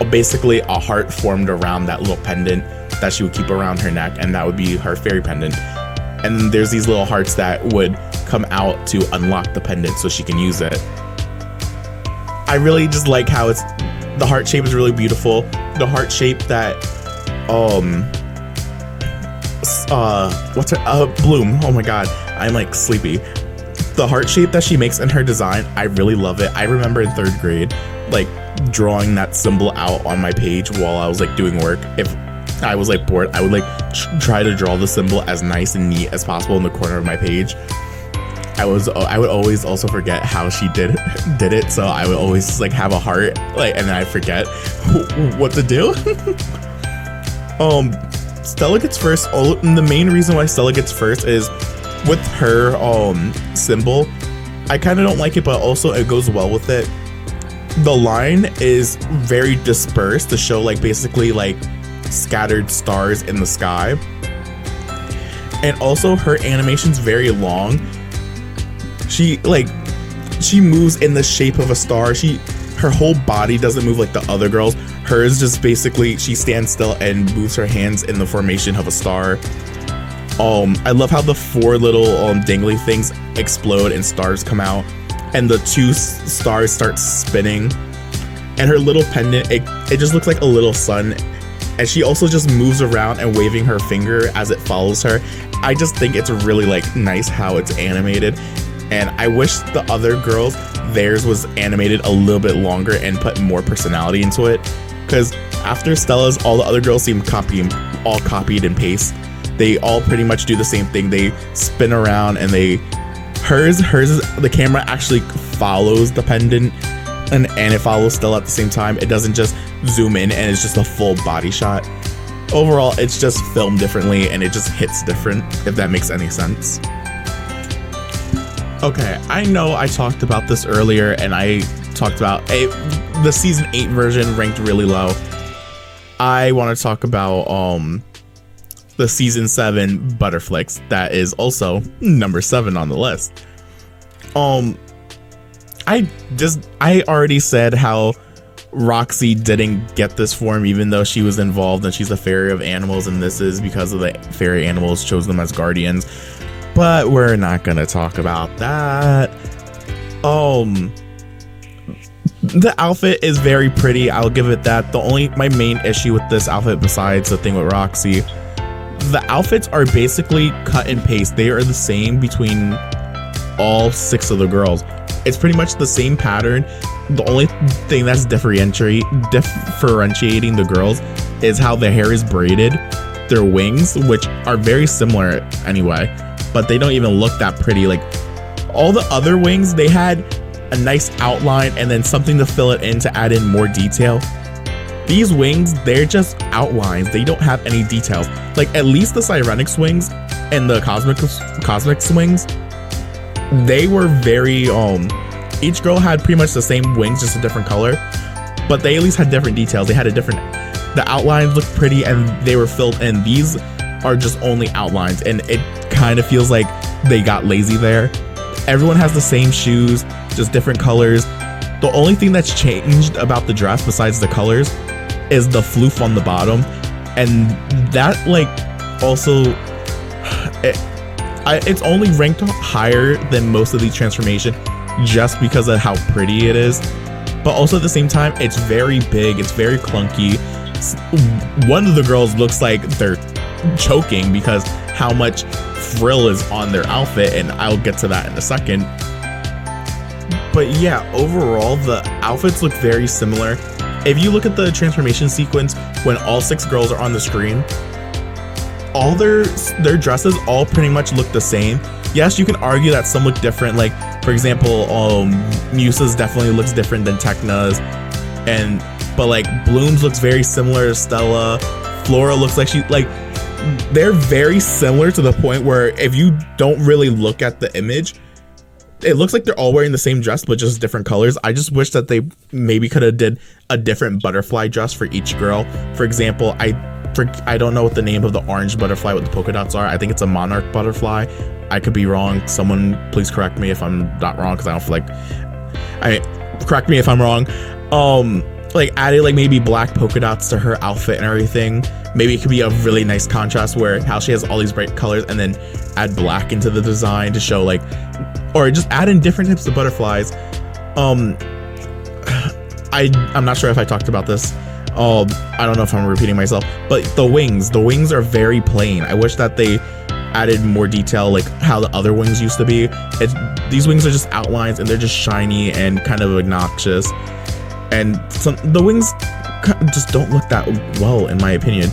Basically a heart formed around that little pendant that she would keep around her neck, and that would be her fairy pendant. And there's these little hearts that would come out to unlock the pendant so she can use it. I really just like how the heart shape is really beautiful. The heart shape that Bloom, oh my god, I'm like sleepy. The heart shape that she makes in her design, I really love it. I remember in 3rd grade like drawing that symbol out on my page while I was like doing work. If I was like bored, I would like try to draw the symbol as nice and neat as possible in the corner of my page. I would always also forget how she did it, so I would always like have a heart, like, and then I forget what to do. Stella gets first. And the main reason why Stella gets first is with her symbol. I kind of don't like it, but also it goes well with it. The line is very dispersed to show like basically like scattered stars in the sky, and also her animation's very long. She moves in the shape of a star. She her whole body doesn't move like the other girls. Hers just basically, she stands still and moves her hands in the formation of a star. I love how the 4 little dangly things explode and stars come out, and the 2 stars start spinning. And her little pendant, it just looks like a little sun. And she also just moves around and waving her finger as it follows her. I just think it's really like nice how it's animated. And I wish the other girls, theirs was animated a little bit longer and put more personality into it. Because after Stella's, all the other girls seem all copied and paste. They all pretty much do the same thing. They spin around and hers is, the camera actually follows the pendant and it follows Stella at the same time. It doesn't just zoom in and it's just a full body shot. Overall, it's just filmed differently and it just hits different, if that makes any sense. Okay, I know I talked about this earlier and I talked about the season 8 version ranked really low. I want to talk about the season 7 Butterflix that is also number 7 on the list. I already said how Roxy didn't get this form even though she was involved and she's a fairy of animals, and this is because of the fairy animals chose them as guardians. But we're not gonna talk about that. The outfit is very pretty, I'll give it that. My main issue with this outfit, besides the thing with Roxy, the outfits are basically cut and paste. They are the same between all 6 of the girls. It's pretty much the same pattern. The only thing that's differentiating the girls is how the hair is braided, their wings, which are very similar anyway, but they don't even look that pretty. Like all the other wings, they had a nice outline and then something to fill it in to add in more detail. These wings, they're just outlines. They don't have any details. Like at least the Sirenix wings and the Cosmix wings, they were very each girl had pretty much the same wings, just a different color, but they at least had different details. They had the outlines looked pretty and they were filled in. These are just only outlines and it kind of feels like they got lazy there. Everyone has the same shoes, just different colors. The only thing that's changed about the dress besides the colors is the floof on the bottom, and that like also it's only ranked higher than most of these transformations just because of how pretty it is, but also at the same time it's very big, it's very clunky. One of the girls looks like they're choking because how much frill is on their outfit, and I'll get to that in a second. But yeah, overall the outfits look very similar. If you look at the transformation sequence when all 6 girls are on the screen, all their dresses all pretty much look the same. Yes, you can argue that some look different. Like for example, Musa's definitely looks different than Tekna's, but like Bloom's looks very similar to Stella. Flora looks like they're very similar to the point where if you don't really look at the image, it looks like they're all wearing the same dress but just different colors. I just wish that they maybe could have did a different butterfly dress for each girl. For example, I don't know what the name of the orange butterfly with the polka dots are. I think it's a monarch butterfly. I could be wrong. Someone please correct me if I'm not wrong, because I don't feel like correct me if I'm wrong. Like adding like maybe black polka dots to her outfit and everything. Maybe it could be a really nice contrast where how she has all these bright colors and then add black into the design to show like, or just add in different types of butterflies. I'm not sure if I talked about this. I don't know if I'm repeating myself, but the wings are very plain. I wish that they added more detail like how the other wings used to be. These wings are just outlines and they're just shiny and kind of obnoxious. And the wings just don't look that well in my opinion.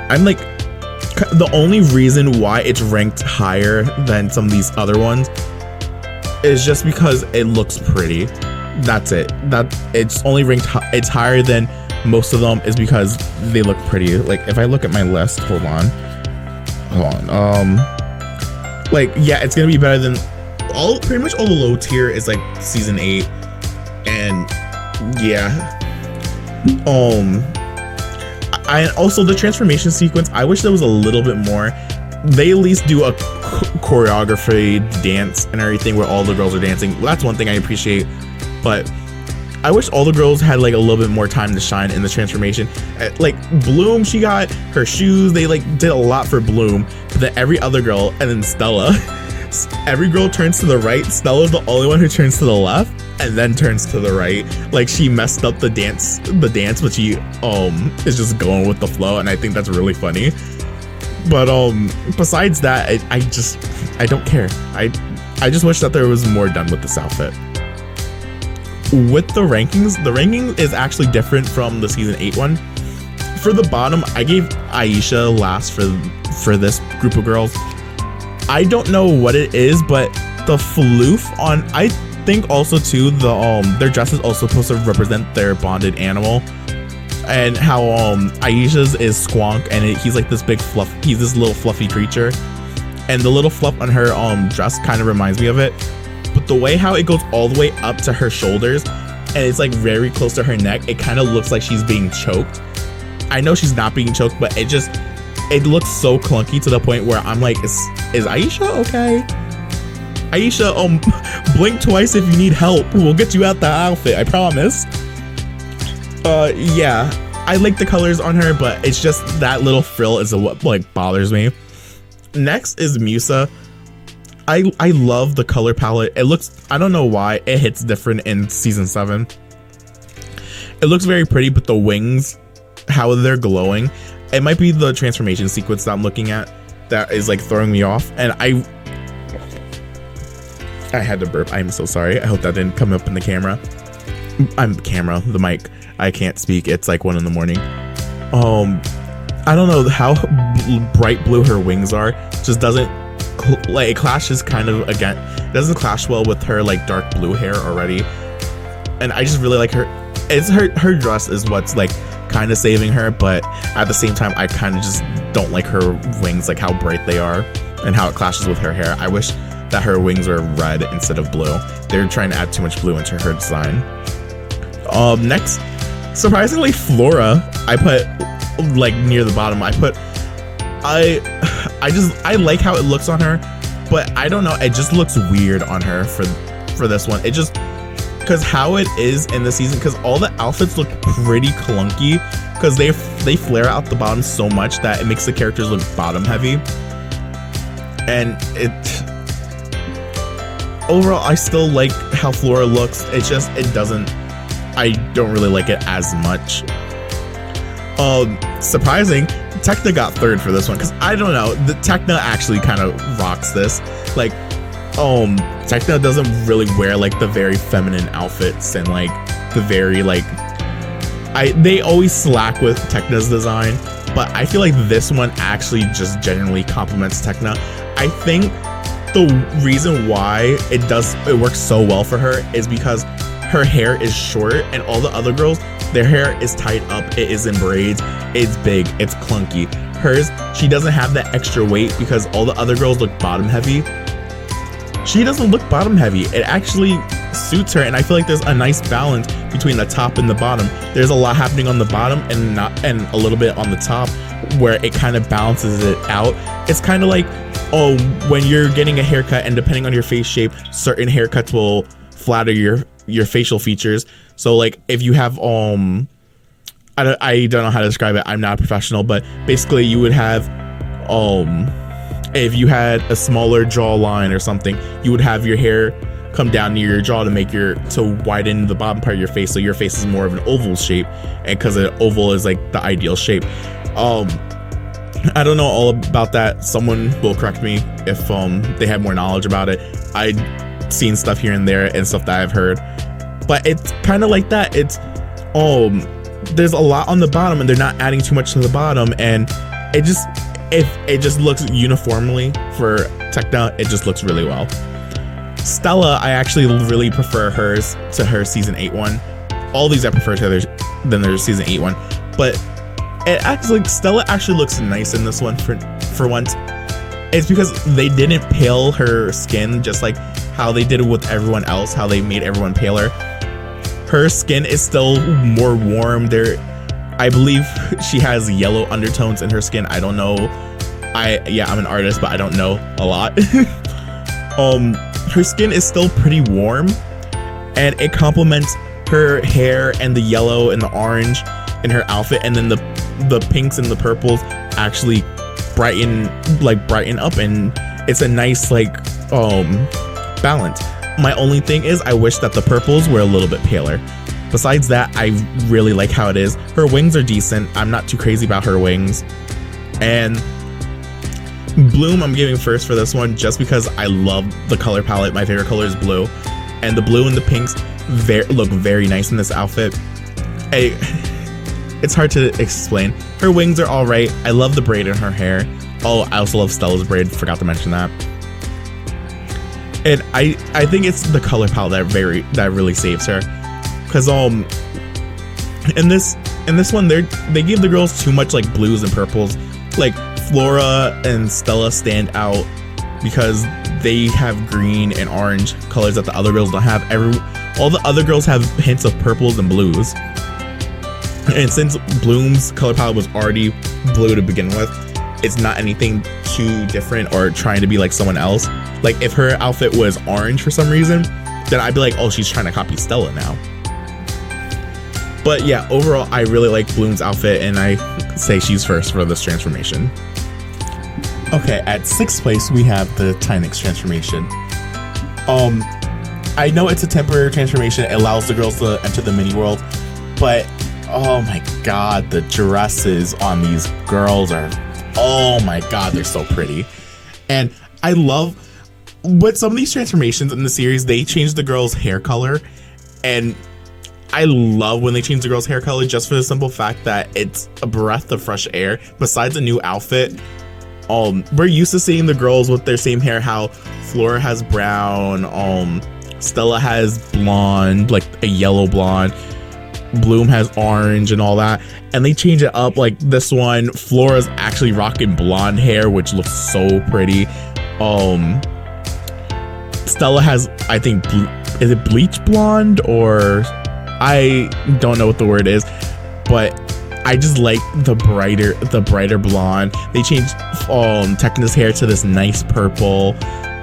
I'm like, the only reason why it's ranked higher than some of these other ones is just because it looks pretty. That's it. That it's only ranked it's higher than most of them is because they look pretty. Like if I look at my list, hold on. Like yeah, it's gonna be better than pretty much all the low tier is like season 8, and yeah. I also the transformation sequence, I wish there was a little bit more. They at least do a choreography dance and everything where all the girls are dancing. Well, that's one thing I appreciate, but I wish all the girls had like a little bit more time to shine in the transformation. Like Bloom, she got her shoes, they like did a lot for Bloom, but then every other girl, and then Stella, every girl turns to the right. Stella's the only one who turns to the left and then turns to the right. Like she messed up the dance, but she is just going with the flow, and I think that's really funny. But besides that, I don't care. I just wish that there was more done with this outfit. With the ranking is actually different from the season 8 one. For the bottom, I gave Aisha last for this group of girls. I don't know what it is, but the floof on, I think also too, their dress is also supposed to represent their bonded animal, and how Aisha's is Squonk, and he's like this big fluff, he's this little fluffy creature, and the little fluff on her dress kind of reminds me of it. But the way how it goes all the way up to her shoulders and it's like very close to her neck, it kind of looks like she's being choked. I know she's not being choked, but it looks so clunky to the point where I'm like, is Aisha okay? Aisha, blink twice if you need help. We'll get you out the outfit, I promise. Yeah, I like the colors on her, but it's just that little frill is what like bothers me. Next is Musa. I love the color palette. It looks, I don't know why it hits different in season 7. It looks very pretty, but the wings, how they're glowing, it might be the transformation sequence that I'm looking at that is like throwing me off. And I had to burp. I'm so sorry. I hope that didn't come up in the camera. The mic. I can't speak. It's like 1 a.m. I don't know how bright blue her wings are. Just doesn't like, it clashes kind of again. It doesn't clash well with her like dark blue hair already. And I just really like her. It's her dress is what's like kind of saving her, but at the same time I kind of just don't like her wings, like how bright they are and how it clashes with her hair. I wish that her wings were red instead of blue. They're trying to add too much blue into her design. Next, surprisingly, Flora I put like near the bottom. I like how it looks on her, but I don't know, it just looks weird on her for this one. It just, because how it is in the season, because all the outfits look pretty clunky because they flare out the bottom so much that it makes the characters look bottom heavy. And overall I still like how Flora looks. It's just I don't really like it as much. Surprising, Tekna got 3rd for this one, because I don't know, the Tekna actually kind of rocks this. Like Tekna doesn't really wear like the very feminine outfits and like the very like they always slack with Tekna's design, but I feel like this one actually just genuinely compliments Tekna. I think the reason why it works so well for her is because her hair is short, and all the other girls, their hair is tied up, it is in braids, it's big, it's clunky. Hers, she doesn't have that extra weight because all the other girls look bottom heavy. She doesn't look bottom heavy. It actually suits her, and I feel like there's a nice balance between the top and the bottom. There's a lot happening on the bottom and a little bit on the top where it kind of balances it out. It's kind of like, when you're getting a haircut, and depending on your face shape, certain haircuts will flatter your facial features. So like if you have I don't know how to describe it, I'm not a professional, but basically you would have if you had a smaller jawline or something, you would have your hair come down near your jaw to widen the bottom part of your face, so your face is more of an oval shape, and because an oval is like the ideal shape. I don't know all about that. Someone will correct me if they have more knowledge about it. I've seen stuff here and there and stuff that I've heard, but it's kind of like that. It's there's a lot on the bottom and they're not adding too much to the bottom, and it just looks uniformly for Tekna, it just looks really well. Stella, I actually really prefer hers to her season 8 one. All these I prefer to theirs than their season 8 one, but it acts like Stella actually looks nice in this one for once. It's because they didn't pale her skin just like how they did it with everyone else, how they made everyone paler. Her skin is still more warm. I believe she has yellow undertones in her skin. I don't know. I'm an artist, but I don't know a lot. Her skin is still pretty warm, and it complements her hair and the yellow and the orange in her outfit, and then the pinks and the purples actually brighten up, and it's a nice like balance. My only thing is I wish that the purples were a little bit paler. Besides that, I really like how it is. Her wings are decent. I'm not too crazy about her wings. And Bloom I'm giving first for this one just because I love the color palette. My favorite color is blue, and the blue and the pinks look very nice in this outfit. It's hard to explain. Her wings are all right. I love the braid in her hair. Oh, I also love Stella's braid. Forgot to mention that. And I think it's the color palette that really saves her, because in this one they give the girls too much like blues and purples. Like Flora and Stella stand out because they have green and orange colors that the other girls don't have. All the other girls have hints of purples and blues. And since Bloom's color palette was already blue to begin with, it's not anything too different or trying to be like someone else. Like if her outfit was orange for some reason, then I'd be like, oh, she's trying to copy Stella now. But yeah, overall, I really like Bloom's outfit, and I say she's first for this transformation. Okay, at 6th place, we have the Tynix transformation. I know it's a temporary transformation. It allows the girls to enter the mini world, but oh my god, the dresses on these girls are, oh my god, they're so pretty. And I love, with some of these transformations in the series, they change the girl's hair color, and I love when they change the girl's hair color just for the simple fact that it's a breath of fresh air. Besides a new outfit, we're used to seeing the girls with their same hair, how Flora has brown, Stella has blonde, like a yellow blonde, Bloom has orange and all that, and they change it up. Like this one, Flora's actually rocking blonde hair, which looks so pretty. Stella has, I think, is it bleach blonde, or I don't know what the word is, but I just like the brighter blonde. They changed Tekna's hair to this nice purple.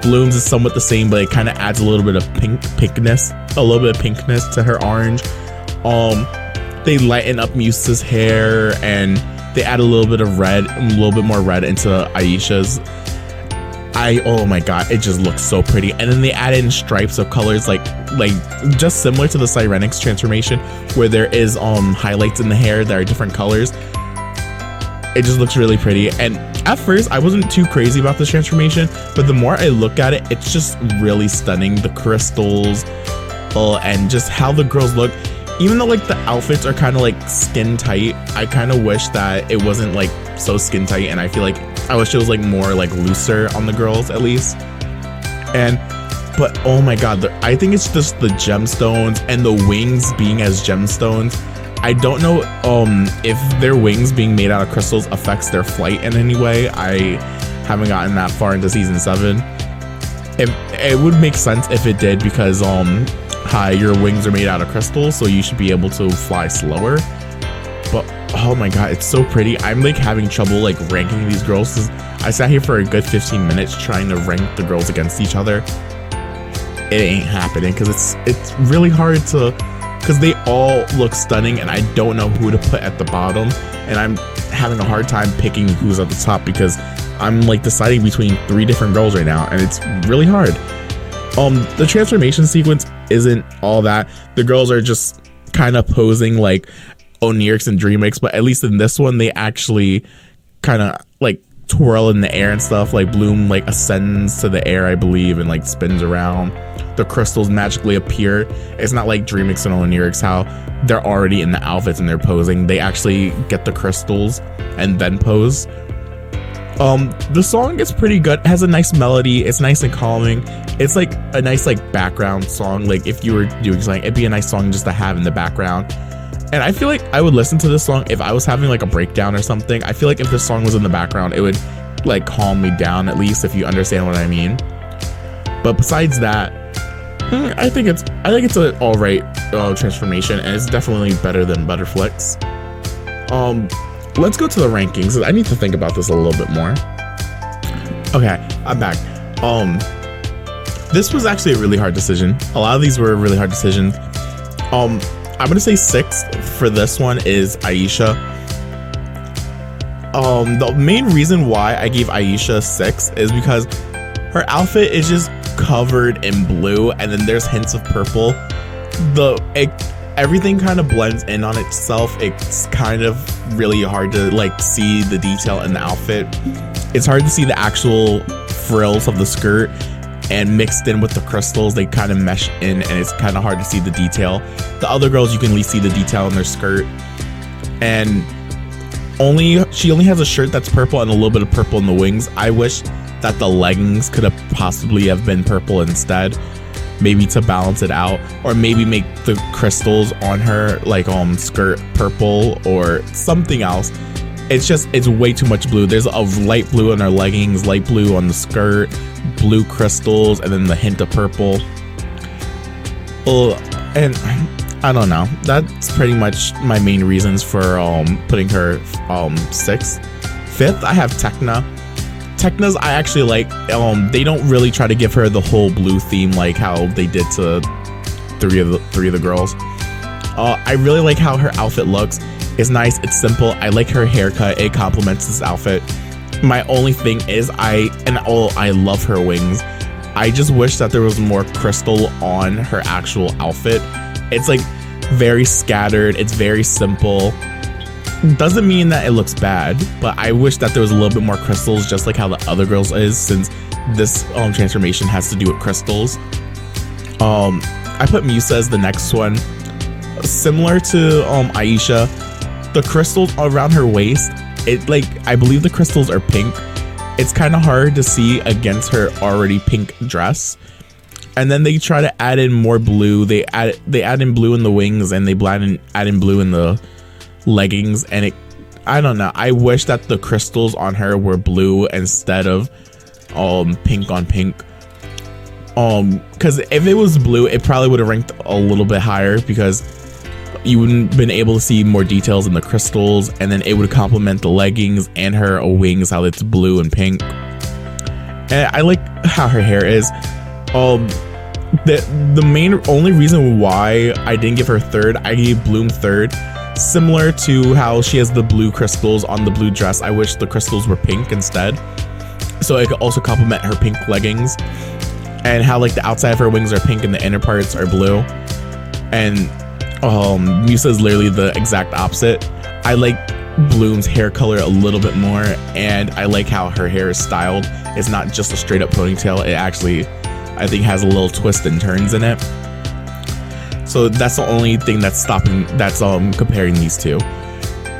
Bloom's is somewhat the same, but it kind of adds a little bit of pinkness to her orange. They lighten up Musa's hair, and they add a little bit of red, a little bit more red into Aisha's. Oh my god, it just looks so pretty. And then they add in stripes of colors, like just similar to the Sirenix transformation, where there is highlights in the hair that are different colors. It just looks really pretty. And at first I wasn't too crazy about this transformation, but the more I look at it, it's just really stunning. The crystals, and just how the girls look. Even though like the outfits are kind of like skin tight, I kind of wish that it wasn't like so skin tight, and I wish it was like more like looser on the girls at least. But oh my god, I think it's just the gemstones and the wings being as gemstones. I don't know if their wings being made out of crystals affects their flight in any way. I haven't gotten that far into season 7. It would make sense if it did, because hi, your wings are made out of crystals, so you should be able to fly slower. But oh my god, it's so pretty. I'm like having trouble like ranking these girls, because I sat here for a good 15 minutes trying to rank the girls against each other. It ain't happening, because it's really hard to, because they all look stunning, and I don't know who to put at the bottom, and I'm having a hard time picking who's at the top, because I'm like deciding between 3 different girls right now, and it's really hard. The transformation sequence isn't all that. The girls are just kind of posing like Onyrix and Dreamix, but at least in this one they actually kind of like twirl in the air and stuff. Like Bloom like ascends to the air, I believe, and like spins around. The crystals magically appear. It's not like Dreamix and Onyrix, how they're already in the outfits and they're posing. They actually get the crystals and then pose. The song is pretty good. It has a nice melody. It's nice and calming. It's like a nice like background song. Like if you were doing something, it'd be a nice song just to have in the background. And I feel like I would listen to this song if I was having like a breakdown or something. I feel like if this song was in the background, it would like calm me down, at least, if you understand what I mean. But besides that, I think it's an alright transformation, and it's definitely better than Butterflix. Let's go to the rankings. I need to think about this a little bit more. Okay, I'm back. This was actually a really hard decision. A lot of these were really hard decisions. I'm gonna say 6th for this one is Aisha. The main reason why I gave Aisha 6 is because her outfit is just covered in blue, and then there's hints of purple. Everything kind of blends in on itself. It's kind of really hard to like see the detail in the outfit. It's hard to see the actual frills of the skirt, and mixed in with the crystals, they kind of mesh in, and it's kind of hard to see the detail. The other girls, you can at least see the detail in their skirt, and she only has a shirt that's purple and a little bit of purple in the wings. I wish that the leggings could have possibly have been purple instead, maybe to balance it out, or maybe make the crystals on her like skirt purple or something else. It's way too much blue. There's a light blue on her leggings, light blue on the skirt, blue crystals, and then the hint of purple. And I don't know. That's pretty much my main reasons for putting her 6th. 5th, I have Tekna. Tekna's I actually like. They don't really try to give her the whole blue theme like how they did to three of the girls. I really like how her outfit looks. It's nice. It's simple. I like her haircut. It complements this outfit. My only thing is I love her wings. I just wish that there was more crystal on her actual outfit. It's like very scattered. It's very simple. Doesn't mean that it looks bad, but I wish that there was a little bit more crystals, just like how the other girls is, since this transformation has to do with crystals. I put Musa as the next one. Similar to Aisha, the crystals around her waist, I believe the crystals are pink. It's kind of hard to see against her already pink dress. And then they try to add in more blue. They add in blue in the wings, and they add in blue in the leggings, and I don't know. I wish that the crystals on her were blue instead of pink on pink. Because if it was blue, it probably would have ranked a little bit higher, because you wouldn't have been able to see more details in the crystals, and then it would complement the leggings and her wings, how it's blue and pink. And I like how her hair is. The only reason why I didn't give her 3rd, I gave Bloom 3rd. Similar to how she has the blue crystals on the blue dress, I wish the crystals were pink instead, so it could also complement her pink leggings, and how like the outside of her wings are pink and the inner parts are blue. And Musa is literally the exact opposite. I like Bloom's hair color a little bit more, and I like how her hair is styled. It's not just a straight up ponytail. It actually, I think, has a little twist and turns in it. So that's the only thing that's comparing these two.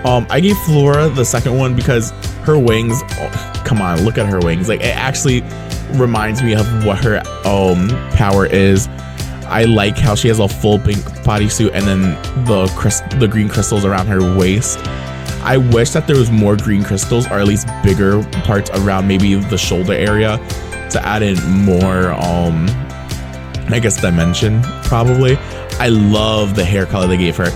I gave Flora the second one because her wings, come on, look at her wings. Like, it actually reminds me of what her power is. I like how she has a full pink bodysuit, and then the green crystals around her waist. I wish that there was more green crystals, or at least bigger parts around maybe the shoulder area, to add in more I guess dimension, probably. I love the hair color they gave her.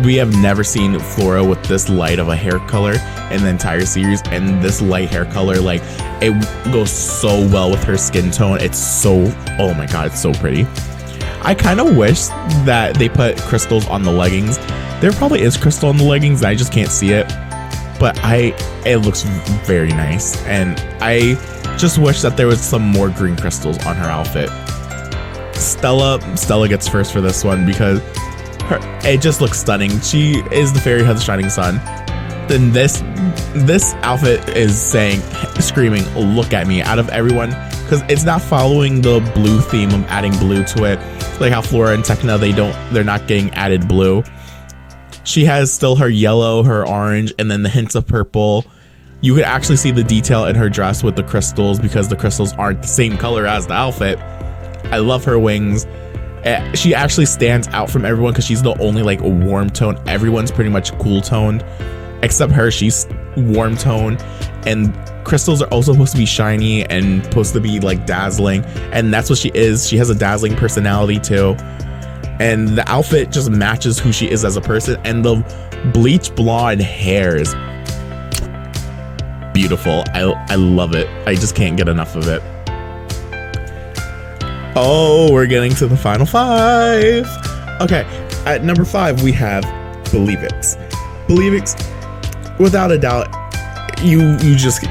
We have never seen Flora with this light of a hair color in the entire series, and this light hair color, like, it goes so well with her skin tone. It's so, oh my god, it's so pretty. I kind of wish that they put crystals on the leggings. There probably is crystal on the leggings, and I just can't see it, but it looks very nice, and I just wish that there was some more green crystals on her outfit. Stella gets first for this one because it just looks stunning. She is the fairy who has the shining sun. Then this outfit is screaming, look at me, out of everyone, because it's not following the blue theme of adding blue to it, like how Flora and Tekna, they're not getting added blue. She has still her yellow, her orange, and then the hints of purple. You could actually see the detail in her dress with the crystals, because the crystals aren't the same color as the outfit. I love her wings. She actually stands out from everyone because she's the only like warm tone. Everyone's pretty much cool toned except her. She's warm tone, and crystals are also supposed to be shiny and supposed to be like dazzling, and that's what she is. She has a dazzling personality too, and the outfit just matches who she is as a person, and the bleach blonde hair is beautiful. I love it. I just can't get enough of it. Oh, we're getting to the final 5. Okay, At number 5, we have Believix. Believix, without a doubt, you just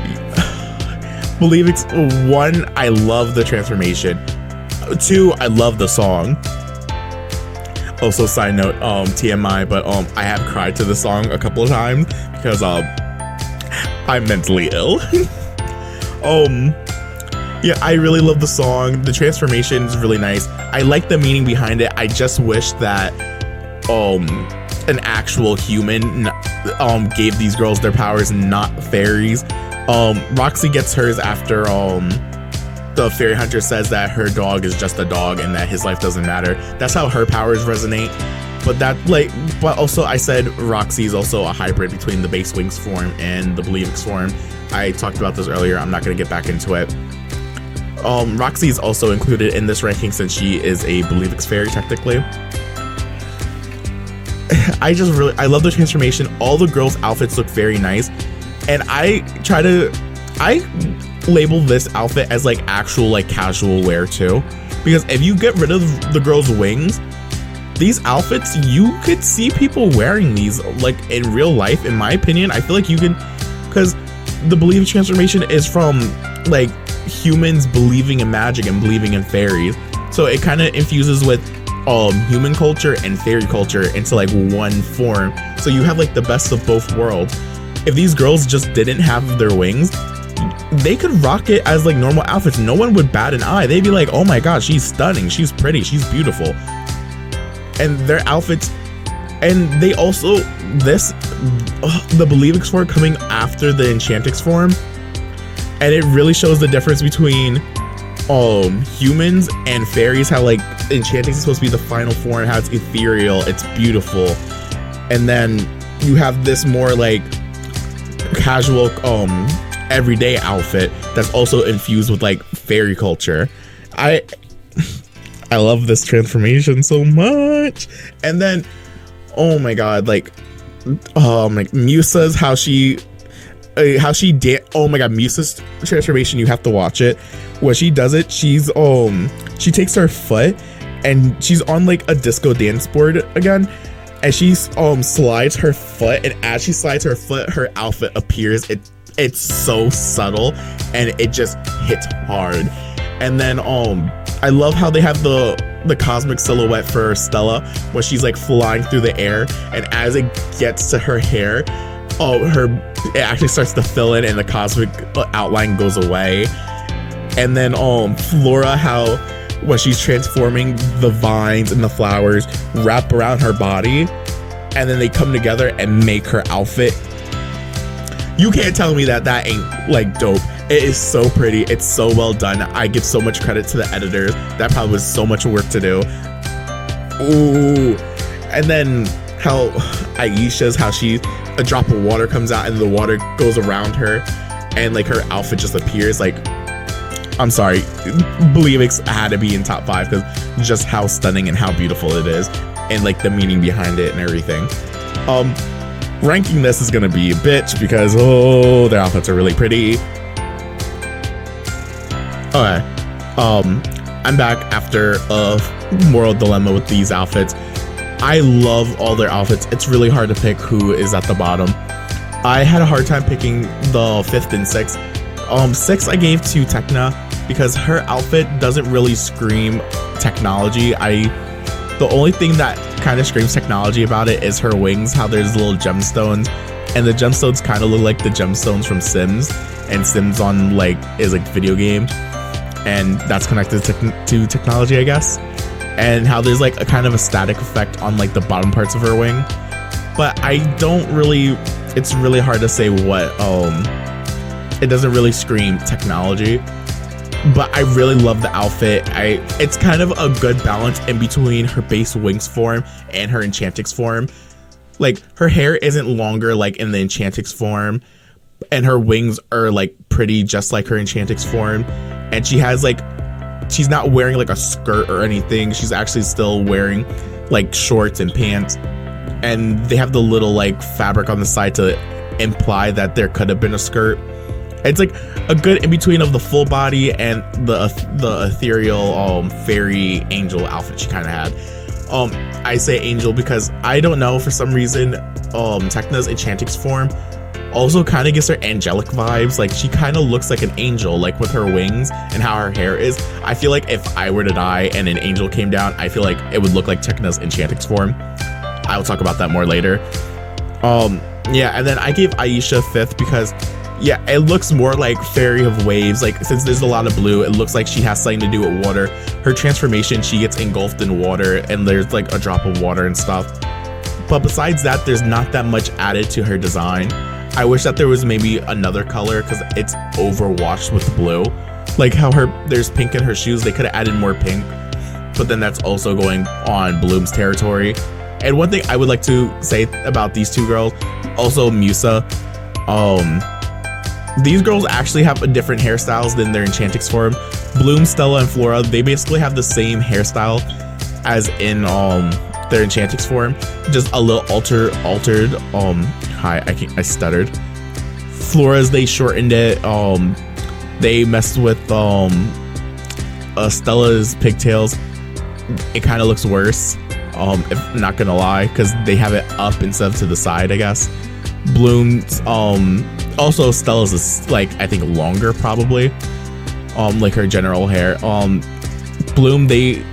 Believix. 1, I love the transformation. 2, I love the song. Also, side note, TMI, but I have cried to the song a couple of times because I'm mentally ill. Yeah, I really love the song. The transformation is really nice. I like the meaning behind it. I just wish that an actual human gave these girls their powers, not fairies. Roxy gets hers after the fairy hunter says that her dog is just a dog and that his life doesn't matter. That's how her powers resonate. But also I said Roxy is also a hybrid between the base Winx form and the Believix form. I talked about this earlier. I'm not going to get back into it. Roxy is also included in this ranking since she is a Believix fairy technically. I love the transformation. All the girls' outfits look very nice, and I label this outfit as like actual like casual wear too, because if you get rid of the girls' wings, these outfits, you could see people wearing these like in real life. In my opinion, I feel like you can, because the Believix transformation is from like humans believing in magic and believing in fairies, so it kind of infuses with human culture and fairy culture into like one form, so you have like the best of both worlds. If these girls just didn't have their wings, they could rock it as like normal outfits. No one would bat an eye. They'd be like, oh my god, she's stunning, she's pretty, she's beautiful. And their outfits, and they also the Believix form coming after the Enchantix form, and it really shows the difference between humans and fairies. How like Enchantix is supposed to be the final form, how it's ethereal, it's beautiful, and then you have this more like casual everyday outfit that's also infused with like fairy culture. I love this transformation so much. And then oh my god, like Musa's how she oh my god, Musa's transformation, you have to watch it. When she does it, she takes her foot and she's on like a disco dance board again, and she slides her foot, and as she slides her foot, her outfit appears. It's so subtle and it just hits hard. And then I love how they have the Cosmix silhouette for Stella when she's like flying through the air, and as it gets to her hair, it actually starts to fill in and the cosmic outline goes away. And then Flora, how when she's transforming, the vines and the flowers wrap around her body and then they come together and make her outfit. You can't tell me that ain't like dope. It is so pretty, it's so well done. I give so much credit to the editors. That probably was so much work to do. Ooh. And then how Aisha's, how a drop of water comes out and the water goes around her and like her outfit just appears. Like, I'm sorry, Believix had to be in top 5 because just how stunning and how beautiful it is, and like the meaning behind it and everything. Ranking this is gonna be a bitch because their outfits are really pretty. Okay, I'm back after a moral dilemma with these outfits. I love all their outfits. It's really hard to pick who is at the bottom. I had a hard time picking the 5th and 6th. 6 I gave to Tekna because her outfit doesn't really scream technology. The only thing that kind of screams technology about it is her wings, how there's little gemstones, and the gemstones kind of look like the gemstones from Sims, and Sims is like video game, and that's connected to technology, I guess. And how there's like a kind of a static effect on like the bottom parts of her wing, but it's really hard to say what it doesn't really scream technology. But I really love the outfit. It's kind of a good balance in between her base Winx form and her Enchantix form. Like, her hair isn't longer like in the Enchantix form, and her wings are like pretty just like her Enchantix form. And she's not wearing like a skirt or anything. She's actually still wearing like shorts and pants, and they have the little like fabric on the side to imply that there could have been a skirt. It's like a good in between of the full body and the ethereal fairy angel outfit she kind of had. I say Angel because I don't know, for some reason, Tekna's Enchantix form also kind of gives her angelic vibes. Like, she kind of looks like an angel, like with her wings and how her hair is. I feel like if I were to die and an angel came down, I feel like it would look like Tekna's Enchantix form. I will talk about that more later. Yeah, and then I gave Aisha 5th because, yeah, it looks more like Fairy of Waves. Like, since there's a lot of blue, it looks like she has something to do with water. Her transformation, she gets engulfed in water, and there's like a drop of water and stuff. But besides that, there's not that much added to her design. I wish that there was maybe another color because it's overwashed with blue. Like how there's pink in her shoes, they could have added more pink, but then that's also going on Bloom's territory. And one thing I would like to say about these two girls, also Musa, these girls actually have a different hairstyles than their Enchantix form. Bloom, Stella, and Flora, they basically have the same hairstyle as in their Enchantix form, just a little altered. I stuttered. Flora's, they shortened it. They messed with Stella's pigtails. It kind of looks worse. If not gonna lie, because they have it up instead of to the side, I guess. Bloom's, also Stella's is like, I think longer probably. Like her general hair. Bloom, they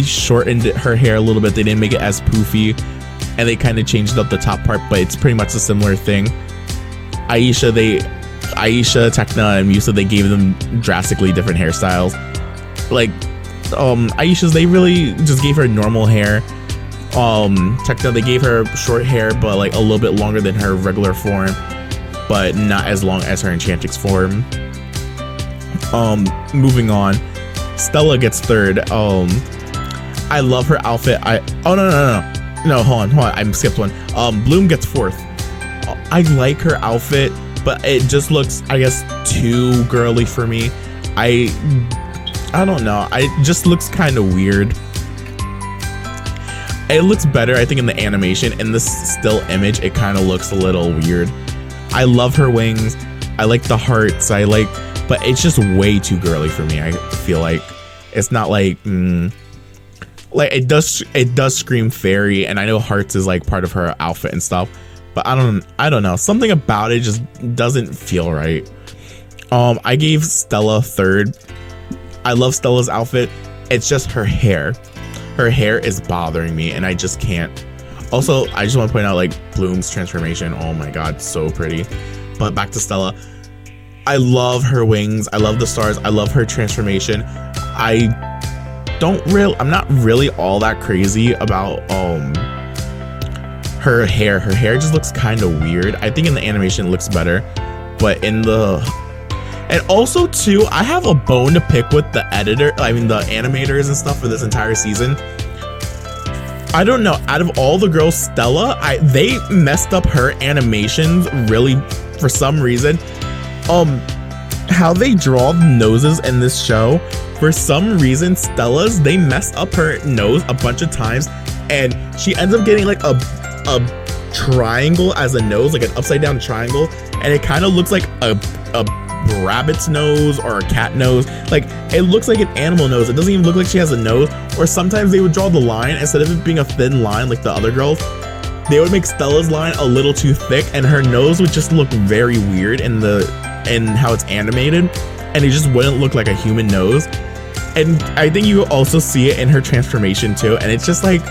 shortened her hair a little bit. They didn't make it as poofy, and they kind of changed up the top part, but it's pretty much a similar thing. Aisha, Tekna, and Musa, they gave them drastically different hairstyles. Like, Aisha's, they really just gave her normal hair. Tekna, they gave her short hair, but like a little bit longer than her regular form, but not as long as her Enchantix form. Moving on, Stella gets 3rd. I love her outfit. No, hold on, I skipped one. Bloom gets 4th. I like her outfit, but it just looks, I guess, too girly for me. I don't know, it just looks kind of weird. It looks better, I think, in the animation. In this still image, it kind of looks a little weird. I love her wings, I like the hearts, but it's just way too girly for me. I feel like it's not like like it does scream fairy, and I know hearts is like part of her outfit and stuff, but I don't know, something about it just doesn't feel right. I gave Stella 3rd. I love Stella's outfit. It's just her hair is bothering me, and I just can't. Also, I just want to point out, like, Bloom's transformation, oh my god, so pretty. But back to Stella, I love her wings, I love the stars, I love her transformation. I'm not really all that crazy about her hair. Her hair just looks kind of weird. I think in the animation it looks better, but and also too, I have a bone to pick with the animators and stuff for this entire season. I don't know, out of all the girls, Stella, they messed up her animations really for some reason. How they draw the noses in this show, for some reason, Stella's, they messed up her nose a bunch of times, and she ends up getting like a triangle as a nose, like an upside down triangle, and it kind of looks like a rabbit's nose or a cat nose. Like, it looks like an animal nose. It doesn't even look like she has a nose. Or sometimes they would draw the line, instead of it being a thin line like the other girls, they would make Stella's line a little too thick, and her nose would just look very weird in how it's animated, and it just wouldn't look like a human nose. And I think you also see it in her transformation too, and it's just like,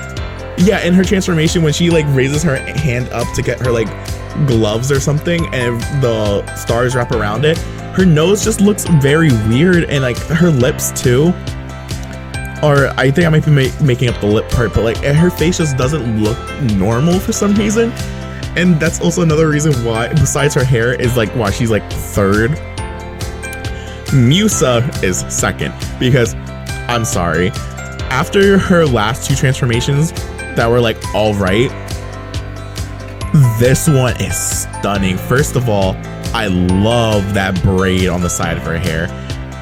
yeah, in her transformation, when she like raises her hand up to get her like gloves or something, and the stars wrap around it, her nose just looks very weird, and like her lips too. Or I think I might be making up the lip part, but like her face just doesn't look normal for some reason. And that's also another reason why, besides her hair, is like why she's like 3rd. Musa is 2nd, because I'm sorry, after her last 2 transformations that were like all right, this one is stunning. First of all, I love that braid on the side of her hair.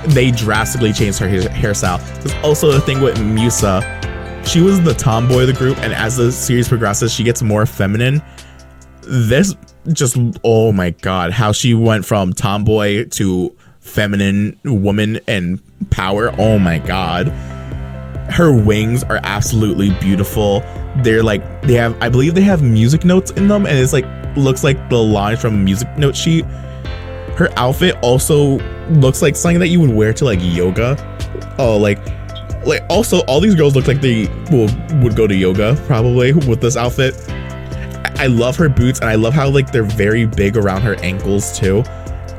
They drastically changed her hairstyle. There's also the thing with Musa, she was the tomboy of the group, and as the series progresses, she gets more feminine. This just, oh my god, how she went from tomboy to feminine woman and power, oh my god. Her wings are absolutely beautiful. They're like, I believe they have music notes in them, and it's like, looks like the line from a music note sheet. Her outfit also looks like something that you would wear to like yoga. Oh, like also all these girls look like they would go to yoga probably with this outfit. I love her boots, and I love how like they're very big around her ankles too.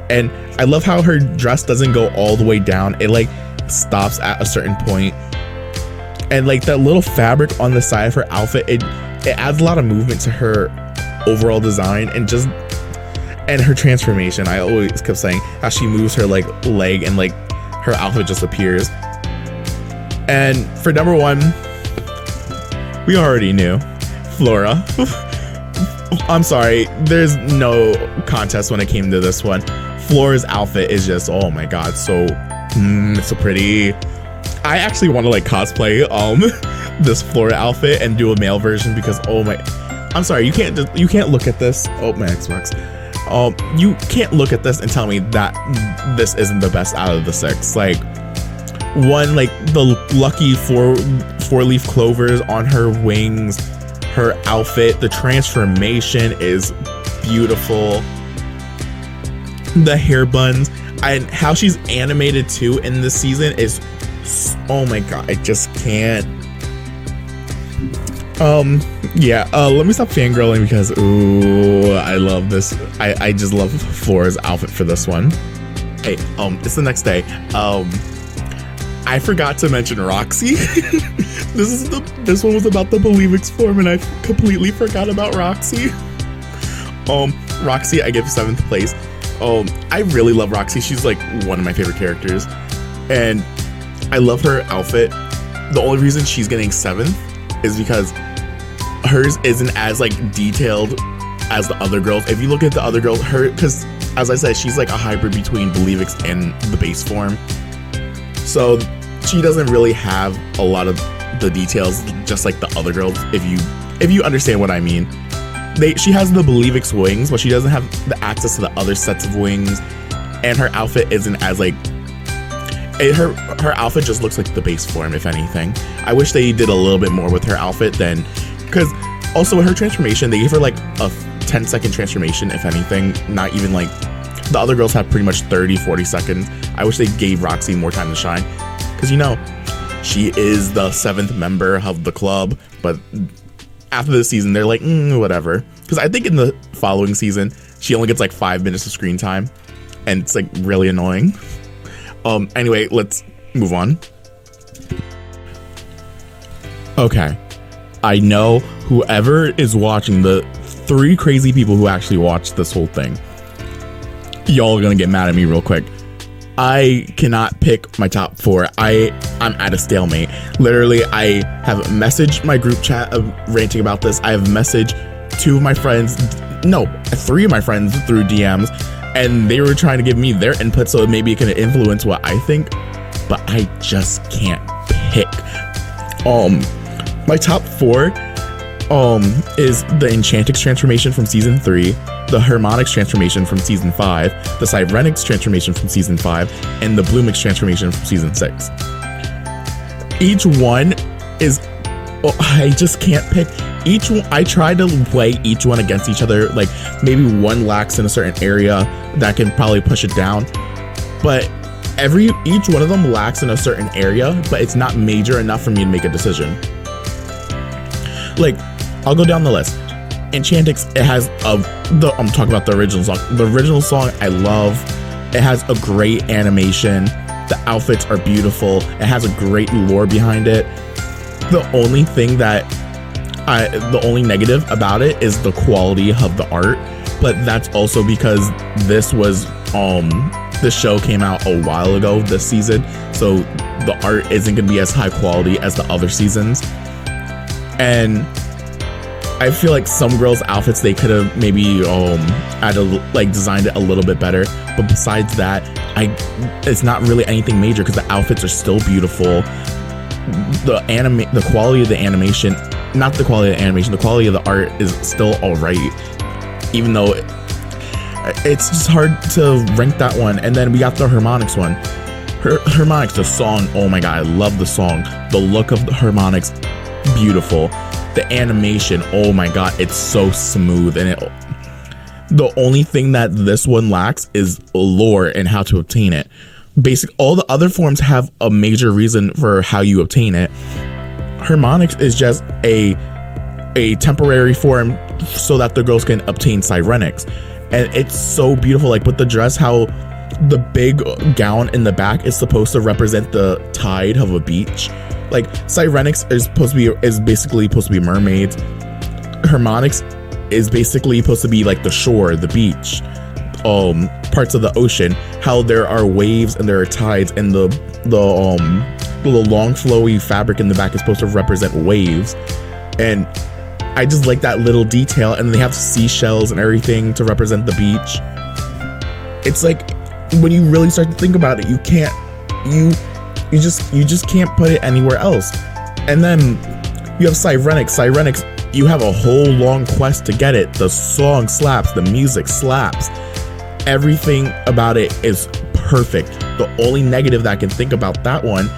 And I love how her dress doesn't go all the way down. It like stops at a certain point. And like that little fabric on the side of her outfit, it adds a lot of movement to her overall design, and her transformation. I always kept saying how she moves her like leg and like her outfit just appears. And for number 1, we already knew, Flora. I'm sorry, there's no contest when it came to this one. Flora's outfit is just, oh my god, so pretty. I actually want to like cosplay this Flora outfit and do a male version, because I'm sorry, you can't look at this. Oh, my Xbox. You can't look at this and tell me that this isn't the best out of the 6. Like, one, like the lucky four-leaf clovers on her wings, her outfit, the transformation is beautiful. The hair buns and how she's animated too in this season is, oh my god, I just can't. Let me stop fangirling, because I love this. I just love Flora's outfit for this one. Hey, it's the next day. I forgot to mention Roxy. This one was about the Believix form, and I completely forgot about Roxy. Roxy, I give 7th place. I really love Roxy. She's like one of my favorite characters, and I love her outfit. The only reason she's getting 7th is because hers isn't as like detailed as the other girls. If you look at the other girls, because as I said, she's like a hybrid between Believix and the base form, so she doesn't really have a lot of the details just like the other girls, if you understand what I mean. She has the Believix wings, but she doesn't have the access to the other sets of wings, and her outfit isn't as like her outfit just looks like the base form, if anything. I wish they did a little bit more with her outfit then, because also with her transformation, they gave her like a 10-second transformation, if anything. Not even like the other girls have pretty much 30-40 seconds. I wish they gave Roxy more time to shine, because she is the 7th member of the club, but after this season they're like whatever, because I think in the following season she only gets like 5 minutes of screen time, and it's like really annoying. Anyway, let's move on. Okay, I know whoever is watching, the 3 crazy people who actually watched this whole thing, y'all are gonna get mad at me real quick. I cannot pick my top 4. I'm at a stalemate. Literally, I have messaged my group chat ranting about this. I have messaged 3 of my friends through DMs, and they were trying to give me their input so maybe it can influence what I think, but I just can't pick. My top 4 is the Enchantix transformation from season 3, the Harmonix transformation from season 5, the Sirenix transformation from season 5, and the Bloomix transformation from season 6. Each one is, I just can't pick. I tried to weigh each one against each other, like maybe one lacks in a certain area that can probably push it down, but each one of them lacks in a certain area, but it's not major enough for me to make a decision. Like, I'll go down the list. Enchantix, it has I'm talking about the original song. The original song I love. It has a great animation. The outfits are beautiful. It has a great lore behind it. The only negative about it is the quality of the art, but that's also because this show came out a while ago this season, so the art isn't gonna be as high quality as the other seasons. And I feel like some girls' outfits, they could have maybe designed it a little bit better, but besides that, it's not really anything major because the outfits are still beautiful. The quality of the animation, not the quality of the animation, the quality of the art is still alright, even though it's just hard to rank that one. And then we got the Harmonix one. Harmonix, the song, oh my god, I love the song. The look of the Harmonix, beautiful. The animation, oh my god, it's so smooth. And the only thing that this one lacks is lore and how to obtain it. All the other forms have a major reason for how you obtain it. Harmonix is just a temporary form so that the girls can obtain Sirenix. And it's so beautiful, like with the dress, how the big gown in the back is supposed to represent the tide of a beach. Like Sirenix is basically supposed to be mermaids. Harmonix is basically supposed to be like the shore, the beach, parts of the ocean. How there are waves and there are tides, and the long flowy fabric in the back is supposed to represent waves. And I just like that little detail. And they have seashells and everything to represent the beach. It's like, when you really start to think about it, you just can't put it anywhere else. And then you have Sirenix, you have a whole long quest to get it. The song slaps, the music slaps, everything about it is perfect. The only negative that I can think about that one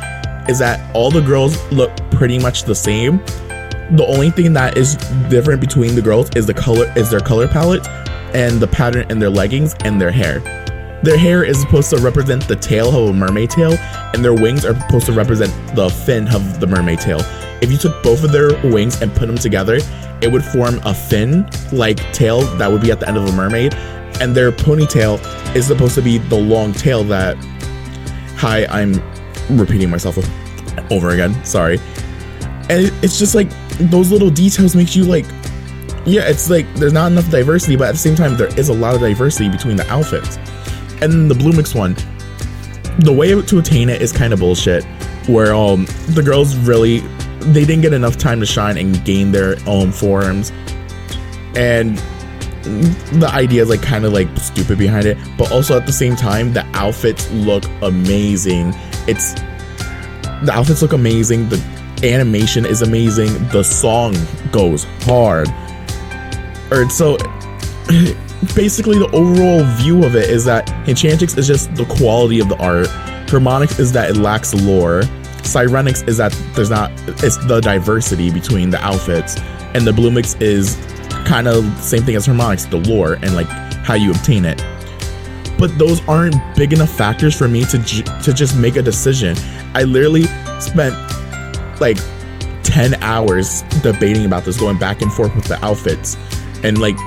is that all the girls look pretty much the same. The only thing that is different between the girls is their color palette and the pattern in their leggings and their hair. Their hair is supposed to represent the tail of a mermaid tail, and their wings are supposed to represent the fin of the mermaid tail. If you took both of their wings and put them together, it would form a fin-like tail that would be at the end of a mermaid, and their ponytail is supposed to be the long tail that... Hi, I'm repeating myself over again, sorry. And it's just like, those little details makes you like... Yeah, it's like, there's not enough diversity, but at the same time, there is a lot of diversity between the outfits. And the Bloomix one, the way to attain it is kind of bullshit, where the girls really, they didn't get enough time to shine and gain their own forms, and the idea is like kind of like stupid behind it, but also at the same time the outfits look amazing. The outfits look amazing, the animation is amazing, the song goes hard. Basically, the overall view of it is that Enchantix is just the quality of the art. Harmonix is that it lacks lore. Sirenix is that it's the diversity between the outfits. And the Bloomix is kind of the same thing as Harmonix, the lore and like how you obtain it. But those aren't big enough factors for me to just make a decision. I literally spent like 10 hours debating about this, going back and forth with the outfits. And like,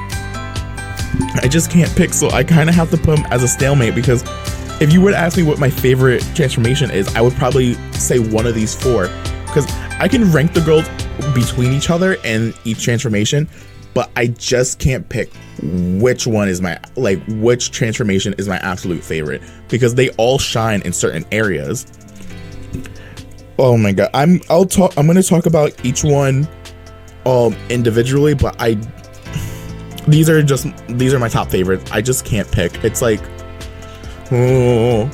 I just can't pick, so I kind of have to put them as a stalemate, because if you were to ask me what my favorite transformation is, I would probably say one of these four, because I can rank the girls between each other and each transformation, but I just can't pick which one is which transformation is my absolute favorite, because they all shine in certain areas. Oh my god, I'm gonna talk about each one individually, but these are my top favorites. I just can't pick. It's like, yeah,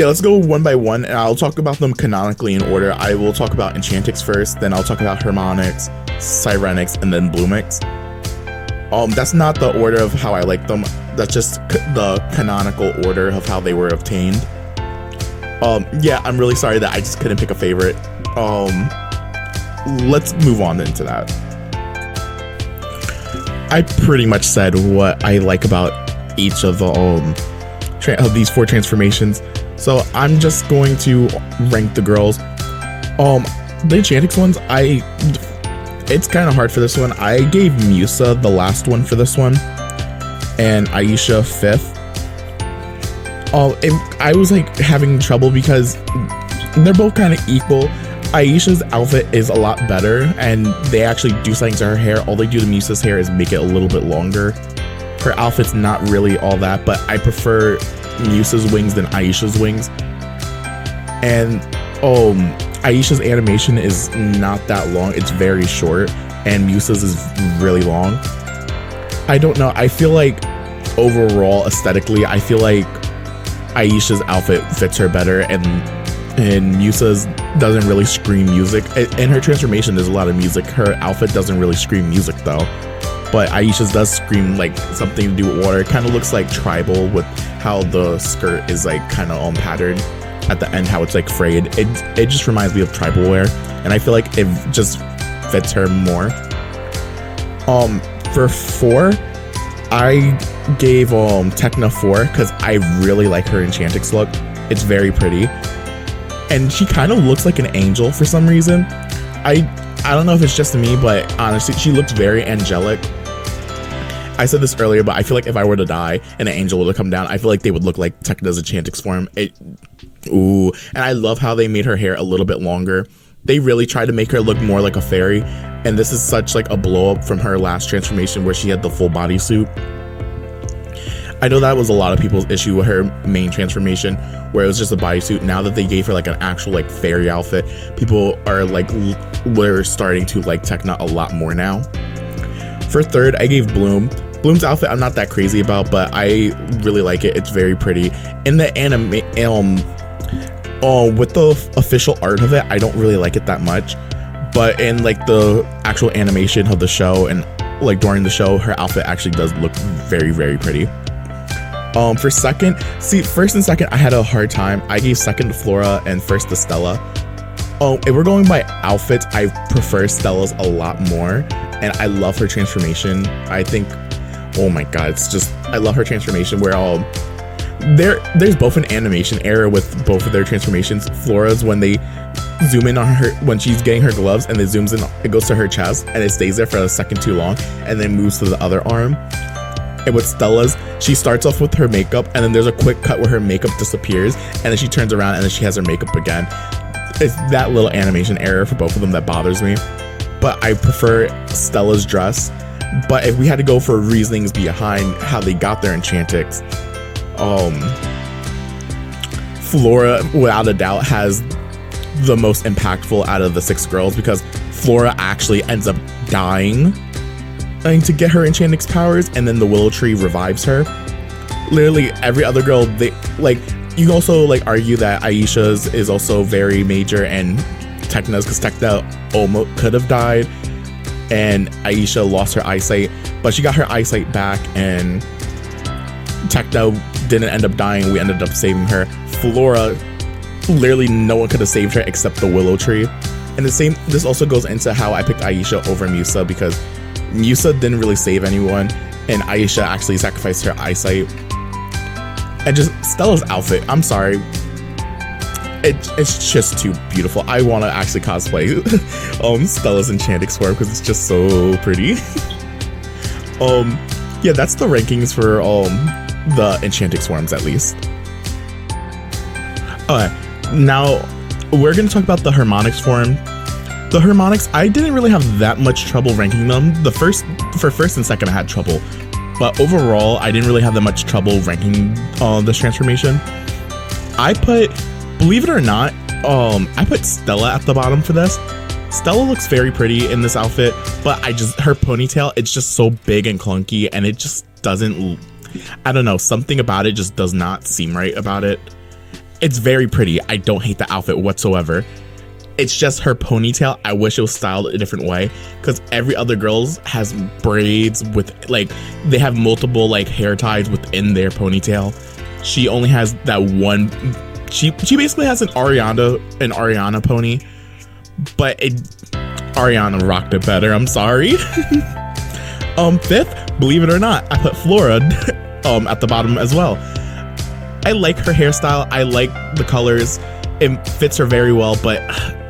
let's go one by one, and I'll talk about them canonically in order. I will talk about Enchantix first, then I'll talk about Harmonix, Sirenix, and then Bloomix. That's not the order of how I like them. That's just the canonical order of how they were obtained. Yeah, I'm really sorry that I just couldn't pick a favorite. Let's move on into that. I pretty much said what I like about each of the these 4 transformations, so I'm just going to rank the girls. The Enchantix ones, it's kind of hard for this one. I gave Musa the last one for this one, and Aisha 5th. I was like having trouble because they're both kind of equal. Aisha's outfit is a lot better, and they actually do something to her hair. All they do to Musa's hair is make it a little bit longer. Her outfit's not really all that, but I prefer Musa's wings than Aisha's wings. And Aisha's animation is not that long. It's very short, and Musa's is really long. I don't know. I feel like overall, aesthetically, I feel like Aisha's outfit fits her better, and Musa's doesn't really scream music. In her transformation, there's a lot of music. Her outfit doesn't really scream music though. but Aisha's does scream like something to do with water. It kind of looks like tribal with how the skirt is like kind of patterned at the end, how it's like frayed. It just reminds me of tribal wear, and I feel like it just fits her more. For 4, I gave Tekna 4 because I really like her Enchantix look. It's very pretty, and she kind of looks like an angel for some reason. I don't know if it's just me, but honestly, she looks very angelic. I said this earlier, but I feel like if I were to die and an angel would come down, I feel like they would look like Tekna's Enchantix form. Ooh, and I love how they made her hair a little bit longer. They really tried to make her look more like a fairy, and this is such like a blow up from her last transformation where she had the full bodysuit. I know that was a lot of people's issue with her main transformation, where it was just a bodysuit. Now that they gave her like an actual like fairy outfit, people are like, we're starting to like Tekna a lot more now. For 3rd, I gave Bloom. Bloom's outfit I'm not that crazy about, but I really like it. It's very pretty. In the anime, with the official art of it, I don't really like it that much. But in like the actual animation of the show and like during the show, her outfit actually does look very, very pretty. For 2nd, see, 1st and 2nd, I had a hard time. I gave 2nd to Flora and 1st to Stella. If we're going by outfits, I prefer Stella's a lot more, and I love her transformation. I think, oh my god, it's just, I love her transformation where there's both an animation error with both of their transformations. Flora's, when they zoom in on her, when she's getting her gloves and it zooms in, it goes to her chest and it stays there for a second too long and then moves to the other arm. And with Stella's, she starts off with her makeup and then there's a quick cut where her makeup disappears and then she turns around and then she has her makeup again. It's that little animation error for both of them that bothers me. But I prefer Stella's dress. But if we had to go for reasonings behind how they got their Enchantix, Flora, without a doubt, has the most impactful out of the 6 girls, because Flora actually ends up dying to get her Enchantix powers, and then the Willow Tree revives her. Literally every other girl, they like, you can also like argue that Aisha's is also very major and Tekna's, because Tekna almost could have died and Aisha lost her eyesight, but she got her eyesight back and Tekna didn't end up dying. We ended up saving her. Flora, literally no one could have saved her except the Willow Tree. And this also goes into how I picked Aisha over Musa, because Musa didn't really save anyone and Aisha actually sacrificed her eyesight. And just Stella's outfit, I'm sorry, it's just too beautiful. I want to actually cosplay Stella's Enchantix form because it's just so pretty. Yeah, that's the rankings for the Enchantix forms, at least. Okay, now we're gonna talk about the Harmonix form. The Harmonix, I didn't really have that much trouble ranking them. For 1st and 2nd, I had trouble, but overall, I didn't really have that much trouble ranking this transformation. I put, believe it or not, I put Stella at the bottom for this. Stella looks very pretty in this outfit, but her ponytail, it's just so big and clunky, and it just doesn't, I don't know, something about it just does not seem right about it. It's very pretty. I don't hate the outfit whatsoever. It's just her ponytail. I wish it was styled a different way, because every other girl's has braids with like, they have multiple like hair ties within their ponytail. She only has that one. She basically has an Ariana pony, but Ariana rocked it better. I'm sorry. 5th, believe it or not, I put Flora at the bottom as well. I like her hairstyle. I like the colors. It fits her very well, but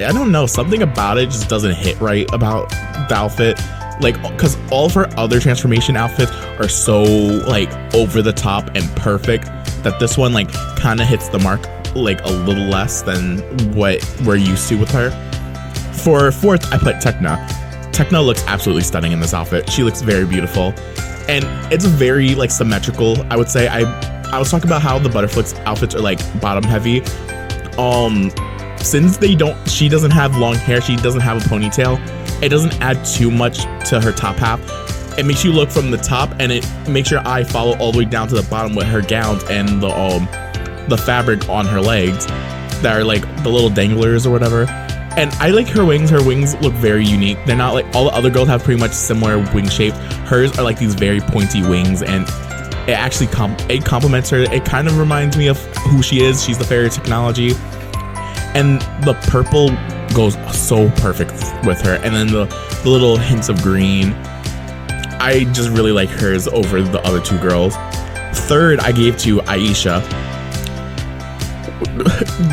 I don't know, something about it just doesn't hit right about the outfit. Like, because all of her other transformation outfits are so like over the top and perfect that this one like kind of hits the mark like a little less than what we're used to with her. For 4th, I put Tekna. Tekna looks absolutely stunning in this outfit. She looks very beautiful, and it's very like symmetrical, I would say. I was talking about how the Butterflix outfits are like bottom heavy. Since she doesn't have long hair, she doesn't have a ponytail, it doesn't add too much to her top half. It makes you look from the top, and it makes your eye follow all the way down to the bottom with her gowns and the fabric on her legs that are like the little danglers or whatever. And I like her wings. Her wings look very unique. They're not like all the other girls have pretty much similar wing shapes. Hers are like these very pointy wings, and it actually it complements her. It kind of reminds me of who she is. She's the fairy technology, and the purple goes so perfect with her. And then the little hints of green. I just really like hers over the other two girls. Third, I gave to Aisha.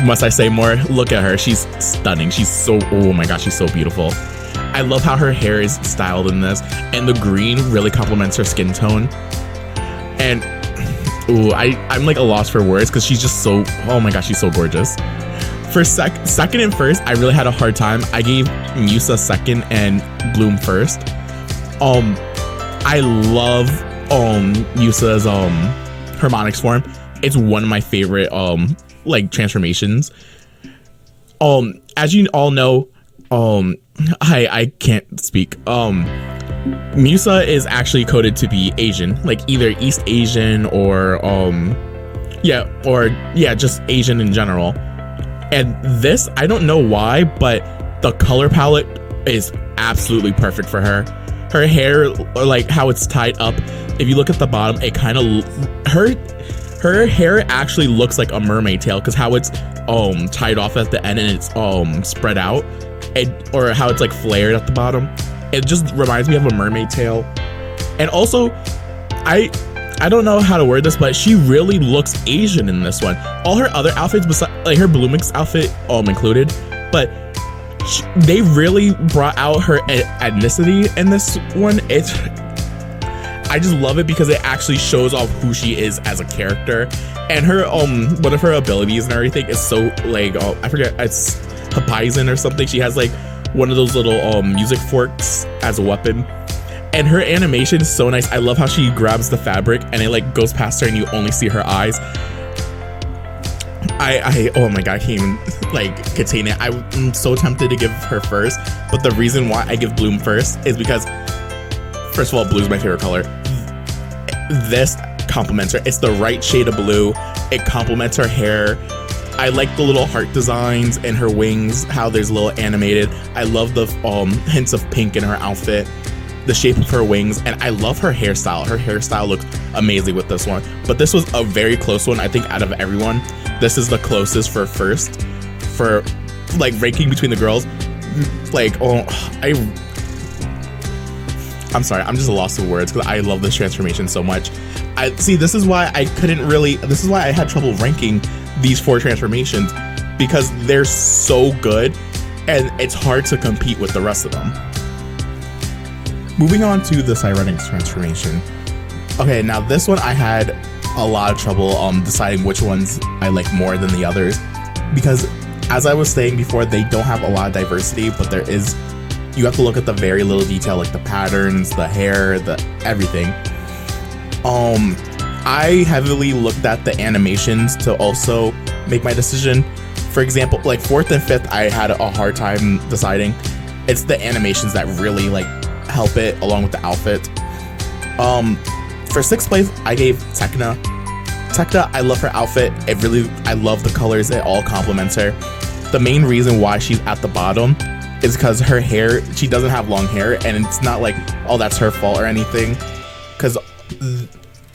Must I say more? Look at her. She's stunning. She's so, oh my gosh, she's so beautiful. I love how her hair is styled in this, and the green really complements her skin tone. And ooh, I'm like a loss for words because she's just so, oh my gosh, she's so gorgeous. For second and first, I really had a hard time. I gave Musa second and Bloom first. I love Musa's Harmonix form. It's one of my favorite like transformations. As you all know, I can't speak. Musa is actually coded to be Asian, like either East Asian or just Asian in general. And this, I don't know why, but the color palette is absolutely perfect for her. Her hair, like how it's tied up, if you look at the bottom, it kind of her hair actually looks like a mermaid tail because how it's tied off at the end and it's spread out, or how it's like flared at the bottom. It just reminds me of a mermaid tail. And also, I don't know how to word this, but she really looks Asian in this one. All her other outfits, besides like her Bloomix outfit included, but they really brought out her ethnicity in this one. I just love it because it actually shows off who she is as a character, and her one of her abilities and everything is so like I forget, it's Horizon or something. She has like one of those little music forks as a weapon, and her animation is so nice. I love how she grabs the fabric and it like goes past her and you only see her eyes. I oh my god, I can't even like contain it. I'm so tempted to give her first, but the reason why I give Bloom first is because first of all, blue is my favorite color. This complements her. It's the right shade of blue. It complements her hair. I like the little heart designs and her wings, how there's a little animated. I love the hints of pink in her outfit, the shape of her wings, and I love her hairstyle. Her hairstyle looks amazing with this one. But this was a very close one. I think out of everyone, this is the closest for first. For like ranking between the girls, like I'm sorry, I'm just lost for words because I love this transformation so much. This is why I had trouble ranking these 4 transformations, because they're so good and it's hard to compete with the rest of them. Moving on to the Sirenix transformation. Okay, now this one I had a lot of trouble deciding which ones I like more than the others, because as I was saying before, they don't have a lot of diversity, but there is. You have to look at the very little detail, like the patterns, the hair, the everything. I heavily looked at the animations to also make my decision. For example, like 4th and 5th, I had a hard time deciding. It's the animations that really like help it, along with the outfit. For 6th place, I gave Tekna. Tekna, I love her outfit. I love the colors. It all complements her. The main reason why she's at the bottom is because her hair, she doesn't have long hair, and it's not like, oh, that's her fault or anything. Because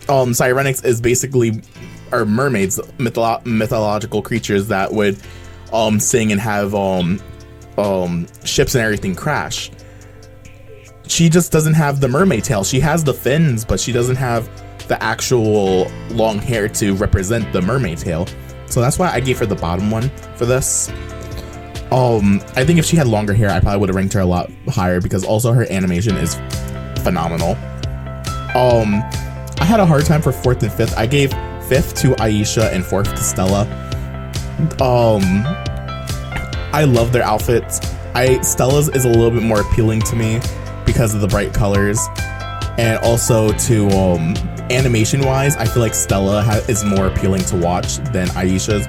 Sirenix is basically, or mermaids, mythological creatures that would sing and have ships and everything crash. She just doesn't have the mermaid tail. She has the fins, but she doesn't have the actual long hair to represent the mermaid tail. So that's why I gave her the bottom one for this. I think if she had longer hair, I probably would have ranked her a lot higher, because also her animation is phenomenal. I had a hard time for 4th and 5th. I gave 5th to Aisha and 4th to Stella. I love their outfits. Stella's is a little bit more appealing to me because of the bright colors, and also to animation wise, I feel like Stella is more appealing to watch than Aisha's.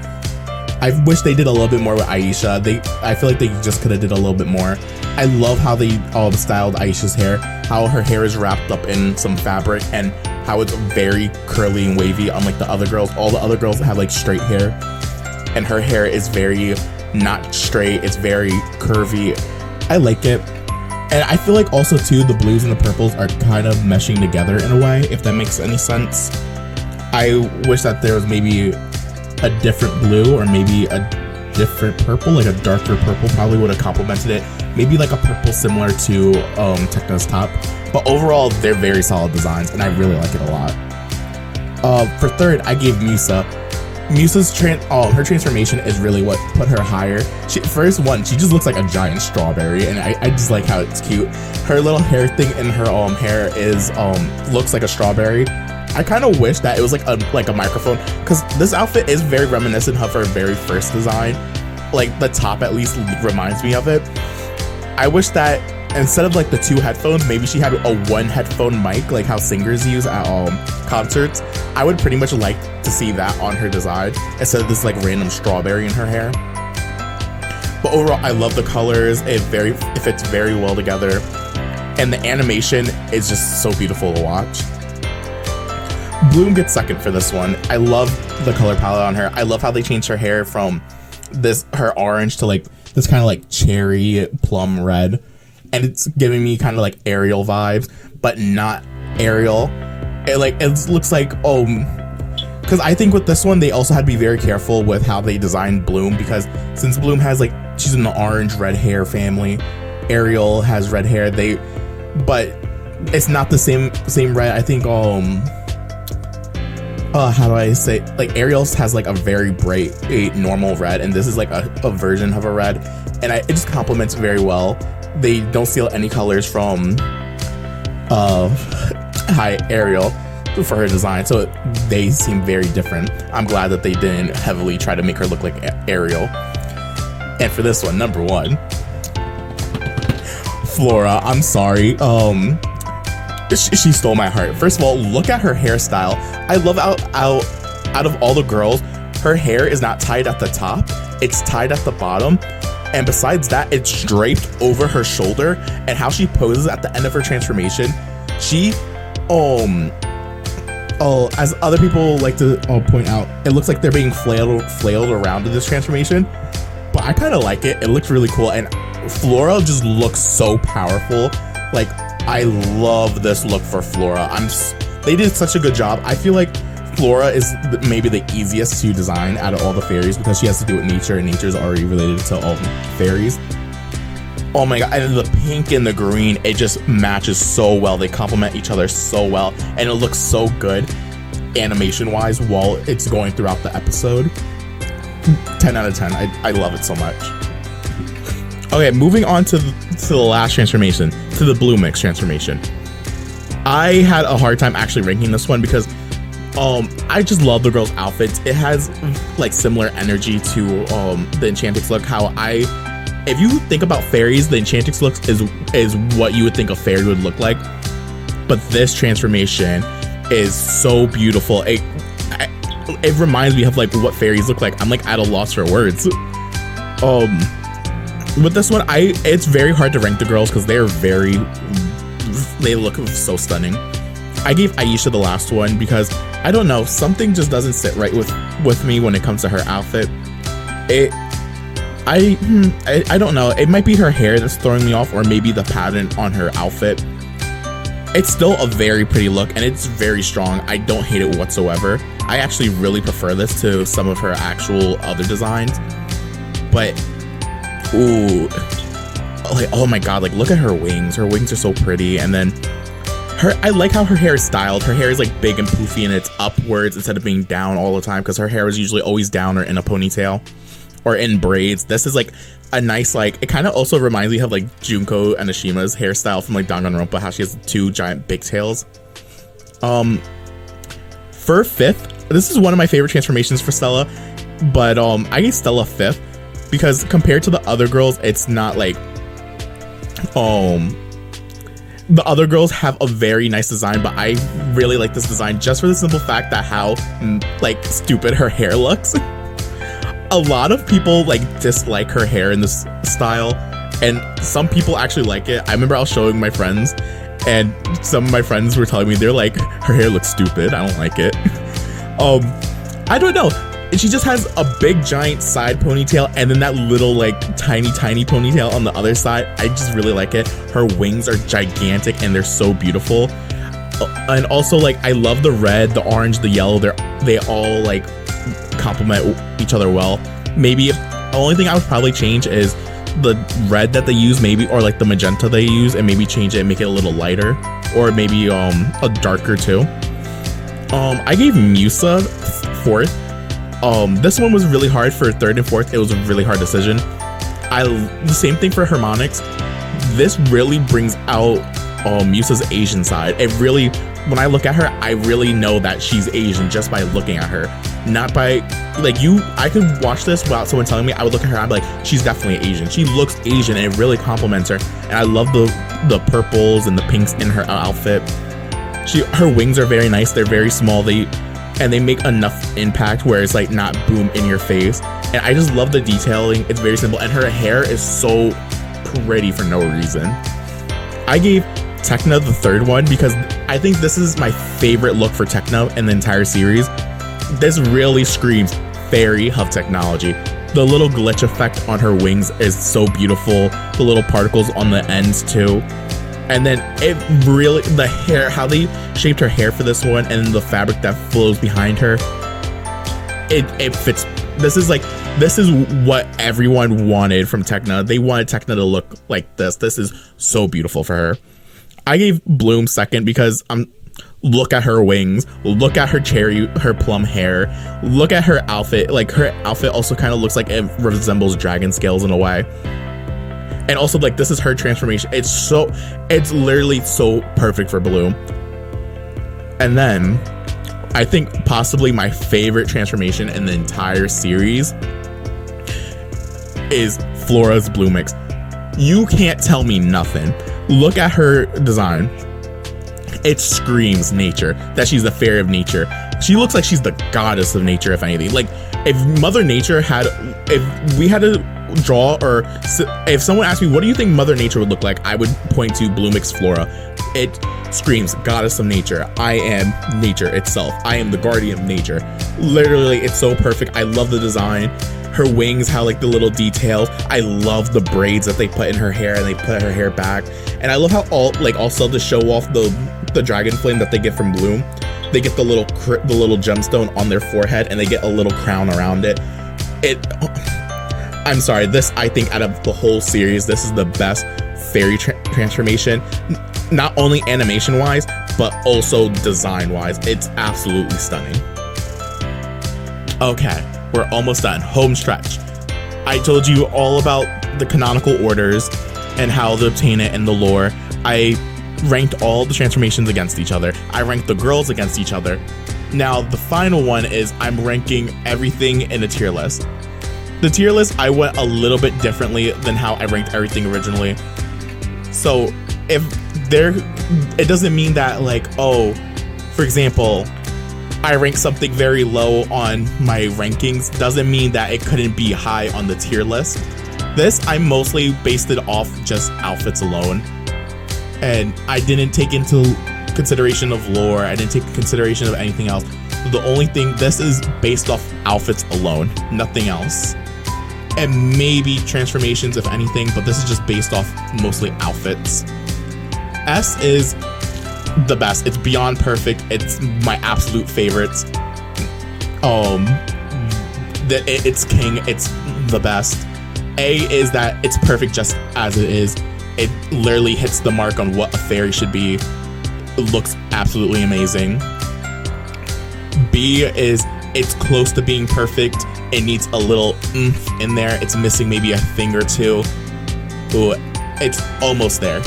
I wish they did a little bit more with Aisha. I feel like they just could have did a little bit more. I love how they styled Aisha's hair, how her hair is wrapped up in some fabric, and how it's very curly and wavy, unlike the other girls. All the other girls have like straight hair, and her hair is very not straight. It's very curvy. I like it. And I feel like also too, the blues and the purples are kind of meshing together in a way, if that makes any sense. I wish that there was maybe a different blue or maybe a different purple, like a darker purple probably would have complemented it. Maybe like a purple similar to Techno's top. But overall, they're very solid designs and I really like it a lot. For third, I gave Musa. Musa's her transformation is really what put her higher. First one, she just looks like a giant strawberry, and I just like how it's cute. Her little hair thing in her hair is looks like a strawberry. I kind of wish that it was like a microphone, because this outfit is very reminiscent of her very first design. Like the top at least reminds me of it. I wish that instead of like the 2 headphones, maybe she had a 1 headphone mic, like how singers use at concerts. I would pretty much like to see that on her design instead of this like random strawberry in her hair. But overall, I love the colors. It fits very well together, and the animation is just so beautiful to watch. Bloom gets second for this one. I love the color palette on her. I love how they changed her hair from her orange to like this kind of like cherry plum red. And it's giving me kind of like Ariel vibes, but not Ariel. It looks like, because I think with this one, they also had to be very careful with how they designed Bloom, because since Bloom has like, she's in the orange red hair family, Ariel has red hair, but it's not the same red. I think, how do I say, like Ariel's has like a very bright normal red, and this is like a version of a red, and it just complements very well. They don't steal any colors from Ariel for her design, so they seem very different. I'm glad that they didn't heavily try to make her look like Ariel. And for this one, number 1, Flora. I'm sorry. She stole my heart. First of all, look at her hairstyle. I love out of all the girls, her hair is not tied at the top. It's tied at the bottom. And besides that, it's draped over her shoulder, and how she poses at the end of her transformation, she, as other people like to point out, it looks like they're being flailed around in this transformation, but I kind of like it. It looks really cool, and Flora just looks so powerful. Like, I love this look for Flora. They did such a good job. I feel like Flora is maybe the easiest to design out of all the fairies, because she has to do with nature, and nature is already related to all fairies. Oh my god, and the pink and the green, it just matches so well. They complement each other so well, and it looks so good animation wise while it's going throughout the episode. 10 out of 10. I love it so much. Okay, moving on to the last transformation, to the Bloomix transformation. I had a hard time actually ranking this one because I just love the girl's outfits. It has like similar energy to the Enchantix look. If you think about fairies, the Enchantix look is what you would think a fairy would look like. But this transformation is so beautiful. It reminds me of like what fairies look like. I'm like at a loss for words. With this one, it's very hard to rank the girls because they look so stunning. I gave Aisha the last one because I don't know, something just doesn't sit right with me when it comes to her outfit. I don't know. It might be her hair that's throwing me off, or maybe the pattern on her outfit. It's still a very pretty look, and it's very strong. I don't hate it whatsoever. I actually really prefer this to some of her actual other designs. But, ooh, like, oh my god, like, look at her wings. Her wings are so pretty, and then I like how her hair is styled. Her hair is like big and poofy, and it's upwards instead of being down all the time, because her hair is usually always down or in a ponytail or in braids. This is like a nice, like, it kind of also reminds me of like Junko Anishima's hairstyle from like Danganronpa, how she has 2 giant pigtails. For 5th, this is one of my favorite transformations for Stella, but I gave Stella 5th because compared to the other girls, it's not like the other girls have a very nice design, but I really like this design just for the simple fact that how like stupid her hair looks. A lot of people like dislike her hair in this style, and some people actually like it. I remember I was showing my friends, and some of my friends were telling me they're like, her hair looks stupid, I don't like it. I don't know. she just has a big giant side ponytail and then that little like tiny ponytail on the other side. I just really like it. Her wings are gigantic and they're so beautiful. And also, like, I love the red, the orange, the yellow. They all like complement each other well. Maybe the only thing I would probably change is the red that they use, maybe, or like the magenta they use, and maybe change it and make it a little lighter, or maybe a darker too. I gave Musa 4th. This one was really hard for 3rd and 4th. It was a really hard decision. The same thing for Harmonix. This really brings out Musa's Asian side. It really, when I look at her, I really know that she's Asian just by looking at her. Not by, like, I could watch this without someone telling me. I would look at her, I'd be like, she's definitely Asian. She looks Asian and it really compliments her. And I love the purples and the pinks in her outfit. Her wings are very nice. They're very small. They make enough impact where it's like not boom in your face. And I just love the detailing. It's very simple. And her hair is so pretty for no reason. I gave Tekna the 3rd one because I think this is my favorite look for Tekna in the entire series. This really screams fairy of technology. The little glitch effect on her wings is so beautiful. The little particles on the ends too. And then it really, the hair, how they shaped her hair for this one, and the fabric that flows behind her, it fits. This is what everyone wanted from Tekna. They wanted Tekna to look like this. This is so beautiful for her. I gave Bloom 2nd because look at her wings, look at her plum hair, look at her outfit. Like, her outfit also kind of looks like it resembles dragon scales in a way. And also, like, this is her transformation. It's literally so perfect for Bloom. And then I think possibly my favorite transformation in the entire series is Flora's Bloomix. You can't tell me nothing. Look at her design. It screams nature, that she's the fairy of nature. She looks like she's the goddess of nature, if anything. Like, if Mother Nature if we had to draw, or if someone asked me, what do you think Mother Nature would look like? I would point to Bloomix Flora. It screams goddess of nature. I am nature itself. I am the guardian of nature. Literally, it's so perfect. I love the design. Her wings, how like the little details. I love the braids that they put in her hair, and they put her hair back. And I love how also to show off the dragon flame that they get from Bloom. They get the little gemstone on their forehead, and they get a little crown around it. I'm sorry, this, I think out of the whole series, this is the best fairy transformation. Not only animation wise, but also design wise. It's absolutely stunning. Okay, we're almost done. Home stretch. I told you all about the canonical orders and how to obtain it and the lore. I ranked all the transformations against each other. I ranked the girls against each other. Now, the final one is I'm ranking everything in a tier list. The tier list, I went a little bit differently than how I ranked everything originally. So, it doesn't mean that, like, oh, for example, I rank something very low on my rankings, doesn't mean that it couldn't be high on the tier list. This, I mostly based it off just outfits alone. And I didn't take into consideration of lore, I didn't take consideration of anything else. The only thing, this is based off outfits alone, nothing else. And maybe transformations, if anything, but this is just based off mostly outfits. S is the best. It's beyond perfect. It's my absolute favorites. It's king. It's the best. A is that it's perfect just as it is. It literally hits the mark on what a fairy should be. It looks absolutely amazing. B is it's close to being perfect. It needs a little oomph in there. It's missing maybe a thing or two. Ooh, it's almost there.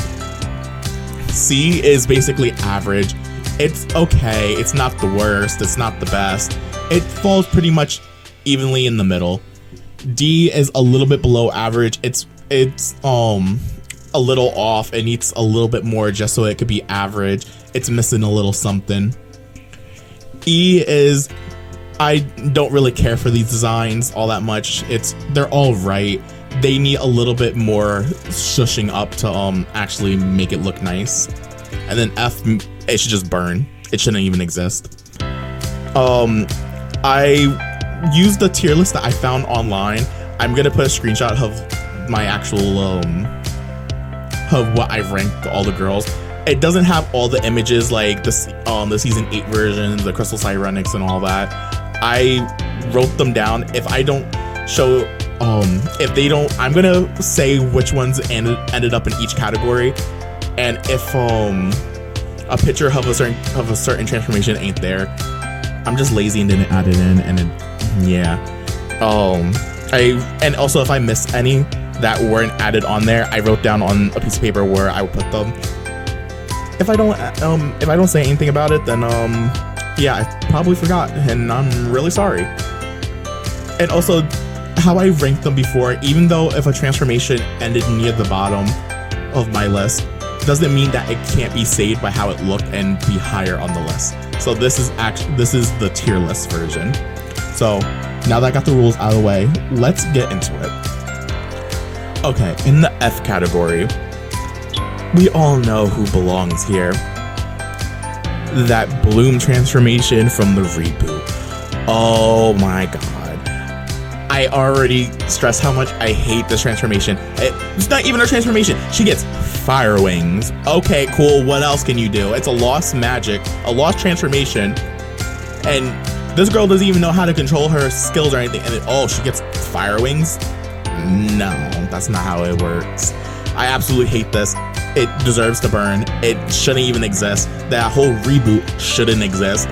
C is basically average. It's okay. It's not the worst. It's not the best. It falls pretty much evenly in the middle. D is a little bit below average. It's a little off. It needs a little bit more just so it could be average. It's missing a little something. E is, I don't really care for these designs all that much. They're all right. They need a little bit more shushing up to actually make it look nice. And then F, it should just burn. It shouldn't even exist. I use the tier list that I found online. I'm gonna put a screenshot of my actual of what I've ranked all the girls. It doesn't have all the images like the season 8 version, the Crystal Sirenix and all that. I wrote them down. If I don't show, if they don't, I'm gonna say which ones ended up in each category, and if a picture of a certain transformation ain't there, I'm just lazy and didn't add it in, and yeah. And also if I miss any that weren't added on there, I wrote down on a piece of paper where I would put them. If I don't say anything about it, then yeah, I probably forgot, and I'm really sorry. And also, how I ranked them before, even though if a transformation ended near the bottom of my list, doesn't mean that it can't be saved by how it looked and be higher on the list. So this is the tier list version. So now that I got the rules out of the way, let's get into it. Okay, in the F category, we all know who belongs here. That Bloom transformation from the reboot. Oh my god. I already stressed how much I hate this transformation. It's not even a transformation. She gets fire wings. Okay, cool. What else can you do? It's a lost magic, a lost transformation, and this girl doesn't even know how to control her skills or anything. And then, she gets fire wings? No, that's not how it works. I absolutely hate this. It deserves to burn. It shouldn't even exist. That whole reboot shouldn't exist.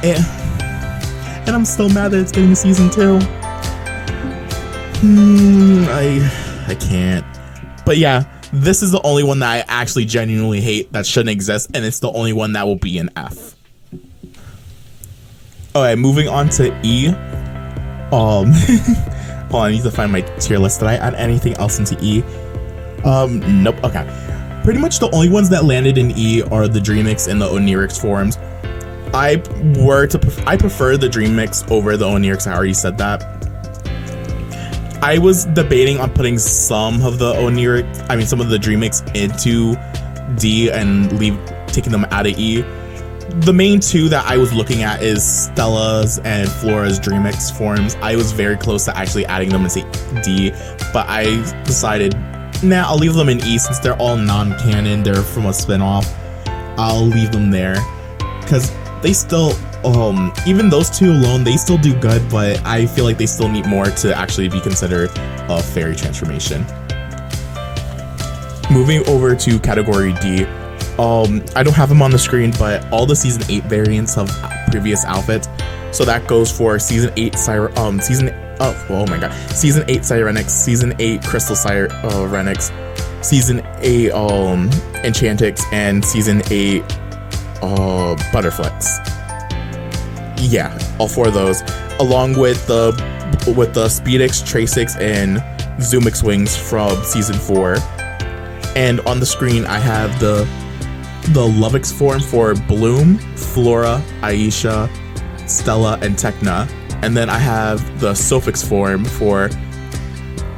And I'm still mad that it's getting a season 2. I can't. But yeah, this is the only one that I actually genuinely hate that shouldn't exist, and it's the only one that will be an F. Alright, moving on to E. Hold on, I need to find my tier list. Did I add anything else into E? Nope. Okay. Pretty much the only ones that landed in E are the Dreamix and the Onyrix forms. I prefer the Dreamix over the Onyrix. I already said that. I was debating on putting some of the Dreamix into D and taking them out of E. The main two that I was looking at is Stella's and Flora's Dreamix forms. I was very close to actually adding them into D, but I decided, nah, I'll leave them in E since they're all non-canon. They're from a spin-off. I'll leave them there because they still, even those two alone, they still do good, but I feel like they still need more to actually be considered a fairy transformation. Moving over to category D, I don't have them on the screen, but all the season 8 variants of previous outfits. So that goes for season 8 season 8 Sirenix, season 8 Crystal Sirenix, season 8 Enchantix, and season 8 Butterflix. Yeah, all 4 of those, along with the Speedix, Tracix, and Zoomix wings from season 4. And on the screen, I have the Lovix form for Bloom, Flora, Aisha, Stella, and Tekna. And then I have the Sophix form for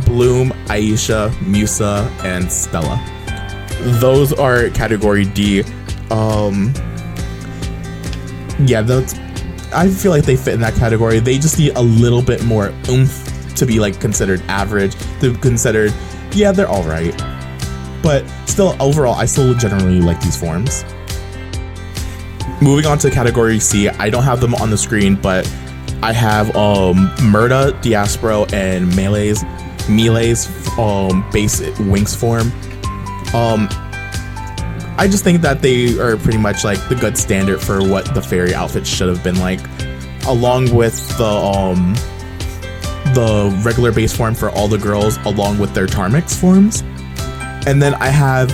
Bloom, Aisha, Musa, and Stella. Those are category D. Yeah, I feel like they fit in that category. They just need a little bit more oomph to be like considered average, to be considered, yeah, they're all right. But still, overall, I still generally like these forms. Moving on to category C, I don't have them on the screen, but I have Murda, Diaspro, and Melee's base Winx form. I just think that they are pretty much like the good standard for what the fairy outfit should have been like, along with the regular base form for all the girls, along with their Charmix forms. And then I have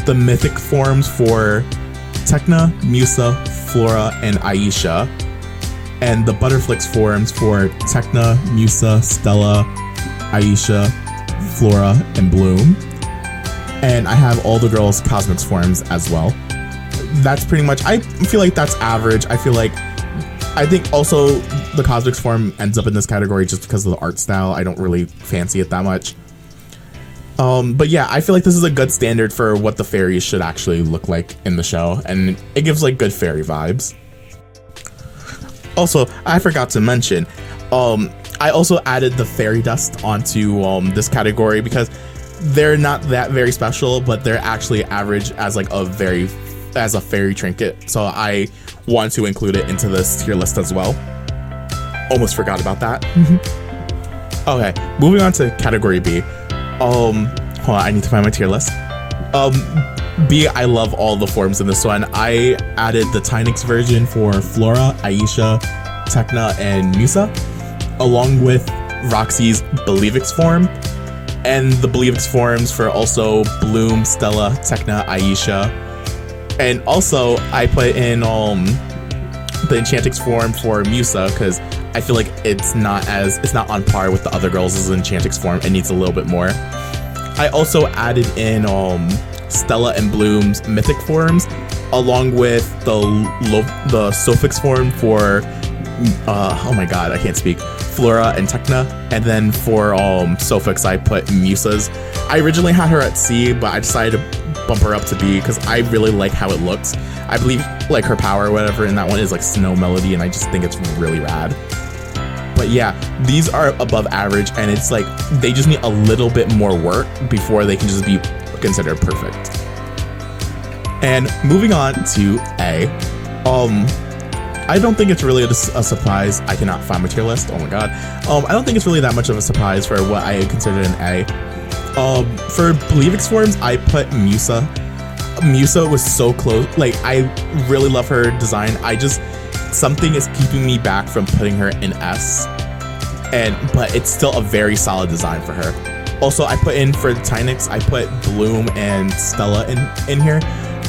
the mythic forms for Tekna, Musa, Flora, and Aisha, and the Butterflix forms for Tekna, Musa, Stella, Aisha, Flora, and Bloom. And I have all the girls' Cosmix forms as well. That's pretty much, I feel like that's average. I think also the Cosmix form ends up in this category just because of the art style. I don't really fancy it that much. But yeah, I feel like this is a good standard for what the fairies should actually look like in the show, and it gives like good fairy vibes. Also, I forgot to mention, I also added the fairy dust onto this category because they're not that very special, but they're actually average as like a fairy trinket. So I want to include it into this tier list as well. Almost forgot about that. Okay, moving on to category B. Hold on, I need to find my tier list. B, I love all the forms in this one. I added the Tynix version for Flora, Aisha, Tekna, and Musa, along with Roxy's Believix form, and the Believix forms for also Bloom, Stella, Tekna, Aisha, and also I put in the Enchantix form for Musa because I feel like it's not on par with the other girls' Enchantix form. It needs a little bit more. I also added in Stella and Bloom's Mythic forms, along with the Sophix form for oh my god, I can't speak, Flora and Tekna, and then for Sophix I put Musa's. I originally had her at C, but I decided to bump her up to B because I really like how it looks. I believe like her power or whatever in that one is like Snow Melody, and I just think it's really rad. But yeah, these are above average, and it's like they just need a little bit more work before they can just be considered perfect. And moving on to A, I don't think it's really a surprise. I cannot find my tier list. Oh my god. I don't think it's really that much of a surprise for what I considered an A. For Believix forms, I put Musa. Musa was so close. Like, I really love her design. Something is keeping me back from putting her in S. But it's still a very solid design for her. Also, I put in for Tynix, I put Bloom and Stella in here.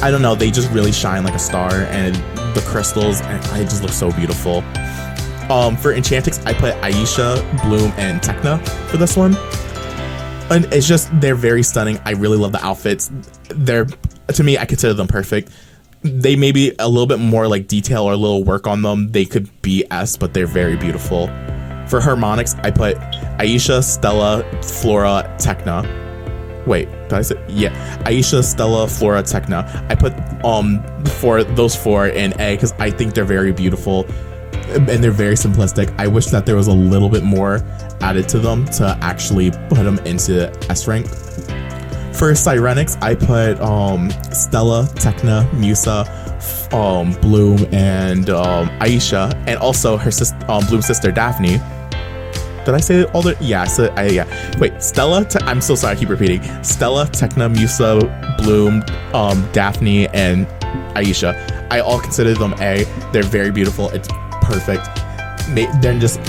I don't know, they just really shine like a star, and the crystals, and it just looks so beautiful. For Enchantix, I put Aisha, Bloom, and Tekna for this one. And it's just, they're very stunning. I really love the outfits. To me, I consider them perfect. They may be a little bit more like detail or a little work on them. They could be S, but they're very beautiful. For Harmonix, I put Aisha, Stella, Flora, Tekna. Wait, did I say? Yeah, Aisha, Stella, Flora, Tekna. I put for those four in A because I think they're very beautiful and they're very simplistic. I wish that there was a little bit more added to them to actually put them into S rank. For Sirenix, I put Stella, Tekna, Musa, Bloom, and Aisha, and also her Bloom's sister Daphne. Did I say all the? Yeah, yeah. Wait, Stella. I'm so sorry, I keep repeating. Stella, Tekna, Musa, Bloom, Daphne, and Aisha. I all consider them A. They're very beautiful. It's perfect. They're just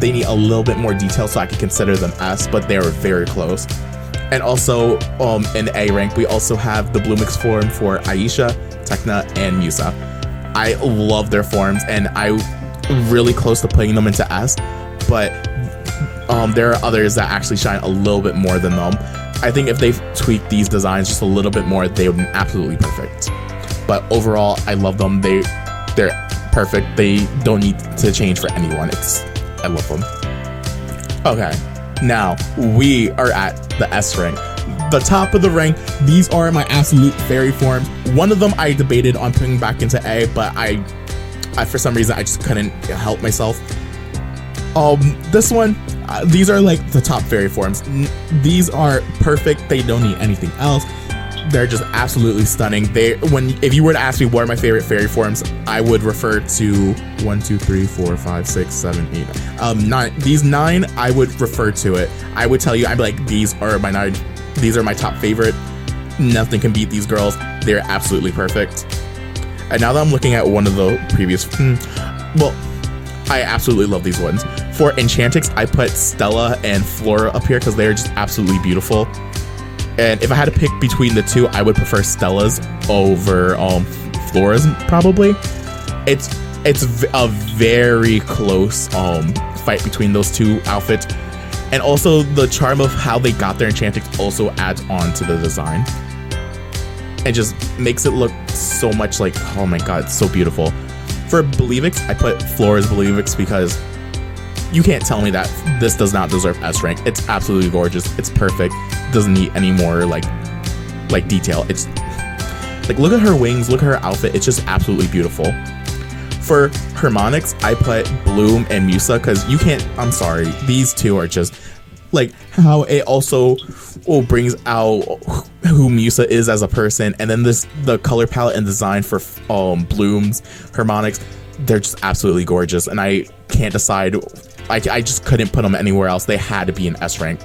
they need a little bit more detail, so I could consider them S, but they are very close. And also, in A rank, we also have the Bloomix form for Aisha, Tekna, and Musa. I love their forms, and I'm really close to putting them into S, but there are others that actually shine a little bit more than them. I think if they tweak these designs just a little bit more, they would be absolutely perfect. But overall, I love them. They're perfect. They don't need to change for anyone. I love them. Okay, now we are at the S rank. The top of the rank, these are my absolute fairy forms. One of them I debated on putting back into A, but I for some reason I just couldn't help myself. This one, these are like the top fairy forms. These are perfect. They don't need anything else. They're just absolutely stunning. If you were to ask me what are my favorite fairy forms, I would refer to 1, 2, 3, 4, 5, 6, 7, 8, 9. These 9, I would refer to it. I would tell you, I'd be like, these are my 9. These are my top favorite. Nothing can beat these girls. They're absolutely perfect. And now that I'm looking at one of the previous, well, I absolutely love these ones. For Enchantix, I put Stella and Flora up here because they're just absolutely beautiful. And if I had to pick between the two, I would prefer Stella's over Flora's probably. It's a very close fight between those two outfits. And also the charm of how they got their Enchantix also adds on to the design. It just makes it look so much like, oh my god, it's so beautiful. For Believix, I put Flora's Believix because you can't tell me that this does not deserve S rank. It's absolutely gorgeous. It's perfect. Doesn't need any more like detail. It's like, look at her wings, look at her outfit. It's just absolutely beautiful. For Harmonix, I put Bloom and Musa because you can't, I'm sorry, these two are just like how it also brings out who Musa is as a person, and then the color palette and design for Bloom's Harmonix, they're just absolutely gorgeous, and I can't decide. I just couldn't put them anywhere else. They had to be an S rank.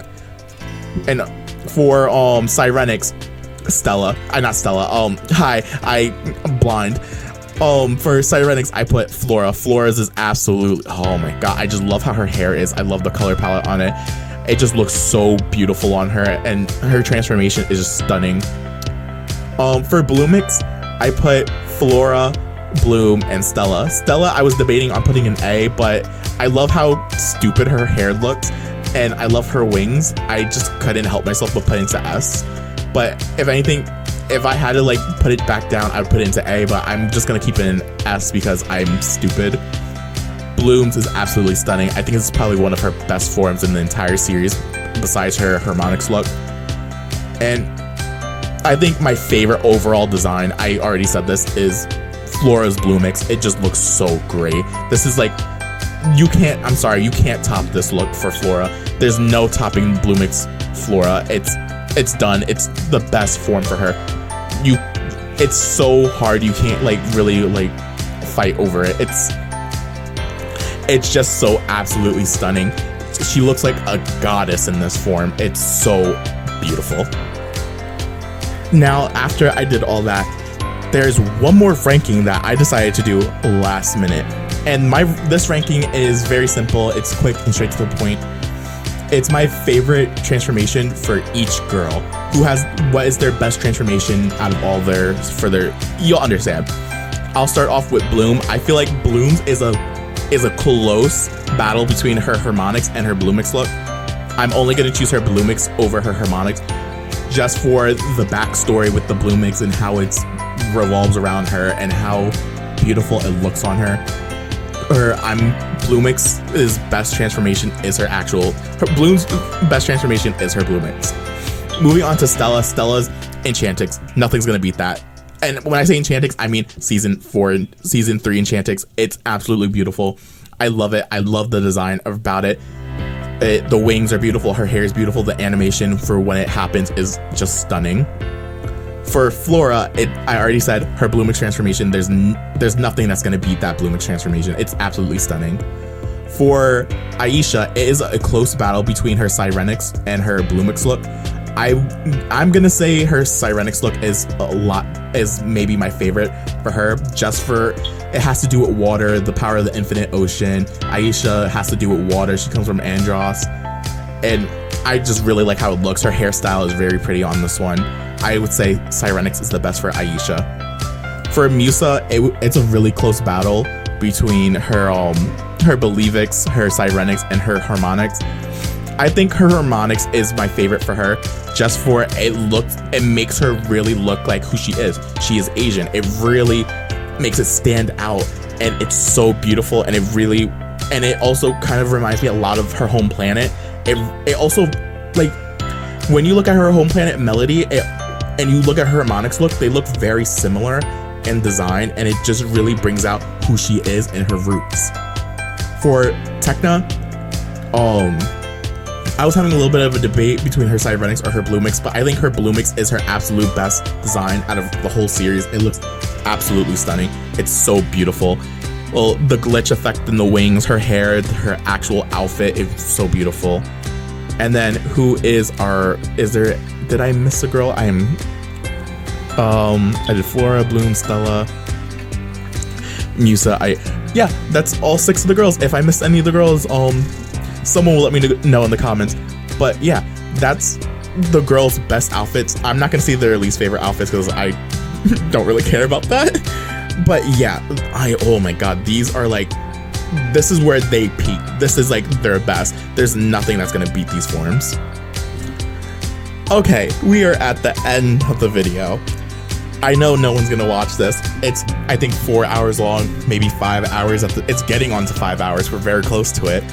And for Sirenix, not Stella. Hi, I'm blind. For Sirenix, I put Flora. Flora's is absolutely, oh my god, I just love how her hair is. I love the color palette on it. It just looks so beautiful on her, and her transformation is just stunning. For Bloomix, I put Flora, Bloom, and Stella. Stella, I was debating on putting an A, but I love how stupid her hair looks, and I love her wings. I just couldn't help myself but put it into S. But if anything, if I had to like put it back down, I would put it into A, but I'm just gonna keep it in S because I'm stupid. Bloom's is absolutely stunning. I think it's probably one of her best forms in the entire series, besides her Harmonix look. And I think my favorite overall design, I already said this, is Flora's Bloomix. It just looks so great. This is like, you can't top this look for Flora. There's no topping Bloomix Flora. It's done. It's the best form for her. It's so hard, you can't like really like fight over it. It's just so absolutely stunning. She looks like a goddess in this form. It's so beautiful. Now, after I did all that, there's one more ranking that I decided to do last minute. And this ranking is very simple. It's quick and straight to the point. It's my favorite transformation for each girl. What is their best transformation out of all you'll understand. I'll start off with Bloom. I feel like Bloom's is a close battle between her Harmonix and her Bloomix look. I'm only going to choose her Bloomix over her Harmonix just for the backstory with the Bloomix and how it revolves around her and how beautiful it looks on her. Bloomix's best transformation is Bloom's best transformation is her Bloomix. Moving on to Stella. Stella's Enchantix. Nothing's going to beat that. And when I say Enchantix, I mean season 4 and season 3 Enchantix. It's absolutely beautiful. I love it. I love the design about it. The wings are beautiful. Her hair is beautiful. The animation for when it happens is just stunning. For Flora, I already said her Bloomix transformation. There's nothing that's going to beat that Bloomix transformation. It's absolutely stunning. For Aisha, it is a close battle between her Sirenix and her Bloomix look. I'm gonna say her Sirenix look is maybe my favorite for her, just for it has to do with water, the power of the infinite ocean. Aisha has to do with water. She comes from Andros, and I just really like how it looks. Her hairstyle is very pretty on this one. I would say Sirenix is the best for Aisha. For Musa, it's a really close battle between her Believix, her Sirenix, and her Harmonix. I think her Harmonix is my favorite for her, just for it makes her really look like who she is. She is Asian. It really makes it stand out, and it's so beautiful, and it also kind of reminds me a lot of her home planet. It also, like, when you look at her home planet Melody, and you look at her Harmonix look, they look very similar in design, and it just really brings out who she is and her roots. For Tekna, I was having a little bit of a debate between her Sirenix or her Bloomix, but I think her Bloomix is her absolute best design out of the whole series. It looks absolutely stunning. It's so beautiful. Well, the glitch effect in the wings, her hair, her actual outfit is so beautiful. And then did I miss a girl? I did Flora, Bloom, Stella, Musa. That's all 6 of the girls. If I missed any of the girls, someone will let me know in the comments. But yeah, that's the girls' best outfits. I'm not gonna say their least favorite outfits because I don't really care about that. But yeah, oh my god, these are like, this is where they peak. This is like their best. There's nothing that's gonna beat these forms. Okay, we are at the end of the video. I know no one's gonna watch this. It's, I think, 4 hours long, maybe 5 hours. It's getting on to 5 hours. We're very close to it.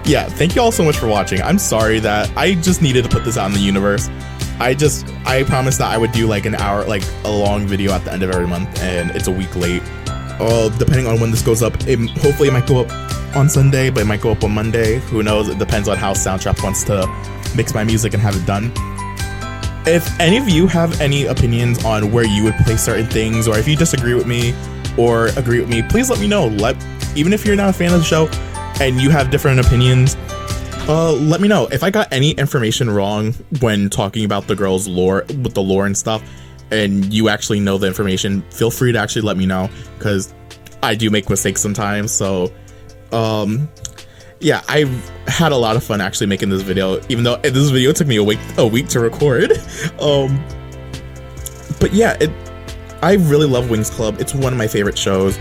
Yeah, thank you all so much for watching. I'm sorry that I just needed to put this out in the universe. I promised that I would do like an hour, like a long video at the end of every month, and it's a week late. Depending on when this goes up, hopefully it might go up on Sunday, but it might go up on Monday. Who knows? It depends on how Soundtrap wants to mix my music and have it done. If any of you have any opinions on where you would place certain things, or if you disagree with me or agree with me, please let me know. Even if you're not a fan of the show and you have different opinions, let me know. If I got any information wrong when talking about the girls' lore, with the lore and stuff, and you actually know the information, feel free to actually let me know, because I do make mistakes sometimes. So yeah, I've had a lot of fun actually making this video, even though this video took me a week to record. But yeah, I really love Winx Club. It's one of my favorite shows,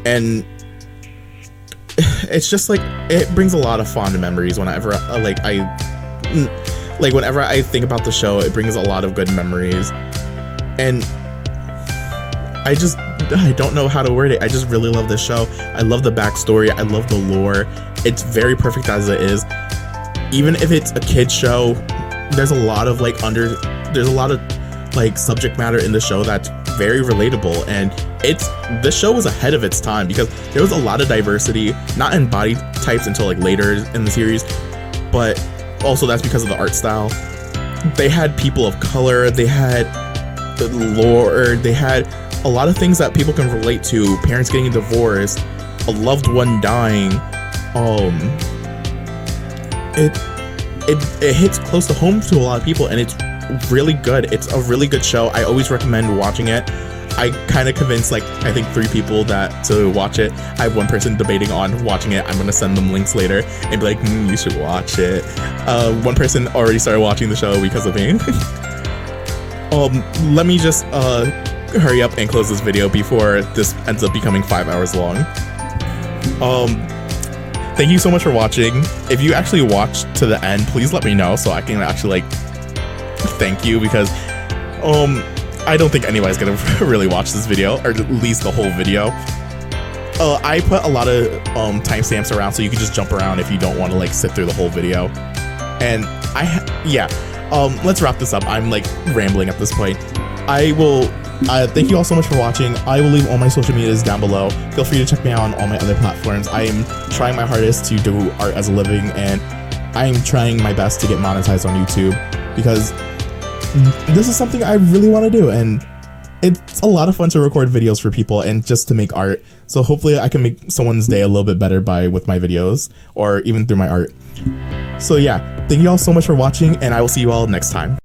and it's just like, it brings a lot of fond memories whenever whenever I think about the show. It brings a lot of good memories, and I don't know how to word it. I just really love this show. I love the backstory. I love the lore. It's very perfect as it is. Even if it's a kid's show, there's a lot of subject matter in the show that's very relatable, and this show was ahead of its time, because there was a lot of diversity, not in body types until like later in the series, but also that's because of the art style. They had people of color, they had the lore, they had a lot of things that people can relate to. Parents getting divorced, a loved one dying. It hits close to home to a lot of people, and it's really good. It's a really good show. I always recommend watching it. I kind of convinced I think 3 people to watch it. I have one person debating on watching it. I'm gonna send them links later and be like, you should watch it. One person already started watching the show because of me. Let me just hurry up and close this video before this ends up becoming 5 hours long. Thank you so much for watching. If you actually watched to the end, please let me know so I can actually thank you, because I don't think anybody's gonna really watch this video, or at least the whole video. I put a lot of timestamps around so you can just jump around if you don't want to sit through the whole video. And let's wrap this up. I'm rambling at this point. I will thank you all so much for watching. I will leave all my social medias down below. Feel free to check me out on all my other platforms. I am trying my hardest to do art as a living, and I am trying my best to get monetized on YouTube, because this is something I really want to do, and it's a lot of fun to record videos for people and just to make art. So hopefully I can make someone's day a little bit better with my videos, or even through my art. So yeah, thank you all so much for watching, and I will see you all next time.